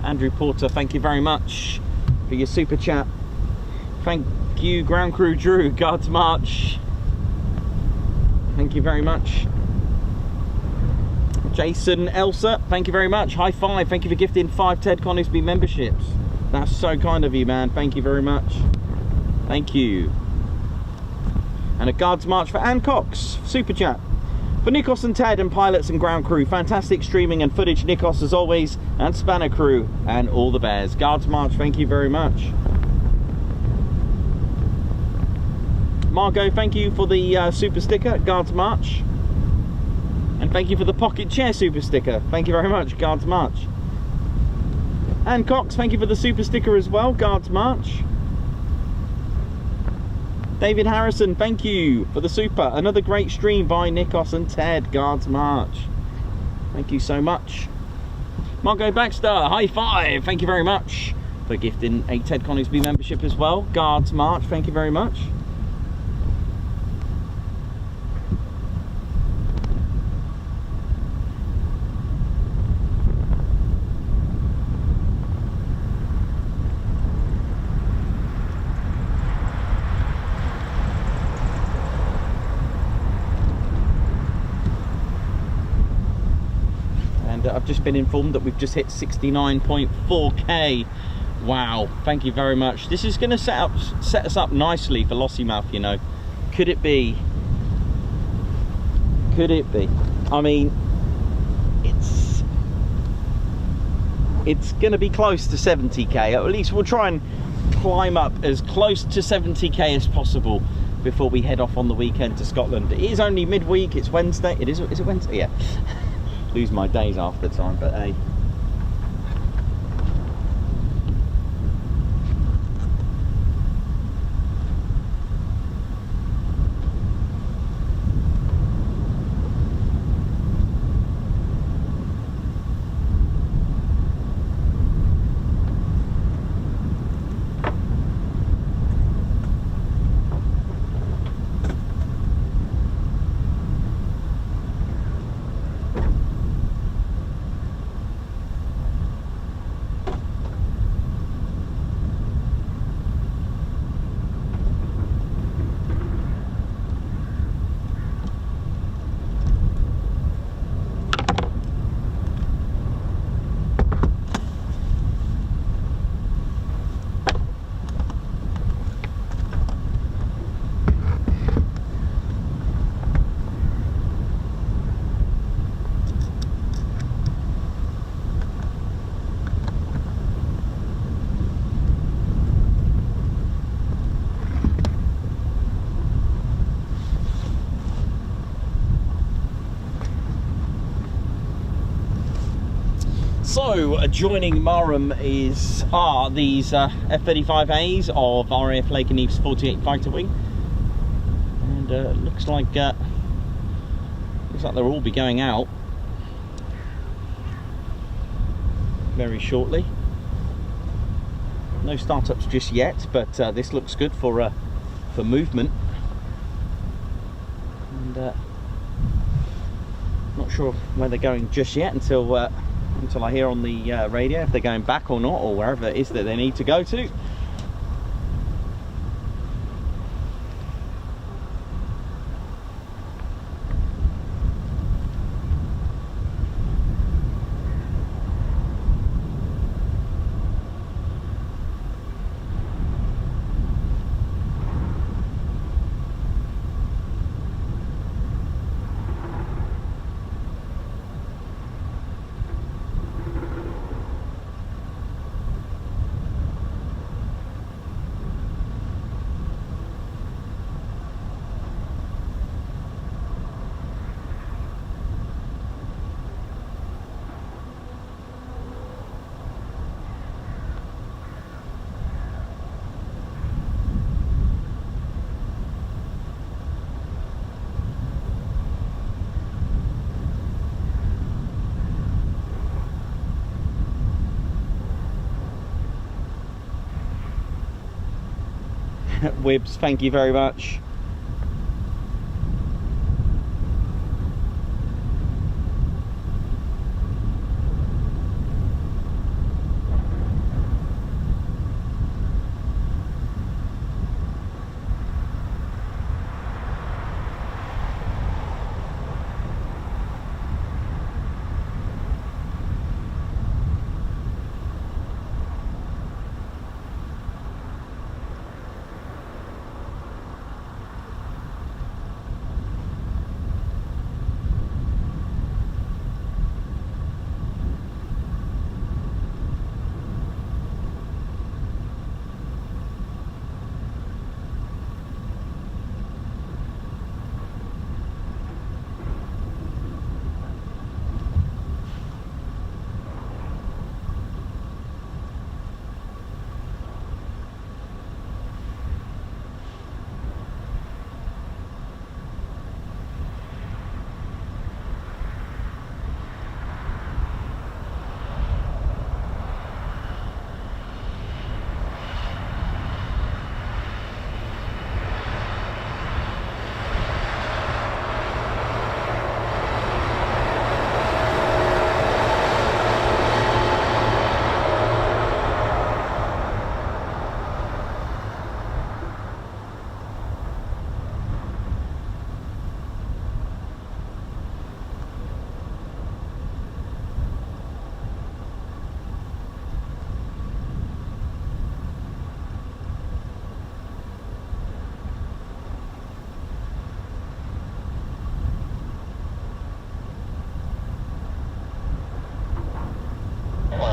Andrew Porter, thank you very much for your super chat. Thank you, Ground Crew Drew, Guards March. Thank you very much. Jason Elsa, thank you very much. High five, thank you for gifting 5 Ted Coningsby memberships. That's so kind of you, man. Thank you very much. Thank you. And a Guards March for Ann Cox, super chat. For Nikos and Ted and pilots and ground crew, fantastic streaming and footage, Nikos as always, and Spanner crew and all the bears. Guards March, thank you very much. Margot, thank you for the super sticker, Guards March. And thank you for the pocket chair super sticker. Thank you very much, Guards March. And Cox, thank you for the super sticker as well, Guards March. David Harrison, thank you for the super. Another great stream by Nikos and Ted, Guards March. Thank you so much. Margot Baxter, high five. Thank you very much for gifting a Ted Coningsby membership as well. Guards March, thank you very much. I've just been informed that we've just hit 69.4k. Wow, thank you very much. This is going to set us up nicely for Lossiemouth, you know. Could it be? Could it be? I mean, it's going to be close to 70k. At least we'll try and climb up as close to 70k as possible before we head off on the weekend to Scotland. It is only midweek. It's Wednesday. Is it Wednesday? Yeah. Lose my days half the time, but hey. So adjoining Marham are these F-35As of RAF Lakenheath's 48 fighter wing, and looks like they'll all be going out very shortly. No startups just yet, but this looks good for movement. And not sure where they're going just yet until I hear on the radio if they're going back or not, or wherever it is that they need to go to. Wibbs, thank you very much.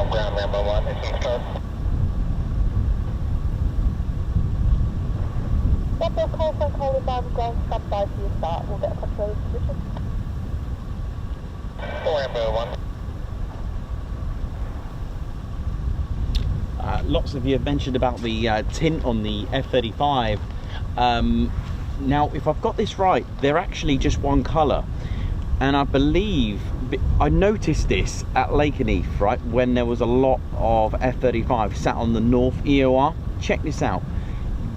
Ground Rambo 1, it's start. Rambo call from calling by the ground, stand by for your start, we'll get a control position. Rambo 1. Lots of you have mentioned about the tint on the F-35. Now, if I've got this right, they're actually just one colour. And I believe, I noticed this at Lakenheath, right, when there was a lot of F-35 sat on the North EOR. Check this out.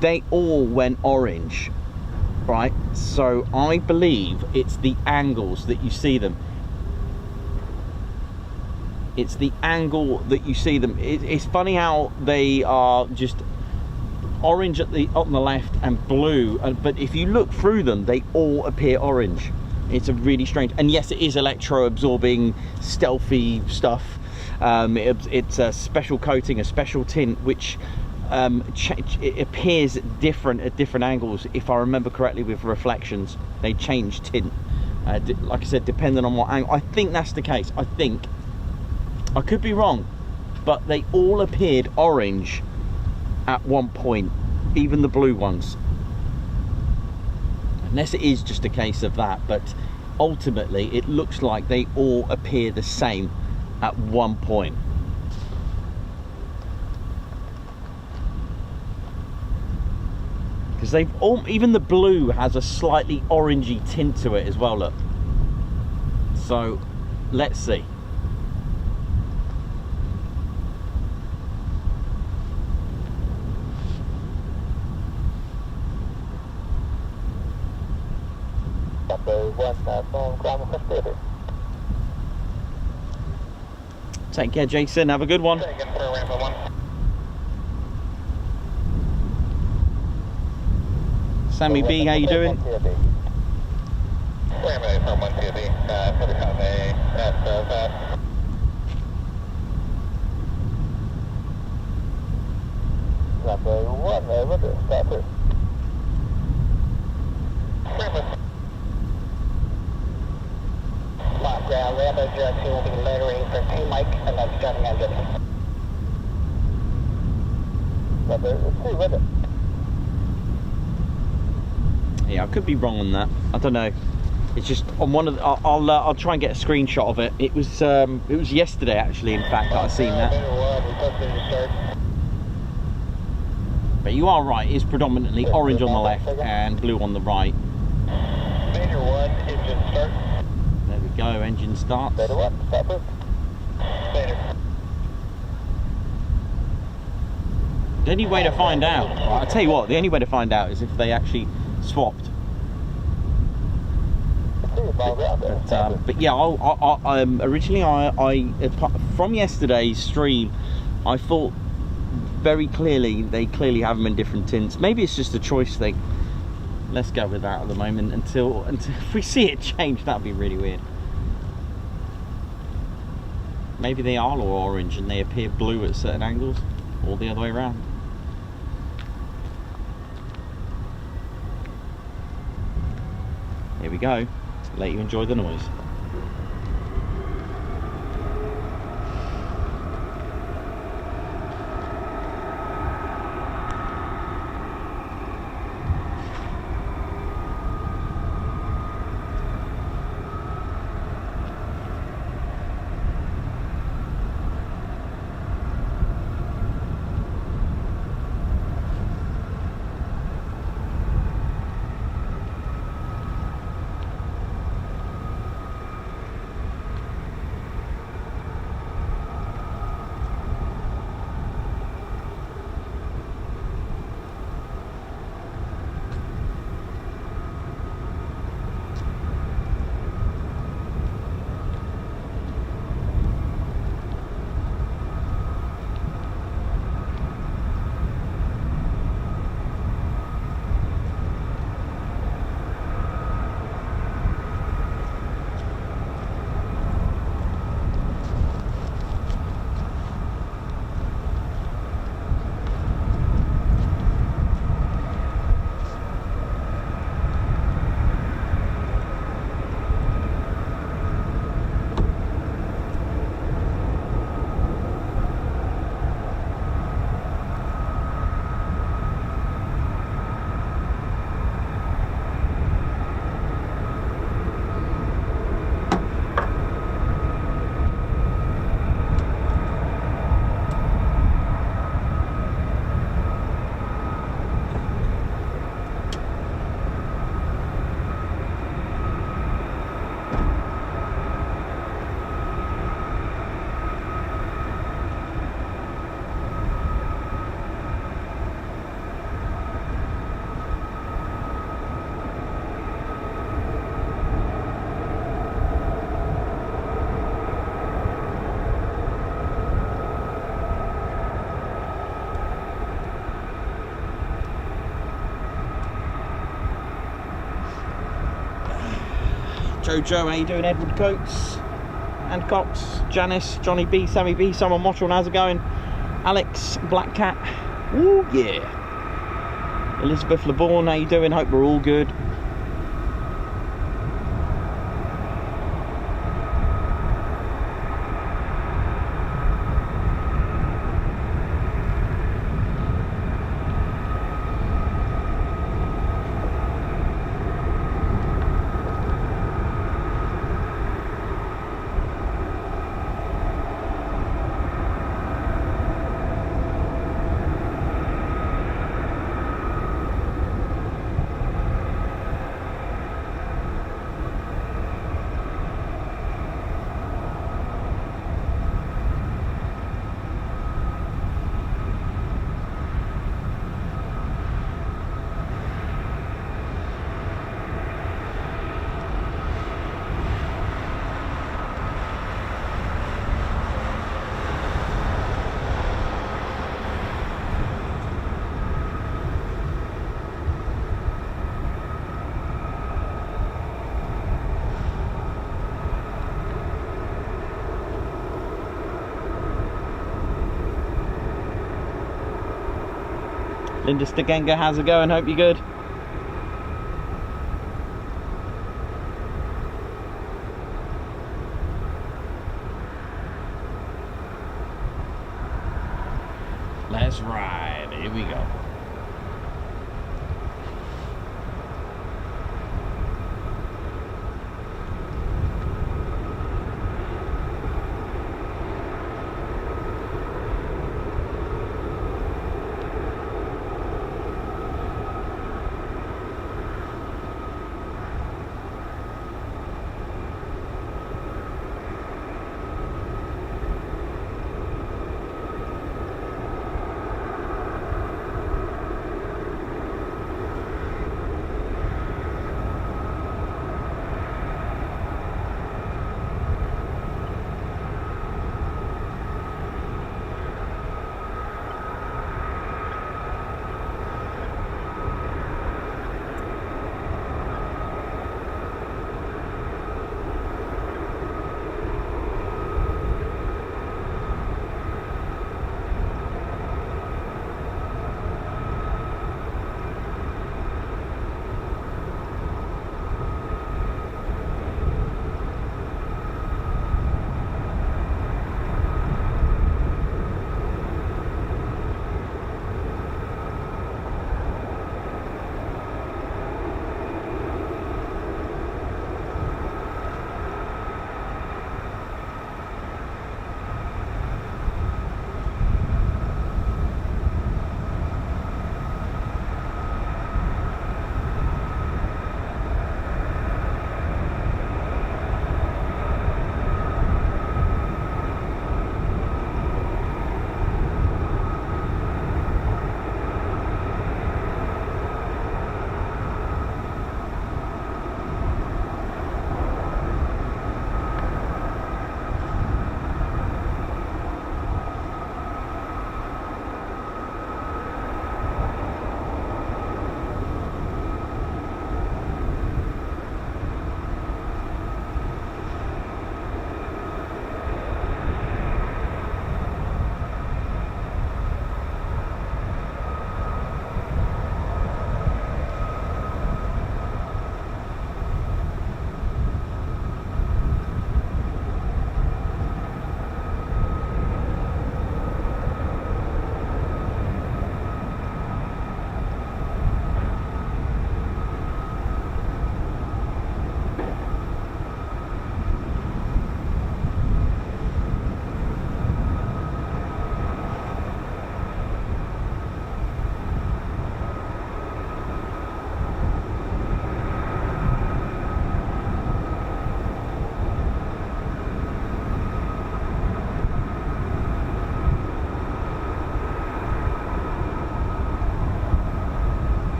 They all went orange, right? So I believe it's the angles that you see them. It's the angle that you see them. It's funny how they are just orange on the left and blue, but if you look through them, they all appear orange. It's a really strange, and yes, it is electro-absorbing, stealthy stuff. It's a special coating, a special tint, which it appears different at different angles. If I remember correctly, with reflections, they change tint. Like I said, depending on what angle. I think that's the case. I think. I could be wrong, but they all appeared orange at one point, even the blue ones. Unless it is just a case of that, but ultimately it looks like they all appear the same at one point. Because they've all, even the blue has a slightly orangey tint to it as well, look. So let's see. Take care, Jason. Have a good one. Sammy B, how you doing? Yeah, I could be wrong on that. I don't know. It's just on one of the, I'll try and get a screenshot of it. It was yesterday actually, in fact, that I seen that. But you are right. It's predominantly orange on the left and blue on the right. Major 1, engine start. There we go. Engine starts. Major 1, stop it. Major. The only way to find out, I'll tell you what, the only way to find out is if they actually swapped. But yeah, originally from yesterday's stream, I thought very clearly they clearly have them in different tints. Maybe it's just a choice thing. Let's go with that at the moment until if we see it change, that'd be really weird. Maybe they are all orange and they appear blue at certain angles, or the other way around. Here we go. Let you enjoy the noise. Joe, how you doing? Edward Coates, and Cox, Janice, Johnny B, Sammy B, Simon Mottral, how's it going? Alex, Black Cat, ooh yeah. Elizabeth LeBourne, how you doing? Hope we're all good. Linda Stagenga, how's it going? Hope you're good. Let's ride. Here we go.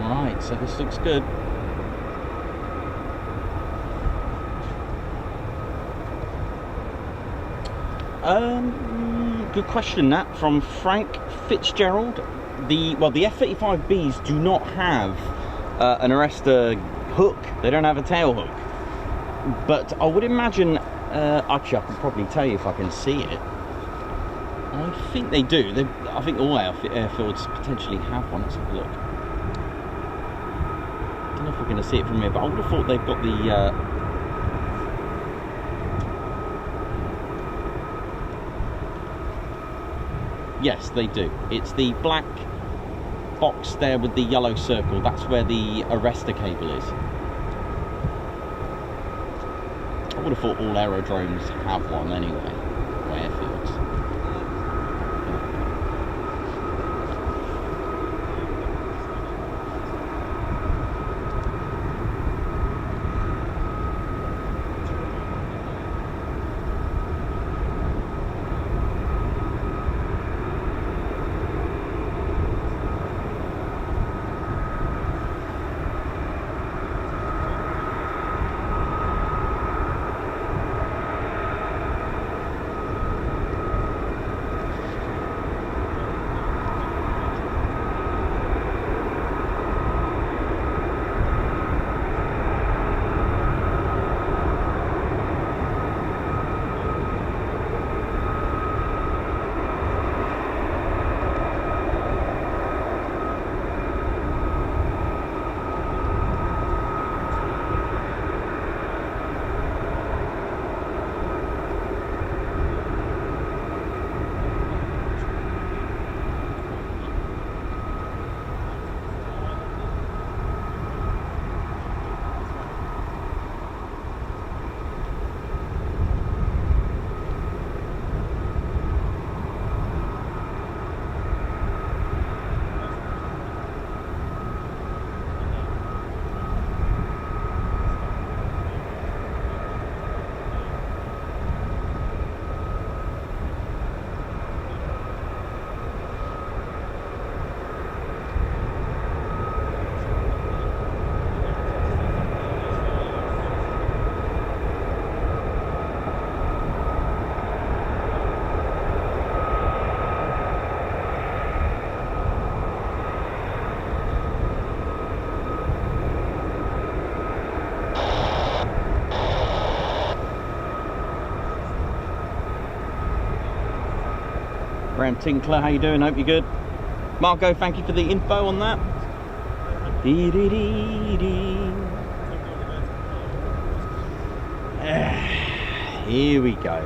Alright, so this looks good. Good question, that from Frank Fitzgerald. The F-35Bs do not have an arrestor hook. They don't have a tail hook. But I would imagine, actually I can probably tell you if I can see it. I think they do. I think all airfields potentially have one. Let's have a look. I don't know if we're going to see it from here, but I would have thought they've got the yes, they do. It's the black box there with the yellow circle. That's where the arrestor cable is. I would have thought all aerodromes have one anyway, or airfields. Graham Tinkler, how you doing? Hope you're good. Marco, thank you for the info on that. Dee -dee -dee -dee. Here we go.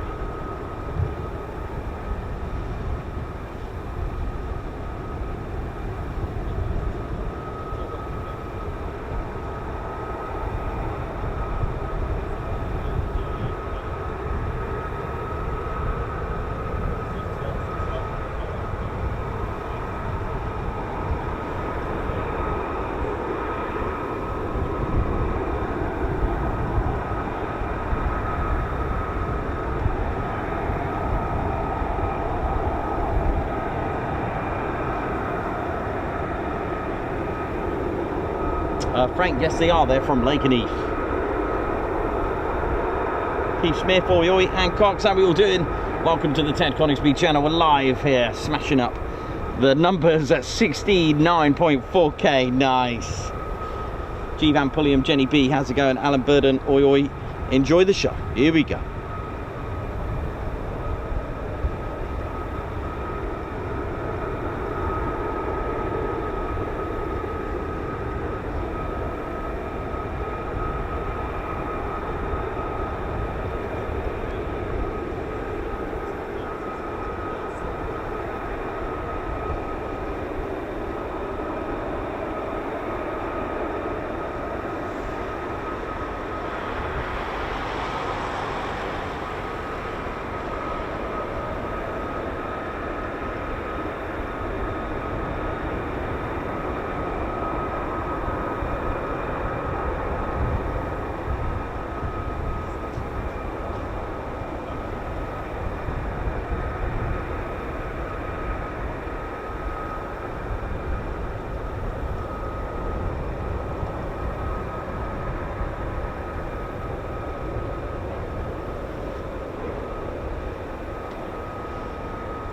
Frank, yes they are, they're from Lakenheath. Keith Smith, oi oi, Hancock, how are we all doing? Welcome to the Ted Coningsby channel, we're live here, smashing up the numbers at 69.4k, nice. G Van Pulliam, Jenny B, how's it going? Alan Burden, oi oi, enjoy the show, here we go.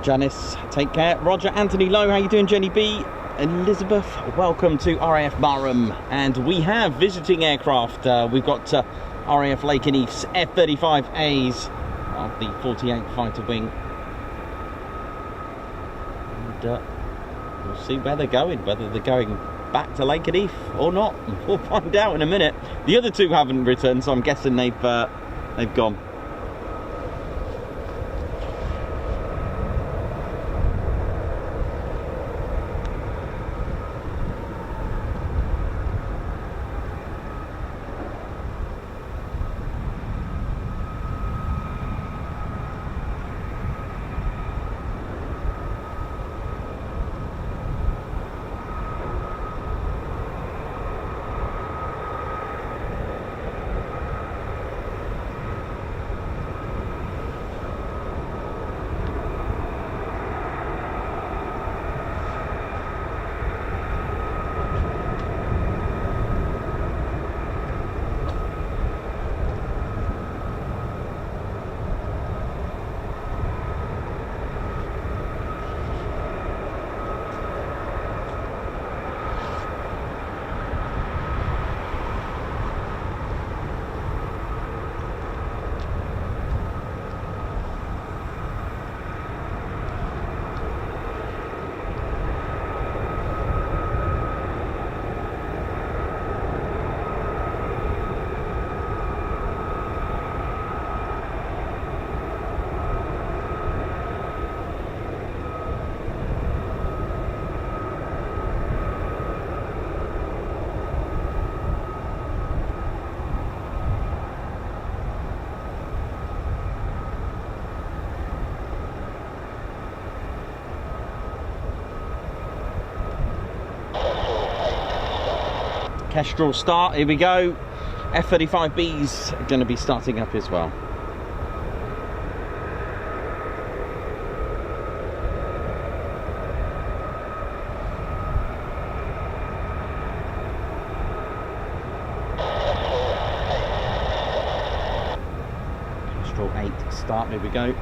Janice, take care. Roger, Anthony Lowe, how you doing? Jenny B, Elizabeth, welcome to RAF Marham. And we have visiting aircraft. We've got RAF Lakenheath's F-35As of the 48 Fighter Wing. And we'll see where they're going, whether they're going back to Lakenheath or not. We'll find out in a minute. The other two haven't returned, so I'm guessing they've gone. Kestrel start, here we go. F-35B's going to be starting up as well. Kestrel 8 start, here we go.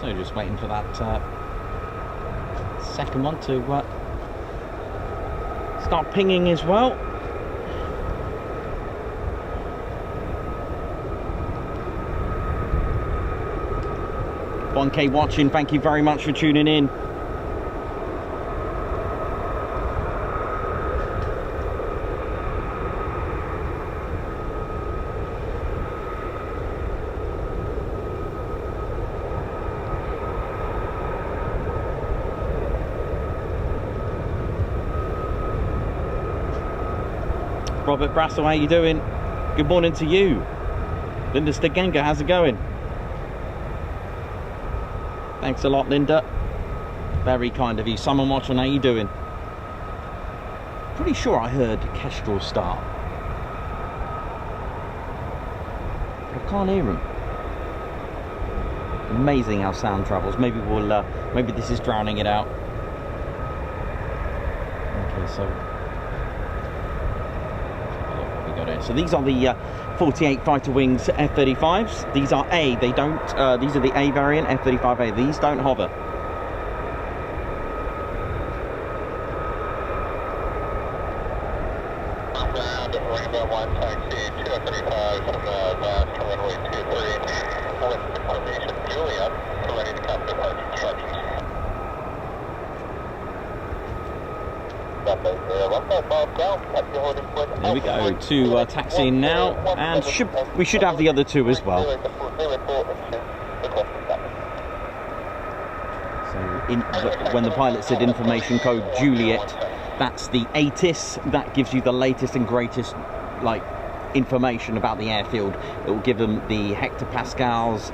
So just waiting for that second one to start pinging as well. $1K watching, thank you very much for tuning in. Robert Brassel, how you doing? Good morning to you. Linda Steganga, how's it going? Thanks a lot, Linda. Very kind of you. Someone watching, how you doing? Pretty sure I heard Kestrel start, but I can't hear him. Amazing how sound travels. Maybe we'll maybe this is drowning it out. Okay, so what we got here? So these are the 48 fighter wings F-35s. These are A. They don't. These are the A variant F-35A. These don't hover. Rainbow 1 taxi 2 F-35 from the vast runway 23 with formation Juliet, ready to come departure instructions. There we go, to taxiing now, and we should have the other two as well. So when the pilot said information code Juliet, that's the ATIS. That gives you the latest and greatest information about the airfield. It will give them the hectopascals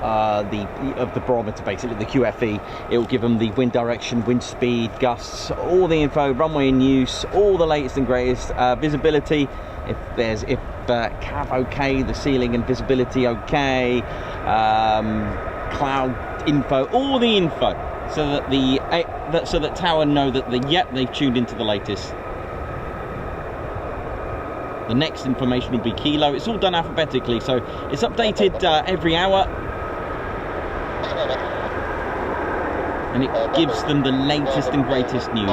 of the barometer, basically the QFE. It will give them the wind direction, wind speed, gusts, all the info, runway in use, all the latest and greatest, visibility. If cav okay, the ceiling and visibility okay, cloud info, all the info, so that tower know that they've tuned into the latest. The next information will be kilo. It's all done alphabetically, so it's updated every hour, and it gives them the latest and greatest news.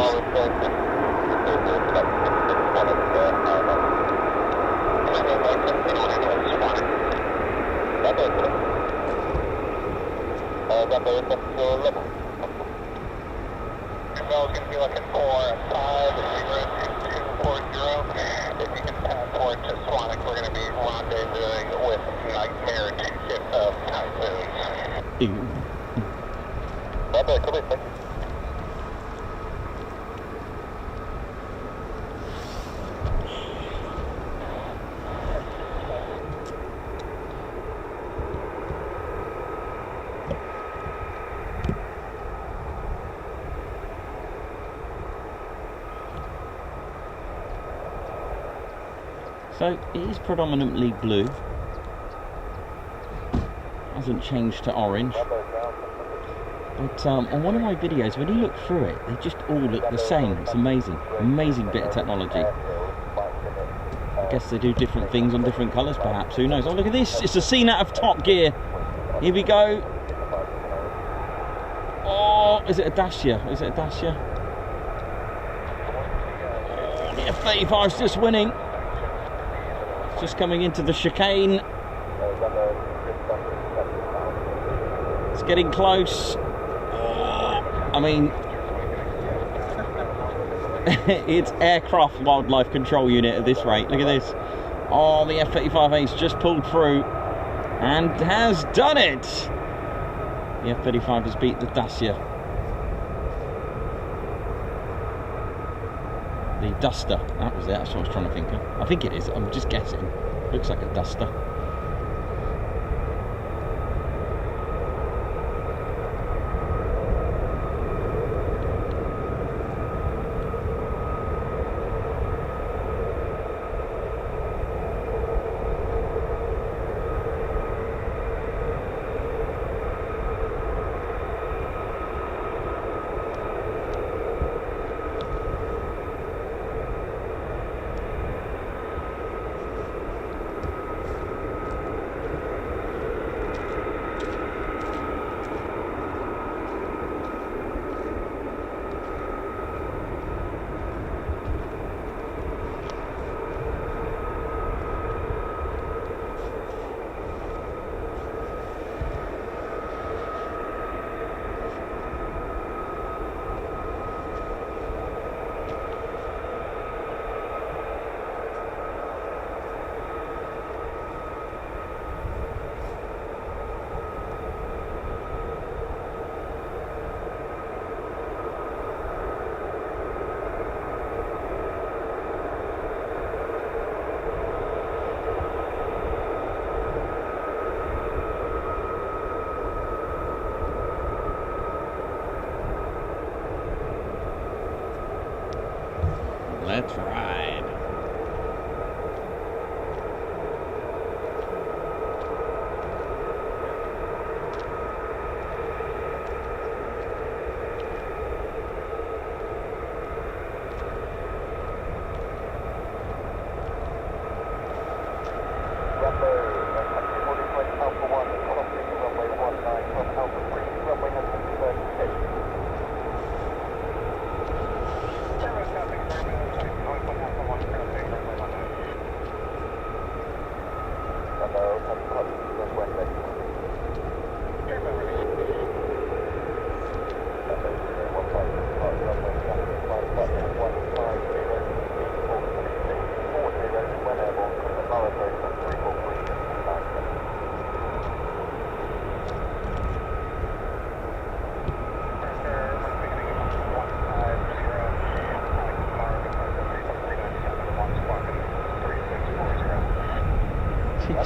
Going to be looking for 5040. If you can pass forward to Swanwick, we're going to be rendezvousing with Nightmare 2 of Typhoons. So it is predominantly blue, hasn't changed to orange, but on one of my videos, when you look through it, they just all look the same. It's amazing, amazing bit of technology. I guess they do different things on different colours perhaps, who knows. Oh, look at this, it's a scene out of Top Gear. Here we go. Oh, is it a Dacia? Is it a Dacia? Oh, the F-35's just winning. Just coming into the chicane. It's getting close. I mean, it's aircraft wildlife control unit at this rate. Look at this. Oh, the F-35A's just pulled through and has done it. The F-35 has beat the Dacia. The Duster, that was it, that's what I was trying to think of. I think it is, I'm just guessing. Looks like a Duster.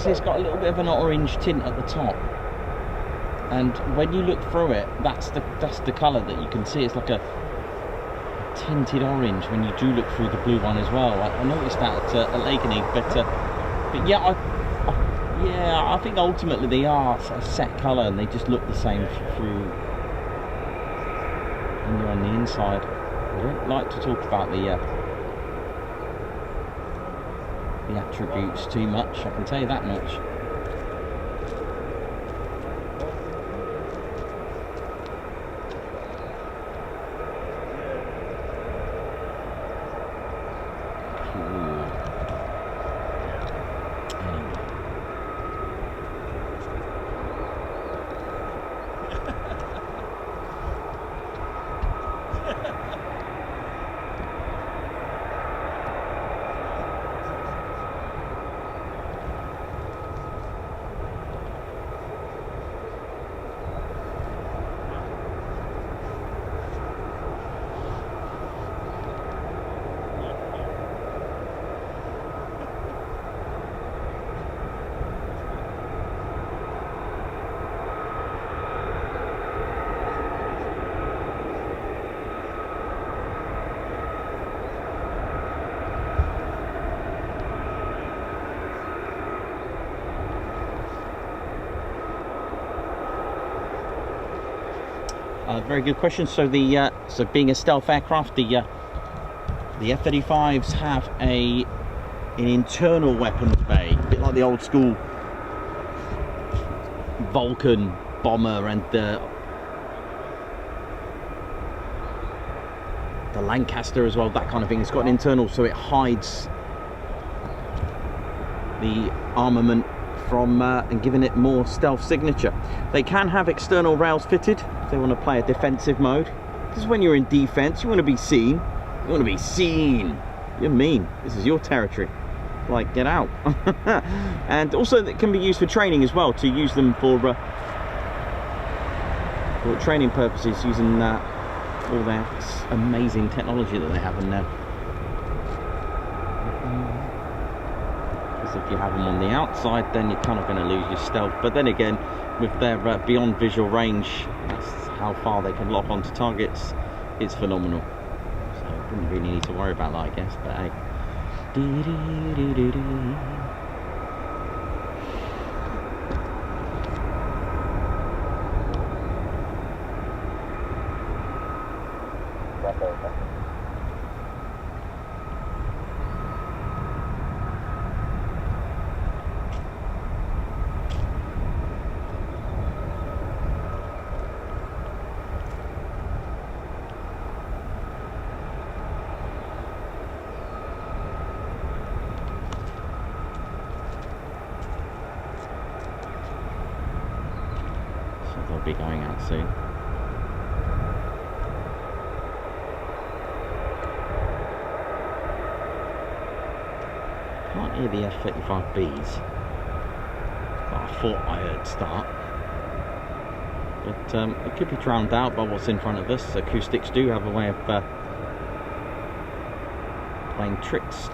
see it's got a little bit of an orange tint at the top, and when you look through it, that's the colour that you can see. It's like a tinted orange when you do look through the blue one as well. I noticed that at Lakenheath, but yeah, I think ultimately they are a set colour and they just look the same through when you're on the inside. I don't like to talk about the attributes too much, I can tell you that much. Very good question. So so being a stealth aircraft, the F-35s have an internal weapons bay, a bit like the old school Vulcan bomber and the Lancaster as well, that kind of thing. It's got an internal, so it hides the armament from and giving it more stealth signature. They can have external rails fitted if they want to play a defensive mode, because when you're in defense you want to be seen. You want to be seen. You're mean. This is your territory. Like, get out. And also that can be used for training as well, to use them for training purposes, using all their amazing technology that they have in there. If you have them on the outside, then you're kind of going to lose your stealth. But then again, with their beyond visual range, that's how far they can lock onto targets. It's phenomenal. So I wouldn't really need to worry about that, I guess. But hey. Be going out soon. Can't hear the F-35Bs that I thought I heard start, but it could be drowned out by what's in front of us. Acoustics do have a way of playing tricks.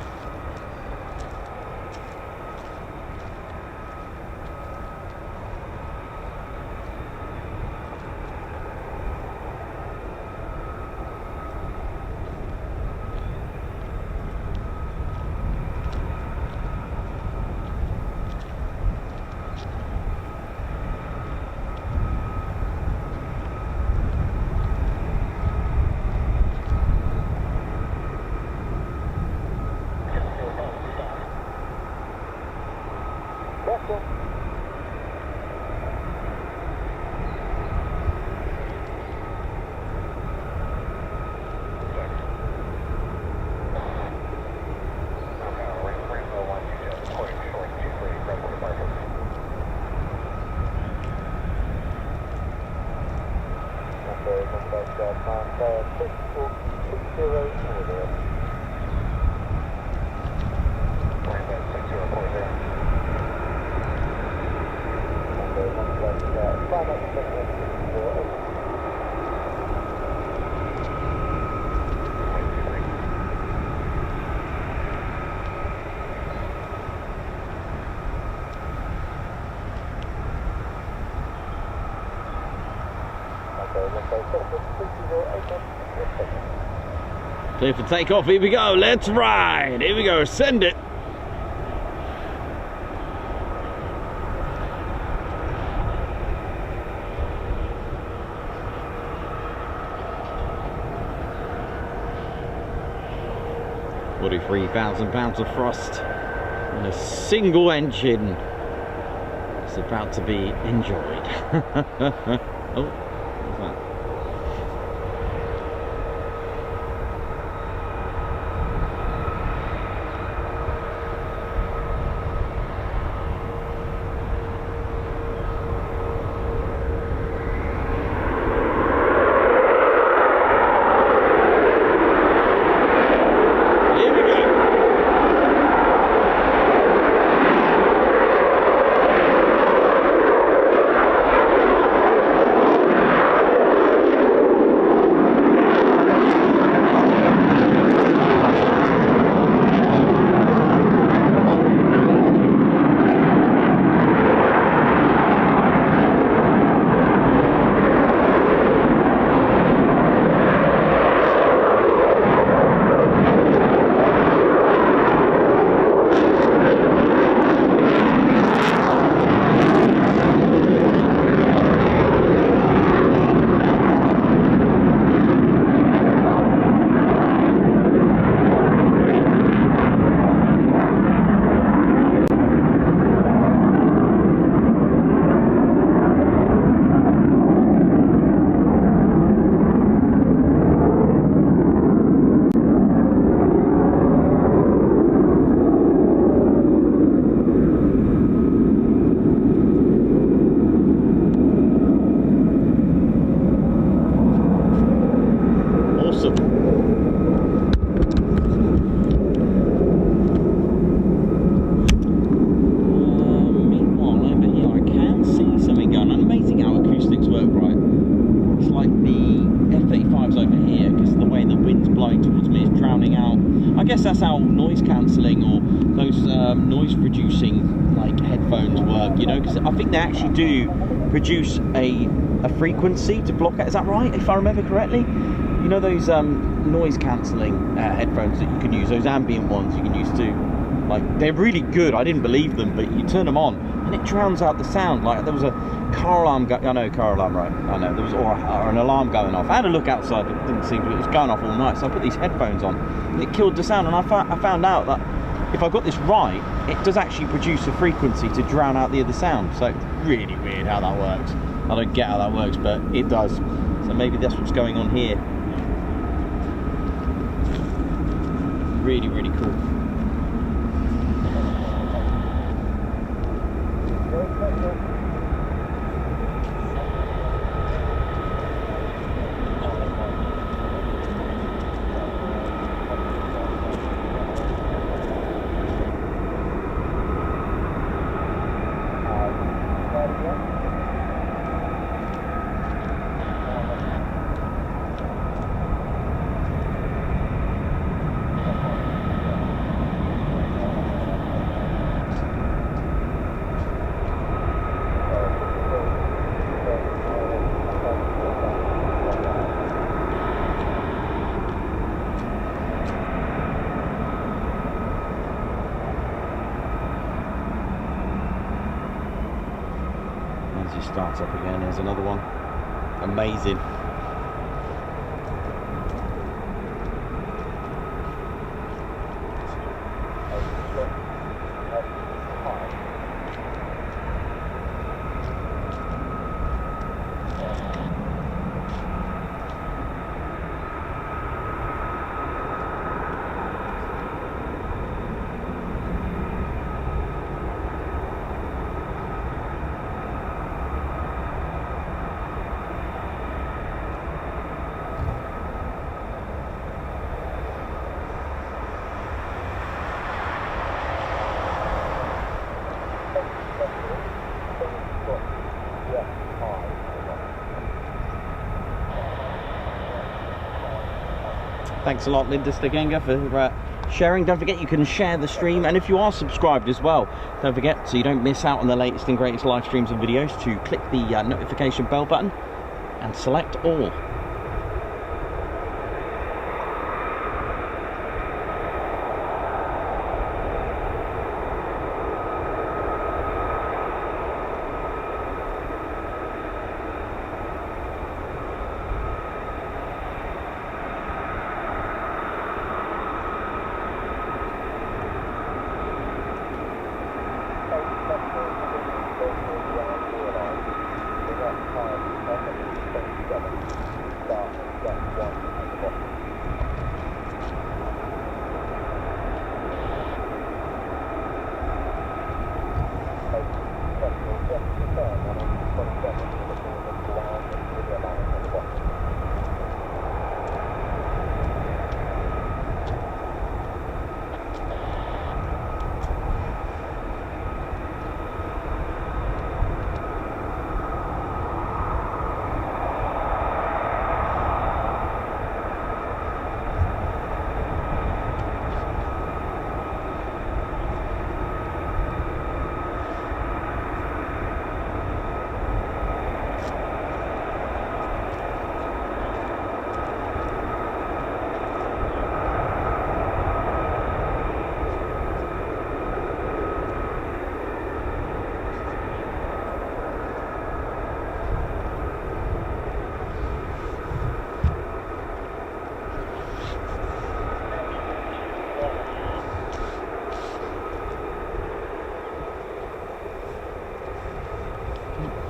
Clear for takeoff, here we go, let's ride! Here we go, send it! £43,000 of thrust and a single engine. It's about to be enjoyed. Oh, what's that? That's how noise cancelling or those noise reducing like headphones work, you know, because I think they actually do produce a frequency to block it. Is that right, if I remember correctly? You know those noise cancelling headphones that you can use, those ambient ones you can use too, like they're really good. I didn't believe them, but you turn them on and it drowns out the sound. Like there was a car alarm I know car alarm, right? I know there was or an alarm going off. I had a look outside, it didn't seem it was going off all night, so I put these headphones on and it killed the sound. And I found out that if I got this right, it does actually produce a frequency to drown out the other sound. So really weird how that works. I don't get how that works, but it does. So maybe that's what's going on here. Really, really cool. Starts up again, there's another one. Amazing. Thanks a lot, Linda Stegenga, for sharing. Don't forget you can share the stream, and if you are subscribed as well, don't forget, so you don't miss out on the latest and greatest live streams and videos, to click the notification bell button and select all.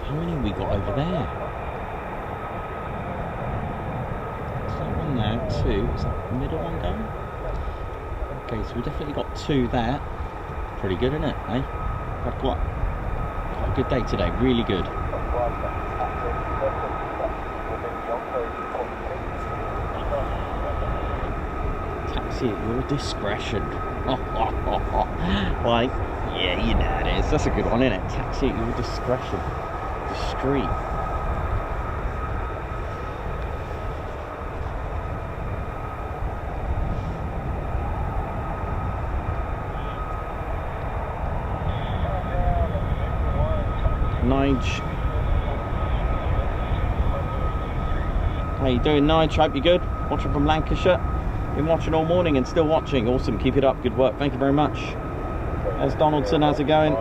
How many have we got over there? Is that one there? Two. Is that the middle one going? Okay, so we definitely got two there. Pretty good, isn't it? Eh? Had quite a good day today. Really good. Taxi at your discretion. Like, yeah, you know it is. That's a good one, isn't it? Taxi at your discretion. Discreet. Nige. How you doing, Nige? Hope you're good. Watching from Lancashire. Been watching all morning and still watching. Awesome. Keep it up. Good work. Thank you very much. There's Donaldson. How's it going?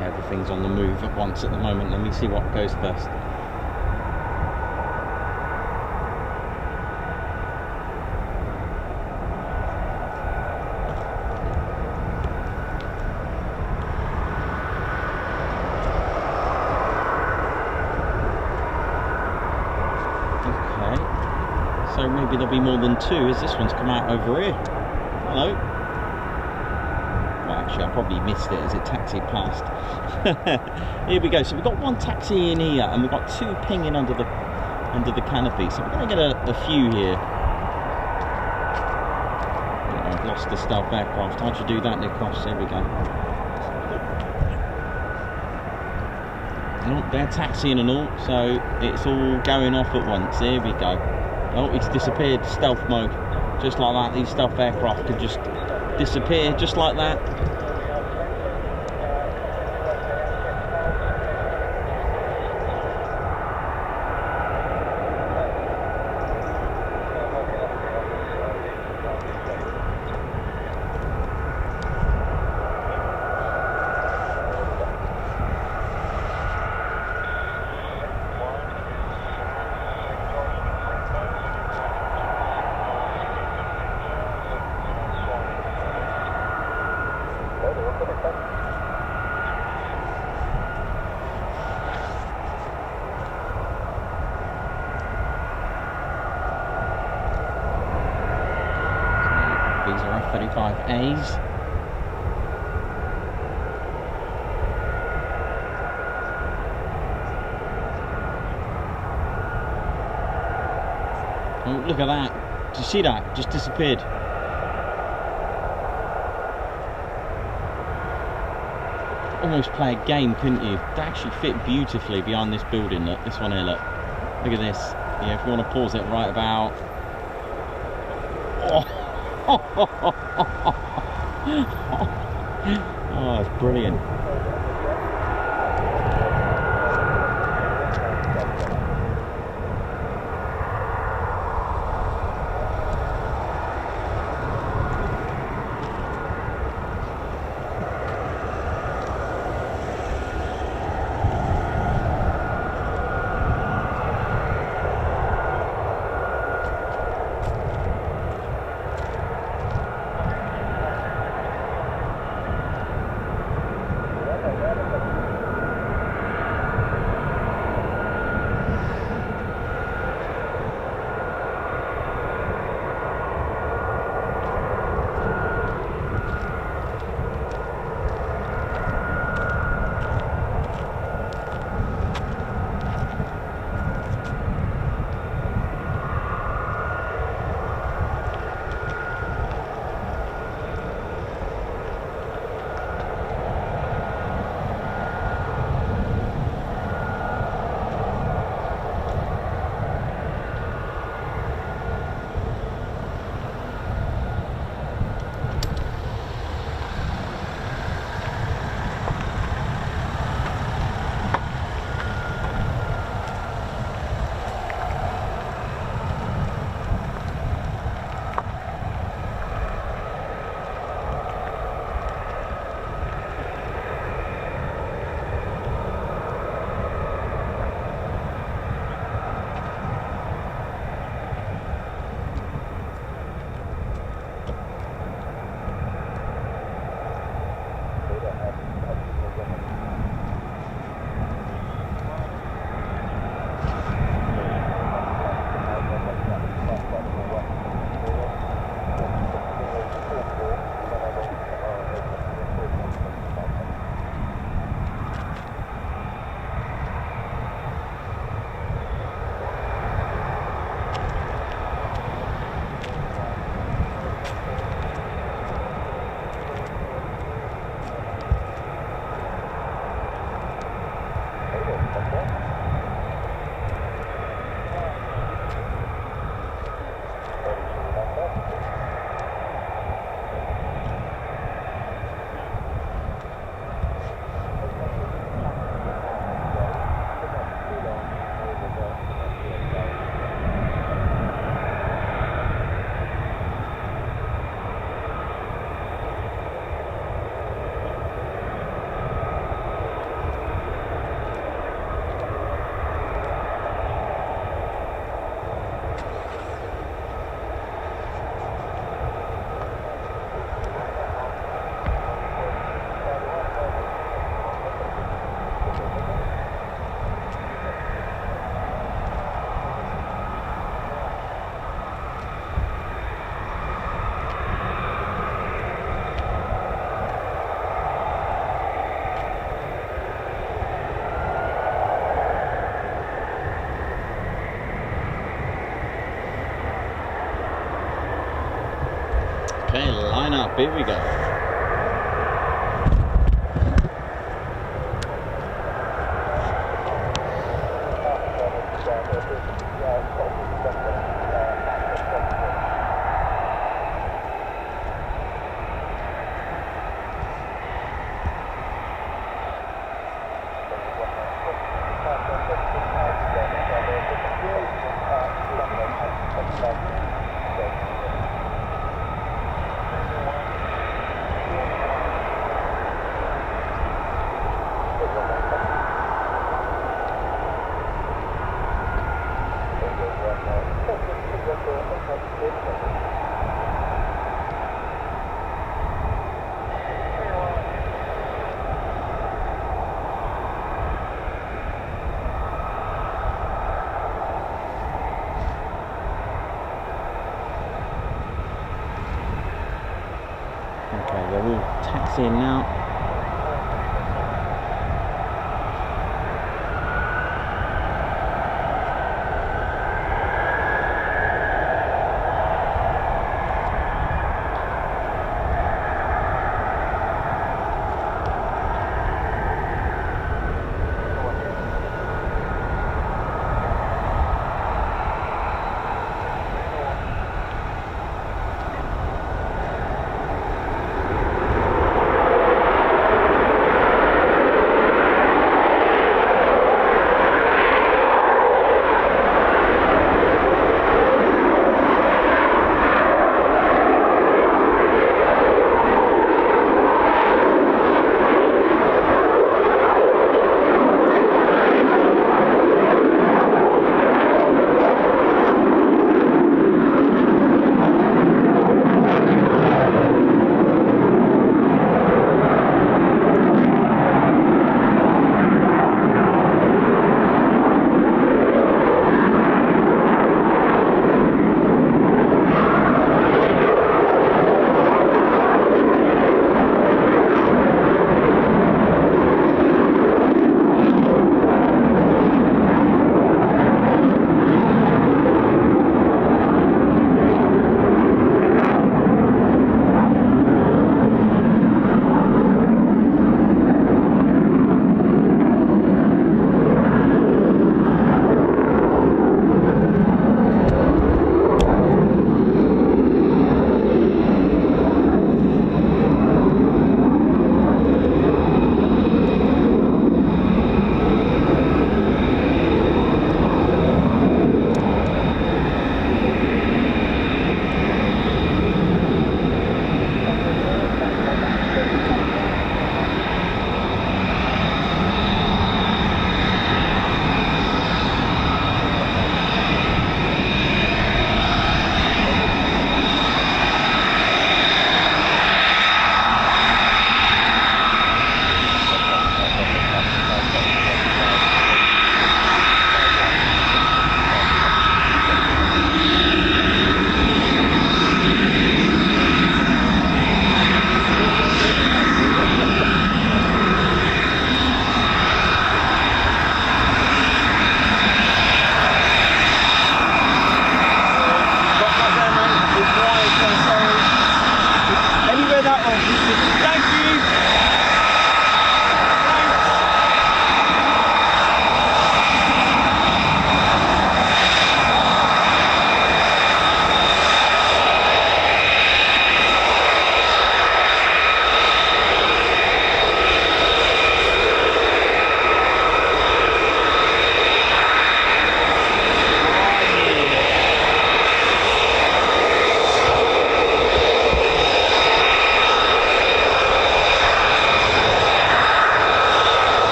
Everything's on the move at once at the moment. Let me see what goes first. Okay, so maybe there'll be more than two as this one's come out over here. Hello. Actually, I probably missed it as it taxied past. Here we go. So we've got one taxi in here, and we've got two pinging under the canopy. So we're going to get a few here. Oh, I've lost the stealth aircraft. How'd you do that, Nikos? There we go. Oh, they're taxiing and all, so it's all going off at once. Here we go. Oh, it's disappeared. Stealth mode, just like that. These stealth aircraft could just disappear, just like that. These are F-35As. Oh, look at that. Did you see that? Just disappeared. Almost play a game, couldn't you? They actually fit beautifully behind this building. Look, this one here, look. Look at this. Yeah, if you want to pause it right about. Oh, it's brilliant. Okay, line up, here we go. Okay, they're all taxiing now.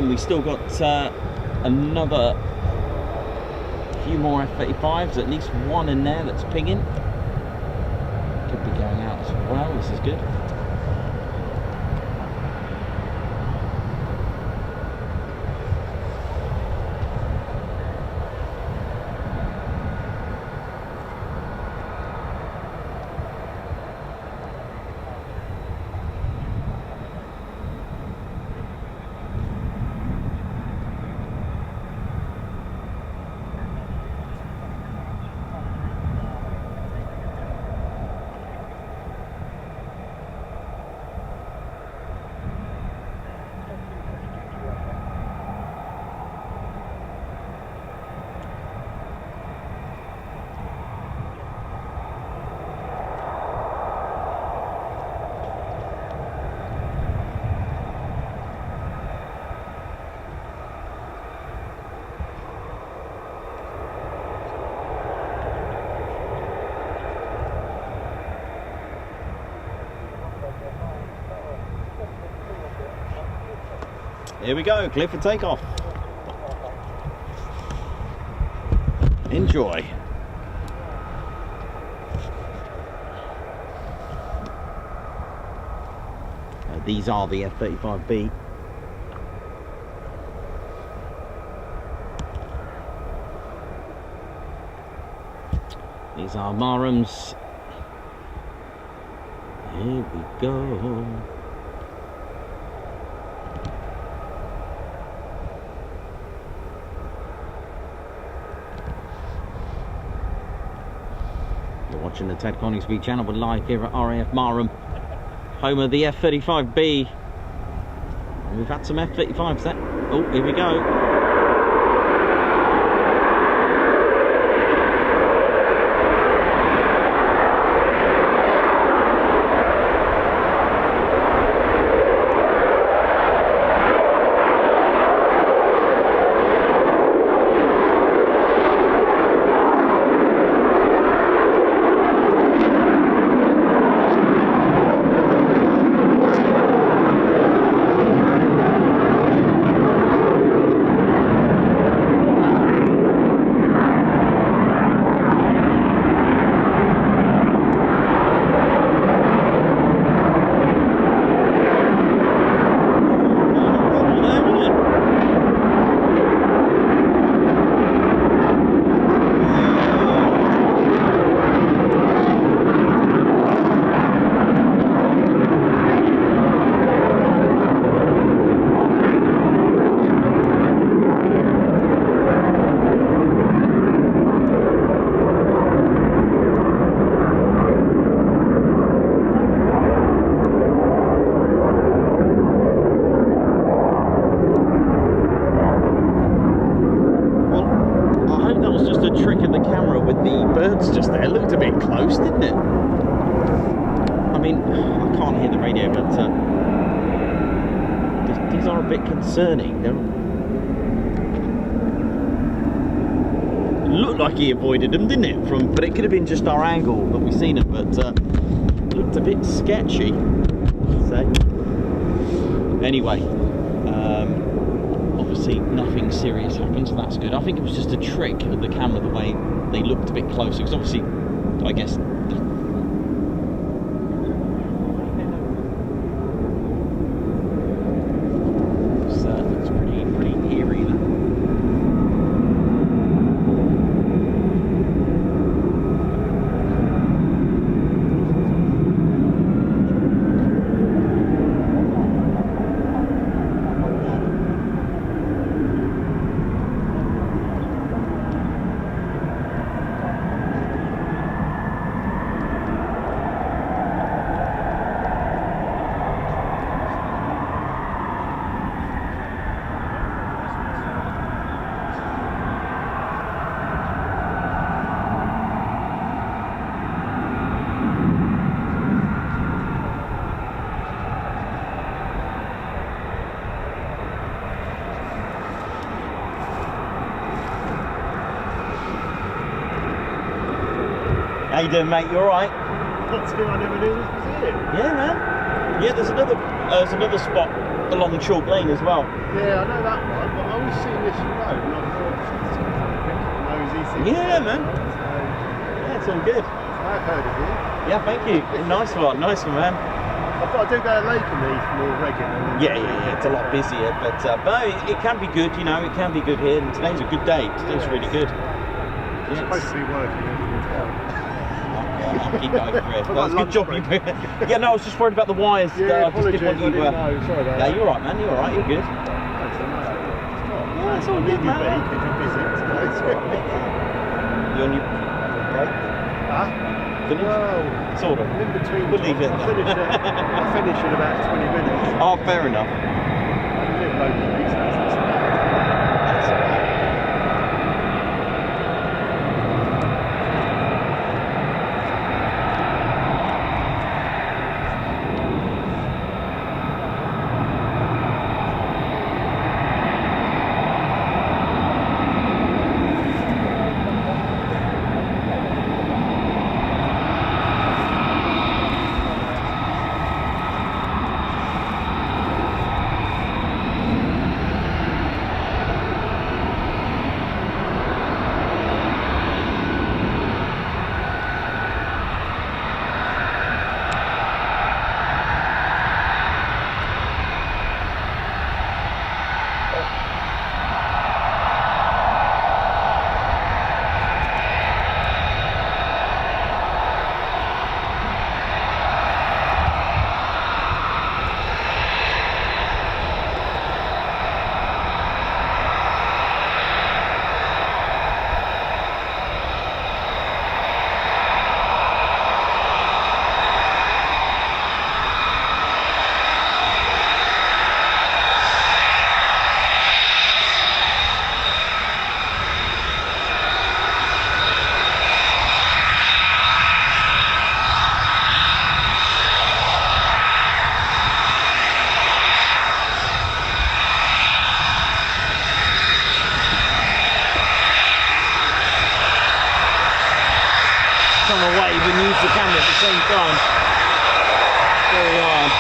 and we still got another few more F-35s, at least one in there that's pinging. Could be going out as well, this is good. Here we go, clear for takeoff. Enjoy. These are the F-35B. These are Marhams. Here we go. Watching the Ted Coningsby channel, we're live here at RAF Marham, home of the F-35B. And we've had some F-35s there. Oh, here we go. Concerning. Looked like he avoided them, didn't it? But it could have been just our angle that we seen him, but looked a bit sketchy. So anyway, obviously nothing serious happened, so that's good. I think it was just a trick of the camera, the way they looked a bit closer, because obviously, I guess. How you doing, mate? You alright? Not too, I never knew this was here. Yeah, man. Yeah, there's another There's another spot along Chalk Lane as well. Yeah, I know that one, but I always seen this road and I thought, nosy. Yeah, man. Yeah, it's all good. I've heard of you. Yeah, thank you. Nice one, man. I thought I do go to Lakenheath more regularly. Yeah, it's a lot busier, but it can be good, you know, it can be good here, and today's a good day. Today's really good. You're supposed to be working every day. I'll keep it over here. That's a good job. Yeah, no, I was just worried about the wires. Yeah, I just didn't want you to. know. Sorry about that. Yeah, you're right, man. You're right. You're good. Yeah, it's all good, man. Because you're busy today. It's all right. You on your break? Huh? Finish? Well, sort of. in between. We'll leave it. I finish in about 20 minutes. Oh, fair enough. I live locally, so that's not so bad. That's all right. The camera at the same time. Very hard.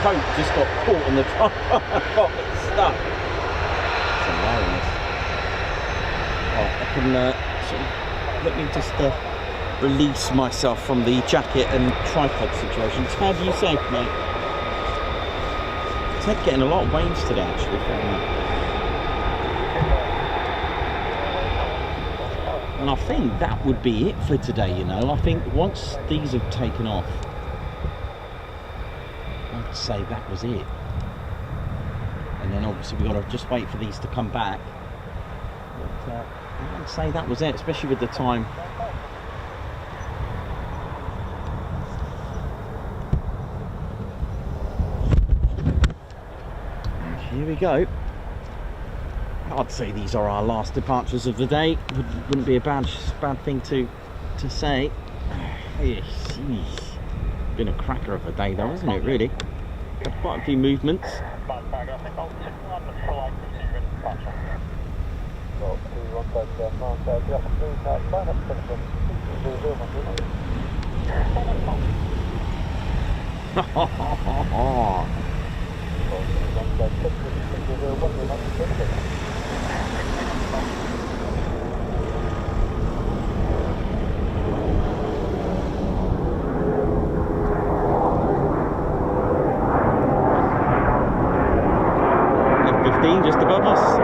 Coat just got caught on the top. I got stuck. It's hilarious. Oh, I can sort of, let me just release myself from the jacket and tripod situation. How do you say, mate? It's like getting a lot of waves today, actually. And I think that would be it for today, you know. I think once these have taken off, I'd say that was it. And then obviously we've got to just wait for these to come back. But I'd say that was it, especially with the time. Here we go. I'd say these are our last departures of the day. Wouldn't be a bad thing to say. Yes, been a cracker of a day though, hasn't it, really? Had quite a few movements. F-15 just above us.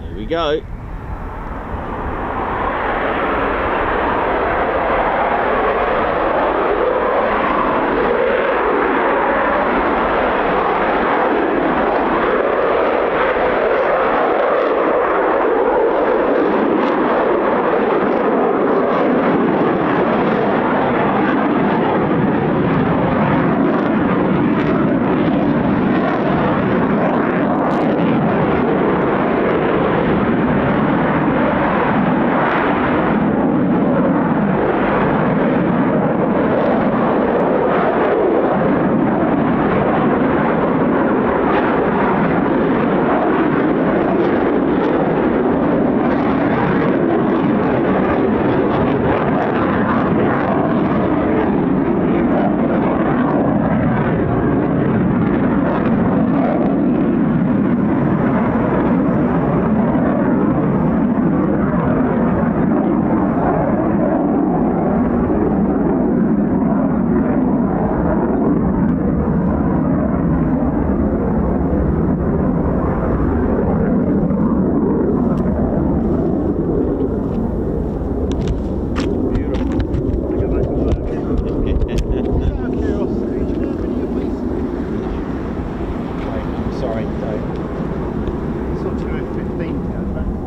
Here we go.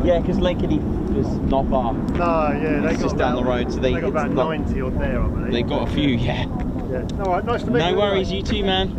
Yeah, because Lakenheath is not far. No, yeah, it's just down the road, so they got about 90 odd there, I believe. They've got a few, yeah. Yeah. All right, nice to meet you. No worries, you too, man.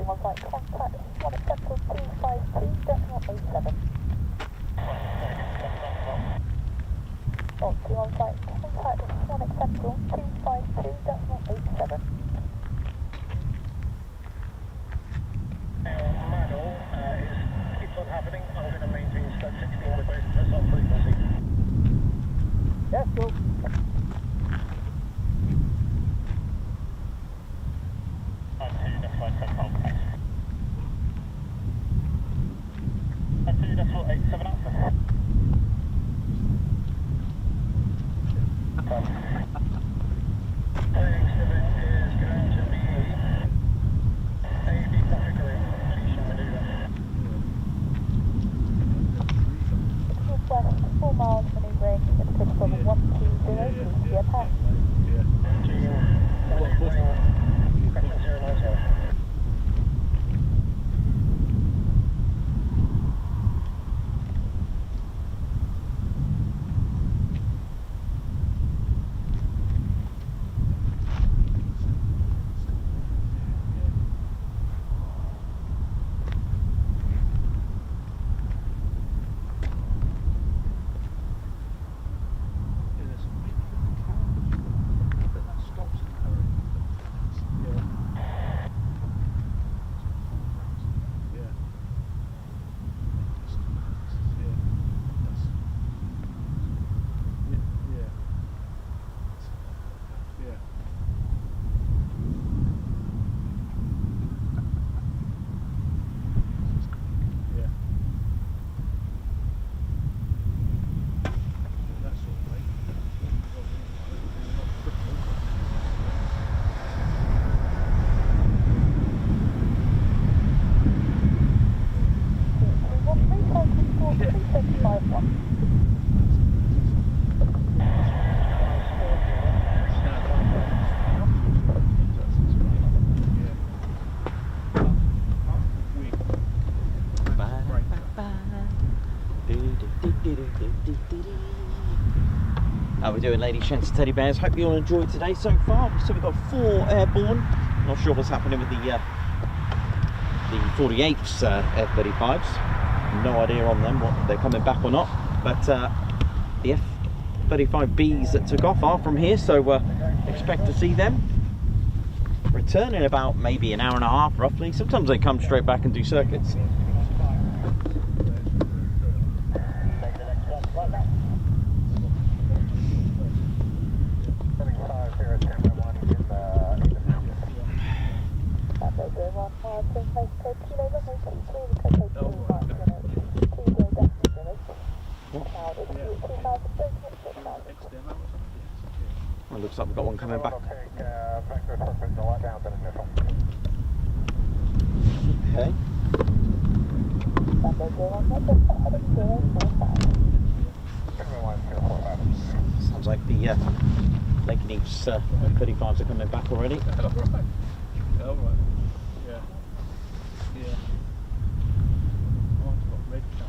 T1 flight contact, 1 acceptable 252.87. Oh, T1 flight contact, 1 acceptable 252.87. Manual keeps on happening. I'm going to maintain stud 16 with both of us on frequency. Yes, cool. How we doing, ladies, gents, and teddy bears? Hope you all enjoyed today so far. So we've got 4 airborne. Not sure what's happening with the 48's F-35s. No idea on them, what they're coming back or not. But the F-35Bs that took off are from here, so expect to see them return in about maybe an hour and a half, roughly. Sometimes they come straight back and do circuits. Well, looks like we've got one coming back. Okay. Sounds like the Lakenheath's 35s are coming back already. Alright. Yeah. Yeah. Oh, it's got red cap.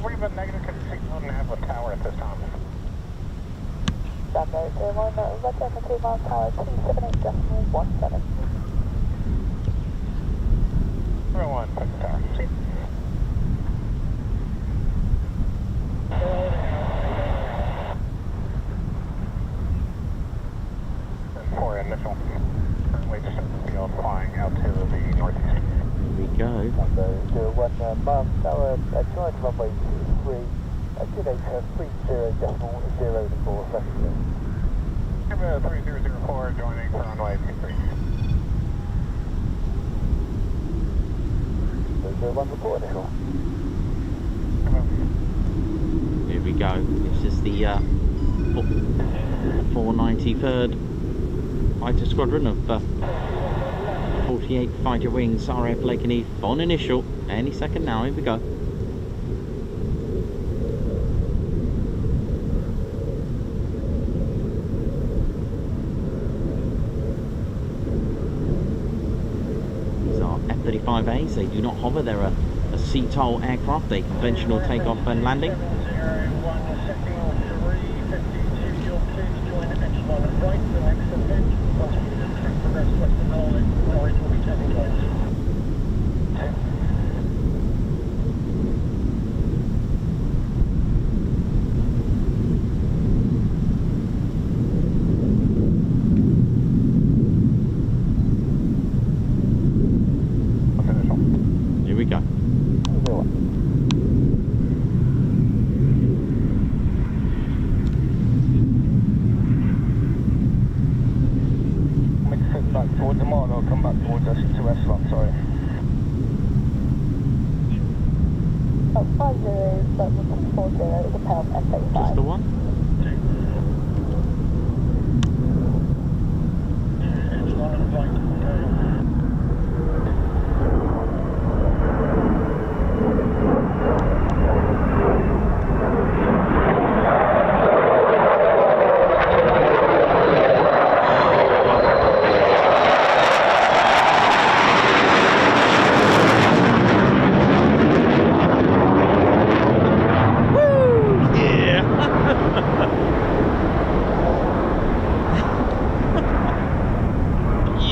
we have a negative signal nav with tower at this time. Sunday 01, Roger, 2 miles tower, 278.17. 01, put the tower. For initial, currently just in the field, flying out to the northeast. Here we go. Sunday 01, Marham tower, join runway 23, QNH 30.04. Have 3004 joining for runway 23. 01 report initial. Here we go. This is the 493rd Fighter Squadron of 48 Fighter Wings, RAF Lakenheath, on initial. Any second now, here we go. These are F-35As, they do not hover, they're a CTOL aircraft, a conventional takeoff and landing. Here we go. Back towards the mine or come back towards us to S1, sorry. 50.40 is a pound F-35. Just the one.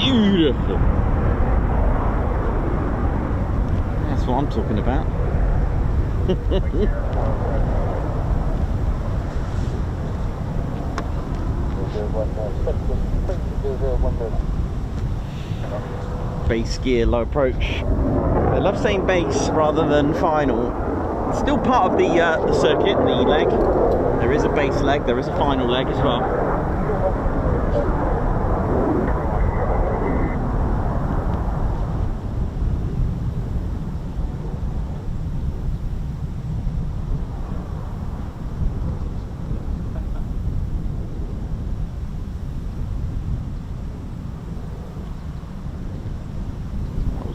Beautiful. That's what I'm talking about. Base gear, low approach. I love saying base rather than final. It's still part of the circuit, the leg. There is a base leg, there is a final leg as well.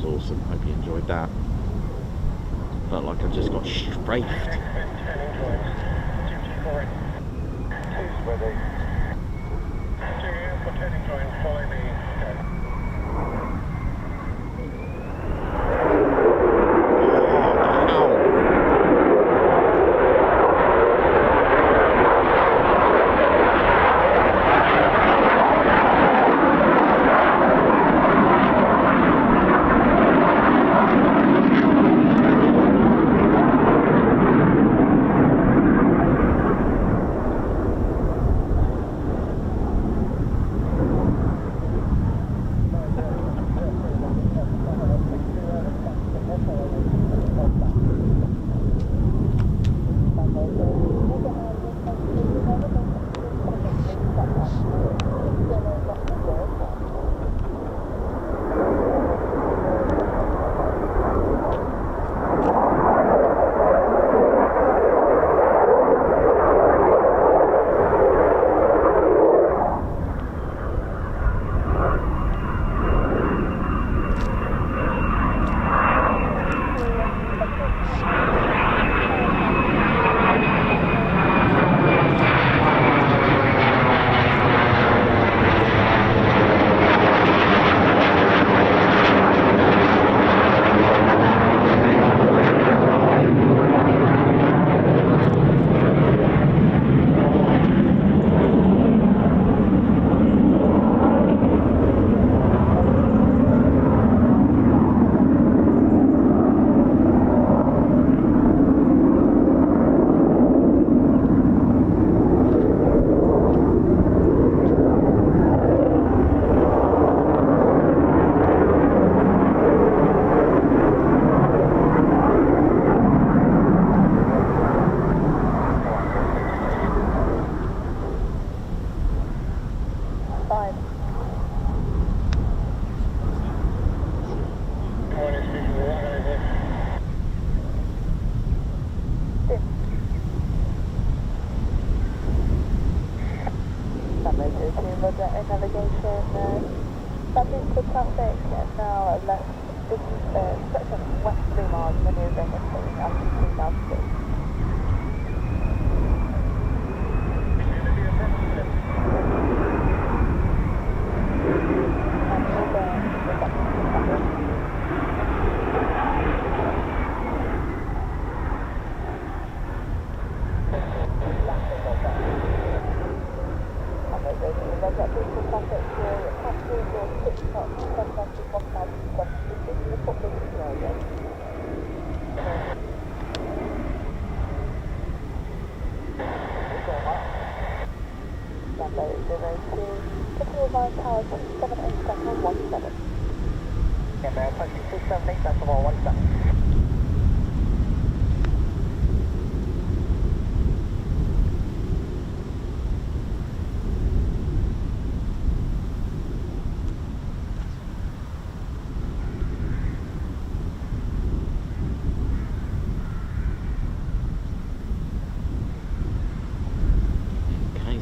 Awesome, hope you enjoyed that. Felt like I just got strafed. navigation, subject to traffic, and now left section west 3 miles, maneuvering and taking altitude 3000 feet.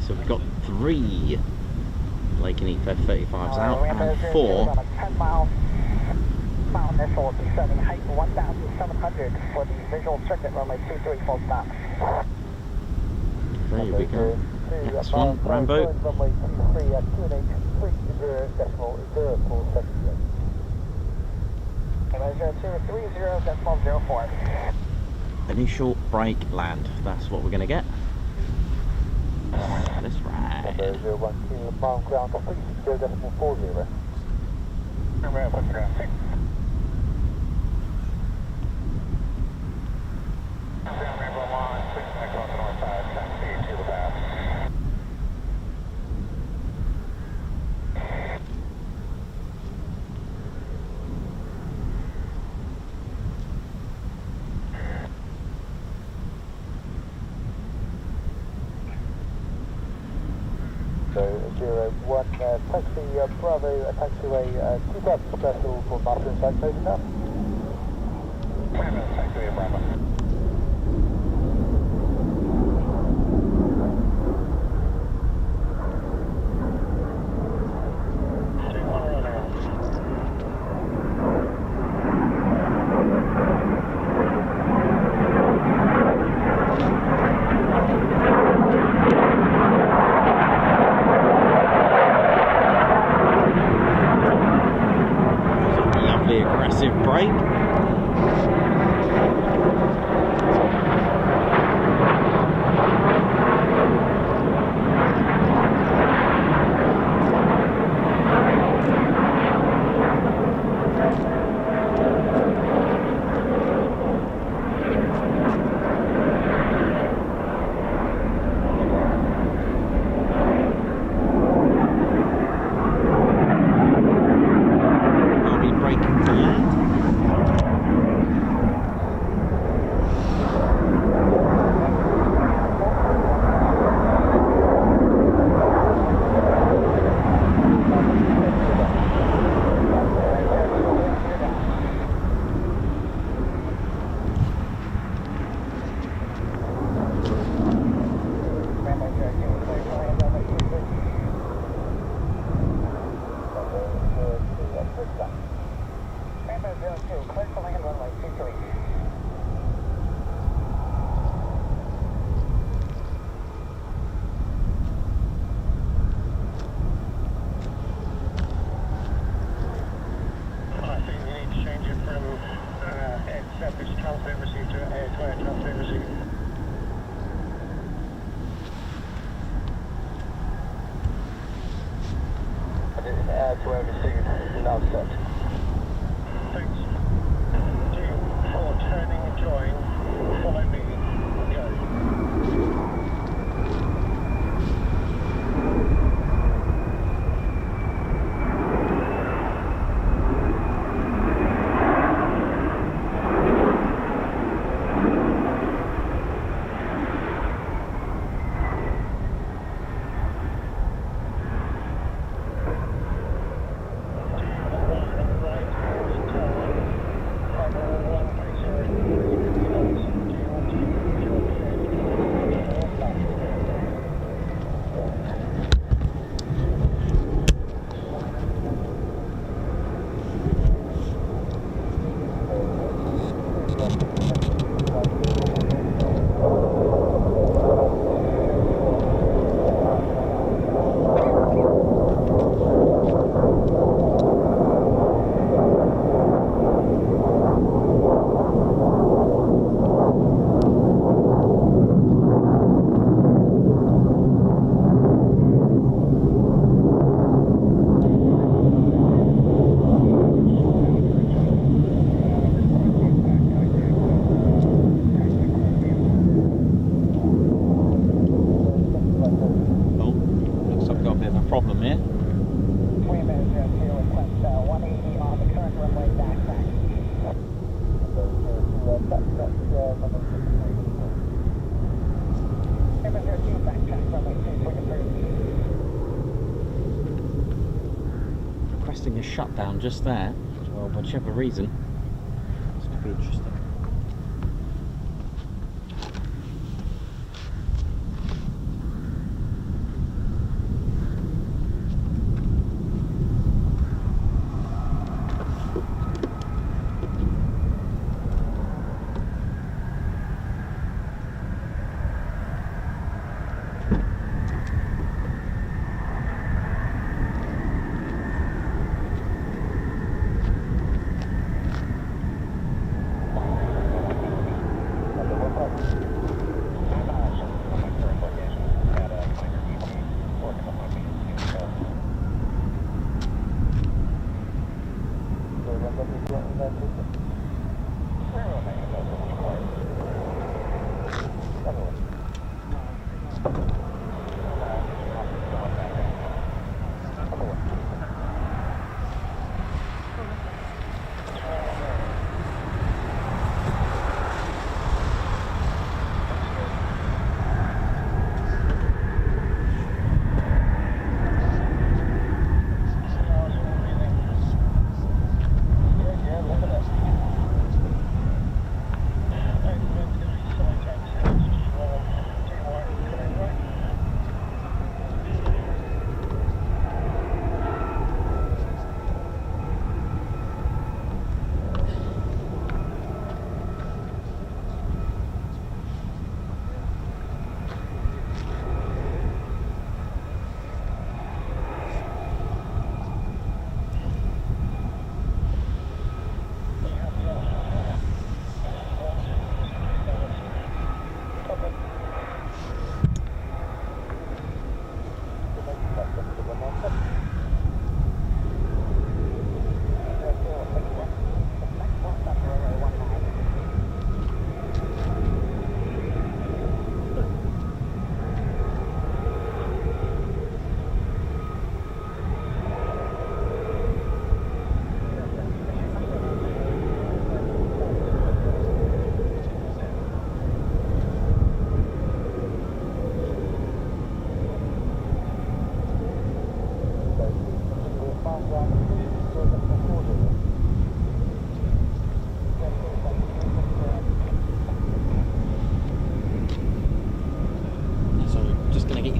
So we've got 3 Lakenheath F-35s out and 4 10 miles. Mountain initial descending height 1,700 for the visual circuit runway 23 full stop. There we go. Next one, Rambo. Runway 23 at 2.830.047. Measure 230.04. Initial brake land. That's what we're going to get. Let's ride. 012 mile ground complete 0.40. Remember, what's ground 6? Rambo line 6 across the north side, speed to the pass. So 01 taxi Bravo, taxiway 2000 special for master inside closing up. Taxiway Bravo. Aggressive brake. I'll be braking for land. To where received, now set. Thanks. 2 for turning, join, follow me, go. requesting a shutdown just there. Well, whichever reason. This could be interesting.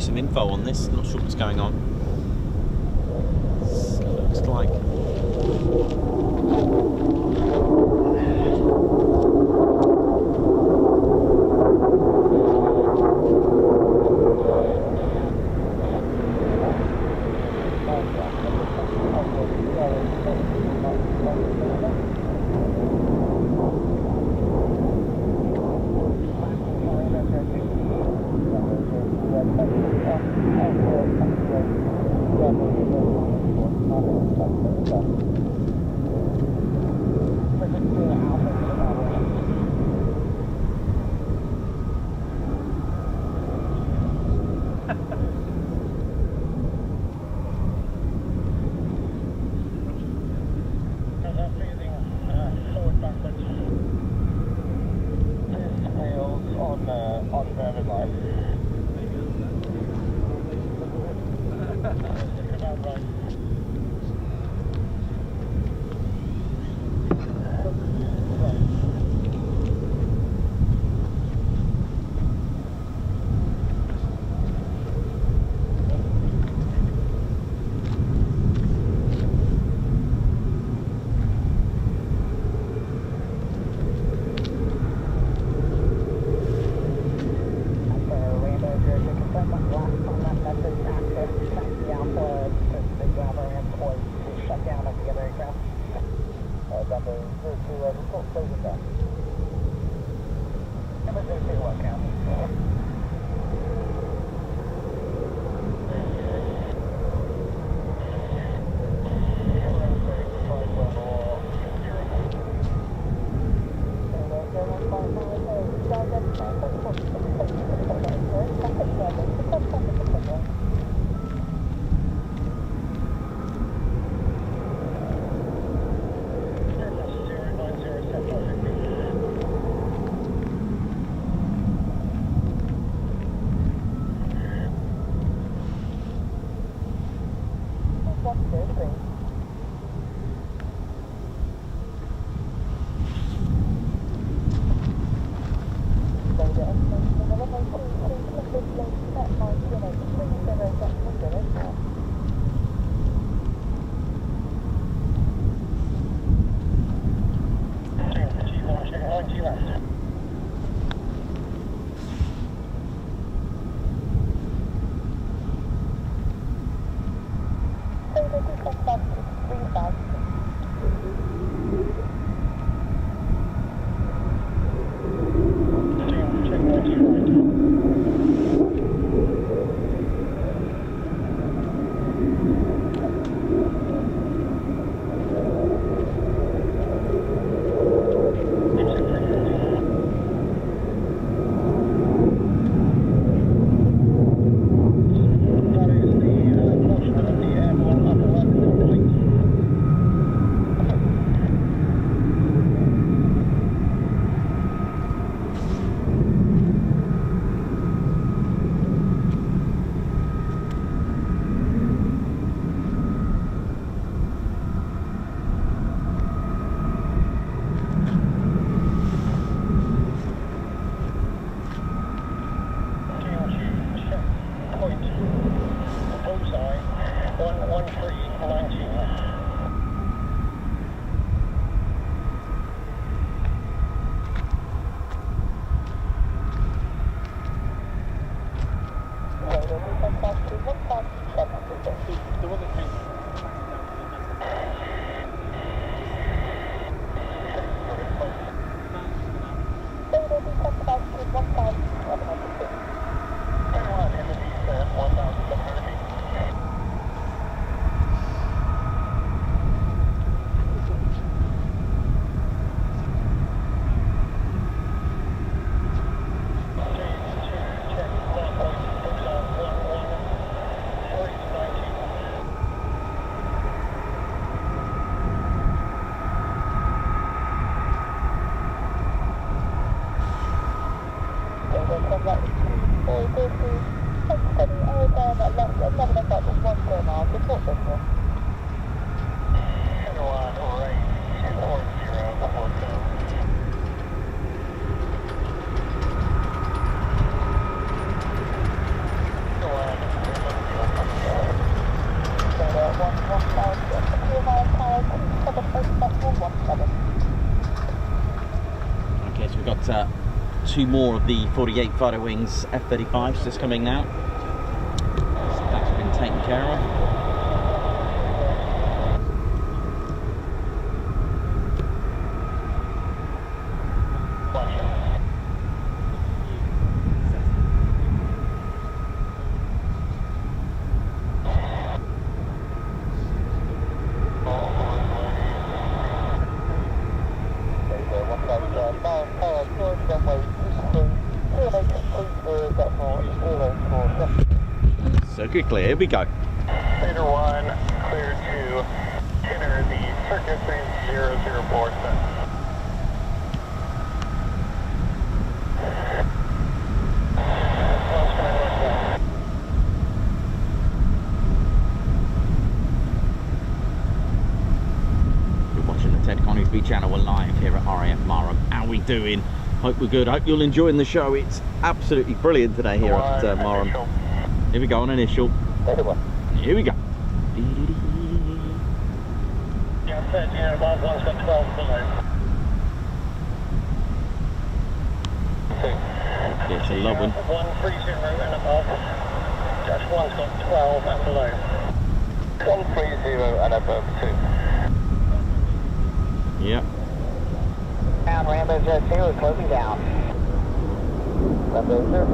Some info on this, not sure what's going on. It looks like Rainbow Jersey, confirm what last contact message access, the Alpha, the Bravo Okay, so we've got two more of the 48 Fighter Wings F-35s just coming now. So that's been taken care of. Circuit clear, here we go. Clear 1, clear 2, enter the circuit range 004 set. You're watching the Ted Coningsby channel. We're live here at RAF Marham. How we doing? Hope we're good. Hope you're enjoying the show. It's absolutely brilliant today here at Marham. Here we go on initial. Here we go. Yeah, 13 and above, one's got 12 below. It's a love one. 130 and above. Dash one's got 12 and below. 130 and above, 2. Yep. Down, Rambo Jet 2 is closing down. Rambo 0.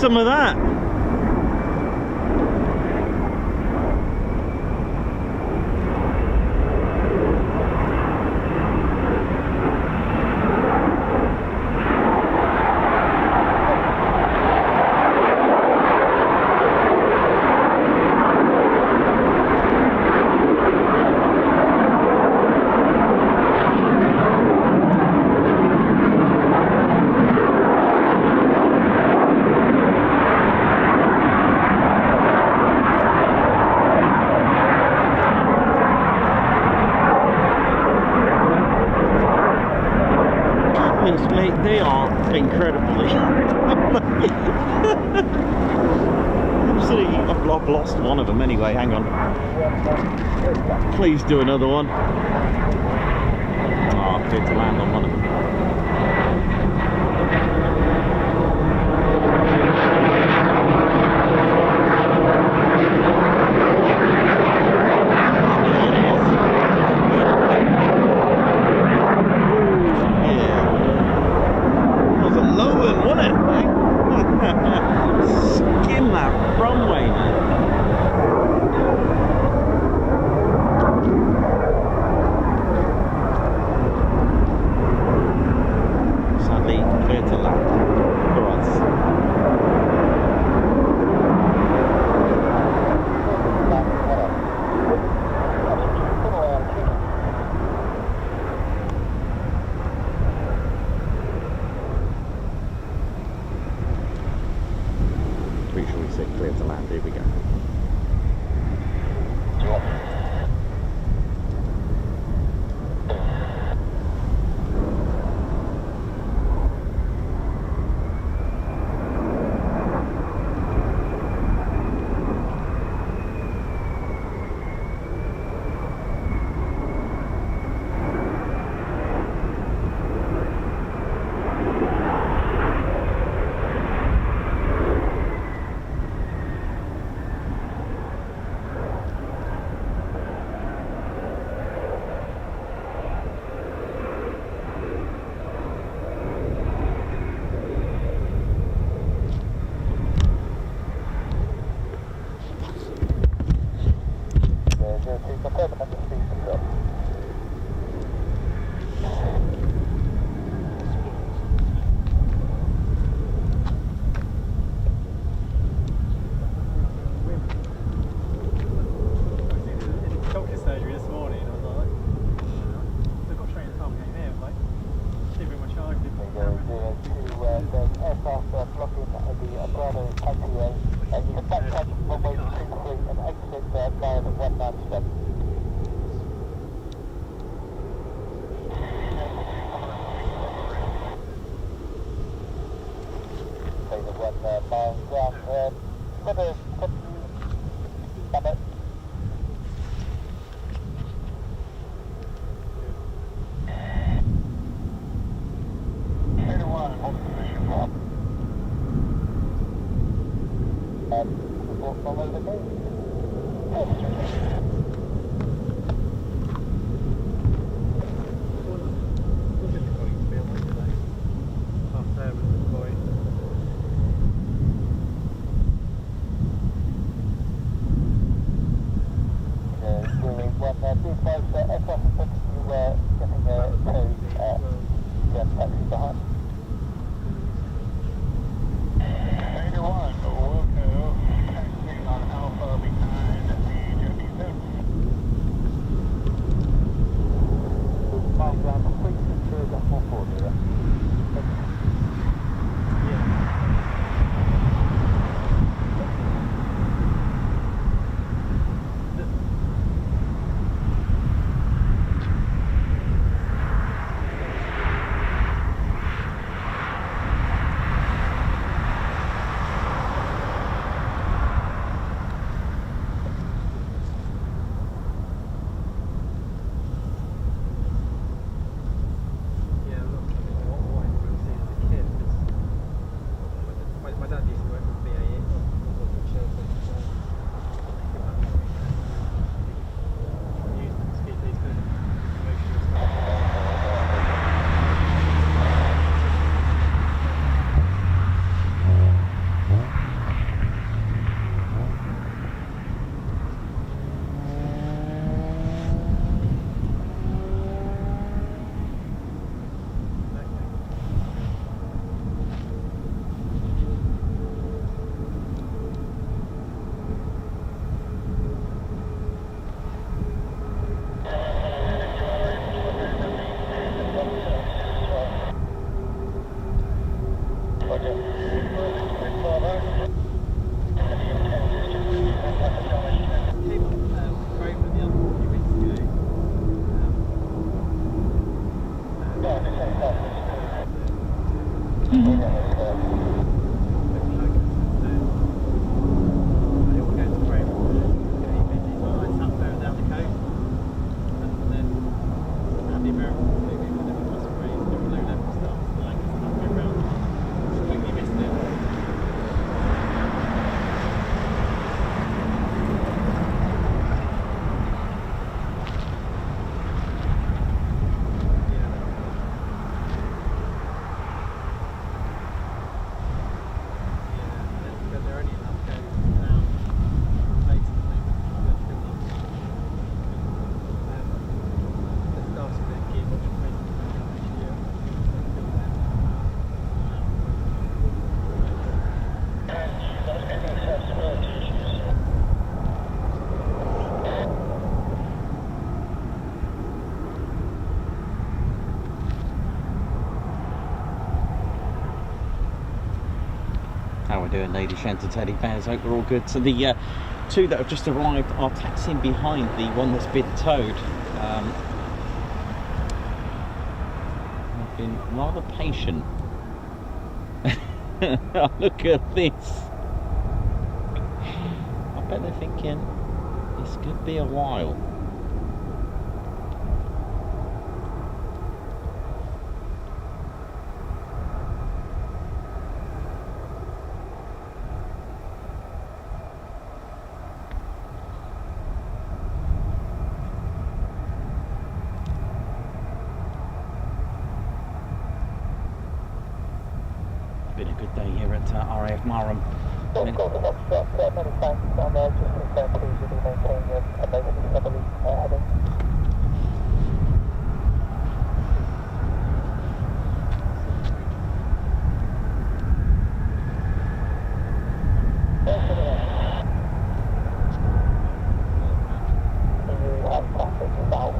some of that. Mate, they are incredibly absolutely. I've lost one of them anyway. Hang on, please do another one. Oh, I've cleared to land on one of them. Skim that runway, man. Sadly, clear to land for us. Pretty sure we said clear to land. Here we go. the American movie where there was some raised low level stuff, like it's not go around. Completely missed it. How we're doing, ladies, Shanty Teddy fans? Hope we're all good. So the two that have just arrived are taxiing behind the one that's been towed. They've been rather patient. Look at this. I bet they're thinking this could be a while. Been a good day here at RAF Marham. Many thanks. Just confirm, please, you do maintain your emergency heavily heading. You have traffic about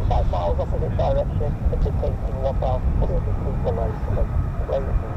5 miles opposite direction, indicating 1,200 feet below. Slow moving.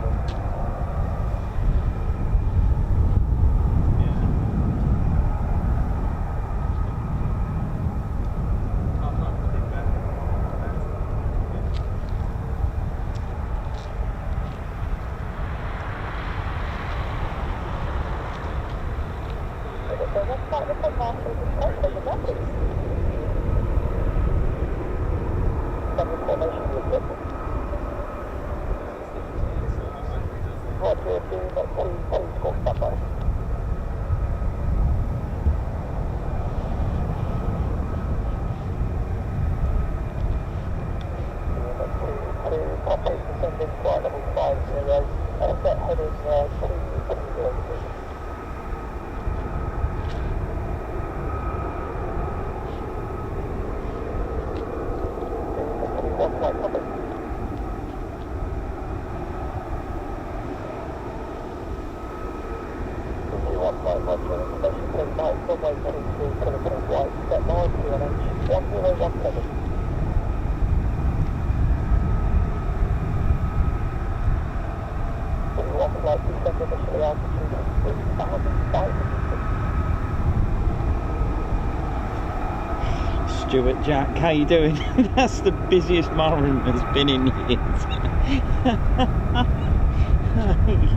Stuart, Jack, how you doing? That's the busiest Marham has been in years.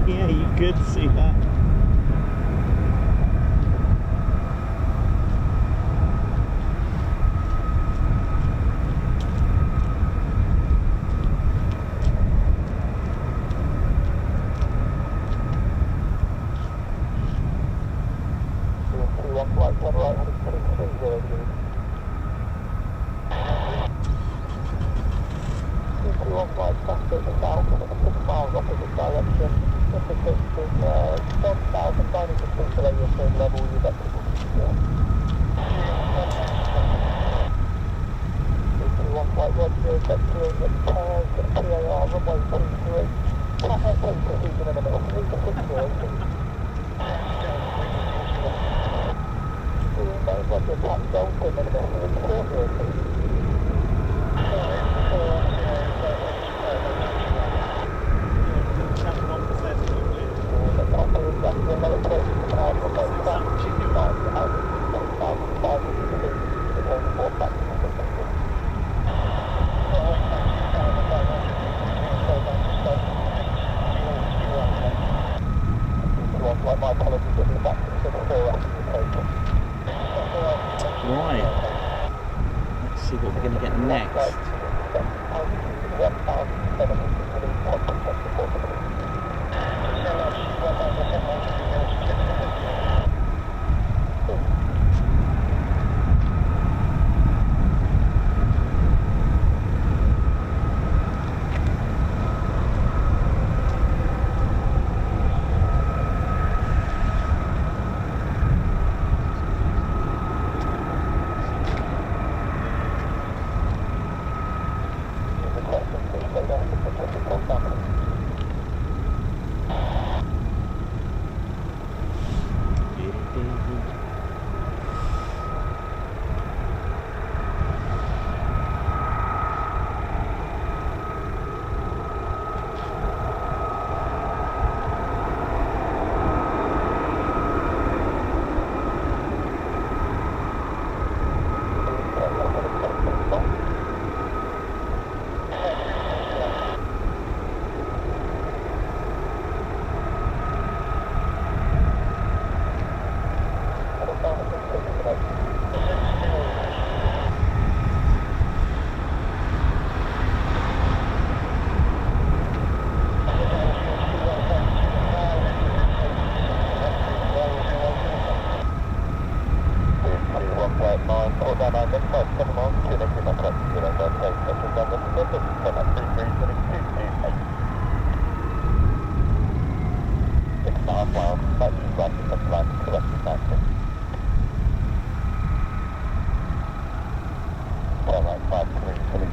Yeah, you could see that. next.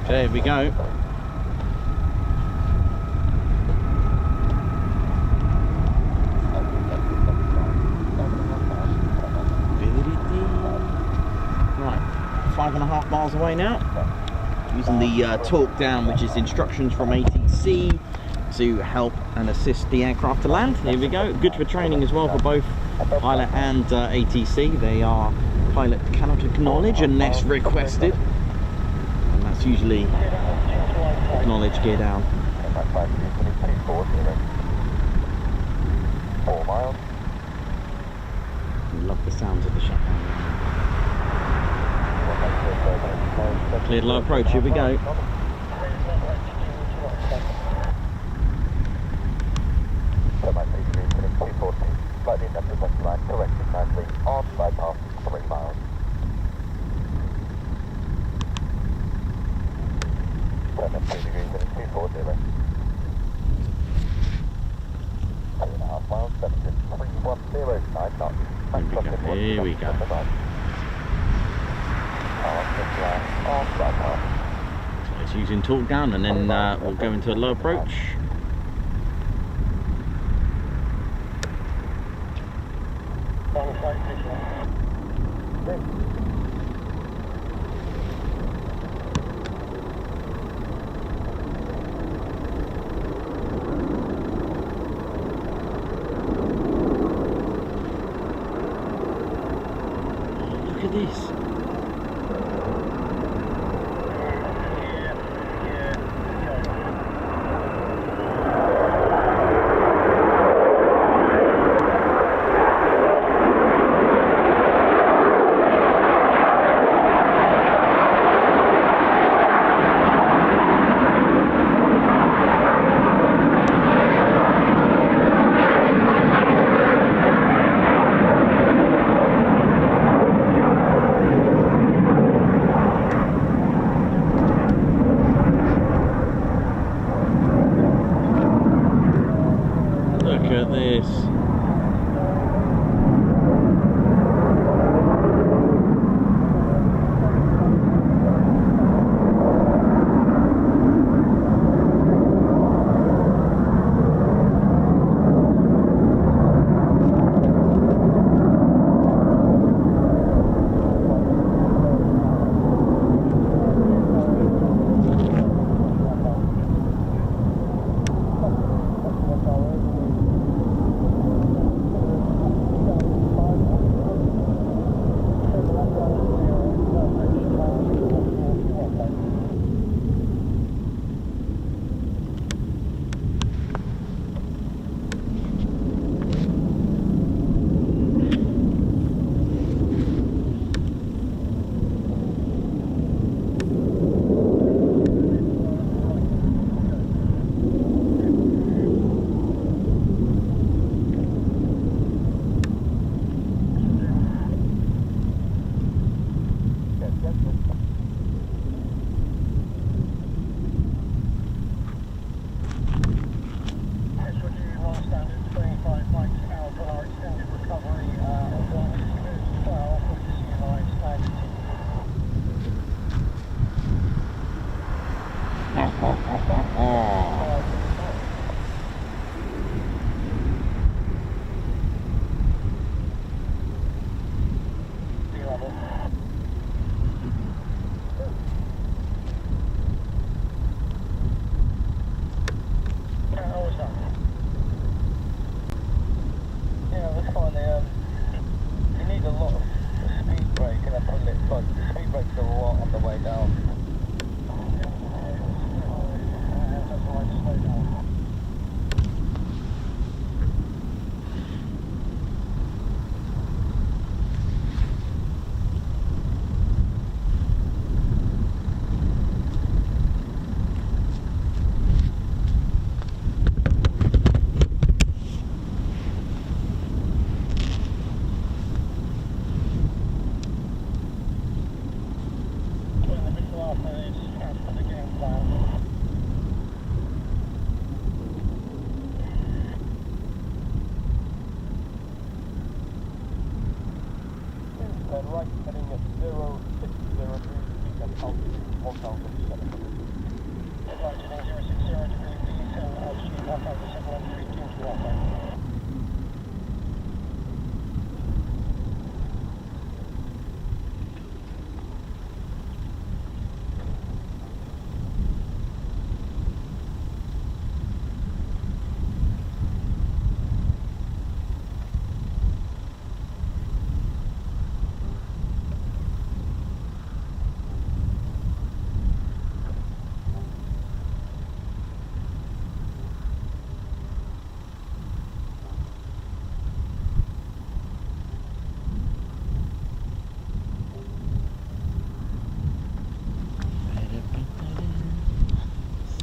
There we go. Right, 5.5 miles away now. Using the talk down, which is instructions from ATC to help and assist the aircraft to land. Here we go. Good for training as well for both pilot and ATC. They are pilot cannot acknowledge unless requested. And that's usually acknowledge gear down. 4 miles. Love the sounds of the shutdown. Cleared low approach, here we go. Here we go. So it's using talk down, and then we'll go into a low approach. Look at this.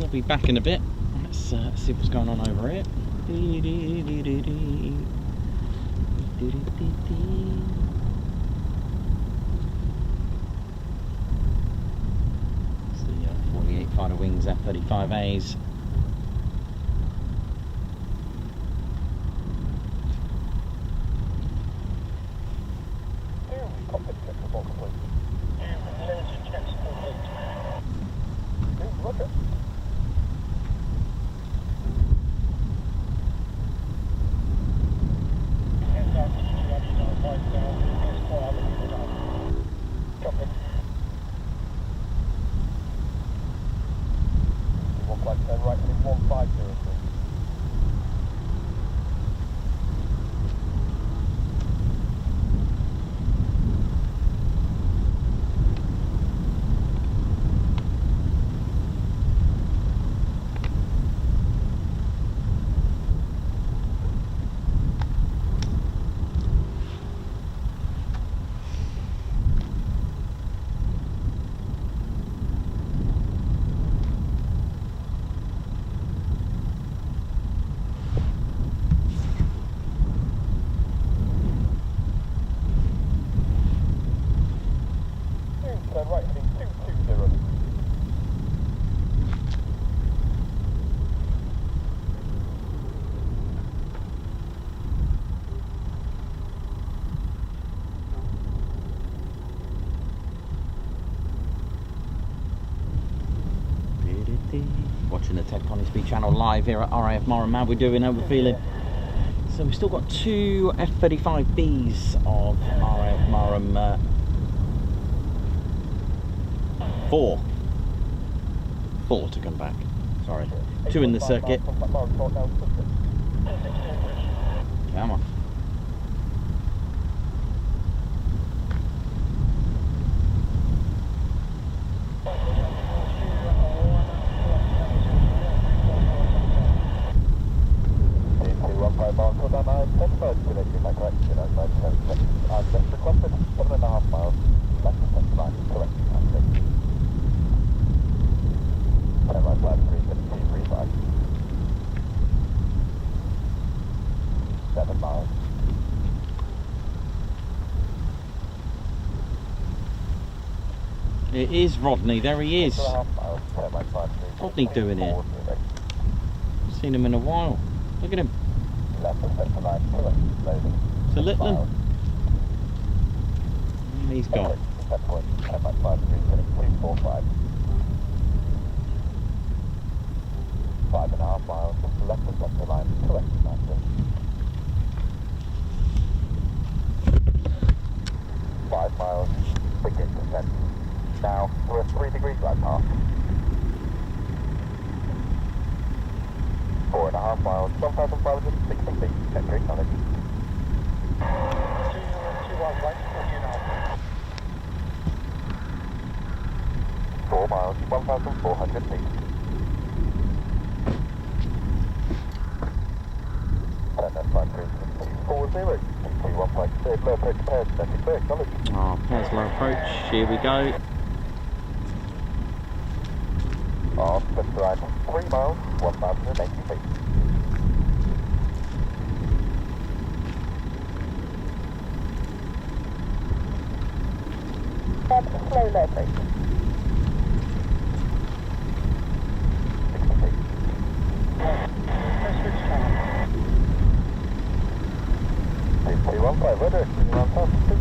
I'll be back in a bit. Let's see what's going on over here. It's the 48 Fighter Wings F-35As. Watching the Ted Coningsby channel live here at RAF Marham. How we doing? How we feeling? So we've still got 2 F-35Bs of RAF Marham. 4 to come back. Sorry, 2 in the circuit. Come on. It is Rodney, there he is. Rodney doing it. I've seen him in a while. Look at him. So let them. And he's gone. 5.5 miles, left of center line, correct master. 5 miles, begin descent. Now, we're at 3 degrees right path. 4.5 miles, 1,560 feet, entry knowledge. 4 miles, 1,400 feet. Pairs low approach, here we go. On center line, 3 miles, 1,080 feet. Slow low approach. 60 feet. Weather, 1,000 feet.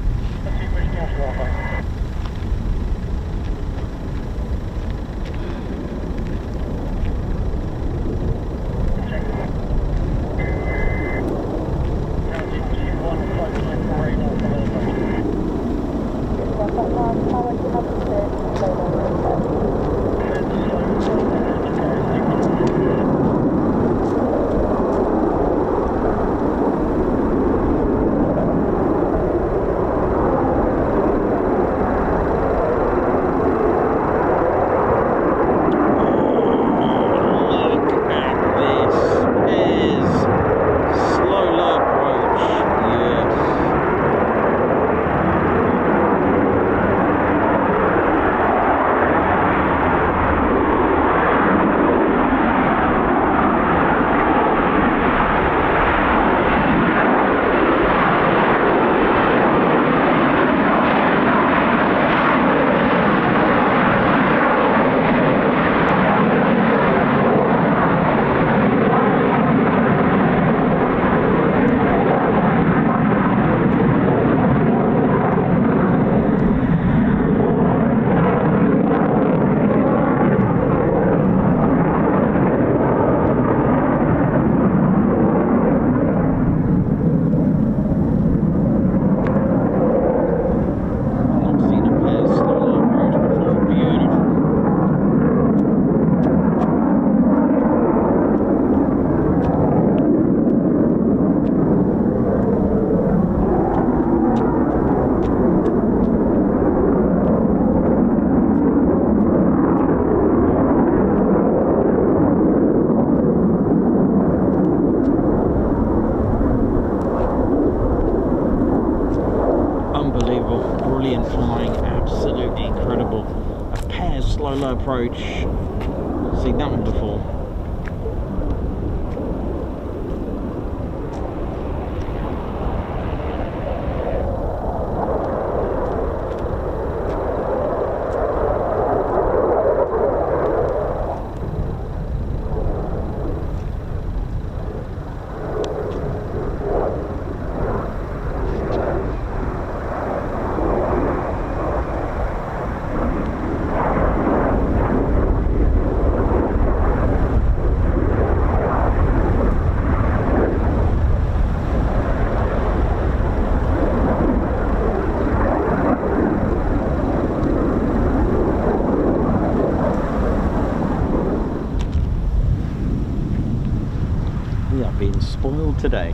approach. Seen that one before. We are being spoiled today.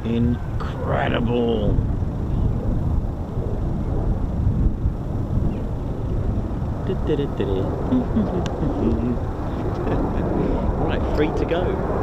Incredible. Right, free to go.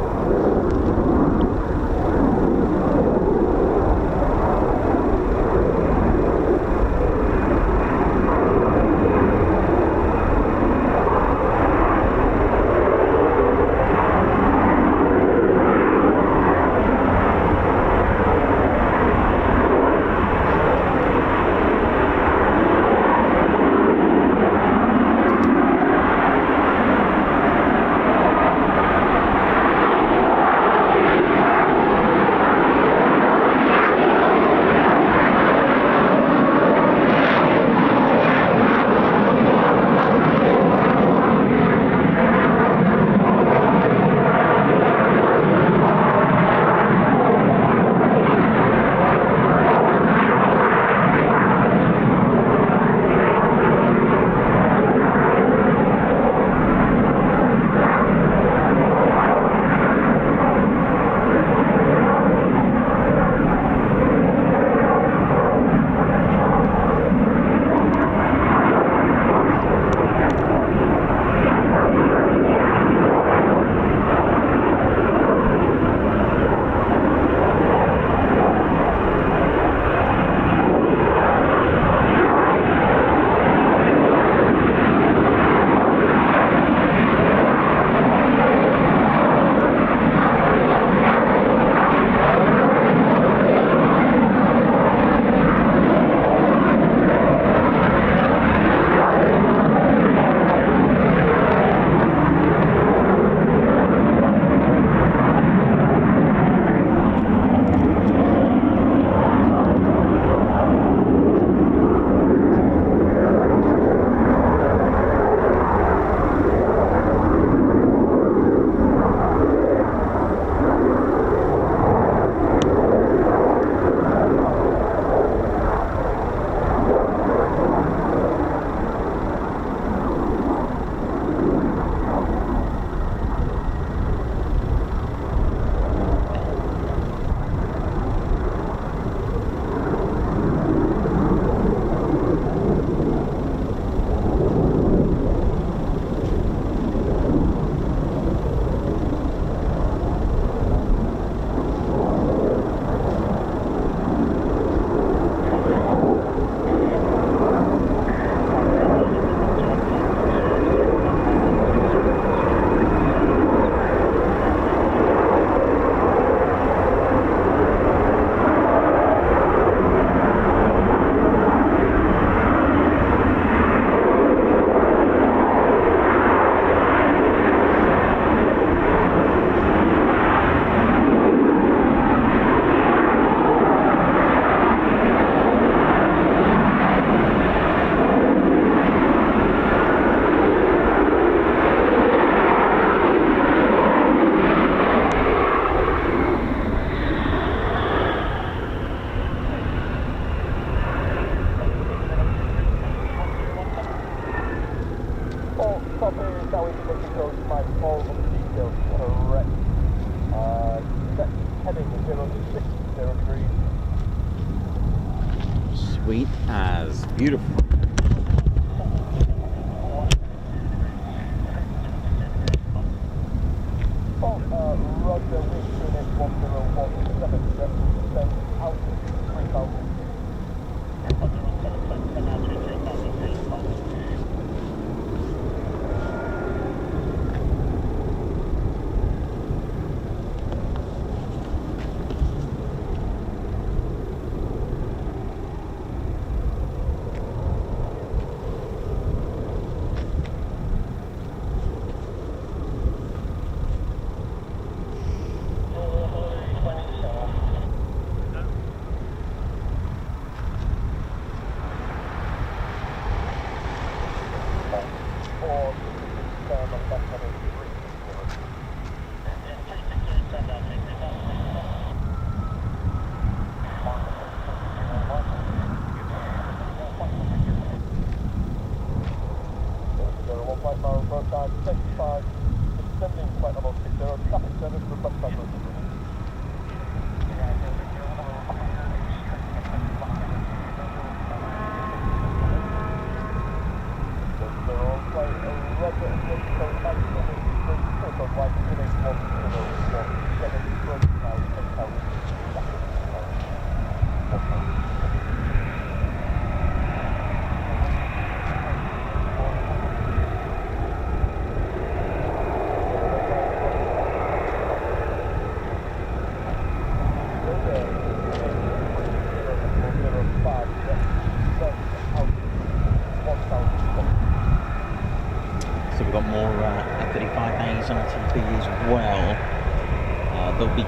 Sweet as. Beautiful.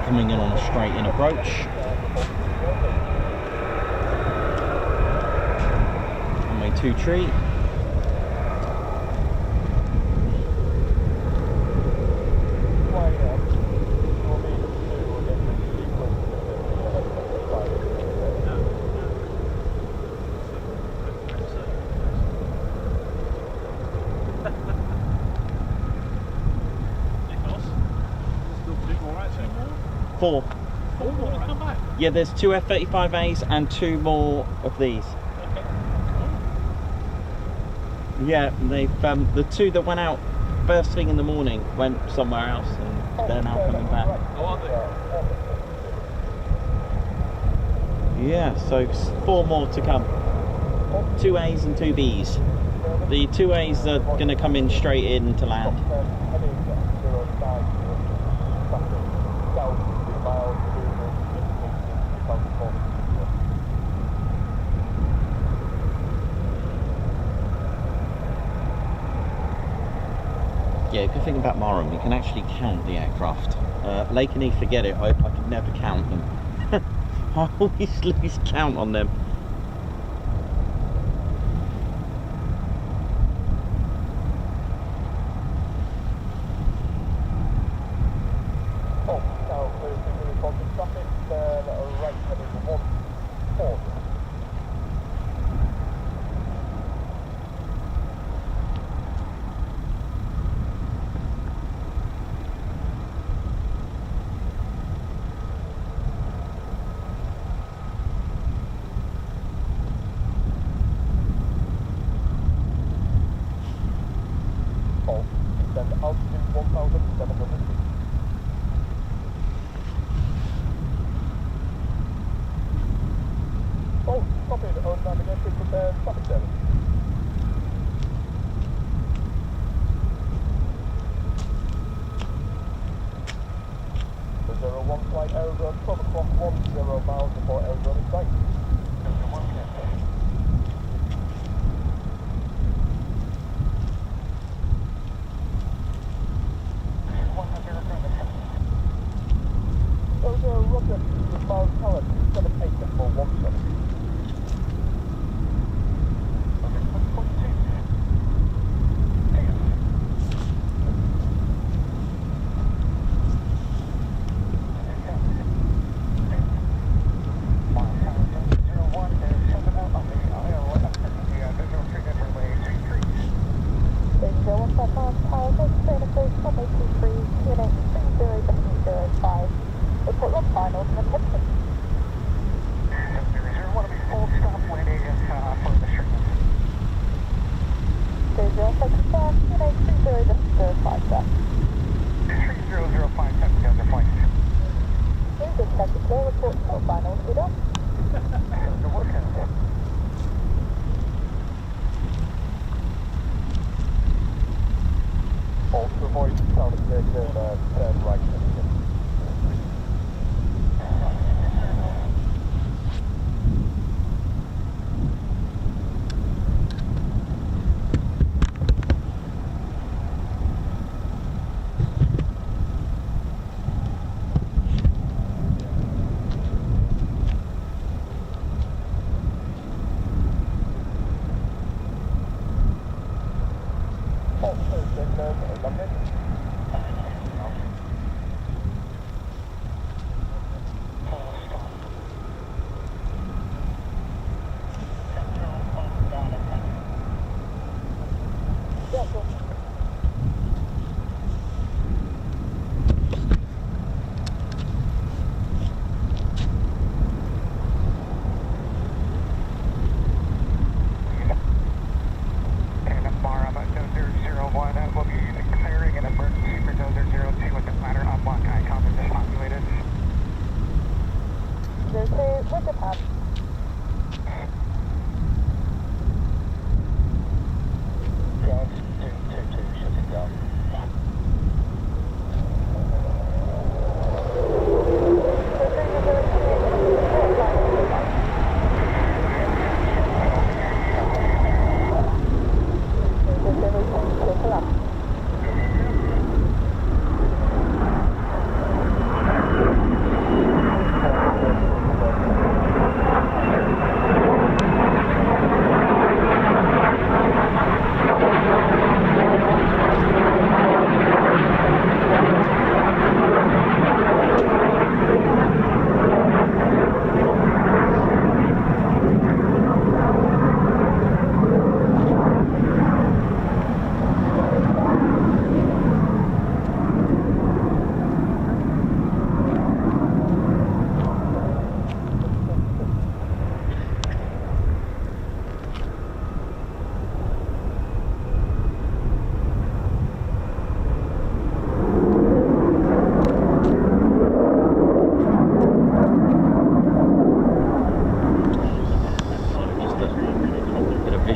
coming in on a straight in approach. Runway 23. Four. Four more to come back. Yeah, there's 2 F-35As and 2 more of these. Yeah, they've the 2 that went out first thing in the morning went somewhere else, and they're now coming back. Oh, are they? Yeah, so 4 more to come. 2 A's and 2 B's. The 2 A's are going to come in straight in to land. Yeah, good thing about Marham, you can actually count the aircraft. Lakenheath, forget it, I could never count them. I always lose count on them.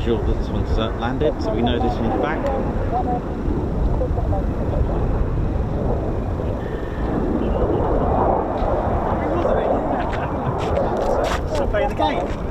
visual that this one's landed, so we know this one's back. Still playing the game.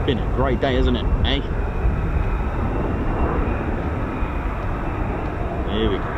Been a great day, hasn't it? Eh? Here we go.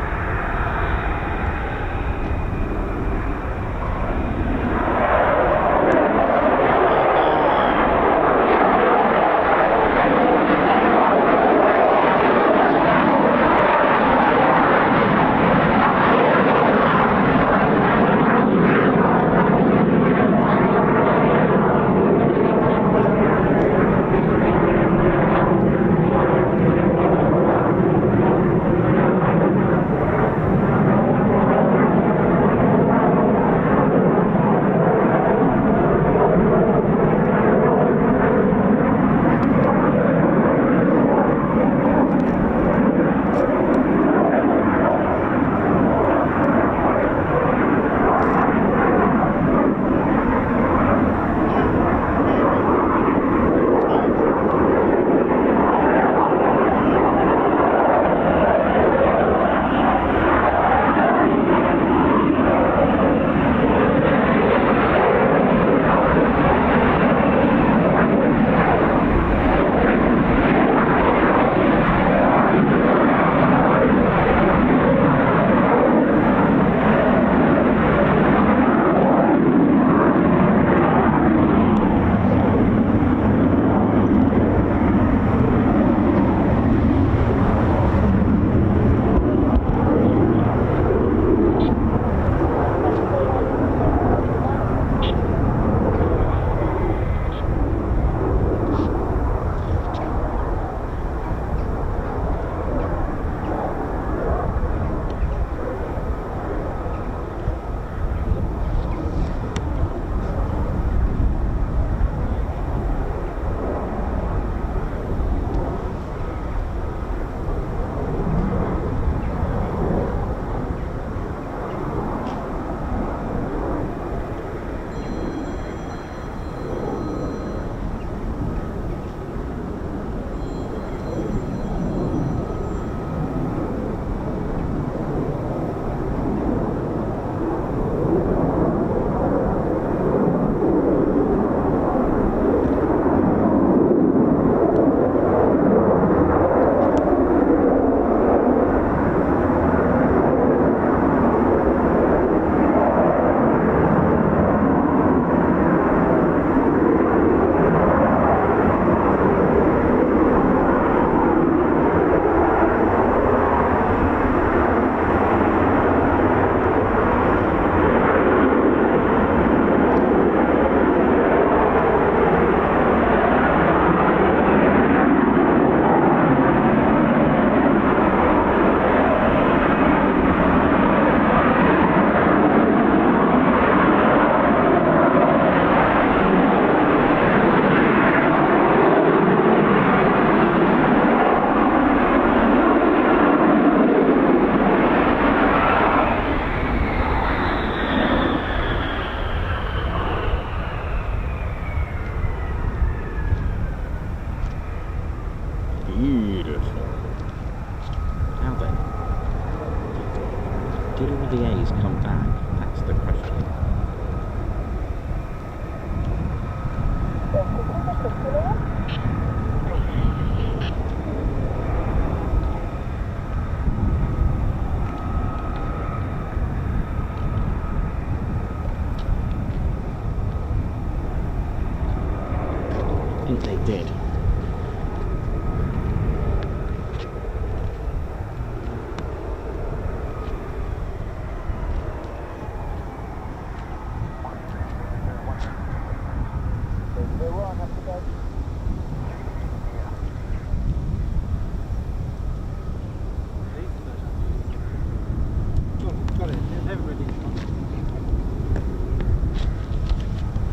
Did all the A's come back? That's the question. I think they did.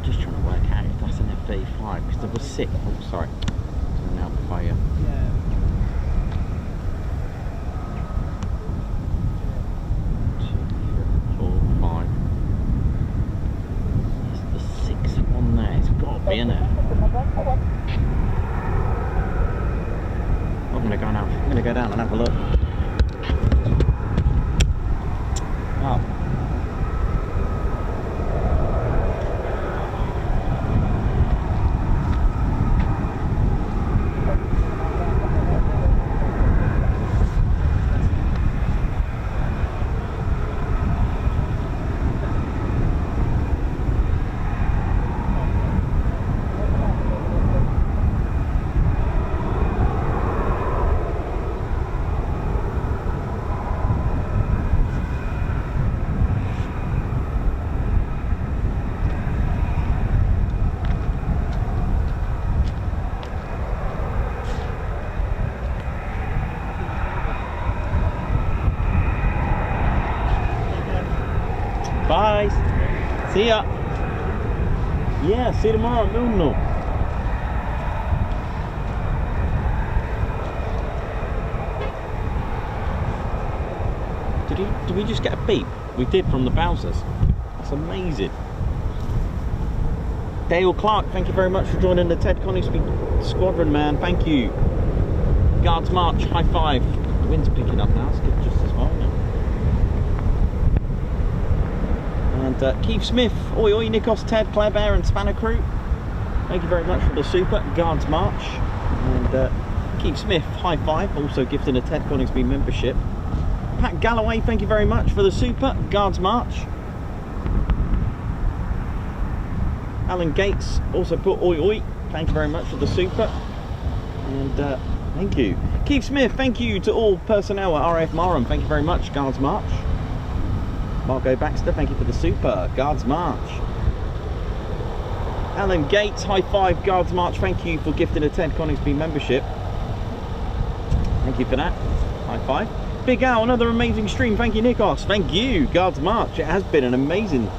Just trying to work out if that's an F-35 because there was 6. Oh, sorry. Now fire. Yeah. 2, 4, 5. It's the 6th one there. It's got to be in it. I'm gonna go now. I'm gonna go down and have a look. Oh. Bye. See ya. Yeah, see you tomorrow at Milno. Did we just get a beep? We did from the Bowsers. That's amazing. Dale Clark, thank you very much for joining the Ted Coningsby Squadron, man. Thank you. Guards March, high five. The wind's picking up now, it's good just as well. And Keith Smith, oi oi, Nikos, Ted, Claire Bear and Spanner Crew. Thank you very much for the super. Guards March. And Keith Smith, high five, also gifting a Ted Coningsby membership. Pat Galloway, thank you very much for the super. Guards March. Alan Gates also put oi oi. Thank you very much for the super. And thank you. Keith Smith, thank you to all personnel at RAF Marham. Thank you very much. Guards March. Margot Baxter, thank you for the super. Guards March. Alan Gates, high five. Guards March, thank you for gifting a Ted Coningsby membership. Thank you for that. High five. Big Al, another amazing stream. Thank you, Nikos. Thank you, Guards March. It has been an amazing.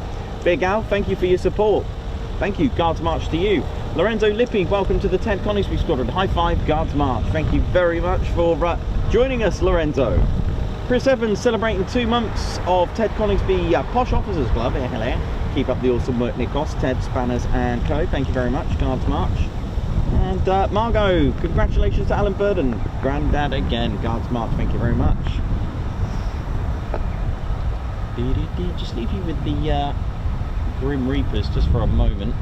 Big Al, thank you for your support. Thank you, Guards March to you. Lorenzo Lippi, welcome to the Ted Coningsby Squadron. High five, Guards March. Thank you very much for joining us, Lorenzo. Chris Evans celebrating 2 months of Ted Coningsby Posh Officers Club. Hello. Keep up the awesome work, Nikos, Ted, Spanners and co. Thank you very much, Guards March. And Margot, congratulations to Alan Burden. Grandad again, Guards March. Thank you very much. Just leave you with the Grim Reapers just for a moment.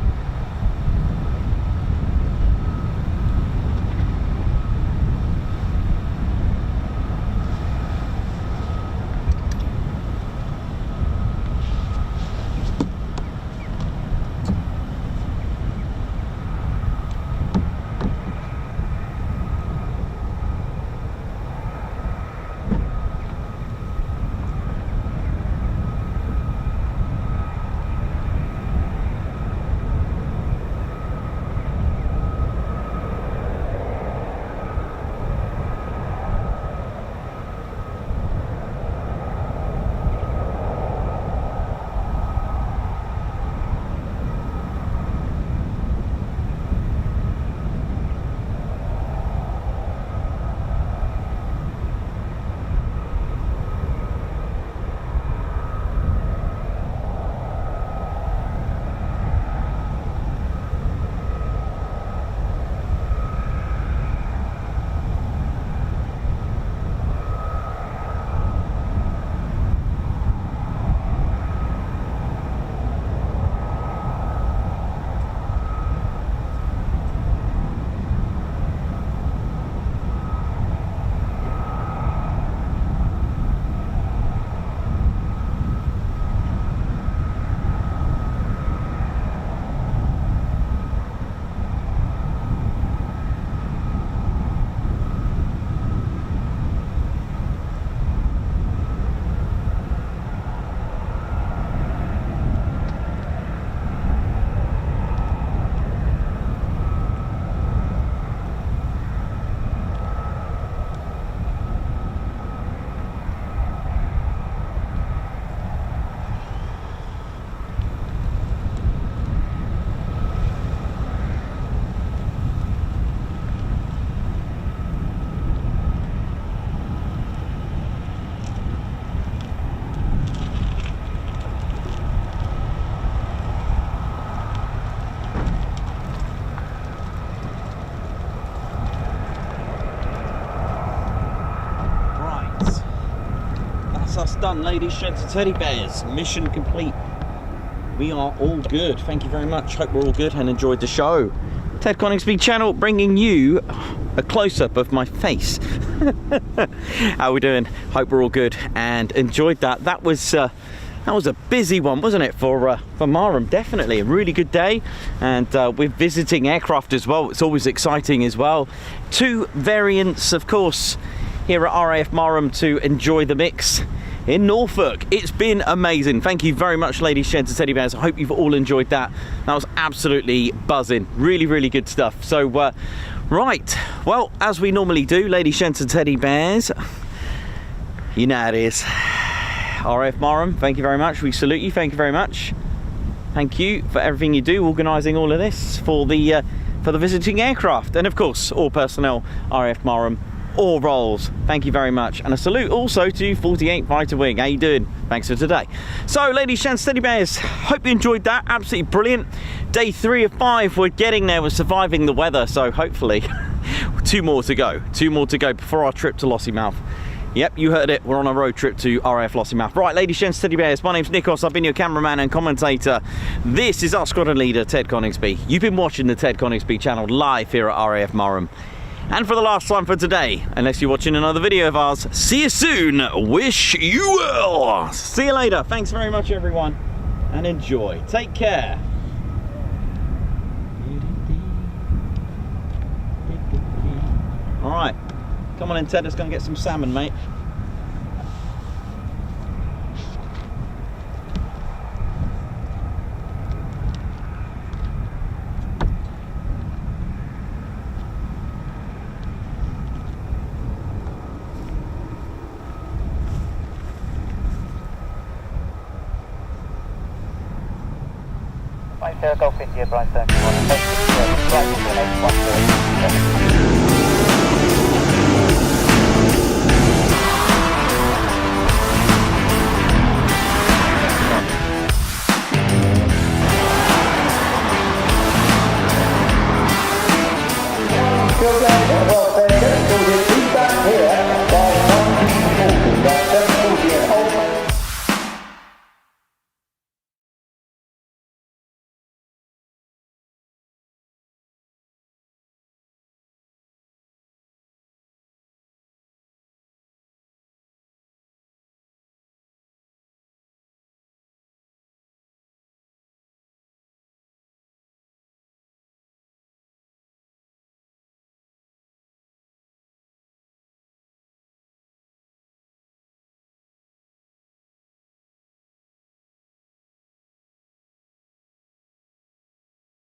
Us done, ladies, sheds and teddy bears. Mission complete. We are all good. Thank you very much. Hope we're all good and enjoyed the show. Ted Coningsby channel bringing you a close-up of my face. How are we doing? Hope we're all good and enjoyed that. That was a busy one, wasn't it, for Marham? Definitely a really good day, and we're visiting aircraft as well. It's always exciting as well. 2 variants, of course, here at RAF Marham to enjoy the mix in Norfolk. It's been amazing. Thank you very much, ladies, sheds and teddy bears. I hope you've all enjoyed that. That was absolutely buzzing. Really, really good stuff. So, right, well, as we normally do, ladies, sheds and teddy bears, you know how it is. RAF Marham, thank you very much. We salute you, thank you very much. Thank you for everything you do, organising all of this for the visiting aircraft. And of course, all personnel, RAF Marham, all roles, thank you very much. And a salute also to 48 Fighter Wing. How you doing? Thanks for today. So, ladies, gents, teddy bears, hope you enjoyed that. Absolutely brilliant. Day 3 of 5, we're getting there. We're surviving the weather, so hopefully 2 more to go. 2 more to go before our trip to Lossiemouth. Yep, you heard it. We're on a road trip to RAF Lossiemouth. Right, ladies, gents, teddy bears, my name's Nikos. I've been your cameraman and commentator. This is our squadron leader, Ted Coningsby. You've been watching the Ted Coningsby channel live here at RAF Marham. And for the last time for today, unless you're watching another video of ours, see you soon. Wish you well. See you later. Thanks very much, everyone. And enjoy. Take care. All right. Come on in, Ted. Let's go and get some salmon, mate. Right, Golf India, Brian 31.